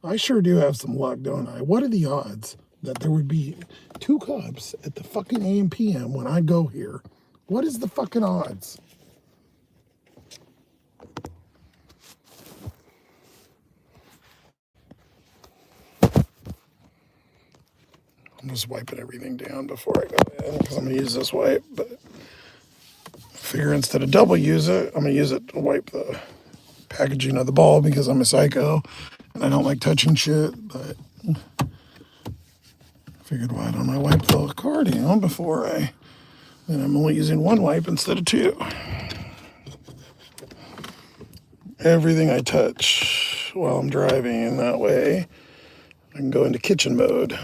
Speaker 1: I sure do have some luck, don't I? What are the odds that there would be two cops at the fucking AM PM when I go here? What is the fucking odds? I'm just wiping everything down before I go in because I'm going to use this wipe. But I figure instead of double use it, I'm going to use it to wipe the packaging of the ball because I'm a psycho and I don't like touching shit. But I figured, why don't I wipe the car down before I... And I'm only using one wipe instead of two. Everything I touch while I'm driving, that way I can go into kitchen mode.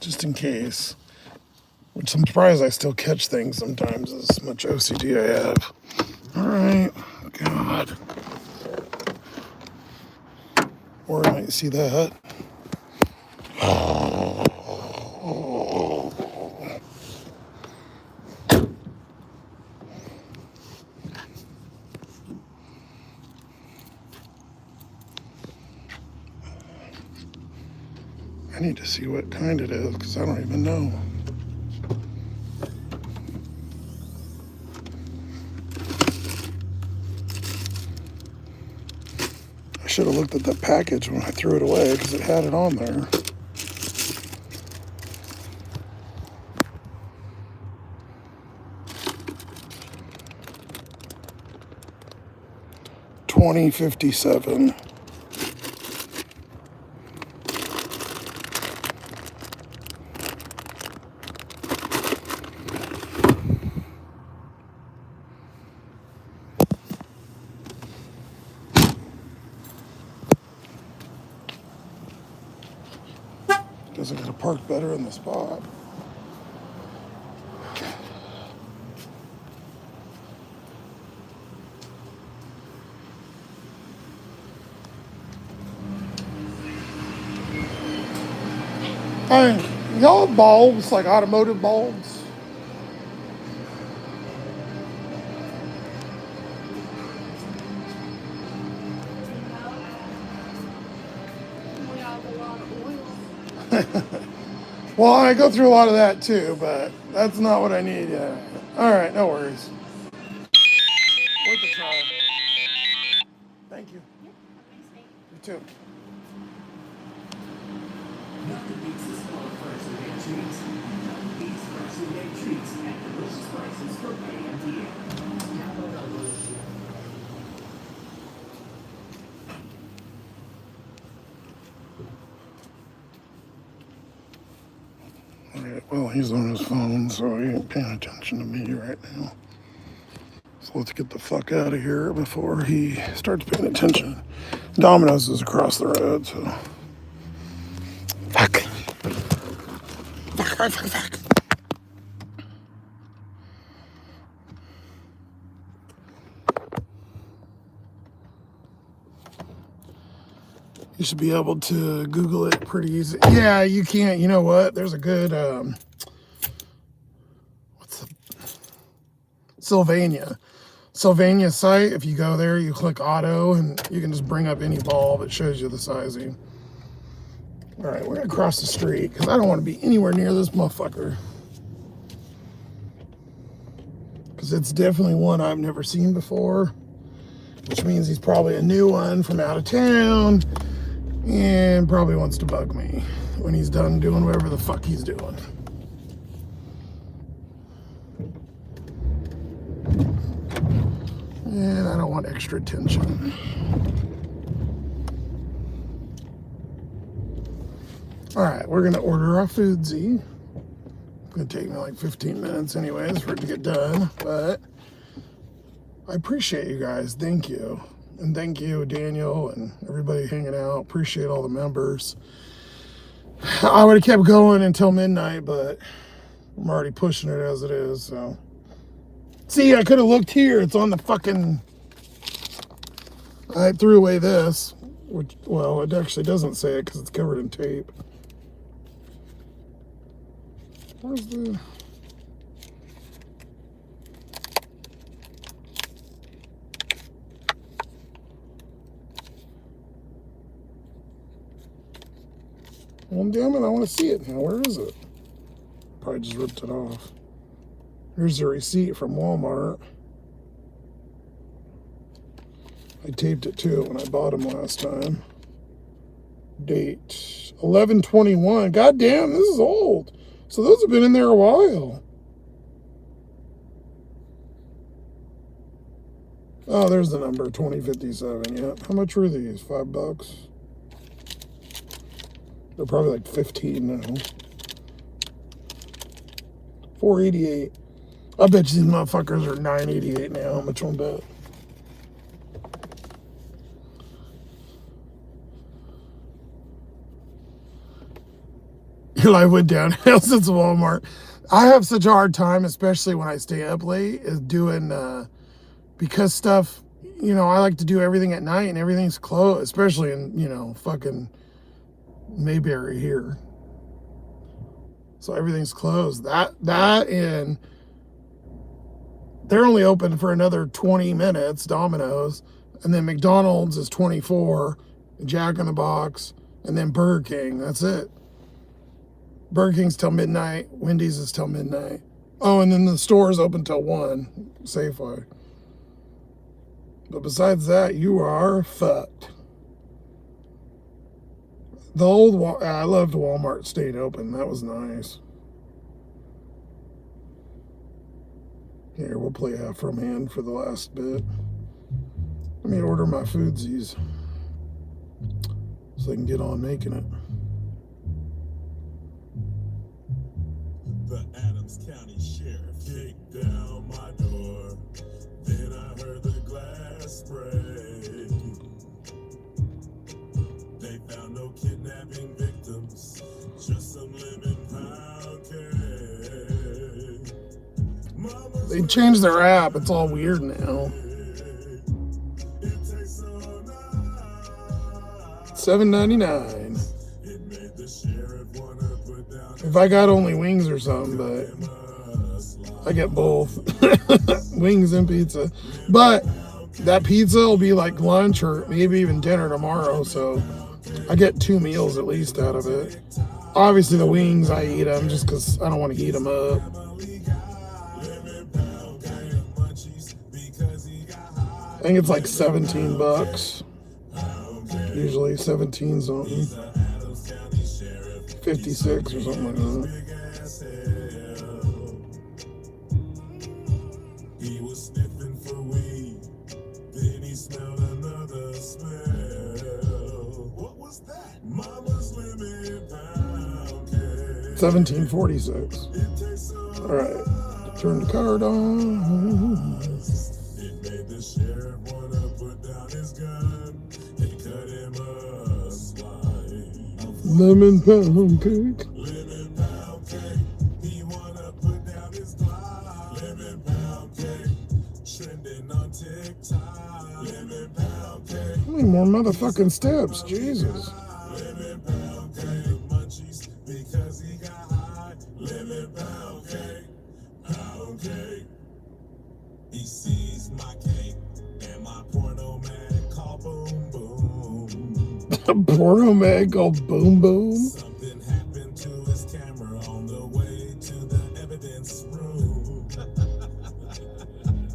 Speaker 1: Just in case. Which I'm surprised I still catch things sometimes, as much OCD I have. All right, God. Or I might see that. I need to see what kind it is, because I don't even know. I should have looked at the package when I threw it away, because it had it on there. $20.57. Guess I gotta park better in the spot. Y'all have bulbs, like automotive bulbs? Well, I go through a lot of that too, but that's not what I need yet. All right, no worries. Worth a try. Thank you. You too.
Speaker 6: Nothing beats the small freshly made treats. Nothing beats freshly made treats at delicious prices from AMPM.
Speaker 1: All right, well, he's on his phone, so he ain't paying attention to me right now. So let's get the fuck out of here before he starts paying attention. Domino's is across the road, so. Fuck. Fuck. You should be able to Google it pretty easy. Yeah, you can't. You know what? There's a good, what's Sylvania. Sylvania site, if you go there, you click auto, and you can just bring up any bulb. It shows you the sizing. All right, we're gonna cross the street because I don't want to be anywhere near this motherfucker. Because it's definitely one I've never seen before, which means he's probably a new one from out of town and probably wants to bug me when he's done doing whatever the fuck he's doing. And I don't want extra attention. All right, we're gonna order our foodsy. It's gonna take me like 15 minutes anyways for it to get done, but I appreciate you guys. Thank you. And thank you, Daniel, and everybody hanging out. Appreciate all the members. I would have kept going until midnight, but I'm already pushing it as it is, so. See, I could have looked here. It's on the fucking... I threw away this, which, well, it actually doesn't say it because it's covered in tape. Where's the... Well, damn it, I want to see it now. Where is it? Probably just ripped it off. Here's the receipt from Walmart. I taped it too when I bought them last time. Date 11/21. God damn, this is old. So those have been in there a while. Oh, there's the number, 2057. Yeah. How much were these? $5? They're probably like 15 now. $4.88. I bet you these motherfuckers are $9.88 now. How much on bet? Your life went downhill since Walmart. I have such a hard time, especially when I stay up late, is doing, because stuff, you know, I like to do everything at night and everything's closed, especially in, you know, fucking Mayberry here. So everything's closed. That and they're only open for another 20 minutes, Domino's, and then McDonald's is 24, Jack in the Box, and then Burger King. That's it. Burger King's till midnight, Wendy's is till midnight. Oh, and then the store is open till 1, Safeway. But besides that, you are fucked. The old, I loved Walmart staying open. That was nice. Here, we'll play half from hand for the last bit. Let me order my foodsies so I can get on making it.
Speaker 6: The Adams County Sheriff kicked down my door. Then I heard the glass break. They found no kidnapping victims, just some lemon pound cake.
Speaker 1: They changed their app. It's all weird now. $7.99. If I got only wings or something, but I get both. Wings and pizza. But that pizza will be like lunch or maybe even dinner tomorrow, so I get 2 meals at least out of it. Obviously the wings, I eat them just because I don't want to heat them up. I think it's like $17. Usually 17 something. 56 or something like that.
Speaker 6: He was sniffing for weed, then he smelled another smell. What was that? Mama's lemon pound cake.
Speaker 1: 1746. All right, turn the card on.
Speaker 6: It made the sheriff wanna put down his gun and cut him a slice of
Speaker 1: Lemon pound cake.
Speaker 6: lemon pound cake. He wanna put down his Glock. Lemon pound cake. Trending on TikTok. Lemon pound cake.
Speaker 1: How many more motherfucking steps? Jesus.
Speaker 6: Lemon pound cake. Munchies because he got high. Lemon pound cake. Pound cake.
Speaker 1: A porno mag called Boom Boom.
Speaker 6: Something happened to his camera on the way to the evidence room.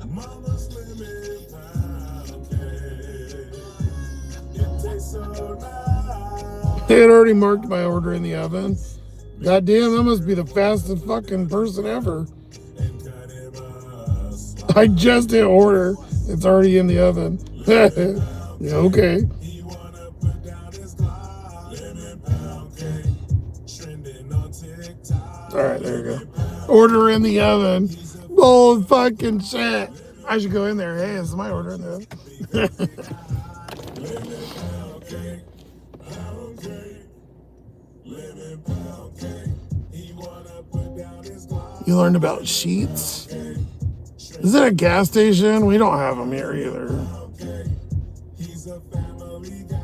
Speaker 6: Mama's lemon pound cake. It tastes so nice.
Speaker 1: They had already marked my order in the oven. God damn, that must be the fastest fucking person ever.
Speaker 6: And cut him a slice.
Speaker 1: I just hit order. It's already in the oven. Yeah, okay.
Speaker 6: He wanna put down his Glock. Lemon pound cake. Trending on TikTok.
Speaker 1: All right, there you go. Order in the oven. Bull fucking shit. I should go in there. Hey, this is my order in the oven.
Speaker 6: Lemon pound cake. Pound cake. Lemon pound cake. He wanna put down his Glock.
Speaker 1: You learned about sheets? Is it a gas station? We don't have them here either.
Speaker 6: He's a family guy.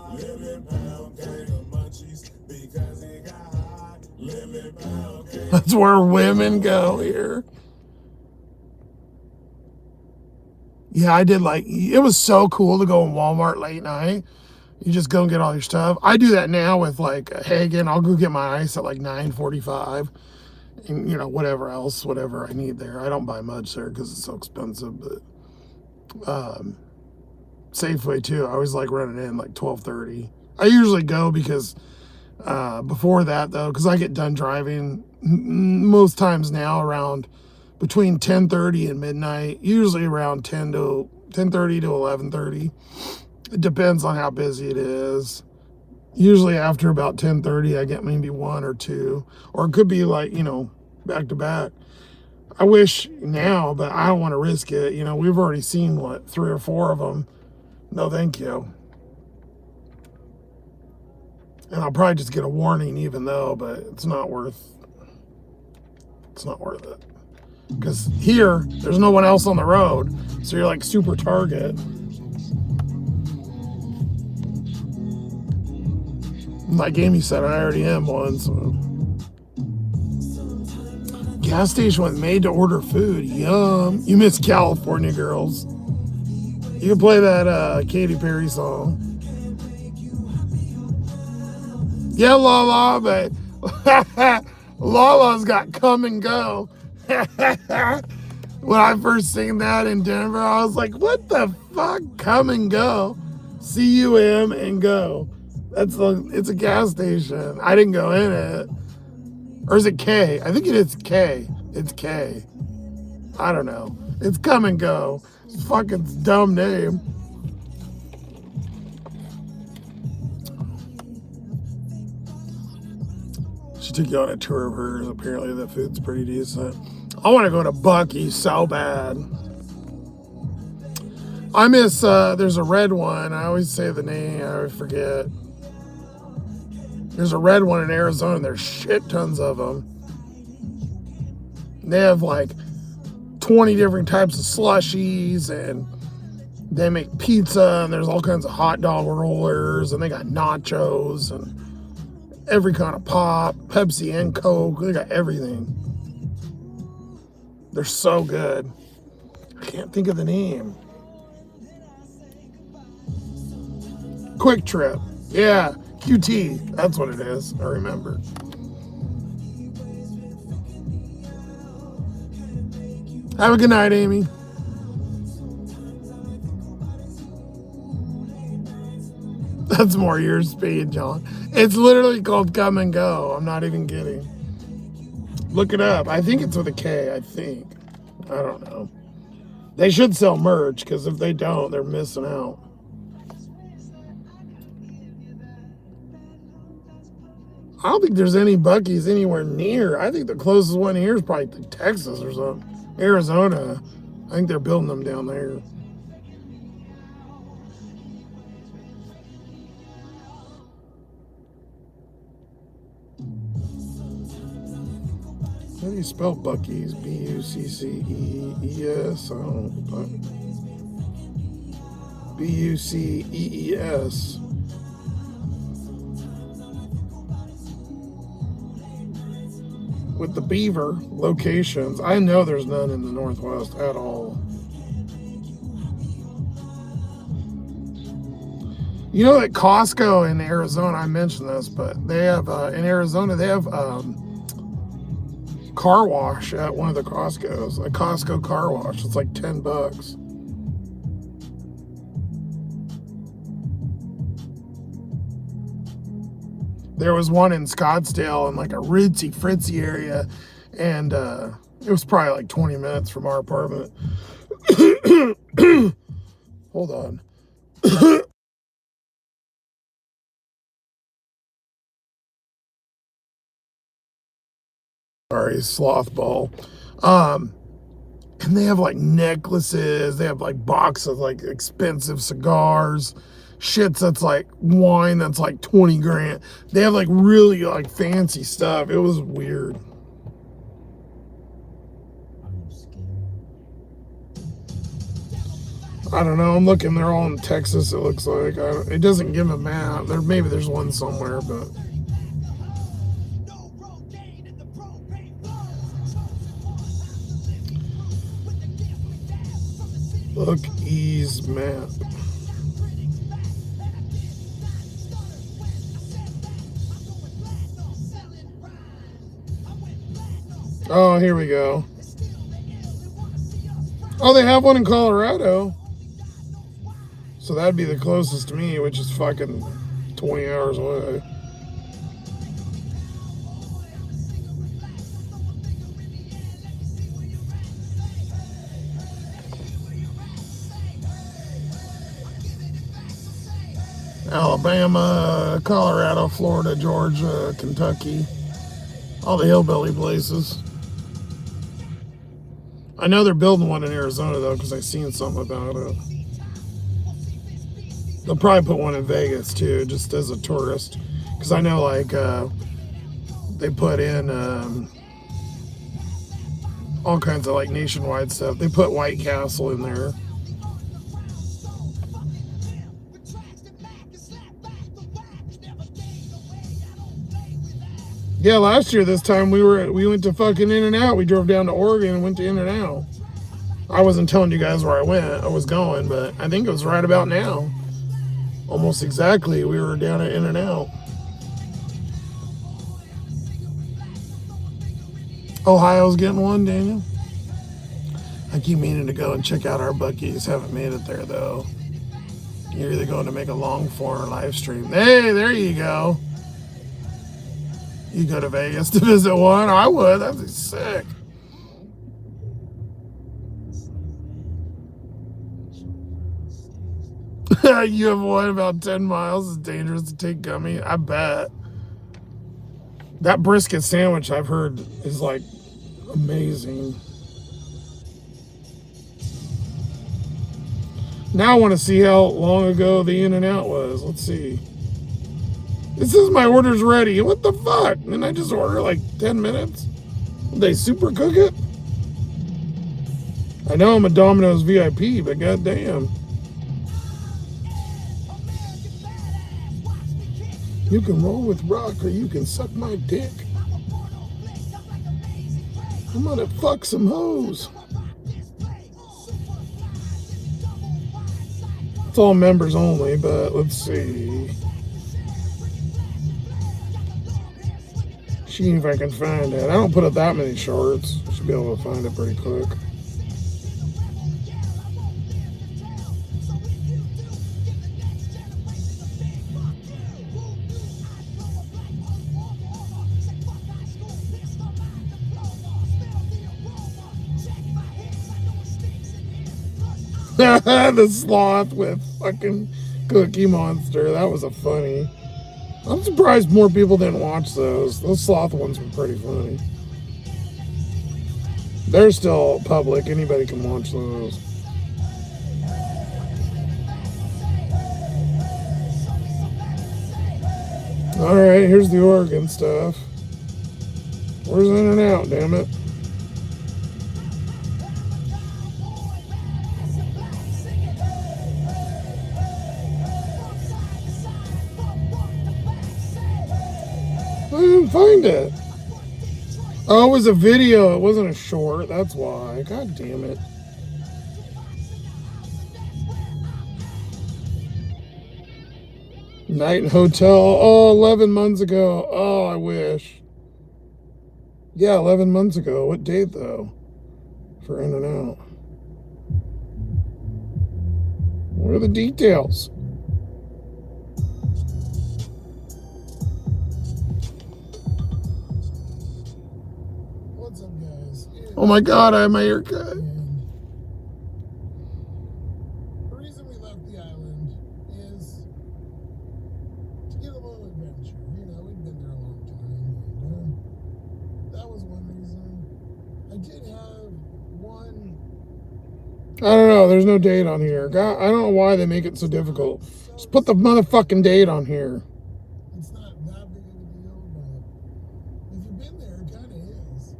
Speaker 6: Lemon pound cake. The munchies because he got hot. Lemon pound cake.
Speaker 1: That's where women go here. Yeah, I did like, it was so cool to go in Walmart late night. You just go and get all your stuff. I do that now with like Hagen. I'll go get my ice at like 9:45. And, you know, whatever else, whatever I need there. I don't buy much there because it's so expensive. But Safeway too. I always like running in like 12:30. I usually go because before that though, because I get done driving most times now around between 10:30 and midnight. Usually around 10:30 to 11:30. It depends on how busy it is. Usually after about 10:30, I get maybe one or two, or it could be like, you know, back to back. I wish now, but I don't want to risk it. You know, we've already seen what, 3 or 4 of them. No, thank you. And I'll probably just get a warning even though, but it's not worth it. Because here, there's no one else on the road. So you're like super target. Like Amy said, I already am one, so. Gas station was made to order food. Yum. You miss California Girls. You can play that Katy Perry song. Yeah, Lala, but Lala's got Come and Go. When I first seen that in Denver, I was like, what the fuck? Come and Go. C-U-M and go. It's a gas station. I didn't go in it. Or is it K? I think it is K. It's K. I don't know. It's Come and Go. It's a fucking dumb name. She took you on a tour of hers. Apparently the food's pretty decent. I want to go to Buc-ee's so bad. I miss, there's a red one. I always say the name. I always forget. There's a red one in Arizona. There's shit tons of them. They have like 20 different types of slushies, and they make pizza, and there's all kinds of hot dog rollers, and they got nachos and every kind of pop, Pepsi and Coke. They got everything. They're so good. I can't think of the name. Quick Trip. Yeah. QT, that's what it is. I remember. Have a good night, Amy. That's more your speed, John. It's literally called Come and Go. I'm not even kidding. Look it up. I think it's with a K, I think. I don't know. They should sell merch, because if they don't, they're missing out. I don't think there's any Buc-ee's anywhere near. I think the closest one here is probably Texas or something. Arizona. I think they're building them down there. How do you spell Buc-ee's? B-U-C-C-E-E-S? I don't know. B-U-C-E-E-S. With the Beaver locations, I know there's none in the Northwest at all. You know that Costco in Arizona, I mentioned this, but they have, in Arizona, they have car wash at one of the Costco's, a Costco car wash. It's like $10. There was one in Scottsdale in like a ritzy fritzy area, and it was probably like 20 minutes from our apartment. Hold on. Sorry, sloth ball. And they have like necklaces, they have like boxes of like expensive cigars, shits that's like wine that's like 20 grand. They have like really like fancy stuff. It was weird. I don't know. I'm looking. They're all in Texas. It looks like. It doesn't give a map. Maybe there's one somewhere, but look, ease map. Oh, here we go. Oh, they have one in Colorado. So that'd be the closest to me, which is fucking 20 hours away. Alabama, Colorado, Florida, Georgia, Kentucky. All the hillbilly places. I know they're building one in Arizona, though, because I've seen something about it. They'll probably put one in Vegas, too, just as a tourist. Because I know, like, they put in all kinds of, like, nationwide stuff. They put White Castle in there. Yeah, last year this time we went to fucking In-N-Out. We drove down to Oregon and went to In-N-Out. I wasn't telling you guys where I was going, but I think it was right about now. Almost exactly, we were down at In-N-Out. Ohio's getting one, Daniel. I keep meaning to go and check out our Buc-ee's. Haven't made it there though. You're either going to make a long form live stream. Hey, there you go. You go to Vegas to visit one? I would. That'd be sick. You have one about 10 miles. It's dangerous to take gummy. I bet. That brisket sandwich I've heard is like amazing. Now I want to see how long ago the In-N-Out was. Let's see. It says my order's ready. What the fuck? Didn't I just order like 10 minutes? Did they super cook it? I know I'm a Domino's VIP, but goddamn. You can roll with rock or you can suck my dick. I'm gonna fuck some hoes. It's all members only, but let's see. See if I can find it. I don't put up that many shorts. I should be able to find it pretty quick. The sloth with fucking Cookie Monster. That was a funny. I'm surprised more people didn't watch those. Those sloth ones were pretty funny. They're still public. Anybody can watch those. Alright, here's the Oregon stuff. Where's In-N-Out, damn it? I didn't find it. Oh, it was a video. It wasn't a short. That's why. God damn it. Night in hotel. Oh, 11 months ago. Oh, I wish. Yeah, 11 months ago. What date, though? For In and Out. What are the details? What's up, guys? Oh my God, I have my haircut. The reason we left the island is to get a little adventure. You know, we've been there a long time. And, that was one reason. I did have one. I don't know. There's no date on here. God, I don't know why they make it so difficult. Just put the motherfucking date on here. It's not that big of a deal, but if you've been there, it kind of is.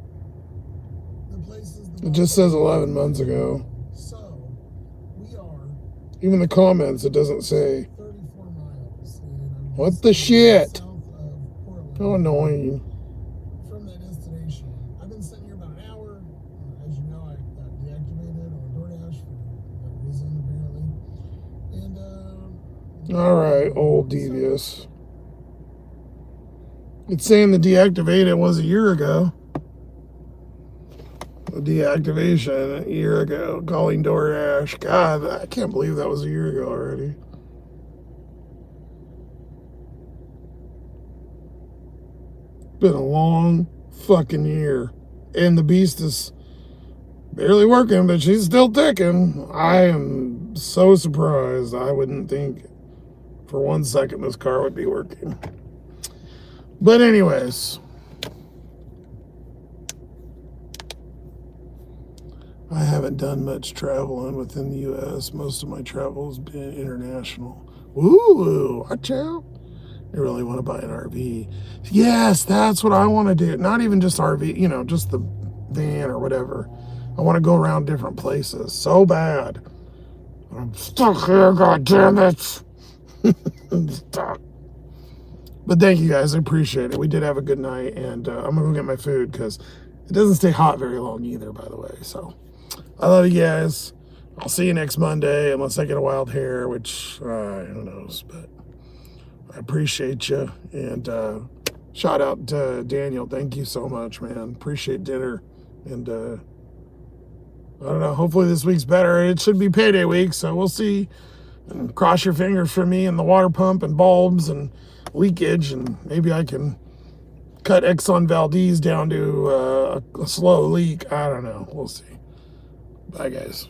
Speaker 1: The place is the. It just says 11 months ago. So we are. Even the comments, it doesn't say. 34 miles. What the shit? South of Portland. How annoying. From that destination. I've been sitting here about an hour. As you know, I got deactivated on DoorDash for that reason, apparently. And, all right, old devious. It's saying the deactivated was a year ago. The deactivation a year ago, calling DoorDash. God, I can't believe that was a year ago already. Been a long fucking year. And the beast is barely working, but she's still ticking. I am so surprised. I wouldn't think for 1 second this car would be working. But anyways, I haven't done much traveling within the U.S. Most of my travel has been international. Ooh, watch out. I really want to buy an RV. Yes, that's what I want to do. Not even just RV, you know, just the van or whatever. I want to go around different places so bad. I'm stuck here, god damn it. I'm stuck. But thank you guys, I appreciate it. We did have a good night, and I'm gonna go get my food because it doesn't stay hot very long either, by the way. So I love you guys. I'll see you next Monday unless I get a wild hair, which who knows, but I appreciate you. And shout out to Daniel. Thank you so much, man. Appreciate dinner. And I don't know, hopefully this week's better. It should be payday week, so we'll see. And cross your fingers for me and the water pump and bulbs and leakage, and maybe I can cut Exxon Valdez down to a slow leak. I don't know. We'll see. Bye, guys.